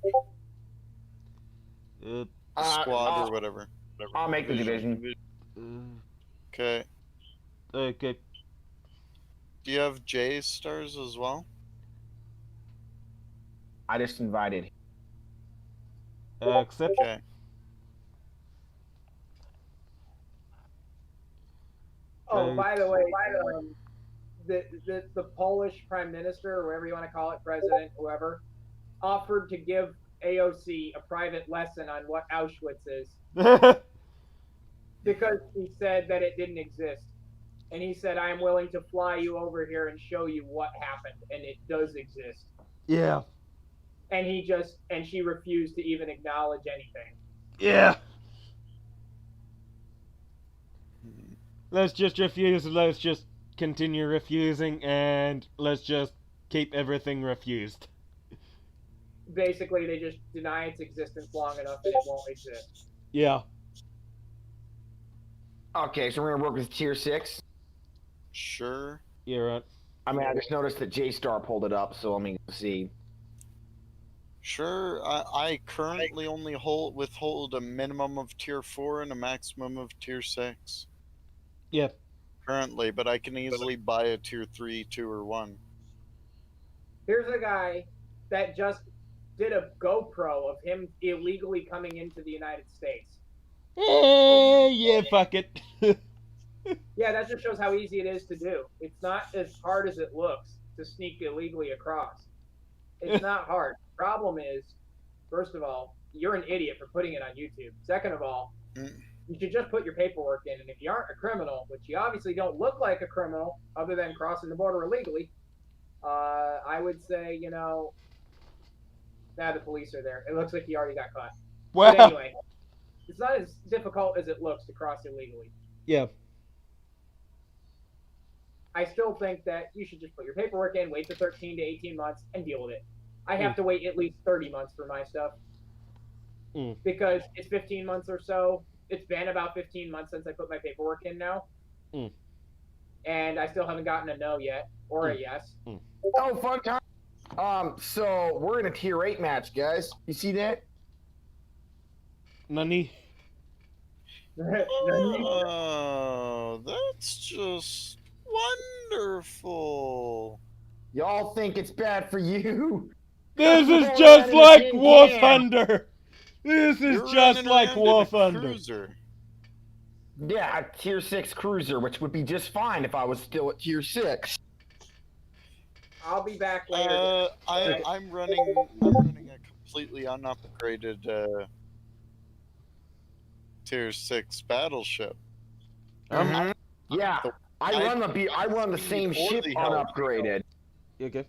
Squad or whatever. I'll make the division. Okay. Okay. Do you have J stars as well? I just invited. Accept. Okay. Oh, by the way, the Polish Prime Minister, or whatever you want to call it, President, whoever, offered to give AOC a private lesson on what Auschwitz is. Because he said that it didn't exist. And he said, I'm willing to fly you over here and show you what happened, and it does exist. Yeah. And she refused to even acknowledge anything. Yeah. Let's just refuse, let's just continue refusing, and let's just keep everything refused. Basically, they just deny its existence long enough and it won't exist. Yeah. Okay, so we're gonna work with Tier 6? Sure. You're right. I mean, I just noticed that J-Star pulled it up, so let me see. Sure, I currently only withhold a minimum of Tier 4 and a maximum of Tier 6. Yep. Currently, but I can easily buy a Tier 3, 2, or 1. Here's a guy that just did a GoPro of him illegally coming into the United States. Yeah, fuck it. Yeah, that just shows how easy it is to do. It's not as hard as it looks to sneak illegally across. It's not hard. Problem is, first of all, you're an idiot for putting it on YouTube. Second of all, you should just put your paperwork in, and if you aren't a criminal, which you obviously don't look like a criminal other than crossing the border illegally, I would say, now the police are there. It looks like he already got caught. Wow. But anyway, it's not as difficult as it looks to cross illegally. Yeah. I still think that you should just put your paperwork in, wait for 13 to 18 months, and deal with it. I have to wait at least 30 months for my stuff. Because it's 15 months or so. It's been about 15 months since I put my paperwork in now. And I still haven't gotten a no yet, or a yes. Oh, fun time. So we're in a Tier 8 match, guys. You see that? Nani? Oh, that's just wonderful. Y'all think it's bad for you? This is just like War Thunder. This is just like War Thunder. Yeah, a Tier 6 cruiser, which would be just fine if I was still at Tier 6. I'll be back later. I'm running a completely unupgraded Tier 6 battleship. Mhm. Yeah, I run the same or ship the unupgraded. You okay?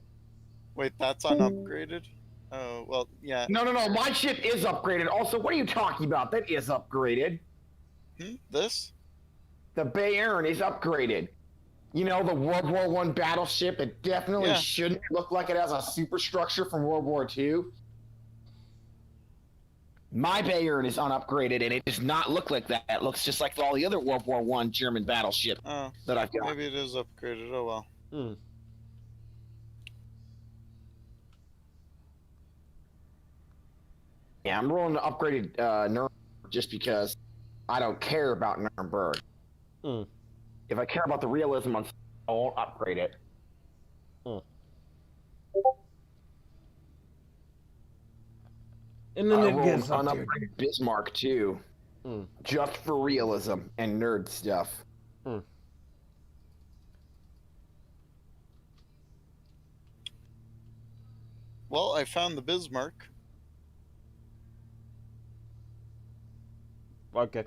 Wait, that's unupgraded? Oh, well, yeah. No, my ship is upgraded. Also, what are you talking about? That is upgraded. This? The Bay Aaron is upgraded. You know, the World War I battleship, it definitely Yeah. shouldn't look like it has a superstructure from World War II. My Bay Aaron is unupgraded, and it does not look like that. It looks just like all the other World War I German battleships that I've got. Maybe it is upgraded, oh well. Yeah, I'm rolling the upgraded Nuremberg just because I don't care about Nuremberg. If I care about the realism, I won't upgrade it. And then I it rolled gets unupgraded Bismarck too, just for realism and nerd stuff. Well, I found the Bismarck. Okay.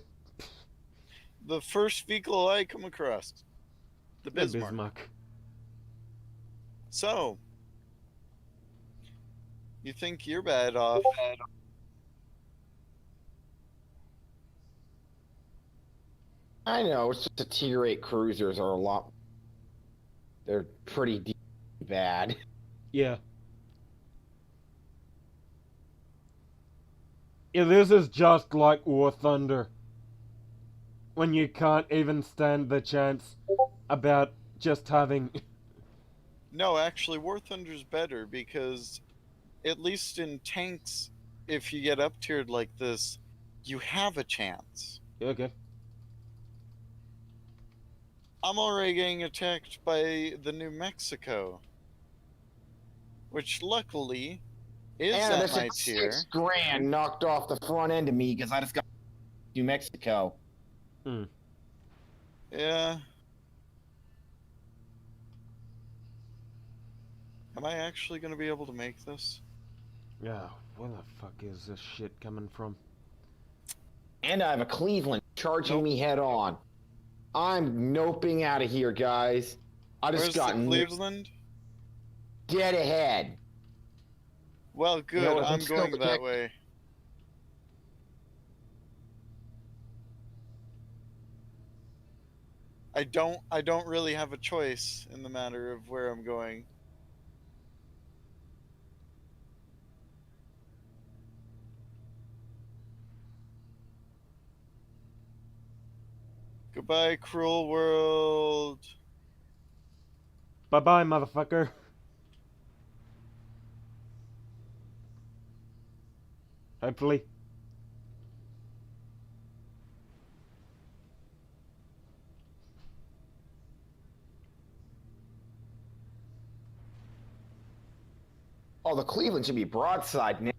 The first vehicle I come across. The Bismarck. So, you think you're bad off? I know, it's just the Tier 8 cruisers are a lot... They're pretty bad. Yeah. Yeah, this is just like War Thunder. When you can't even stand the chance about just having... No, actually, War Thunder's better because, at least in tanks, if you get up-tiered like this, you have a chance. Okay. I'm already getting attacked by the New Mexico, which luckily is And at this my is tier. $6,000 knocked off the front end of me because I just got New Mexico. Yeah. Am I actually going to be able to make this? Yeah, where the fuck is this shit coming from? And I have a Cleveland charging me head on. I'm noping out of here, guys. I just Where's got the Cleveland? Dead ahead. Well, good. No, I'm still going that connected. way. I don't really have a choice in the matter of where I'm going. Goodbye, cruel world. Bye-bye, motherfucker. Hopefully. Oh, the Cleveland should be broadside now.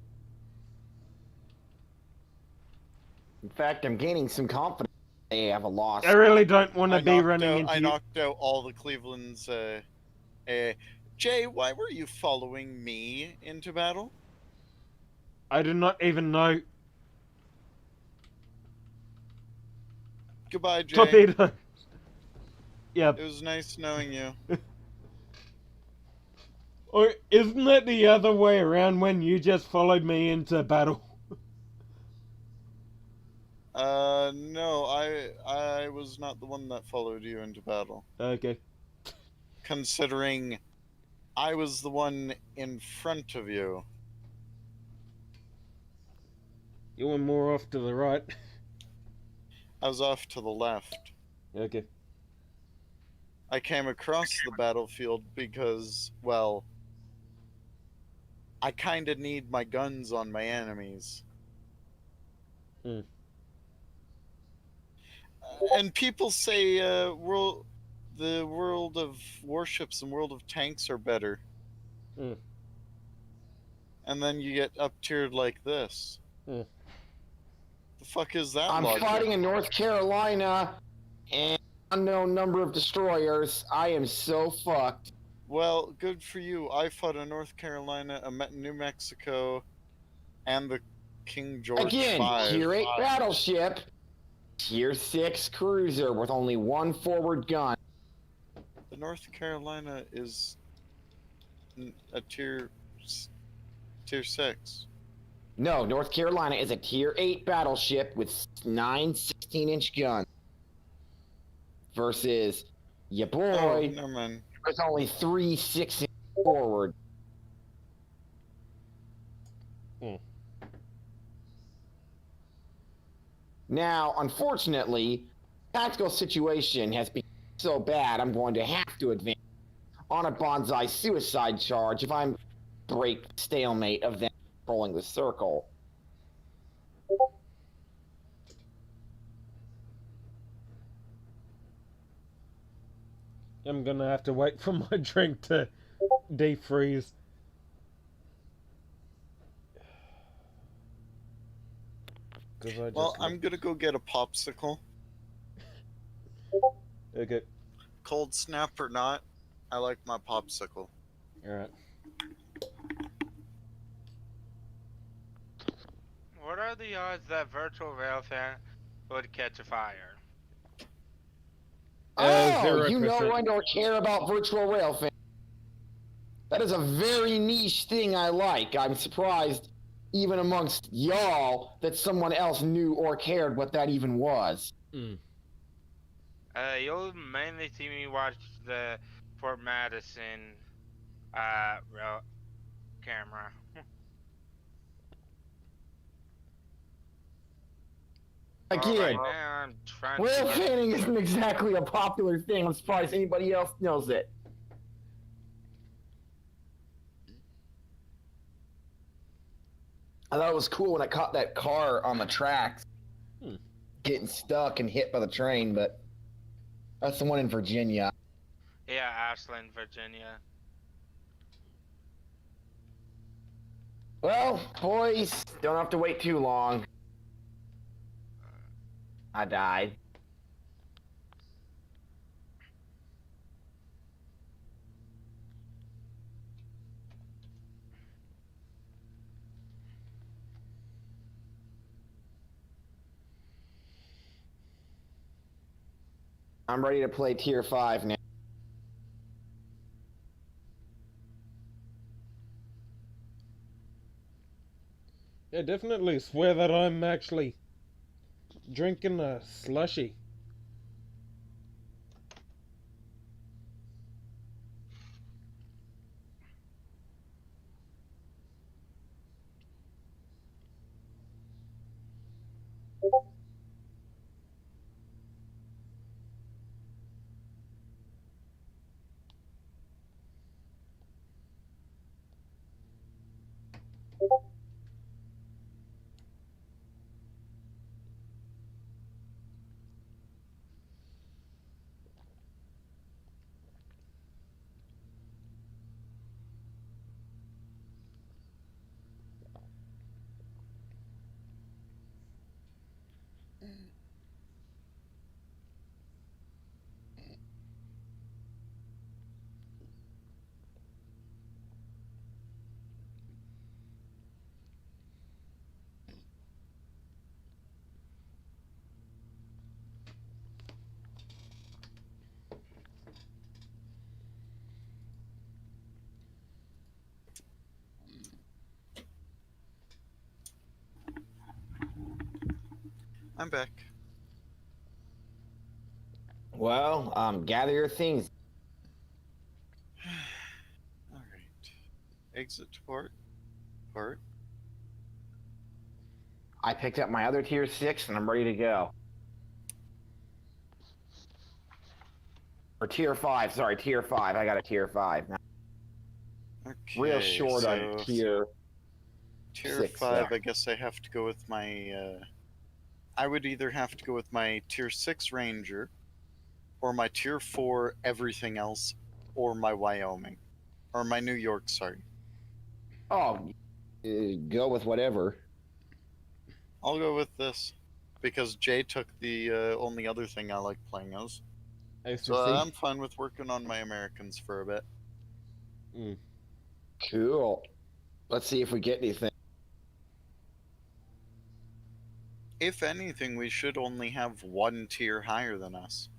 In fact, I'm gaining some confidence. They have a loss. I really don't want to be running into I you. knocked out all the Cleveland's. Jay, why were you following me into battle? I do not even know. Goodbye, Jay. Torpedo. Yeah. It was nice knowing you. Or isn't it the other way around when you just followed me into battle? No, I was not the one that followed you into battle. Okay. Considering I was the one in front of you. You were more off to the right. I was off to the left. Okay. I came across the battlefield because, well, I kinda need my guns on my enemies. And people say the World of Warships and World of Tanks are better. And then you get up-tiered like this. The fuck is that I'm logic? fighting in North Carolina and unknown number of destroyers. I am so fucked. Well, good for you. I fought in North Carolina, New Mexico, And the King George Again, 5. Tier 8 battleship, Tier 6 cruiser with only one forward gun. The North Carolina is a tier 6. No, North Carolina is a Tier 8 battleship with 9 16-inch guns. Versus your boy, never mind. there's only 3 6-inch forward. Now, unfortunately, tactical situation has been so bad I'm going to have to advance on a bonsai suicide charge if I'm break the stalemate of them controlling the circle. I'm gonna have to wait for my drink to defreeze. Well, I'm gonna go get a popsicle. Okay. Cold snap or not, I like my popsicle. Alright. What are the odds that virtual railfan would catch a fire? Oh, you 0%. know I don't care about virtual railfan. That is a very niche thing I like. I'm surprised, even amongst y'all, that someone else knew or cared what that even was. You'll mainly see me watch the Fort Madison rail camera. Again, Right now I'm trying rail to fanning isn't exactly a popular thing. I'm surprised anybody else knows it. I thought it was cool when I caught that car on the tracks, getting stuck and hit by the train, but that's the one in Virginia. Yeah, Ashland, Virginia. Well, boys, don't have to wait too long. I died. I'm ready to play Tier 5 now. Yeah, definitely swear that I'm actually drinking a slushy. I'm back. Well, gather your things. Alright. Exit to port. Port. I picked up my other Tier 6 and I'm ready to go. Or Tier 5, sorry, Tier 5. I got a Tier 5 now. Okay, Real short on Tier 6 5, there. I guess I have to go with my, I would either have to go with my Tier 6 Ranger, or my Tier 4 everything else, or my Wyoming. Or my New York, sorry. Oh, go with whatever. I'll go with this, because Jay took the only other thing I like playing as. So I'm fine with working on my Americans for a bit. Cool. Let's see if we get anything. If anything, we should only have one tier higher than us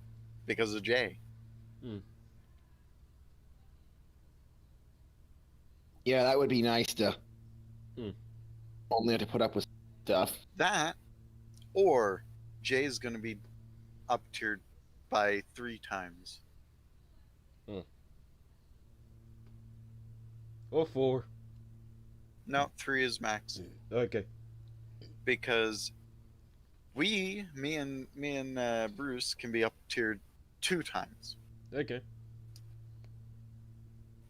because of Jay. Yeah, that would be nice to Hmm. only have to put up with stuff. That, or Jay's going to be up tiered by 3 times. Or 4. No, 3 is max. Okay. Because me and Bruce can be up tiered 2 times. Okay.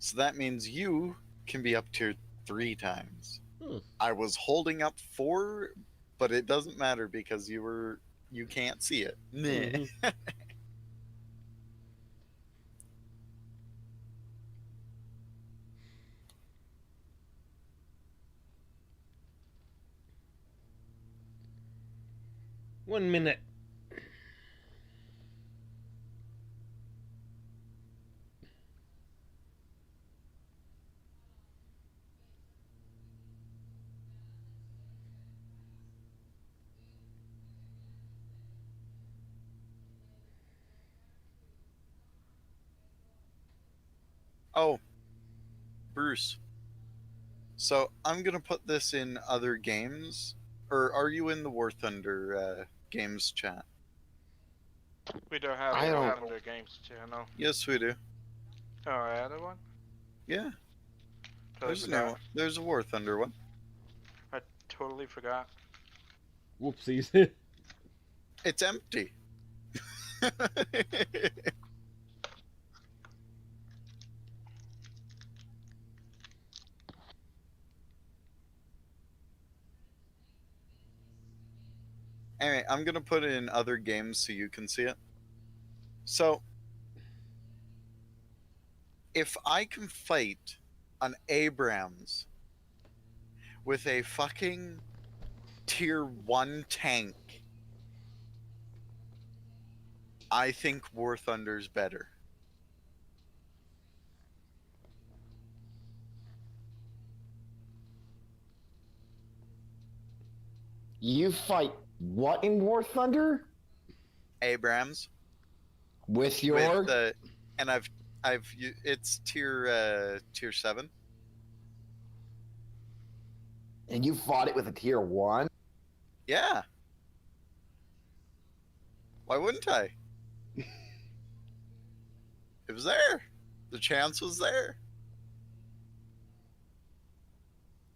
So that means you can be up tiered 3 times. Hmm. I was holding up 4, but it doesn't matter because you can't see it. Mhm. One minute. Oh, Bruce. So I'm gonna put this in other games, or are you in the War Thunder games chat? We don't have I the don't- Thunder games channel. Yes, we do. Oh, I added one? Yeah. Totally There's forgot. there's a War Thunder one. I totally forgot. Whoopsies. It's empty. Anyway, I'm gonna put it in other games so you can see it. So, if I can fight an Abrams with a fucking tier 1 tank, I think War Thunder's better. You fight what in War Thunder? Abrams. With your and it's tier 7. And you fought it with a tier 1? Yeah. Why wouldn't I? It was there. The chance was there.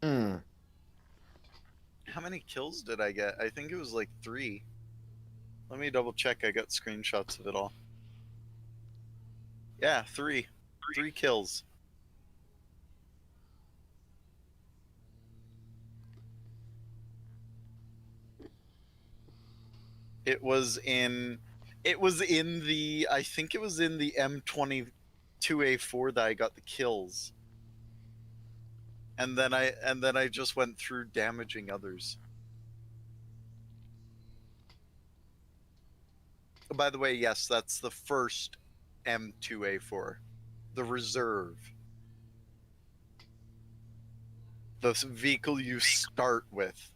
How many kills did I get? I think it was like 3. Let me double check. I got screenshots of it all. Yeah, 3. 3 kills. It was in the I think it was in the M22A4 that I got the kills. And then I just went through damaging others. By the way, yes, that's the first M2A4, the reserve. The vehicle you start with.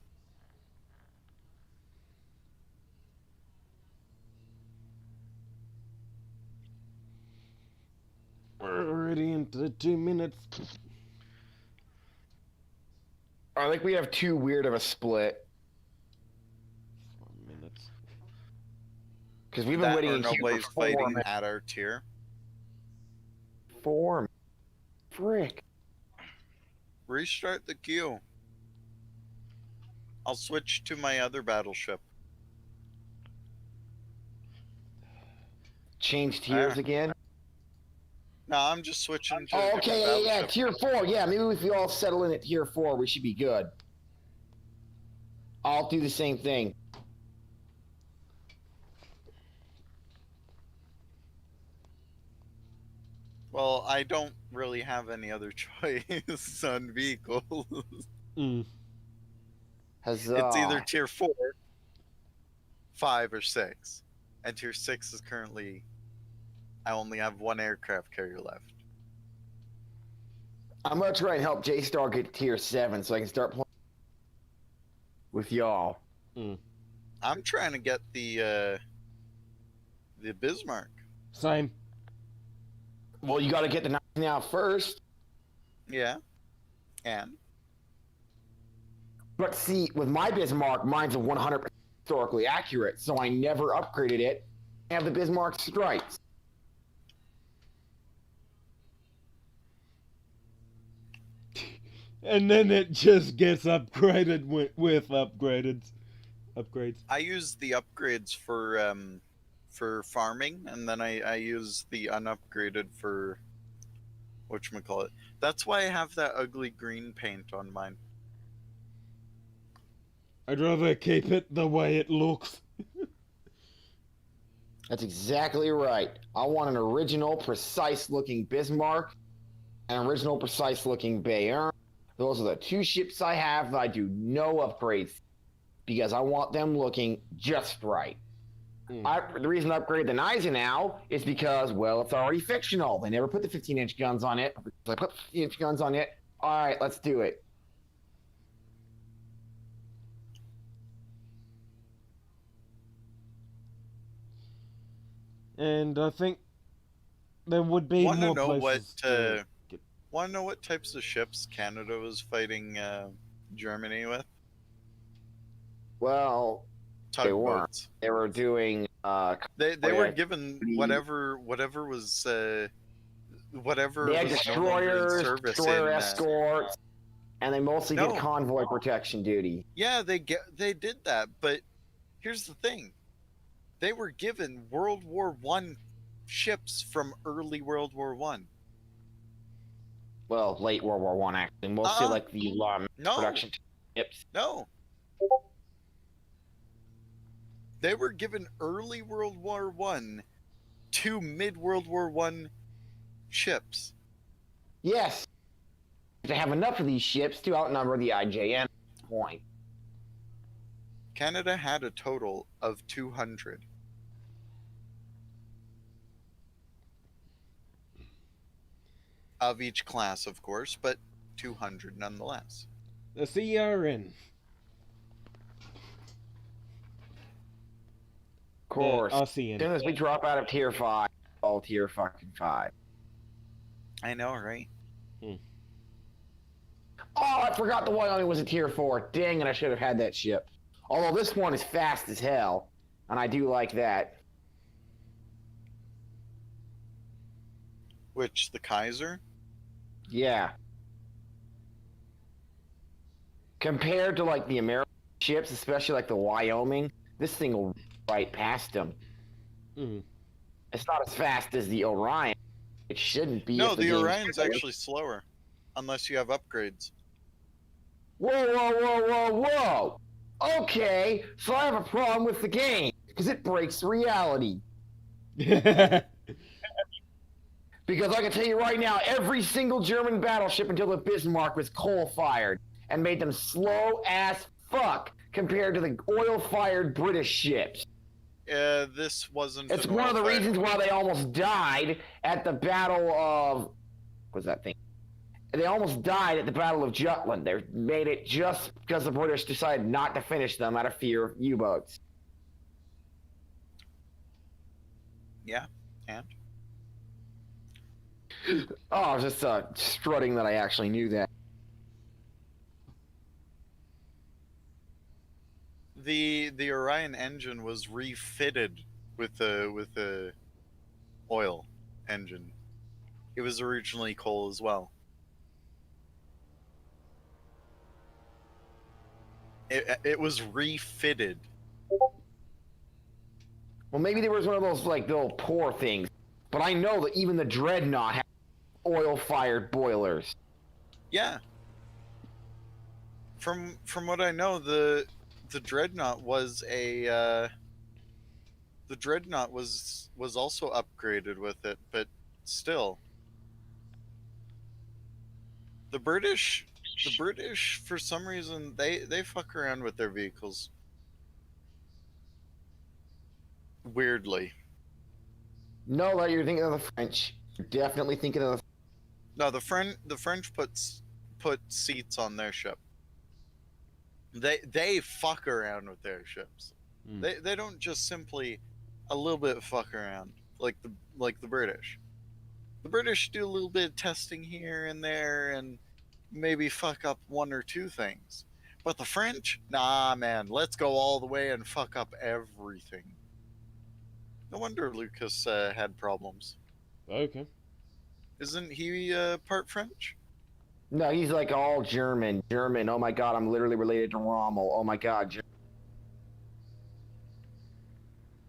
We're already into the 2 minutes. I think we have too weird of a split. 4 minutes. Because we've been waiting or in queue nobody's for 4 fighting minutes. at our tier. 4 frick. Restart the queue. I'll switch to my other battleship. Change tiers again? No, I'm just switching to a Oh, different okay, yeah, battleship. tier 4. Yeah, maybe if we all settle in at tier 4, we should be good. I'll do the same thing. Well, I don't really have any other choice on vehicles. Huzzah. It's either tier 4, 5, or 6. And tier 6 is currently... I only have 1 aircraft carrier left. I'm gonna try and help J-Star get to tier 7 so I can start playing with y'all. I'm trying to get the Bismarck. Same. Well, you got to get the 19 out first. Yeah. And? But see, with my Bismarck, mine's a 100% historically accurate, so I never upgraded it. I have the Bismarck stripes. And then it just gets upgraded with upgrades. I use the upgrades for farming, and then I use the unupgraded for whatchamacallit. That's why I have that ugly green paint on mine. I'd rather keep it the way it looks. That's exactly right. I want an original, precise-looking Bismarck, an original, precise-looking Bayern. Those are the two ships I have that I do no upgrades because I want them looking just right. The reason I upgraded the Gneisenau is because, well, it's already fictional. They never put the 15-inch guns on it. I put 15-inch guns on it. All right, let's do it. And I think there would be more places. Want to know what types of ships Canada was fighting Germany with? Well, they weren't. They were doing. They were given whatever was whatever. They had was no longer in destroyers, service destroyer in, escorts, and they mostly did convoy protection duty. Yeah, they did that, but here's the thing: they were given World War I ships from early World War I. Well, late World War I, actually. Mostly like the production ships. No. They were given early World War I to mid-World War I ships. Yes. To have enough of these ships to outnumber the IJN point. Canada had a total of 200. Of each class, of course, but 200 nonetheless. The CRN. Of course. As RCN. soon as we drop out of tier 5, all tier fucking 5. I know, right? Oh, I forgot the Wyoming was a tier 4. Dang it, I should have had that ship. Although this one is fast as hell, and I do like that. Which, the Kaiser? Yeah. Compared to like the American ships, especially like the Wyoming, this thing will right past them. It's not as fast as the Orion. It shouldn't be. No, the Orion's actually slower, unless you have upgrades. Whoa, whoa, whoa, whoa, whoa! Okay, so I have a problem with the game because it breaks reality. Because I can tell you right now, every single German battleship until the Bismarck was coal-fired and made them slow as fuck compared to the oil-fired British ships. This wasn't. It's one of the reasons why they almost died at the Battle of. What's that thing? They almost died at the Battle of Jutland. They made it just because the British decided not to finish them out of fear of U-boats. Yeah, and? Oh, I was just strutting that I actually knew that. The Orion engine was refitted with a oil engine. It was originally coal as well. It was refitted. Well, maybe there was one of those like little poor things, but I know that even the Dreadnought had oil-fired boilers. Yeah. From what I know, the Dreadnought was a the Dreadnought was also upgraded with it, but still, the British for some reason they fuck around with their vehicles weirdly. No, that you're thinking of the French. You're definitely thinking of the. No, the French put seats on their ship. They fuck around with their ships. They don't just simply a little bit fuck around like the British. The British do a little bit of testing here and there and maybe fuck up one or two things. But the French, nah, man, let's go all the way and fuck up everything. No wonder Lucas had problems. Okay. Isn't he part French? No, he's like all German. German. Oh my god, I'm literally related to Rommel. Oh my god.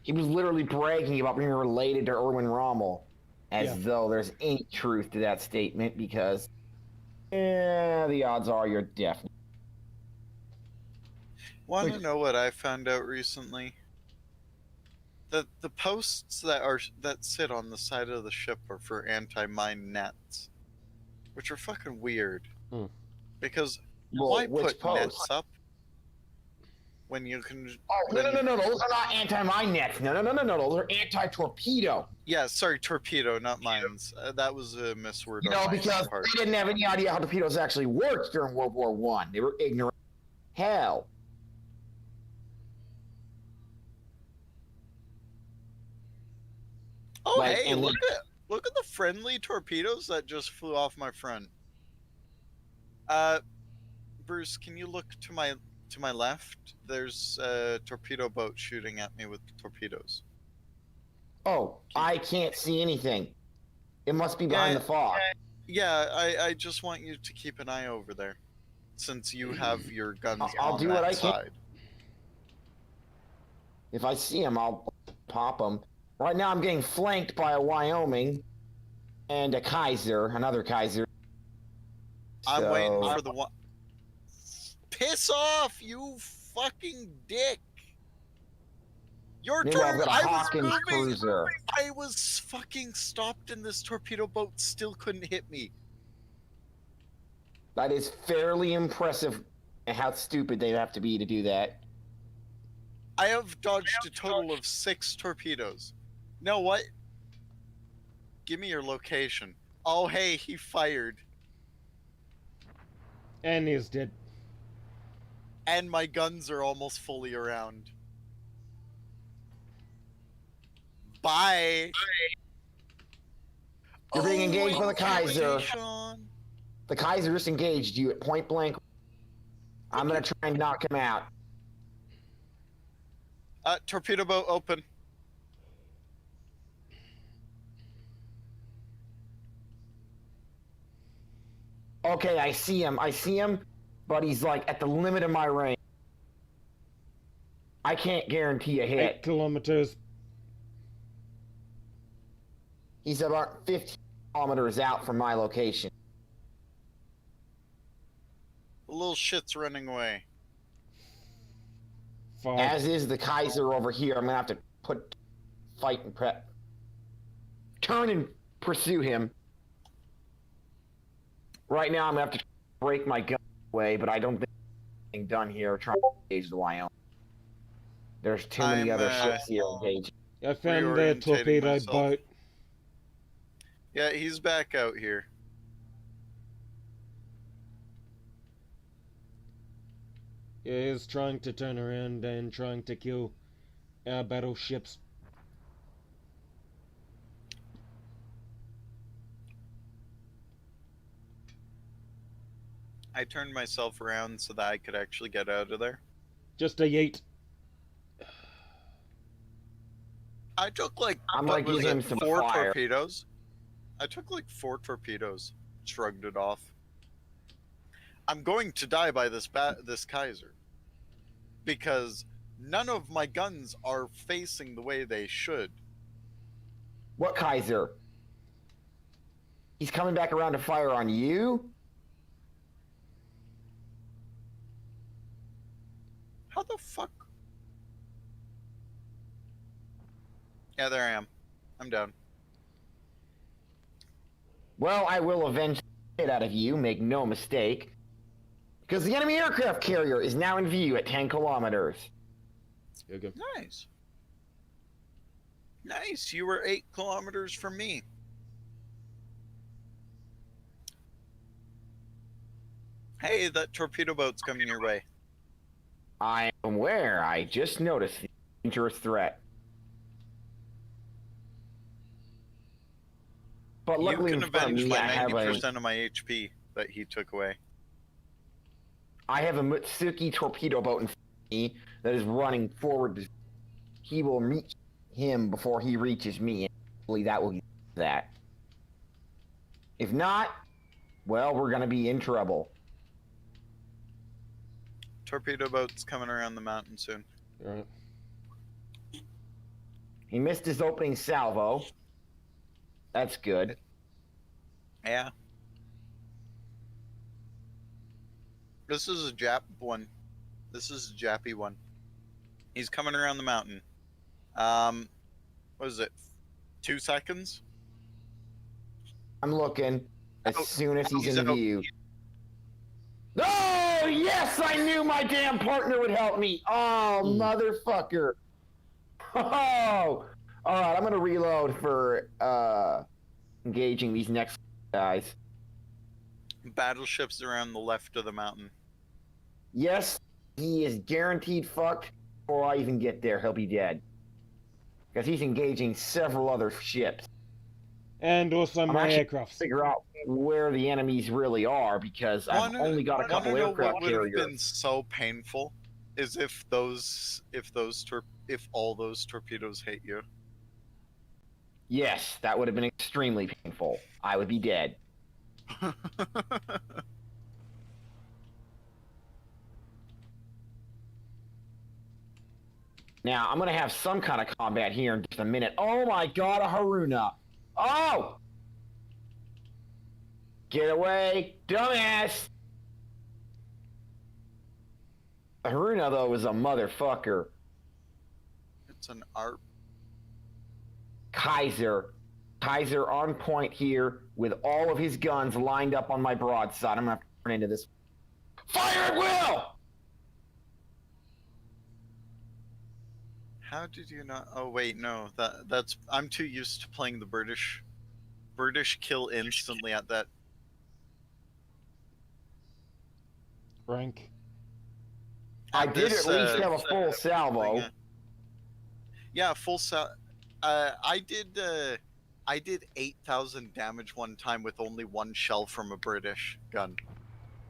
He was literally bragging about being related to Erwin Rommel, as though there's any truth to that statement, because, the odds are you're deaf. Want to know what I found out recently? That the posts that sit on the side of the ship are for anti-mine nets, which are fucking weird. Because why put nets up when you can? Oh no! Those are not anti-mine nets. No! Those are anti-torpedo. Yeah, sorry, torpedo, not mines. That was a misword. You know, because they didn't have any idea how torpedoes actually worked during World War I. They were ignorant. Hell. Oh, like, hey, look at the friendly torpedoes that just flew off my front. Bruce, can you look to my left? There's a torpedo boat shooting at me with torpedoes. Oh, I can't see anything. It must be behind the fog. Yeah, I just want you to keep an eye over there, since you have your guns I'll on do that what I side. can. If I see him, I'll pop him. Right now, I'm getting flanked by a Wyoming and a Kaiser, another Kaiser. I'm waiting for the one. Piss off, you fucking dick! Your turn. I was moving. Cruiser. I was fucking stopped, and this torpedo boat still couldn't hit me. That is fairly impressive. And how stupid they have to be to do that. I have dodged a total of 6 torpedoes. Know what? Give me your location. Oh, hey, he fired. And he's dead. And my guns are almost fully around. Bye. You're being engaged by the Kaiser. The Kaiser just engaged you at point blank. I'm gonna try and knock him out. Torpedo boat open. Okay, I see him, but he's like at the limit of my range. I can't guarantee a hit. 8 kilometers. He's about 15 kilometers out from my location. The little shit's running away. As is the Kaiser over here. I'm gonna have to fight and prep. Turn and pursue him. Right now, I'm gonna have to break my gun away, but I don't think anything done here. Trying to engage the Wyoming. There's too many other ships here engaged. I found the torpedo boat. Yeah, he's back out here. Yeah, he's trying to turn around and trying to kill our battleships. I turned myself around so that I could actually get out of there. Just a yeet. I took like, I'm gonna give him some 4 fire. torpedoes. I took like 4 torpedoes. Shrugged it off. I'm going to die by this Kaiser. Because none of my guns are facing the way they should. What Kaiser? He's coming back around to fire on you? How the fuck? Yeah, there I am. I'm down. Well, I will avenge the shit out of you, make no mistake. Because the enemy aircraft carrier is now in view at 10 kilometers. Okay. Nice. Nice, you were 8 kilometers from me. Hey, that torpedo boat's coming your way. I am aware, I just noticed. dangerous threat. But You luckily can in front of avenge me, my I have 90% of my HP that he took away. I have a Mitsuki torpedo boat in front of me that is running forward. He will reach him before he reaches me, and hopefully that will get that. If not, well, we're gonna be in trouble. Torpedo boat's coming around the mountain soon. Right. He missed his opening salvo. That's good. Yeah. This is a Jap one. This is a Jappy one. He's coming around the mountain. What is it? 2 seconds? I'm looking as soon as he's in out. view. Oh, yes, I knew my damn partner would help me. Oh, motherfucker. Oh, all right, I'm going to reload for engaging these next guys. Battleships around the left of the mountain. Yes, he is guaranteed fucked before I even get there. He'll be dead. Because he's engaging several other ships. And also my aircraft. Figure out where the enemies really are because I've only got a couple aircraft what would have carriers. been so painful is if all those torpedoes hit you. Yes, that would have been extremely painful. I would be dead. Now, I'm going to have some kind of combat here in just a minute. Oh my god, a Haruna. Oh! Get away, dumbass! The Haruna, though, is a motherfucker. It's an ARP. Kaiser on point here with all of his guns lined up on my broadside. I'm going to have to turn into this. Fire at will! How did you not? Oh wait, no. That's I'm too used to playing the British. British kill instantly at that. Rank. I did at least have a full salvo. Yeah, full salvo. I did 8,000 damage one time with only one shell from a British gun.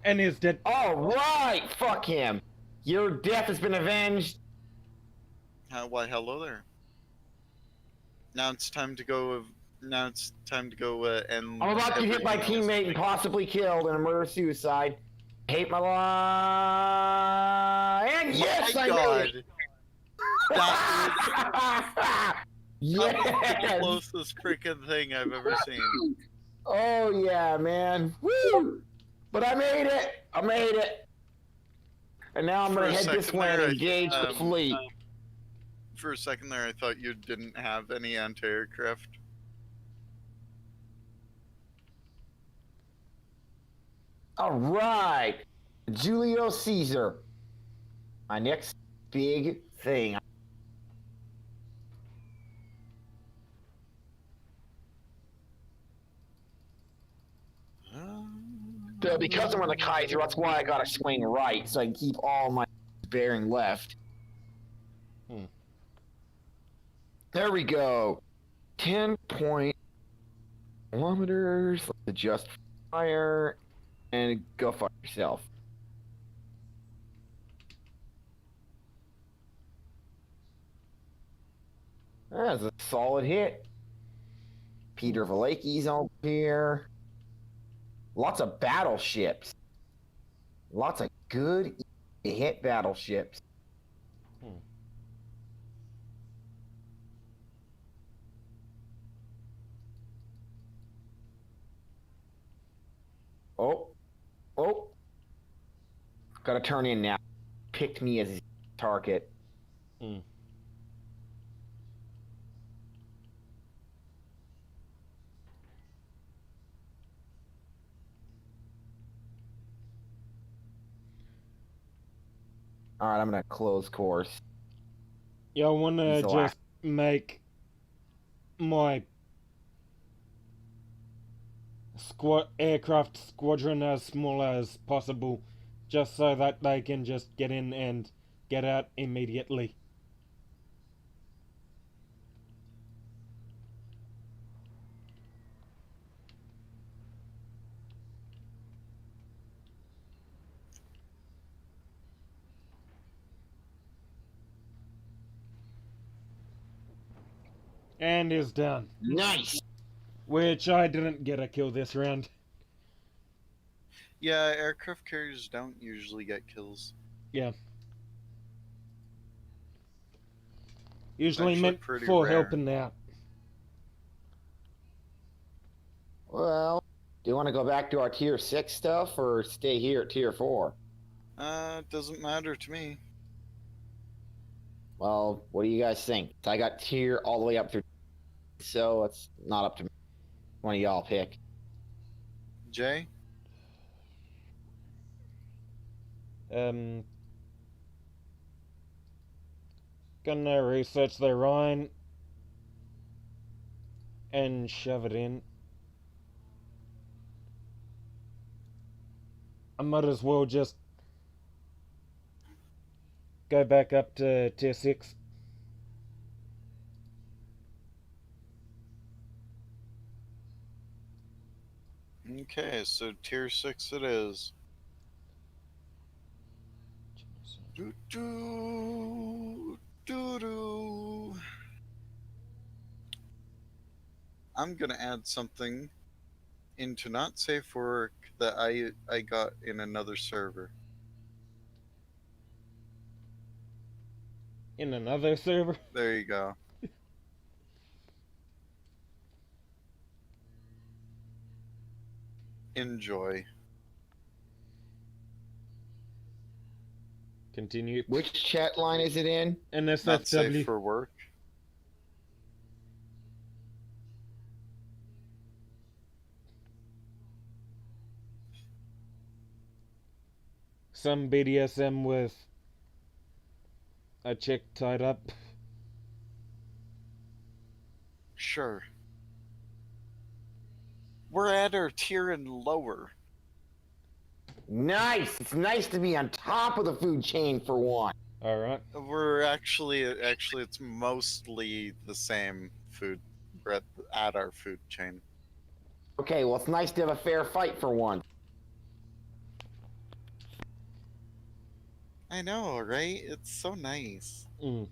And he's dead. All right, fuck him. Your death has been avenged. Why, hello there. Now it's time to go. Now it's time to go. And I'm about to hit my teammate and possibly killed in a murder-suicide. Hate my life. And yes, I made it. That yes. the closest freaking thing I've ever seen. Oh yeah, man. Woo! But I made it. I made it. And now I'm gonna head this way and engage the fleet. For a second there, I thought you didn't have any anti-aircraft. All right, Julio Caesar. My next big thing. So because I'm on the Kaiser, that's why I gotta swing right, so I can keep all my bearing left. There we go. 10 kilometers. Let's adjust fire and go fuck yourself. That's a solid hit. Peter Valaki's over here. Lots of battleships. Lots of good hit battleships. Oh. Gotta turn in now. Picked me as his target. Alright, I'm gonna close course. Yeah, I wanna just make my aircraft squadron as small as possible, just so that they can just get in and get out immediately. And is done. Nice. Which I didn't get a kill this round. Yeah, aircraft carriers don't usually get kills. Yeah. Usually Actually, meant pretty for rare. helping out. Well, do you want to go back to our tier 6 stuff or stay here at tier 4? Doesn't matter to me. Well, what do you guys think? I got tier all the way up through, so it's not up to me. One of y'all pick. Jay? Gonna research the Rhine and shove it in. I might as well just go back up to tier 6. Okay, so tier 6 it is. Do do do do. I'm gonna add something into not safe for work that I got in another server. In another server? There you go. Enjoy. Continue. Which chat line is it in? NSFW. Not safe for work. Some BDSM with a chick tied up. Sure. We're at our tier and lower. Nice. It's nice to be on top of the food chain for one. All right. We're actually it's mostly the same food. We're at our food chain. Okay, well, it's nice to have a fair fight for one. I know, right? It's so nice. Mm.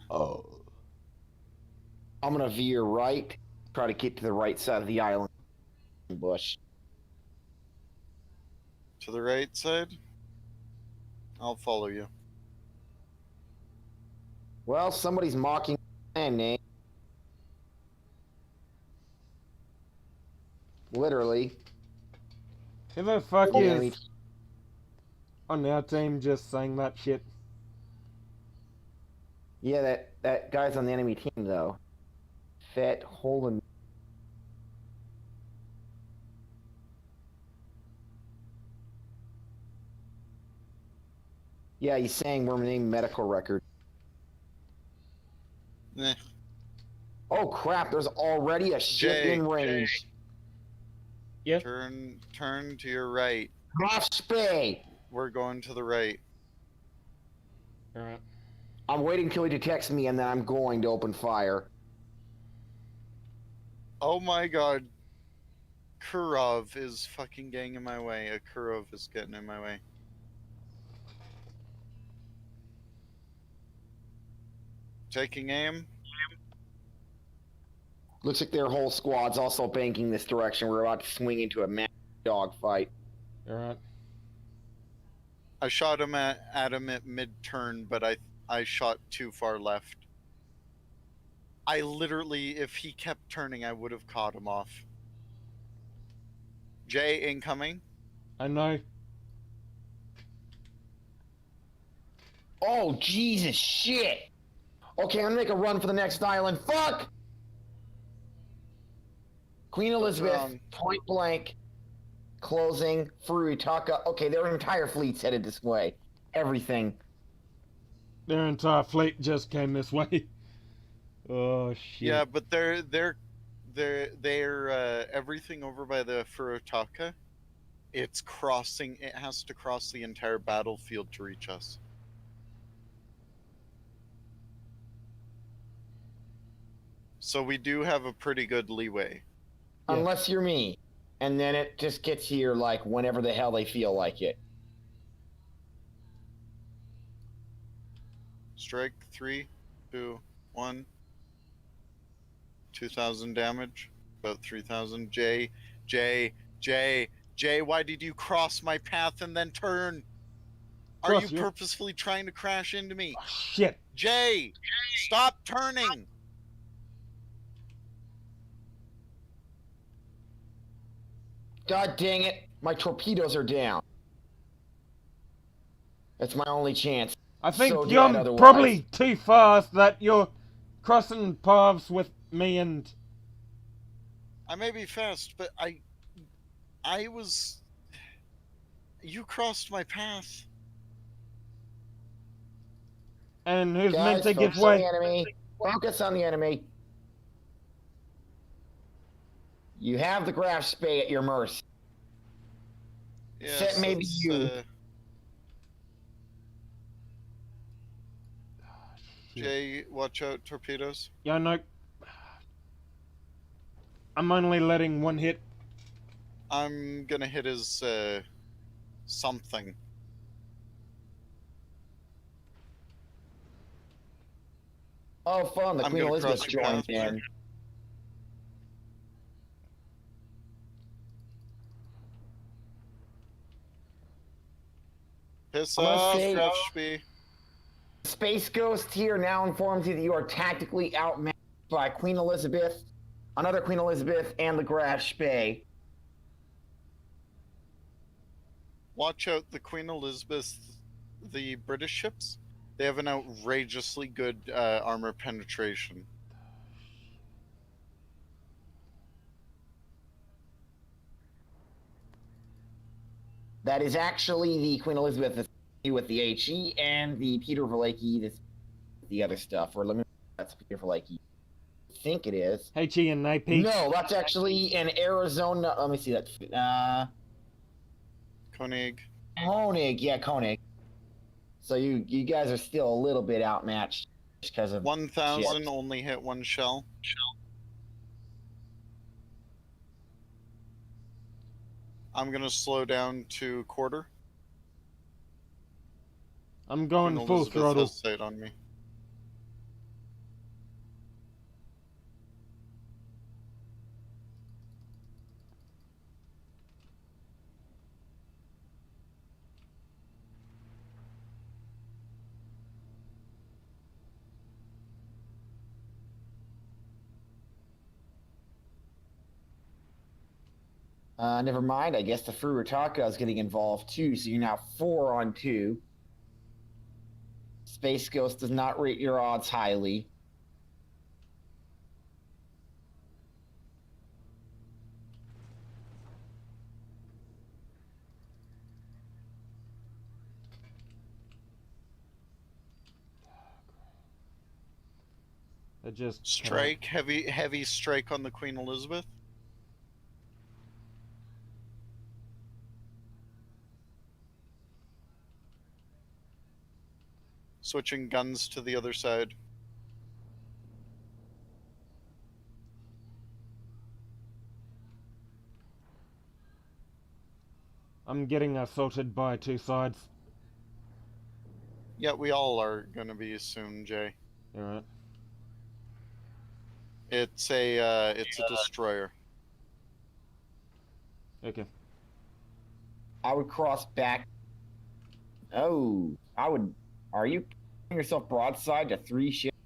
Oh. I'm gonna veer right, try to get to the right side of the island bush. To the right side? I'll follow you. Well, somebody's mocking my name. Literally. Who the fuck Yeah, is on our team just saying that shit? Yeah, that guy's on the enemy team, though. Fat Holden. Yeah, he's saying we're named medical record. Eh. Oh crap, there's already a ship in range. Yeah. Turn to your right. Spay. We're going to the right. Alright. I'm waiting until he detects me and then I'm going to open fire. Oh my god. Kurov is fucking getting in my way. A Kurov is getting in my way. Taking aim. Looks like their whole squad's also banking this direction. We're about to swing into a massive dogfight. Alright. I shot him at mid-turn, but I shot too far left. I literally, if he kept turning, I would have caught him off. Jay, incoming. I know. Oh, Jesus, shit! Okay, I'm gonna make a run for the next island. Fuck! Queen Elizabeth, point blank, closing, Furuitaka. Okay, their entire fleet's headed this way. Everything. Their entire fleet just came this way. Oh shit. Yeah, but they're everything over by the Furuitaka. It's crossing. It has to cross the entire battlefield to reach us. So we do have a pretty good leeway. Unless you're me. And then it just gets here like whenever the hell they feel like it. strike. 3, 2, 1. 2,000 damage. About 3,000. Jay, why did you cross my path and then turn? Are you purposefully trying to crash into me? Oh, shit. Jay, stop turning. God dang it. My torpedoes are down. That's my only chance. I think So you're dead otherwise. probably too fast that you're crossing paths with me and... I may be fast, but I was... You crossed my path. And who's meant Guys, to give focus on way? the enemy. Focus on the enemy. You have the Graf Spay at your mercy. Yes, Except maybe you. Jay, watch out, torpedoes. Yeah, no. I'm only letting one hit. I'm gonna hit his, something. Oh, fun. The Queen Elizabeth joined in. Piss I'm gonna off, say, Grafspee. Space Ghost here now informs you that you are tactically outmatched by Queen Elizabeth, another Queen Elizabeth, and the Graf Spay. Watch out, the Queen Elizabeth, the British ships, they have an outrageously good armor penetration. That is actually the Queen Elizabeth with the HE and the Peter Verlake, the other stuff. Or let me, that's Peter Verlake. I think it is. HE and AP. No, that's actually in Arizona. Let me see that. Koenig. Yeah, Koenig. So you guys are still a little bit outmatched because of 1,000 only hit one shell. I'm gonna slow down to quarter. I'm going Queen full Elizabeth throttle. has sight on me. Never mind. I guess the Furutaka is getting involved too, so you're now 4 on 2. Space Ghost does not rate your odds highly. It just strike, heavy strike on the Queen Elizabeth. Switching guns to the other side. I'm getting assaulted by two sides. Yeah, we all are gonna be soon, Jay. Alright. It's a destroyer. Okay. I would cross back. Oh, I would. Are you putting yourself broadside to 3 ships?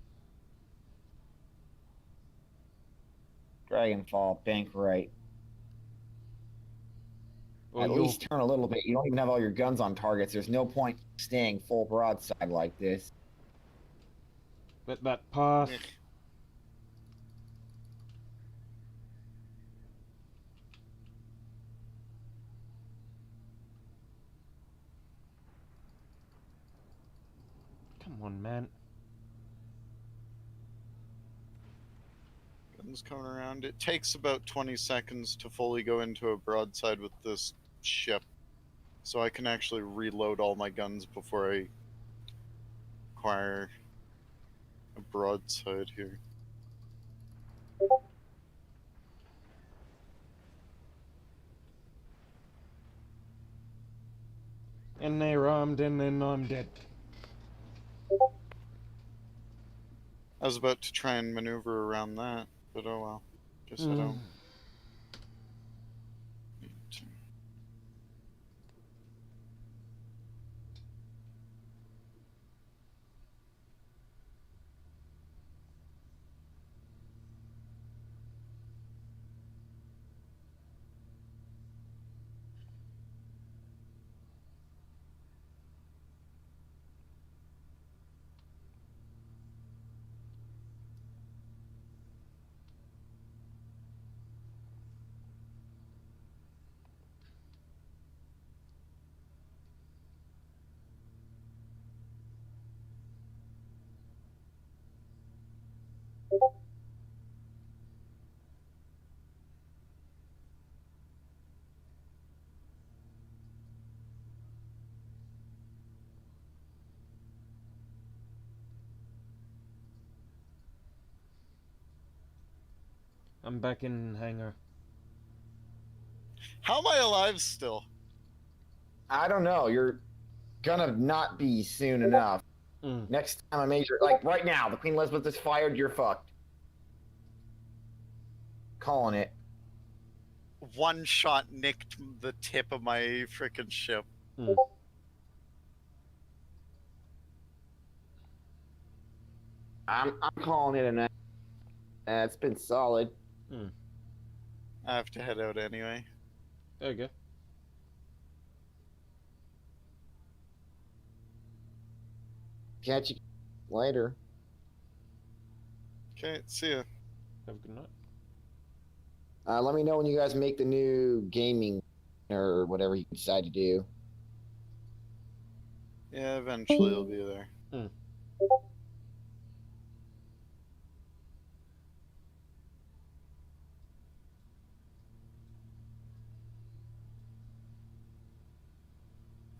Dragonfall, bank right. At least turn a little bit. You don't even have all your guns on targets. There's no point staying full broadside like this. Let that pass. Come on, man. Guns coming around. It takes about 20 seconds to fully go into a broadside with this ship. So I can actually reload all my guns before I acquire a broadside here. And they're armed and then I'm dead. I was about to try and maneuver around that, but oh well. Guess I don't. I'm back in hangar. How am I alive still? I don't know. You're gonna not be soon enough. Next time a major, like right now, the Queen Elizabeth is fired. You're fucked. Calling it. One shot nicked the tip of my frickin' ship. I'm calling it a night. It's been solid. I have to head out anyway. There you go. Catch you later. Okay, see ya. Have a good night. Let me know when you guys make the new gaming or whatever you decide to do. Yeah, eventually it'll be there.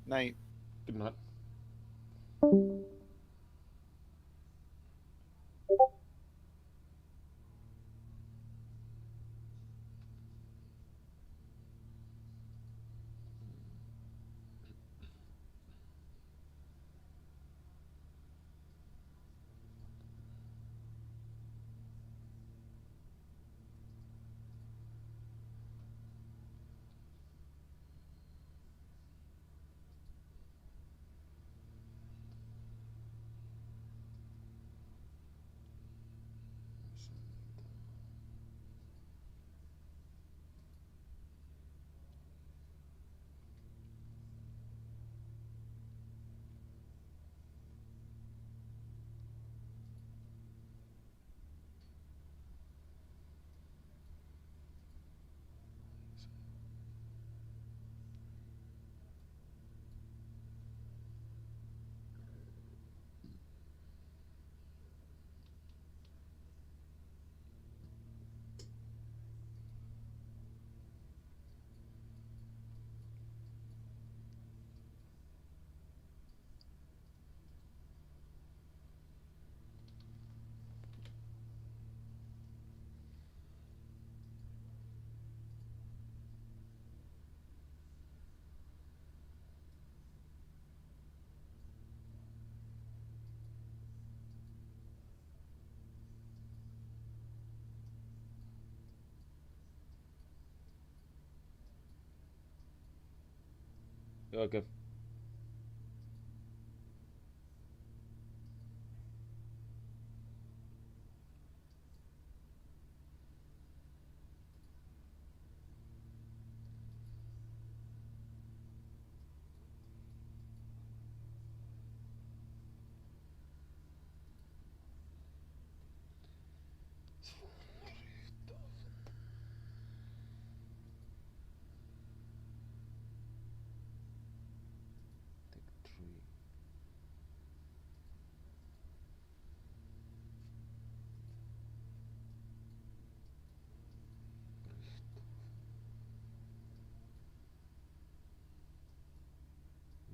Night. Good night. Okay.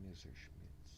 Messerschmitts.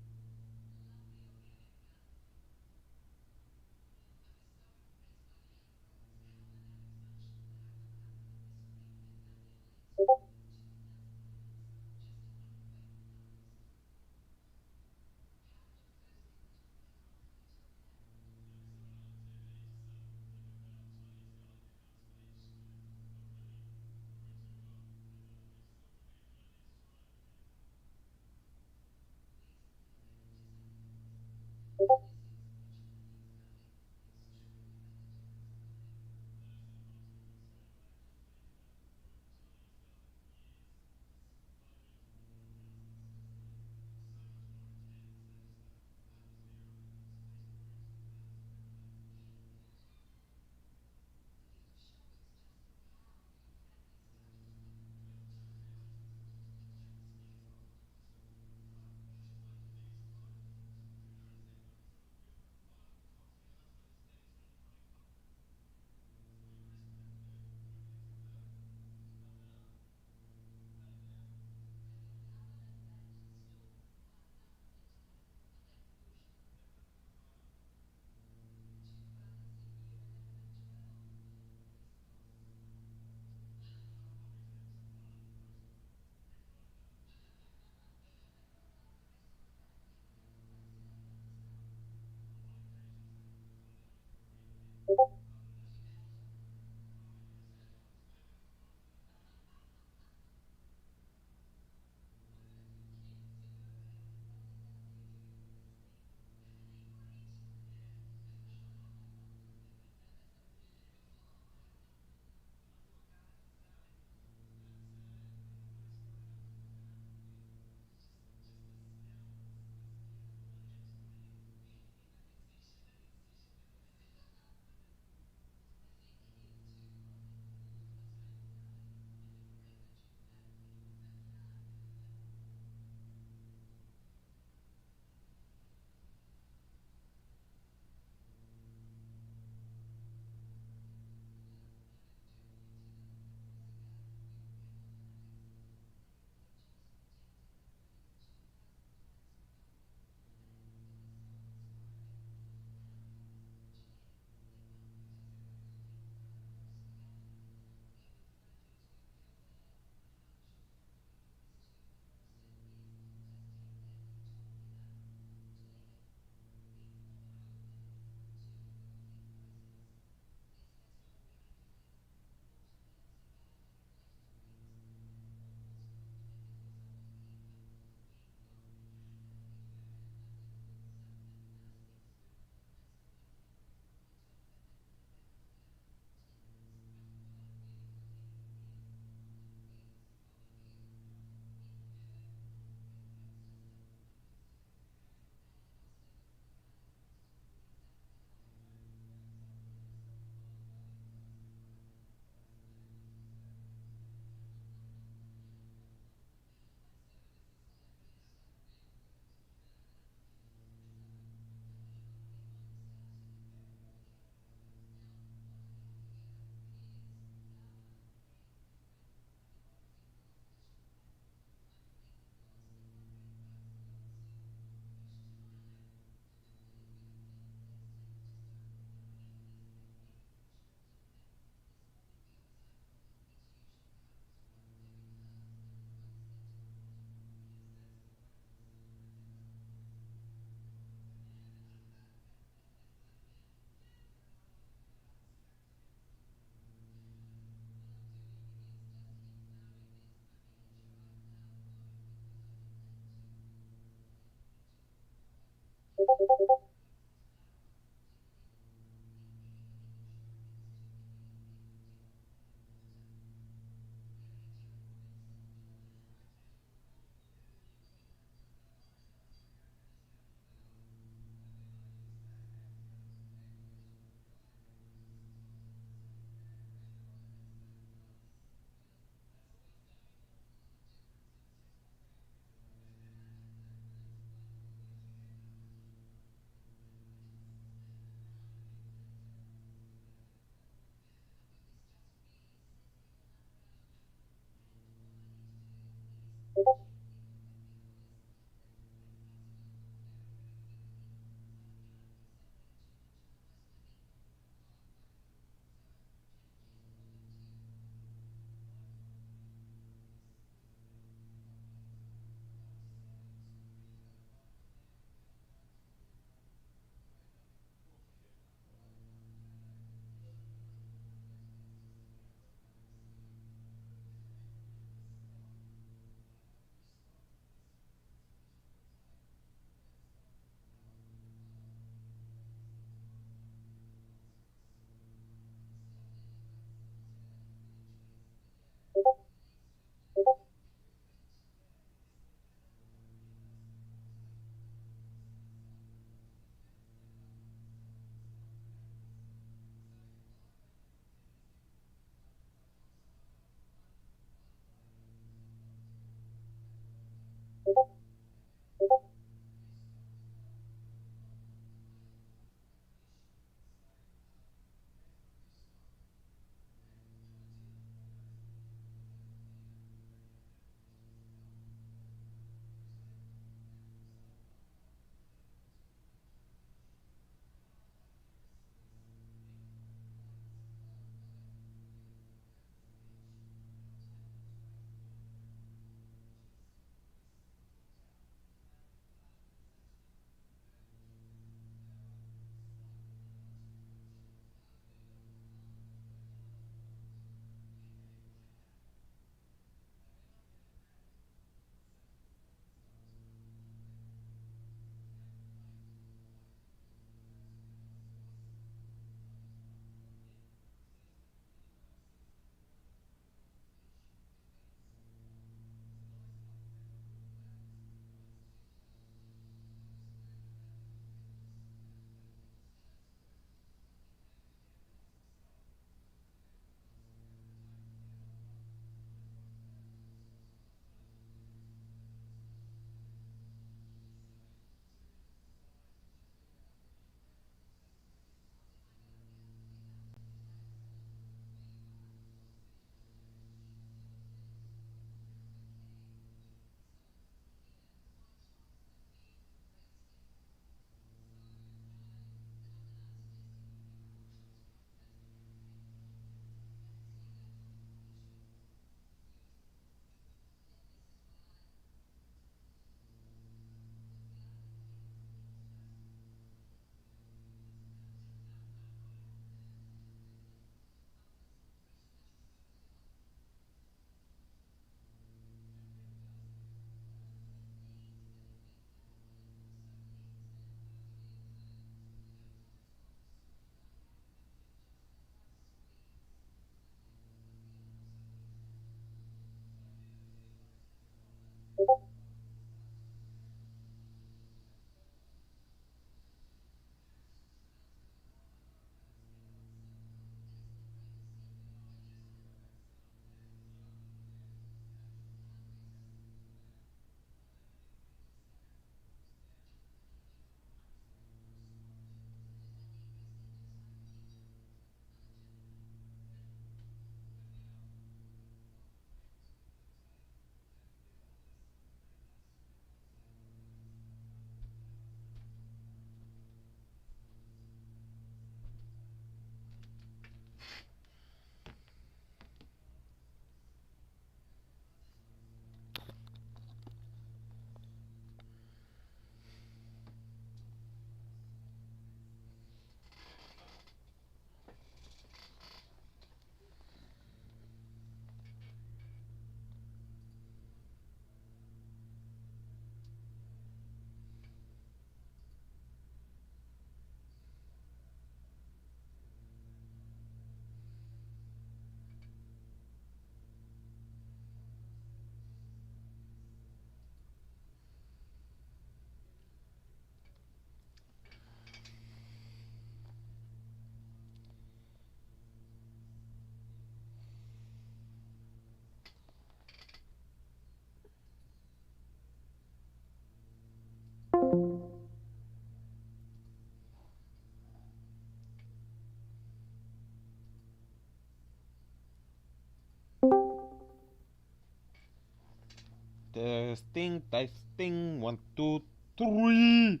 Testing, testing, 1, 2, 3.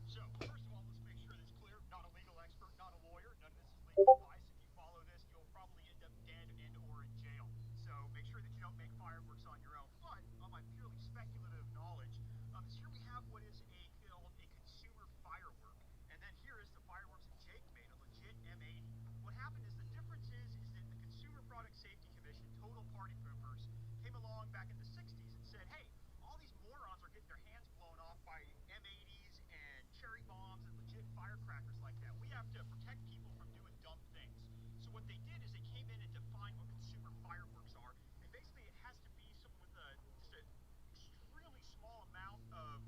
So, first of all, let's make sure that's clear. Not a legal expert, not a lawyer. None of this is legal advice. If you follow this, you'll probably end up dead and or in jail. So make sure that you don't make fireworks on your own. But on my purely speculative knowledge, here we have what is called a consumer firework. And then here is the fireworks that Jake made, a legit M80. What happened is the difference is that the Consumer Product Safety Commission, total party poopers, came along back in the 60s and said, hey, all these morons are getting their hands blown off by M80s and cherry bombs and legit firecrackers like that. We have to protect people from doing dumb things. So what they did is they came in and defined what consumer fireworks are. And basically it has to be something with just an extremely small amount of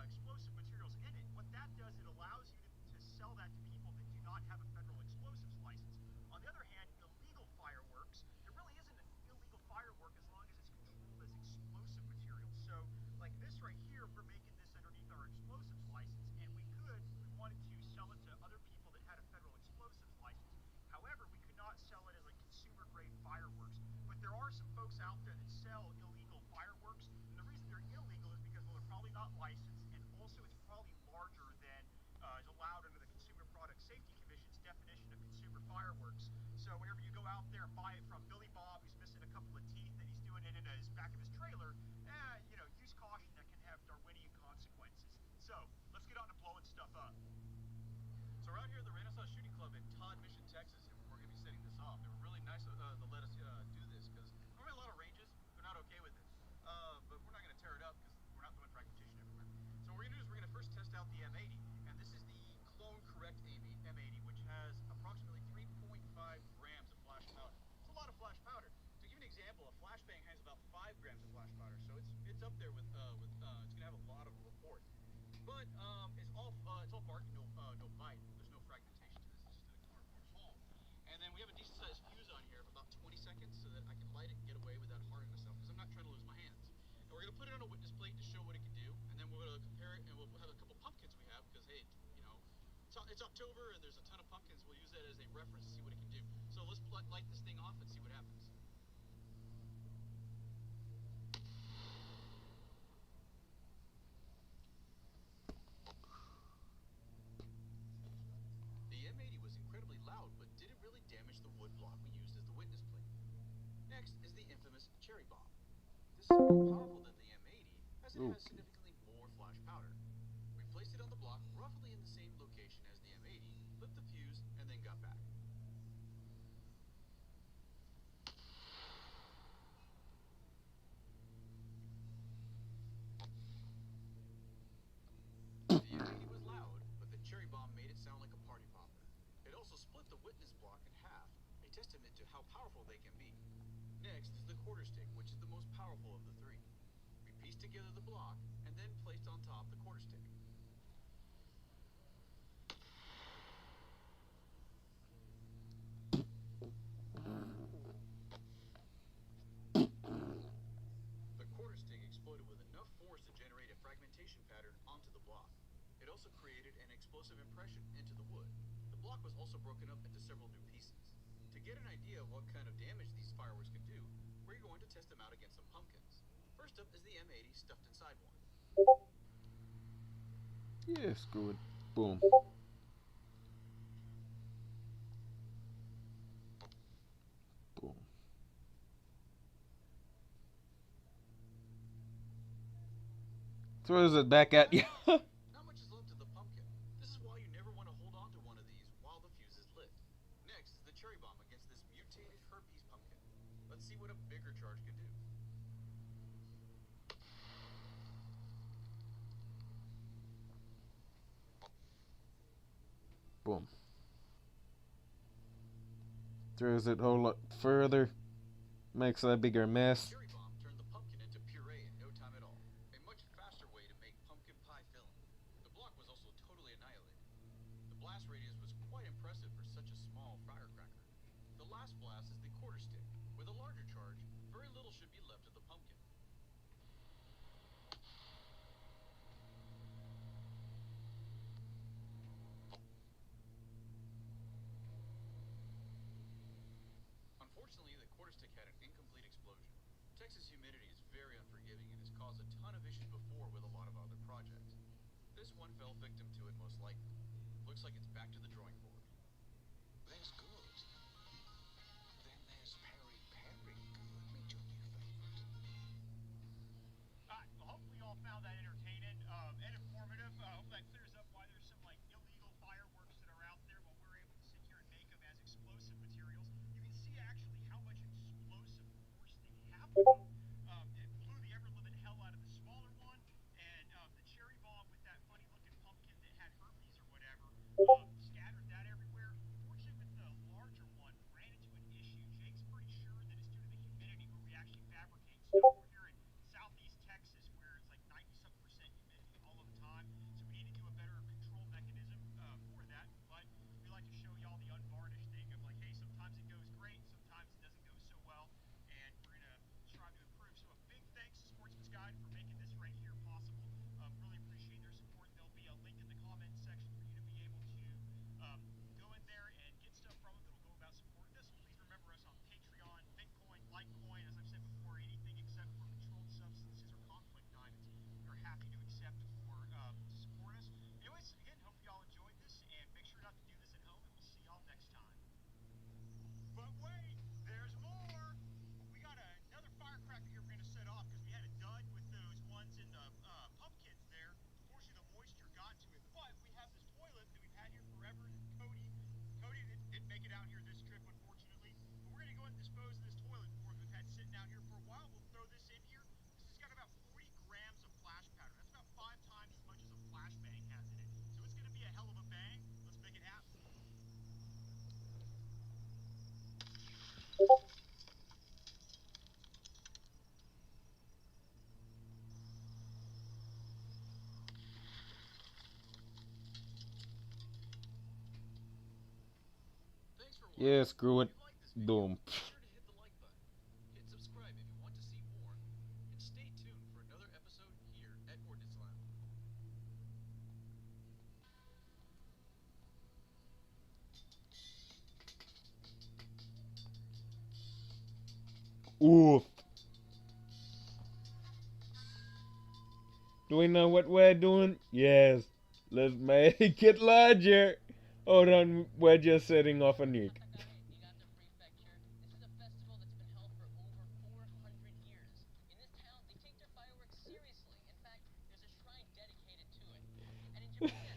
explosive materials in it. What that does, it allows you to sell that to people that do not have a federal explosives license. On the other hand, illegal fireworks, there really isn't an illegal firework as long as it's controlled as explosive materials. So like this right here, we're making this underneath our explosives license, and we could, if we wanted to, sell it to other people that had a federal explosives license. However, we could not sell it as like consumer grade fireworks. But there are some folks out there that sell illegal fireworks, and the reason they're illegal is because, well, they're probably not licensed, and also it's probably larger than is allowed under the Consumer Product Safety Commission's definition of consumer fireworks. So whenever you go out there and buy it from Billy Bob, who's missing a couple of teeth and he's doing it in his back of his trailer, use caution. That can have Darwinian consequences. So let's get on to blowing stuff up. So around here at the Renaissance Shooting Club in Todd, Mission, Texas, we're going to be setting this off. They were really nice to let us do this because normally a lot of ranges, they're not okay with it. But we're not going to tear it up because we're not doing fragmentation everywhere. So what we're going to do is we're going to first test out the M80, and this is the Clone Correct M80, which has approximately 3.5 grams of flash powder. It's a lot of flash powder. To give you an example, a flashbang has about 5 grams of flash powder, so it's up there with it's going to have a lot of report. But it's all bark, no bite. There's no fragmentation to this. It's just in a cardboard hull. And then we have a decent sized fuse on here of about 20 seconds so that I can light it and get away without harming myself because I'm not trying to lose my hands. And we're going to put it on a witness plate to show what it can do, and then we're going to compare it, and we'll have a couple pumpkins we have because hey, it's October and there's a ton of pumpkins. We'll use that as a reference to see what it can do. So let's light this thing off and see what happens. The M80 was incredibly loud, but didn't really damage the wood block we used as the witness plate. Next is the infamous cherry bomb. This is more powerful than the M80 as it has significantly more block roughly in the same location as the M80, lit the fuse, and then got back. The M80 was loud, but the cherry bomb made it sound like a party popper. It also split the witness block in half, a testament to how powerful they can be. Next is the quarter stick, which is the most powerful of the three. We pieced together the block, and then placed on top the quarter stick. The quarter stick exploded with enough force to generate a fragmentation pattern onto the block. It also created an explosive impression into the wood. The block was also broken up into several new pieces. To get an idea of what kind of damage these fireworks can do, we're going to test them out against some pumpkins. First up is the M80 stuffed inside one. Yeah, screw it. Boom. Boom. Throws it back at you. Not much is left of the pumpkin. This is why you never want to hold on to one of these while the fuse is lit. Next is the cherry bomb against this mutated herpes pumpkin. Let's see what a bigger charge can do. Boom. Throws it a whole lot further. Makes a bigger mess. Cherry bomb turned the pumpkin into puree in no time at all. A much faster way to make pumpkin pie filling. The block was also totally annihilated. The blast radius was quite impressive for such a small firecracker. The last blast is the quarter stick. With a larger charge, very little should be left of the pumpkin. Unfortunately, the quarter stick had an incomplete explosion. Texas humidity is very unforgiving and has caused a ton of issues before with a lot of other projects. This one fell victim to it most likely. Looks like it's back to the drawing board. There's good. Then there's Perry Perry good. Meet your new favorite. Well, hopefully you all found that entertaining and informative. Hope that clears up why there's some like illegal fireworks that are out there while we're able to sit here and make them as explosive materials. You can see actually how much explosive force they have with them. It blew the ever-living hell out of the smaller one, and the cherry bomb with that funny-looking pumpkin that had herpes or whatever scattered that everywhere. Fortunately, with the larger one, ran into an issue. Jake's pretty sure that it's due to the humidity where we actually fabricate stuff. We're here in southeast Texas where it's like 90-something% humidity all of the time, so we need to do a better control mechanism for that. But we like to show y'all the unvarnished thing of like, hey, sometimes it goes great, sometimes it doesn't go so well, and we're gonna strive to improve. So a big thanks to Sportsman's Guide for making this right here possible. Really appreciate their support. There'll be a link in the comments section for you to be able to go in there and get stuff from them that'll go about supporting us. Please remember us on Patreon, Bitcoin, Litecoin, as I've said before, anything except for controlled substances or conflict diamonds. We're happy to accept for to support us. Anyways, again, hope y'all enjoyed this, and make sure not to do this at home, and we'll see y'all next time. But wait, there's more. We got another firecracker here we're gonna set off because we had a dud with those ones in the pumpkins there. Unfortunately, the moisture got to it, but we have this toilet that we've had here forever. Cody didn't make it out here this trip, unfortunately, but we're gonna go and dispose of this toilet for him. We've had sitting out here for a while. We'll throw this in here. This has got about 40 grams of flash powder. That's about 5 times as much as a flashbang has in it. So it's gonna be a hell of a bang. Let's make it happen. Yeah, screw it. Boom. Hit subscribe if you want to see more, and stay tuned for another episode here at Ordnance Lab. Oof. Do we know what we're doing? Yes. Let's make it larger. Hold on, we're just setting off a nuke.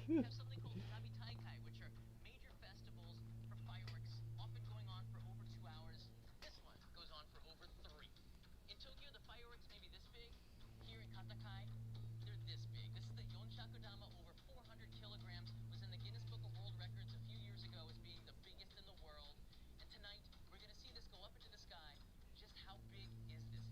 We have something called Sabi Taikai, which are major festivals for fireworks, often going on for over 2 hours. This one goes on for over 3. In Tokyo, the fireworks may be this big. Here in Katakai, they're this big. This is the Yonshakudama, over 400 kilograms, was in the Guinness Book of World Records a few years ago as being the biggest in the world. And tonight, we're going to see this go up into the sky. Just how big is this thing?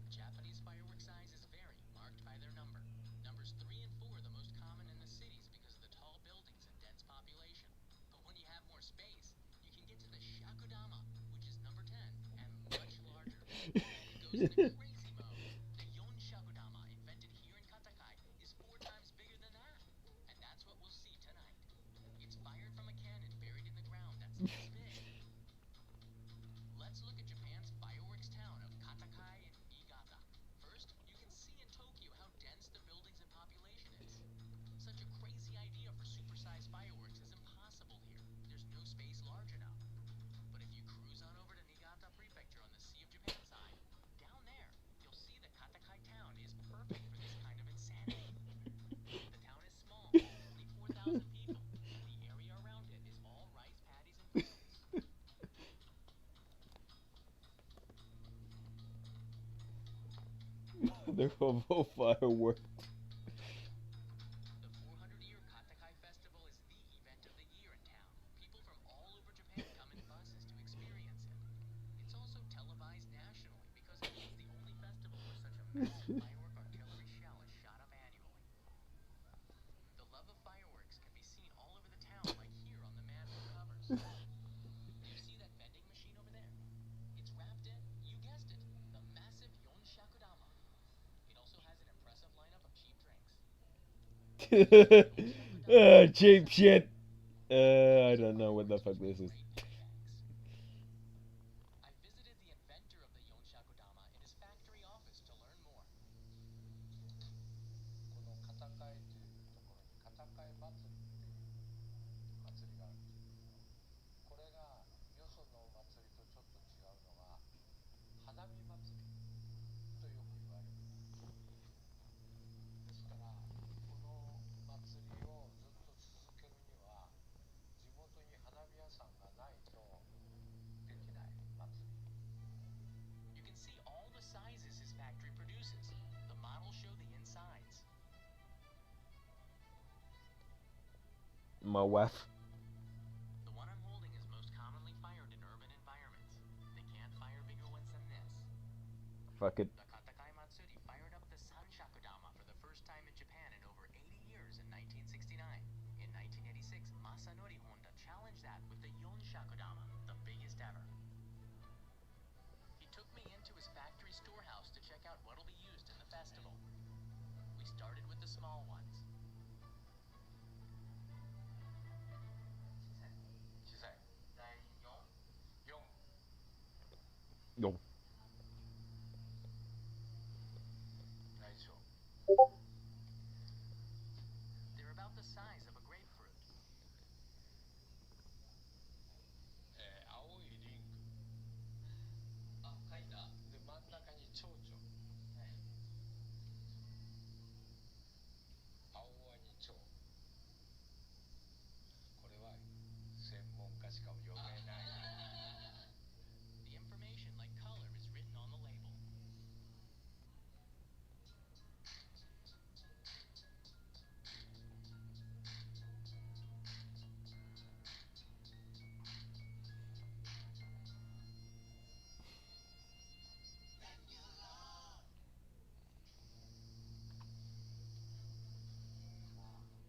Japanese firework sizes vary, marked by their number. Numbers 3 and 4 are the most common in the cities because of the tall buildings and dense population. But when you have more space, you can get to the Shakudama, which is number 10, and much larger. It goes into crazy mode. The Yonshakudama, invented here in Katakai, is 4 times bigger than that. And that's what we'll see tonight. It's fired from a cannon buried in the ground that's this big. Let's look at Japan's fireworks town of Katakai in Niigata. First, you can see in Tokyo how dense the buildings and population is. Such a crazy idea for supersized fireworks is impossible here. There's no space large enough. But if you cruise on over to Niigata Prefecture on the Sea of Japan side, down there, you'll see that Katakai town is perfect for this kind of insanity. The town is small, only 4,000 people, and the area around it is all rice paddies and fields. They're all fireworks. The 400-year Katakai Festival is the event of the year in town. People from all over Japan come in buses to experience it. It's also televised nationally because it's the only festival where such a massive firework artillery shell is shot up annually. The love of fireworks can be seen all over the town, like here on the manhole covers. Do you see that vending machine over there? It's wrapped in, you guessed it, the massive Yonshakudama. It also has an impressive lineup of cheap drinks. Cheap shit. I don't know what the fuck this is. I visited the inventor of the Yonshakudama in his factory office to learn more. この片貝というところに片貝祭りっていう祭りがあるんですけども、これがよそのお祭りとちょっと違うのが花見祭りとよく言われる。ですからこの祭りをずっと続けるには地元に花火屋さんがないとできない祭り。 You can see all the sizes his factory produces. The models show the insides. My wife. The one I'm holding is most commonly fired in urban environments. They can't fire bigger ones than this. Fuck it. The Katakai Matsuri fired up the Sanshakudama for the first time in Japan in over 80 years in 1969. In 1986, Masanori Honda challenged that with the Yonshakudama, the biggest ever. He took me into his factory storehouse to check out what'll be used in the festival. We started with the small ones. 小さい。第4。Yo. 大小。 They're about the size of a grapefruit. 青いリング。あ、書いた。で真ん中に蝶々。はい。青ワニ蝶。これは専門家しか読めない。The information, like color, is written on the label.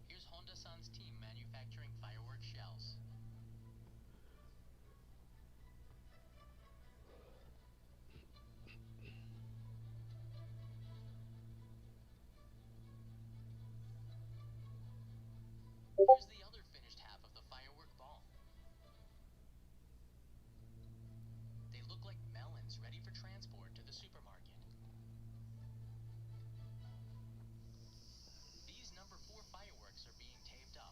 Here's Honda-san's team manufacturing firework shells. Here's the other finished half of the firework ball. They look like melons ready for transport to the supermarket. These number 4 fireworks are being taped up.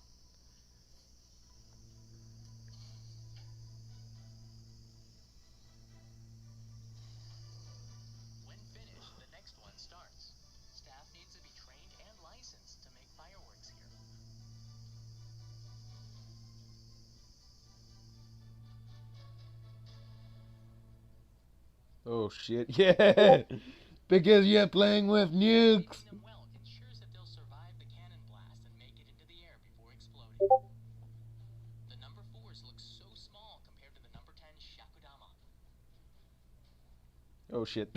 When finished, the next one starts. Staff needs to be trained and licensed to make fireworks here. Oh shit, yeah! Because you're playing with nukes! them well ensures that they'll survive the cannon blast and make it into the air before exploding. The number 4s look so small compared to the number 10 Shakudama. Oh shit.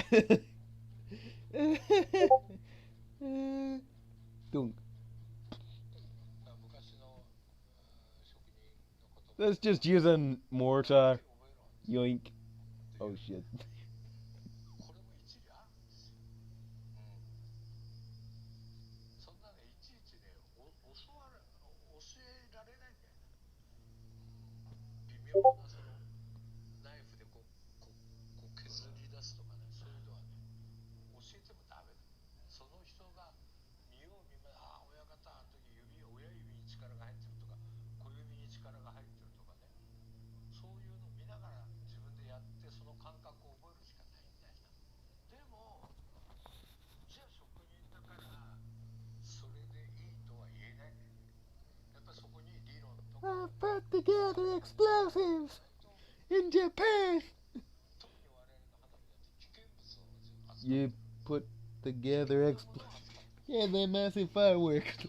Dunk. Let's just use a mortar. Yoink. Oh shit. そんなね、いちいちね、教えられないんだよね。微妙なそのナイフでこう削り出すとかね、そういうのはね、教えてもダメだ。その人が見よう見まね、ああ、親方、あの時親指に力が入ってるとか、小指に力が入ってるとかね、そういうの見ながら自分でやってその感覚を覚えるしかないんだよな。でも、じゃあ職人だから、それでいいとは言えないんだよね。やっぱそこに理論とか。I put together explosives in Japan! You put together explosives. Yeah, they're massive fireworks.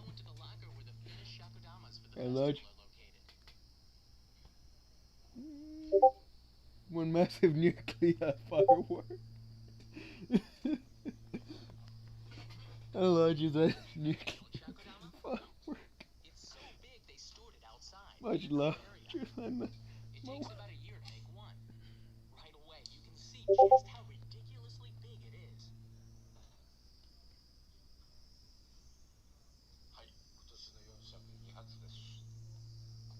Hey, Lodge. One massive nuclear firework. How large is that nuclear firework? It's so big they stored it outside. Much larger than the... It takes about a year to make one. Right away, you can see just how ridiculously big it is. はい、今年の4尺2発です。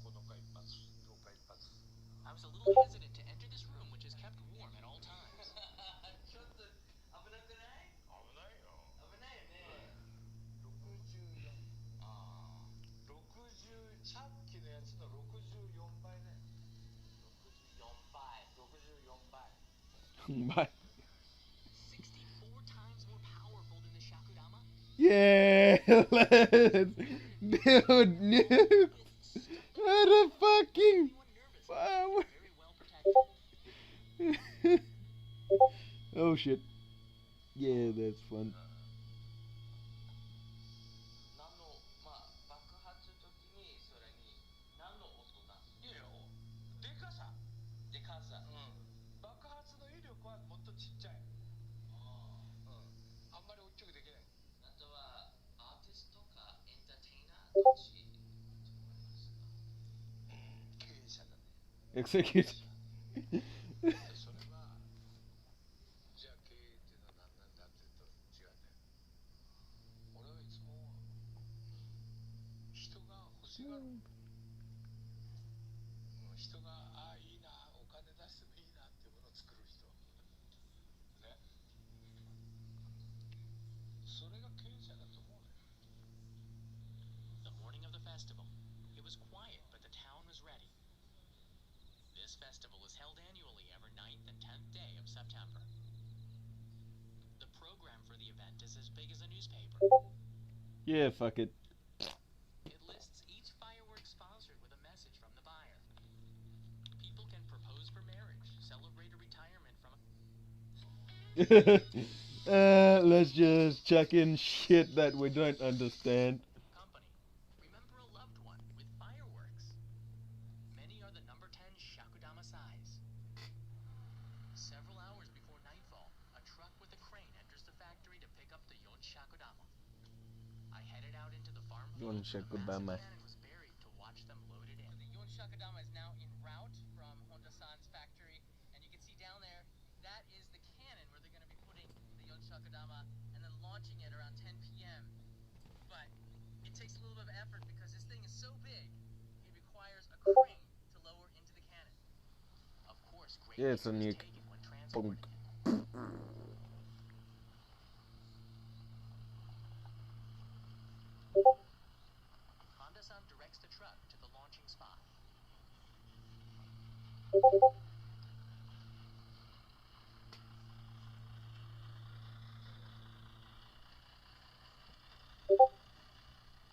9日1発、10日1発。I was a little hesitant to enter this room, which is kept warm at all times. ちょっと危なくない？危ないよ。危ないよね。64。さっきのやつの64倍ね。64倍。64倍。Bye. 64 times more powerful than the Shakudama? Yeah, let's build nukes out of fucking fireworks. Oh shit. Yeah, that's fun. 何の、まあ、爆発時にそれに何の音だ？いや、でかさ。でかさ。爆発の威力はもっとちっちゃい。あんまり大きくできない。あとはアーティストかエンターテイナーどっちと思いますか？経営者だね。Execute. それはじゃあ経営っていうのは何なんだっていうと違うんだよ。俺はいつも人が欲しがる。人がああいいな、お金出してもいいなっていうものを作る人。ね。それが経営者だと思うね。The morning of the festival. It was quiet, but the town was ready. This festival is held annually every 9th and 10th day of September. The program for the event is as big as a newspaper. Yeah, fuck it. It lists each firework sponsored with a message from the buyer. People can propose for marriage, celebrate a retirement from a... Let's just chuck in shit that we don't understand. company. Remember a loved one with fireworks. Many are the number 10 Shakudama size. Several hours before nightfall, a truck with a crane enters the factory to pick up the Yon Shakudama. I headed out into the farm Yon field where the Shakudama. massive cannon was buried to watch them load it in. The Yon Shakudama is now en route from Honda-san's factory, and you can see down there, that is the cannon where they're going to be putting the Yon Shakudama and then launching it around 10 p.m. But it takes a little bit of effort because this thing is so big, it requires a crane to lower into the cannon. Of course, great Yeah, it's a pictures nuke. taken when transporting it. Honda-san directs the truck to the launching spot.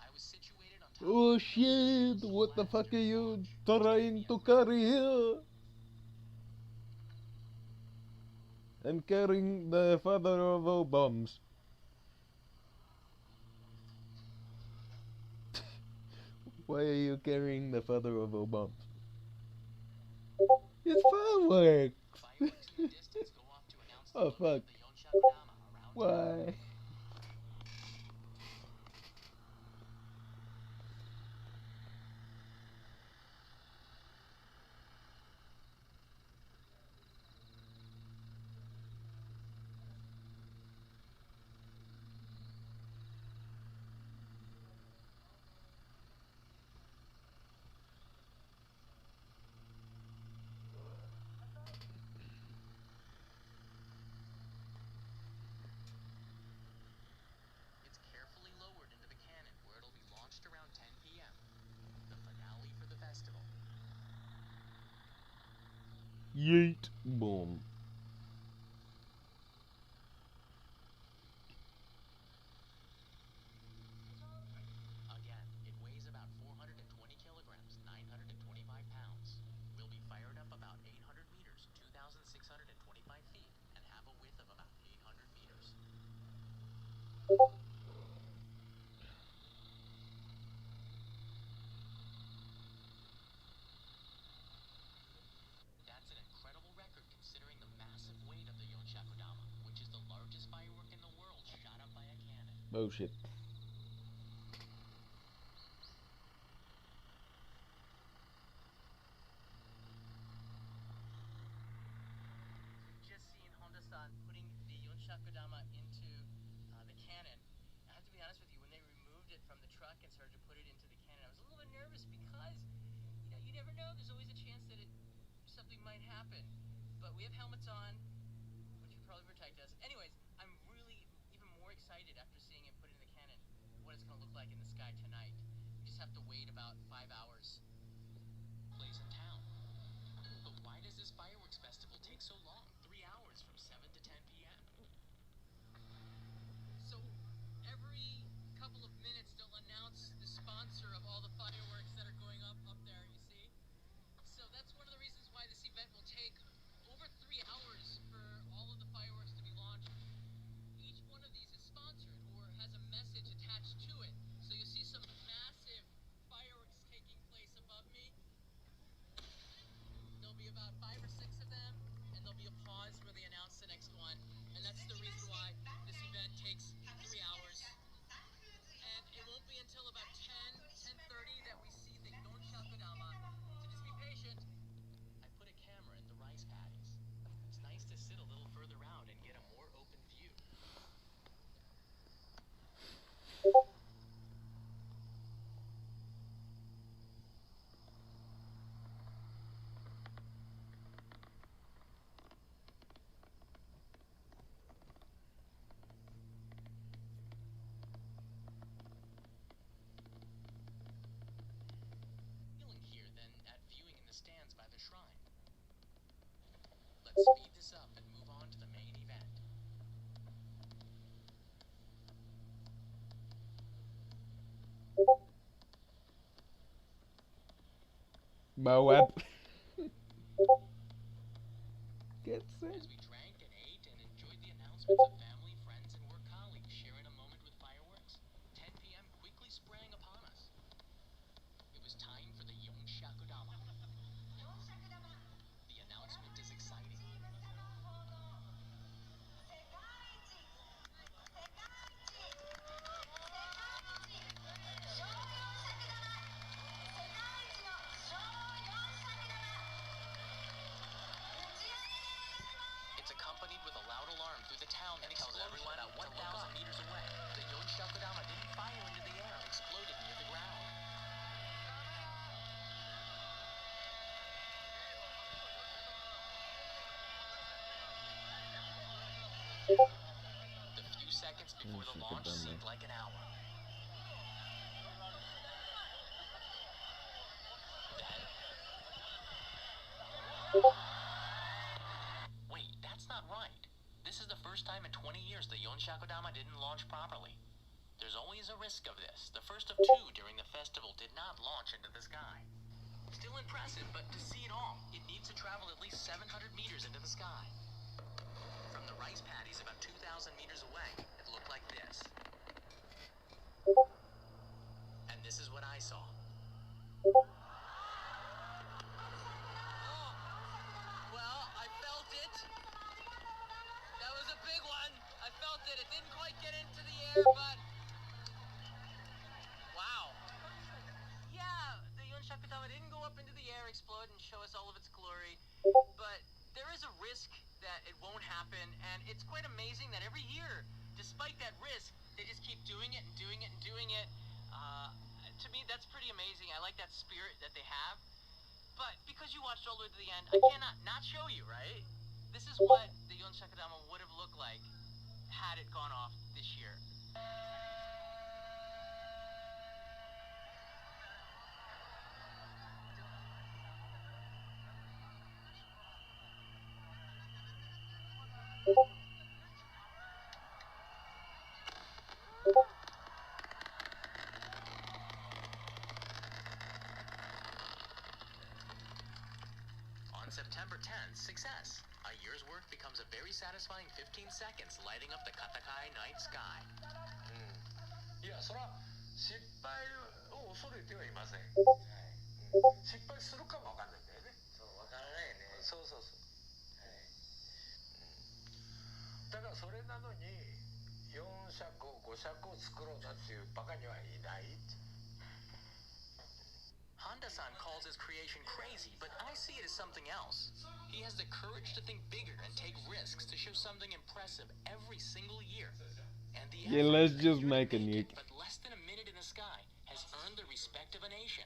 I was situated on top Oh shit, what the fuck are you trying to carry here? I'm carrying the father of all bombs. Why are you carrying the father of all bombs? It's fireworks! Oh fuck. Why? It's carefully lowered into the cannon where it'll be launched around 10 p.m. The finale for the festival. Yeet. Boom. Again, it weighs about 420 kilograms, 925 pounds. Will be fired up about 800 meters, 2,625 feet, and have a width of about 800 meters. That's an incredible record considering the massive weight of the Yonshakudama, which is the largest firework in the world shot up by a cannon. Oh shit. Just seen Honda-san putting the Yonshakudama into the cannon. I have to be honest with you, when they removed it from the truck and started to put it into the cannon, I was a little bit nervous because, you never know, there's always a chance that something might happen. But we have helmets on, which would probably protect us. Anyways, I'm really even more excited after seeing it put in the cannon, what it's going to look like in the sky tonight. We just have to wait about 5 hours. Plays in town. But why does this fireworks festival take so long? 3 hours from 7 to 10 p.m. So every couple of minutes they'll announce the sponsor of all the fireworks that are going up there, you see? So that's one of the reasons why this event will take over 3 hours for all of the fireworks to be launched. Each one of these is sponsored or has a message attached to it. So you see some massive fireworks taking place above me. There'll be about 5 or 6 of them, and there'll be a pause where they announce the next one. And that's the reason why this event takes 3 hours. And it won't be until about 10:30 that we see the Yonshakudama. So just be patient. I put a camera in the rice paddies. It's nice to sit a little further out and get a more open view. Feeling here than at viewing in the stands by the shrine. Let's speed this up and move on to the main event. Moab. Get set. As we drank and ate and enjoyed the announcements of family, friends, and work colleagues sharing a moment with fireworks, 10 p.m. quickly sprang upon us. It was time for the Yonshakudama. The announcement is exciting. It's accompanied with a loud alarm through the town that tells everyone at 1,000 meters away. The Yonshakudama didn't fire into the air, it exploded near the ground. The few seconds before the launch seemed like an hour. Wait, that's not right. This is the first time in 20 years the Yonshakudama didn't launch properly. There's always a risk of this. The first of 2 during the festival did not launch into the sky. Still impressive, but to see it all, it needs to travel at least 700 meters into the sky. From get into the air, but... Wow. Yeah, the Yonshakatama didn't go up into the air, explode, and show us all of its glory. But there is a risk that it won't happen, and it's quite amazing that every year, despite that risk, they just keep doing it and doing it and doing it. To me, that's pretty amazing. I like that spirit that they have. But because you watched all the way to the end, I cannot not show you, right? This is what the Yonshakatama would have looked like had it gone off this year. On September 10th, success. A year's work becomes a very satisfying 15 seconds, lighting up the Katakai night sky. いや、そら失敗を恐れてはいません。失敗するかもわかんないんだよね。そう、わからないよね。そうそうそう。だからそれなのに4尺5尺を作ろうなんていうバカにはいない。Honda-san calls his creation crazy, but I see it as something else. He has the courage to think bigger and take risks to show something impressive every single year. And the Yeah, let's just make a nuke. but less than a minute in the sky has earned the respect of a nation.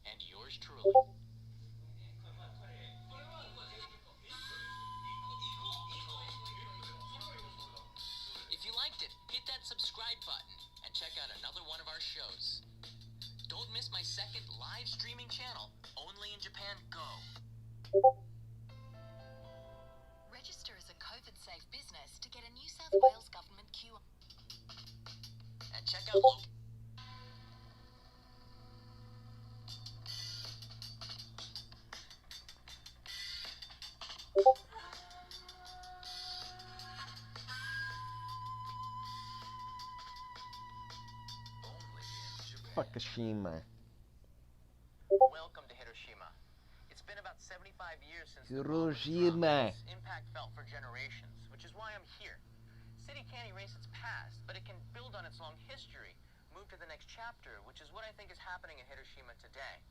And yours truly. If you liked it, hit that subscribe button and check out another one of our shows. Don't miss my second live streaming channel, Only in Japan Go. Register as a COVID-safe business to get a New South Wales government QR. And check out local. Fukushima. Welcome to Hiroshima. It's been about 75 years since Hiroshima. its impact felt for generations, which is why I'm here. City can't erase its past, but it can build on its long history, move to the next chapter, which is what I think is happening in Hiroshima today.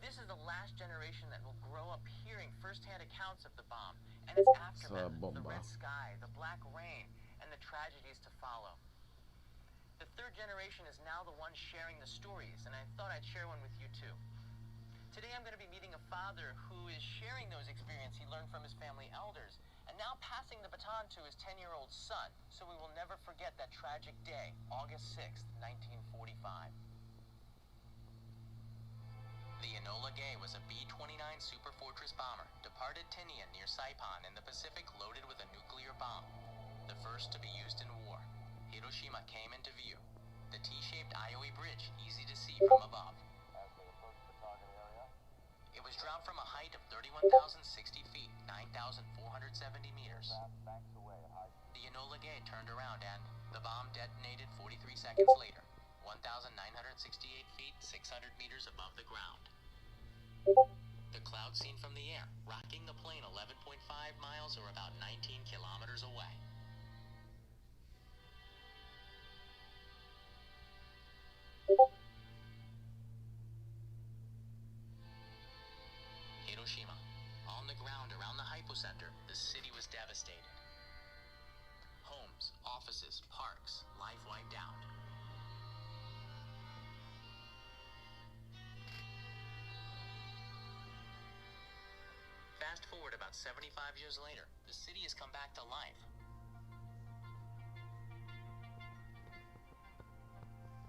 This is the last generation that will grow up hearing firsthand accounts of the bomb and its aftermath, the red sky, the black rain, and the tragedies to follow. The third generation is now the one sharing the stories, and I thought I'd share one with you too. Today I'm going to be meeting a father who is sharing those experiences he learned from his family elders, and now passing the baton to his 10-year-old son, so we will never forget that tragic day, August 6th, 1945. The Enola Gay was a B-29 Super Fortress bomber, departed Tinian near Saipan in the Pacific loaded with a nuclear bomb, the first to be used in war. Hiroshima came into view. The T-shaped Ioe Bridge, easy to see from above. It was dropped from a height of 31,060 feet, 9,470 meters. The Enola Gay turned around and the bomb detonated 43 seconds later, 1,968 feet, 600 meters above the ground. The cloud seen from the air, rocking the plane 11.5 miles or about 19 kilometers away. Hiroshima. On the ground around the hypocenter, the city was devastated. Homes, offices, parks, life wiped out. Fast forward about 75 years later, the city has come back to life.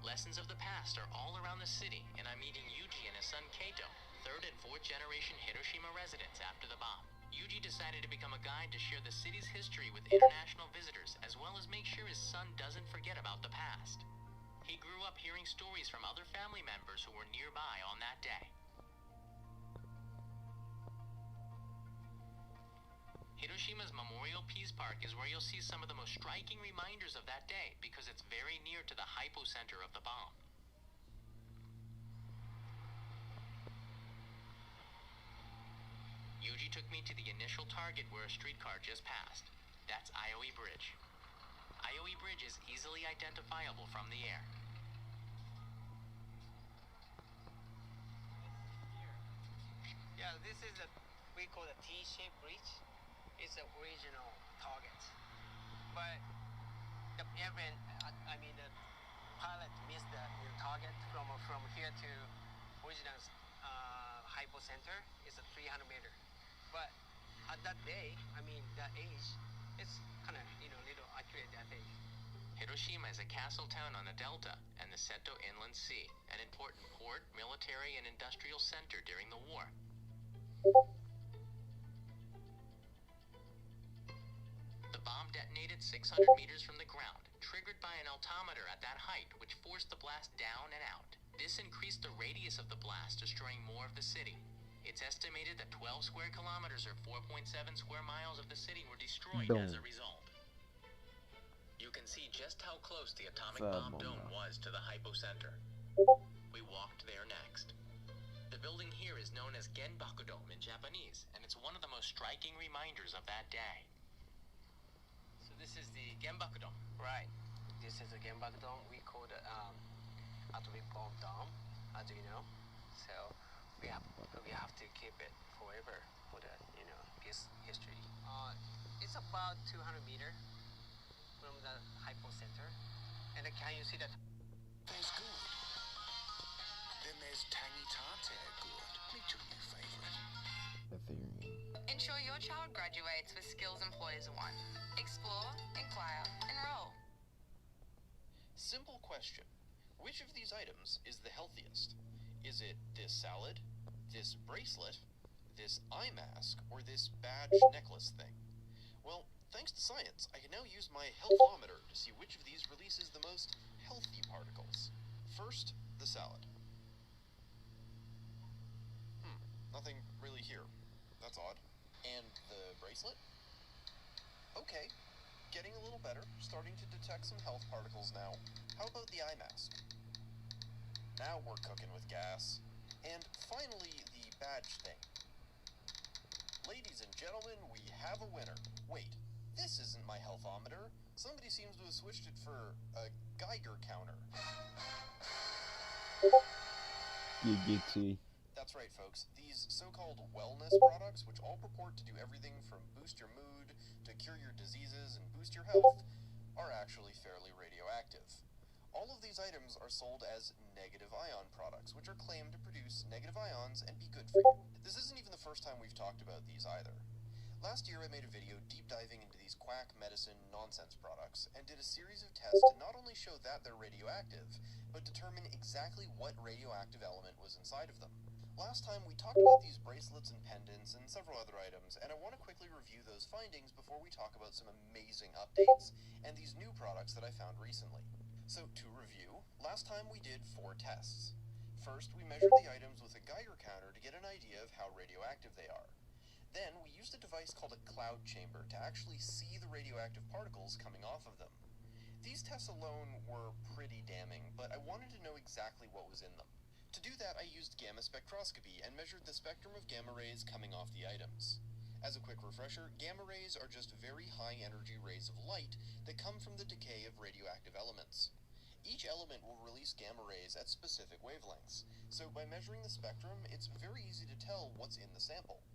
Lessons of the past are all around the city, and I'm meeting Yuji and his son Keito, third and fourth generation Hiroshima residents after the bomb. Yuji decided to become a guide to share the city's history with international visitors, as well as make sure his son doesn't forget about the past. He grew up hearing stories from other family members who were nearby on that day. Hiroshima's Memorial Peace Park is where you'll see some of the most striking reminders of that day because it's very near to the hypocenter of the bomb. Yuji took me to the initial target where a streetcar just passed. That's Ioe Bridge. I IOE bridge is easily identifiable from the air. Yeah, this is a we call a T-shaped bridge. It's the original target, but the airplane, I mean the pilot missed the target from here to original hypocenter. It's a 300 meter, but at that day, I mean that age, it's kind of little accurate that age. Hiroshima is a castle town on the delta and the Seto Inland Sea, an important port, military, and industrial center during the war. The bomb detonated 600 meters from the ground, triggered by an altimeter at that height, which forced the blast down and out. This increased the radius of the blast, destroying more of the city. It's estimated that 12 square kilometers or 4.7 square miles of the city were destroyed as a result. You can see just how close the atomic bomb dome was to the hypocenter. We walked there next. The building here is known as Genbaku-dome in Japanese, and it's one of the most striking reminders of that day. So this is the Genbaku-dome. Right. This is the Genbaku-dome. We call the atomic bomb dome, as you know. So we have to keep it forever for the peace history. It's about 200 meters from the hypocenter, and can you see that? There's good. Then there's tangy tartare good. Meet your new favorite. Ethereum. Ensure your child graduates with skills employers want. Explore, inquire, enroll. Simple question. Which of these items is the healthiest? Is it this salad, this bracelet, this eye mask, or this badge necklace thing? Well, thanks to science, I can now use my healthometer to see which of these releases the most healthy particles. First, the salad. Nothing really here. That's odd. And the bracelet? Okay, getting a little better, starting to detect some health particles now. How about the eye mask? Now we're cooking with gas. And finally, the badge thing. Ladies and gentlemen, we have a winner. Wait, this isn't my healthometer. Somebody seems to have switched it for a Geiger counter. Giggity. That's right, folks. These so-called wellness products, which all purport to do everything from boost your mood to cure your diseases and boost your health, are actually fairly radioactive. All of these items are sold as negative ion products, which are claimed to produce negative ions and be good for you. This isn't even the first time we've talked about these either. Last year I made a video deep diving into these quack medicine nonsense products and did a series of tests to not only show that they're radioactive, but determine exactly what radioactive element was inside of them. Last time we talked about these bracelets and pendants and several other items, and I want to quickly review those findings before we talk about some amazing updates and these new products that I found recently. So to review, last time we did 4 tests. First, we measured the items with a Geiger counter to get an idea of how radioactive they are. Then we used a device called a cloud chamber to actually see the radioactive particles coming off of them. These tests alone were pretty damning, but I wanted to know exactly what was in them. To do that, I used gamma spectroscopy and measured the spectrum of gamma rays coming off the items. As a quick refresher, gamma rays are just very high energy rays of light that come from the decay of radioactive elements. Each element will release gamma rays at specific wavelengths, so by measuring the spectrum, it's very easy to tell what's in the sample.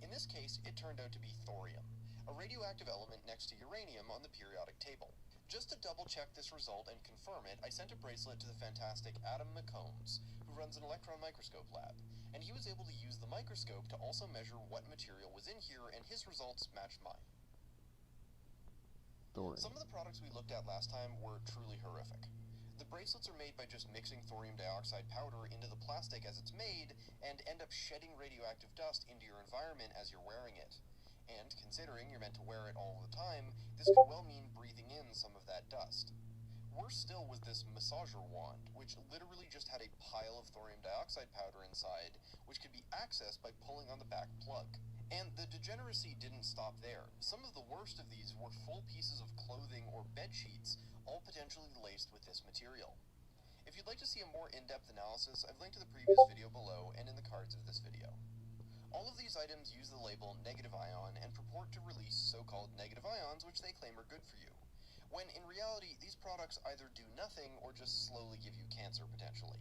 In this case, it turned out to be thorium, a radioactive element next to uranium on the periodic table. Just to double check this result and confirm it, I sent a bracelet to the fantastic Adam McCombs, who runs an electron microscope lab, and he was able to use the microscope to also measure what material was in here, and his results matched mine. Thorium. Some of the products we looked at last time were truly horrific. The bracelets are made by just mixing thorium dioxide powder into the plastic as it's made, and end up shedding radioactive dust into your environment as you're wearing it. And considering you're meant to wear it all the time, this could well mean breathing in some of that dust. Worse still was this massager wand, which literally just had a pile of thorium dioxide powder inside, which could be accessed by pulling on the back plug. And the degeneracy didn't stop there. Some of the worst of these were full pieces of clothing or bed sheets, all potentially laced with this material. If you'd like to see a more in-depth analysis, I've linked to the previous video below and in the cards of this video. All of these items use the label negative ion and purport to release so-called negative ions which they claim are good for you. when in reality, these products either do nothing or just slowly give you cancer potentially.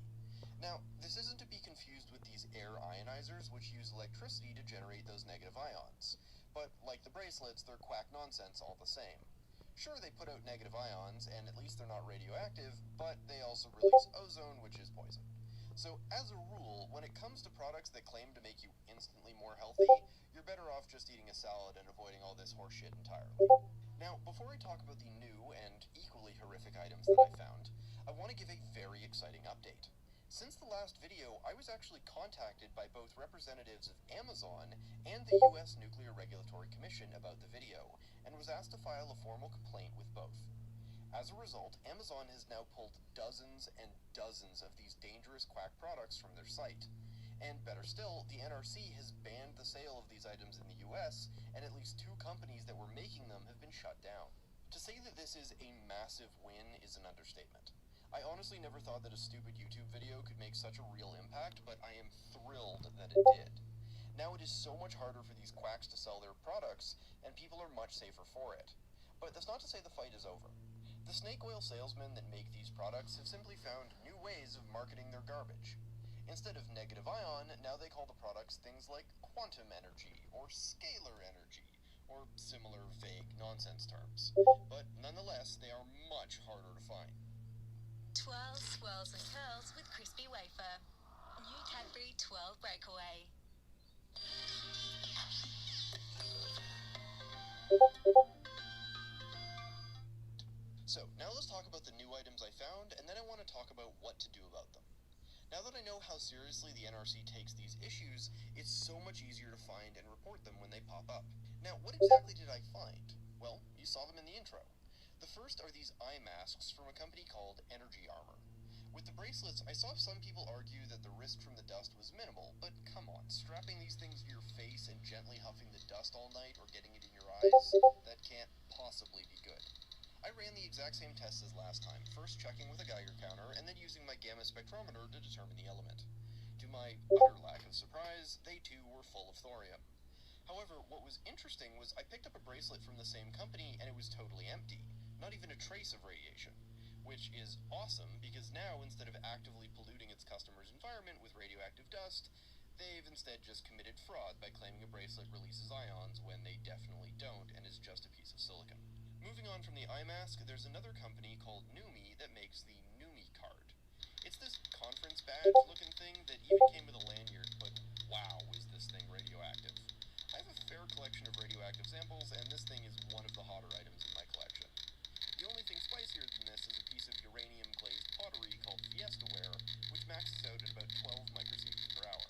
Now, this isn't to be confused with these air ionizers, which use electricity to generate those negative ions. But like the bracelets, they're quack nonsense all the same. Sure, they put out negative ions, and at least they're not radioactive, but they also release ozone, which is poison. So, as a rule, when it comes to products that claim to make you instantly more healthy, you're better off just eating a salad and avoiding all this horseshit entirely. Now, before I talk about the new and equally horrific items that I found, I want to give a very exciting update. Since the last video, I was actually contacted by both representatives of Amazon and the US Nuclear Regulatory Commission about the video, and was asked to file a formal complaint with both. As a result, Amazon has now pulled dozens and dozens of these dangerous quack products from their site. And better still, the NRC has banned the sale of these items in the US, and at least 2 companies that were making them have been shut down. To say that this is a massive win is an understatement. I honestly never thought that a stupid YouTube video could make such a real impact, but I am thrilled that it did. Now it is so much harder for these quacks to sell their products, and people are much safer for it. But that's not to say the fight is over. The snake oil salesmen that make these products have simply found new ways of marketing their garbage. Instead of negative ion, now they call the products things like quantum energy, or scalar energy, or similar vague nonsense terms. But nonetheless, they are much harder to find. Twirls, swirls and curls with crispy wafer. New Cadbury 12 Breakaway. So, now let's talk about the new items I found, and then I want to talk about what to do about them. Now that I know how seriously the NRC takes these issues, it's so much easier to find and report them when they pop up. Now, what exactly did I find? Well, you saw them in the intro. The first are these eye masks from a company called Energy Armor. With the bracelets, I saw some people argue that the risk from the dust was minimal, but come on, strapping these things to your face and gently huffing the dust all night or getting it in your eyes, that can't possibly be good. I ran the exact same tests as last time, first checking with a Geiger counter and then using my gamma spectrometer to determine the element. To my utter lack of surprise, they too were full of thorium. However, what was interesting was I picked up a bracelet from the same company and it was totally empty, not even a trace of radiation. Which is awesome because now, instead of actively polluting its customer's environment with radioactive dust, they've instead just committed fraud by claiming a bracelet releases ions when they definitely don't and is just a piece of silicon. Moving on from the eye mask, there's another company called Numi that makes the Numi card. It's this conference badge looking thing that even came with a lanyard, but wow, is this thing radioactive. I have a fair collection of radioactive samples, and this thing is one of the hotter items in my collection. The only thing spicier than this is a piece of uranium-glazed pottery called Fiestaware, which maxes out at about 12 microsieverts per hour.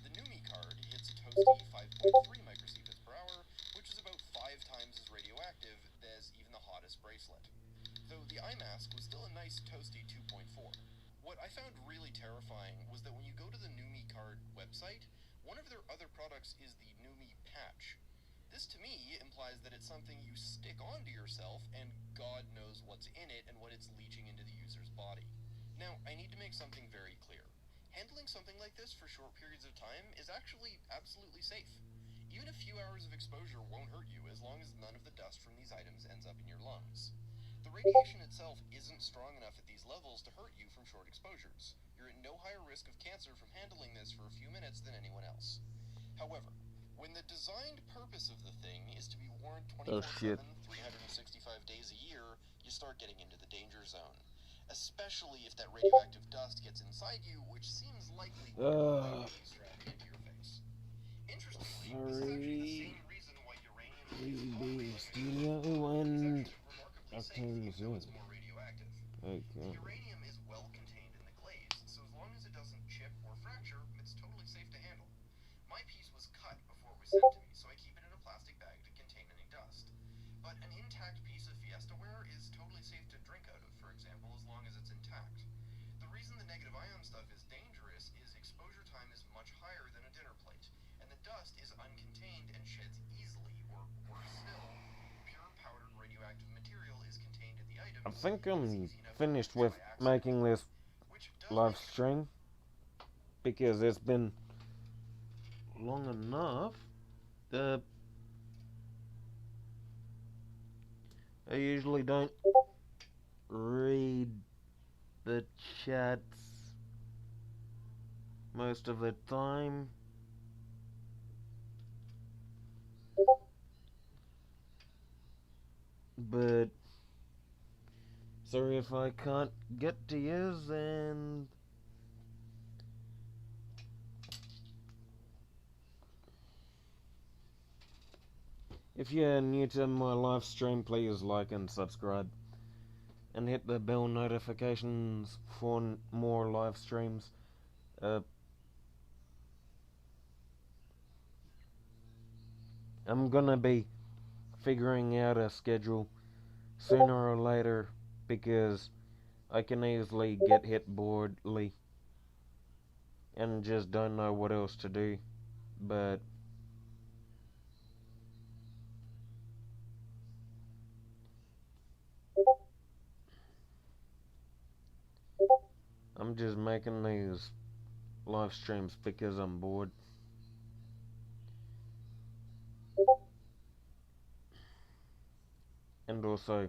The Numi card hits a toasty 5.3 microsieverts per hour, which is about 5 times as radioactive as even the hottest bracelet. Though the eye mask was still a nice toasty 2.4. What I found really terrifying was that when you go to the Numi card website, one of their other products is the Numi patch. This to me implies that it's something you stick onto yourself and God knows what's in it and what it's leaching into the user's body. Now, I need to make something very clear. Handling something like this for short periods of time is actually absolutely safe. Even a few hours of exposure won't hurt you as long as none of the dust from these items ends up in your lungs. The radiation itself isn't strong enough at these levels to hurt you from short exposures. You're at no higher risk of cancer from handling this for a few minutes than anyone else. However, when the designed purpose of the thing is to be worn 24/7, 365 days a year, you start getting into the danger zone. Especially if that radioactive dust gets inside you, which seems likely to be strapped into your face. Interestingly, this is actually the same reason why uranium is Beast, the other one. remarkably safe, even though it's more radioactive. The uranium is well contained in the glaze, so as long as it doesn't chip or fracture, it's totally safe to handle. My piece was cut before it was sent to me, so I keep it in a plastic bag to contain any dust. But an intact piece of Fiestaware is totally safe to drink out of, for example, as long as it's intact. The reason the negative ion stuff is dangerous is exposure time is much higher than a dinner plate, and the dust is uncontained and sheds easily, or worse still, pure powdered radioactive material is contained in the item. I think I'm finished with making this live stream because it's been long enough. I usually don't read the chats most of the time. But sorry if I can't get to yours, and if you're new to my live stream, please like and subscribe and hit the bell notifications for more live streams. I'm gonna be figuring out a schedule sooner or later because I can easily get hit boredly and just don't know what else to do. But I'm just making these live streams because I'm bored. And also,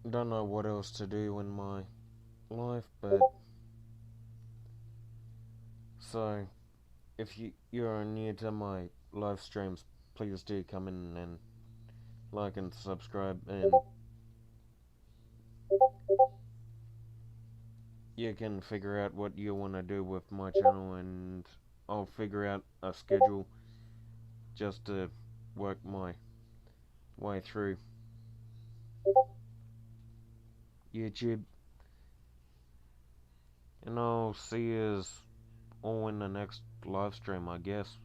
don't know what else to do in my life, but so if you're new to my live streams, please do come in and like and subscribe, and you can figure out what you want to do with my channel, and I'll figure out a schedule just to work my way through YouTube. And I'll see you all in the next live stream, I guess.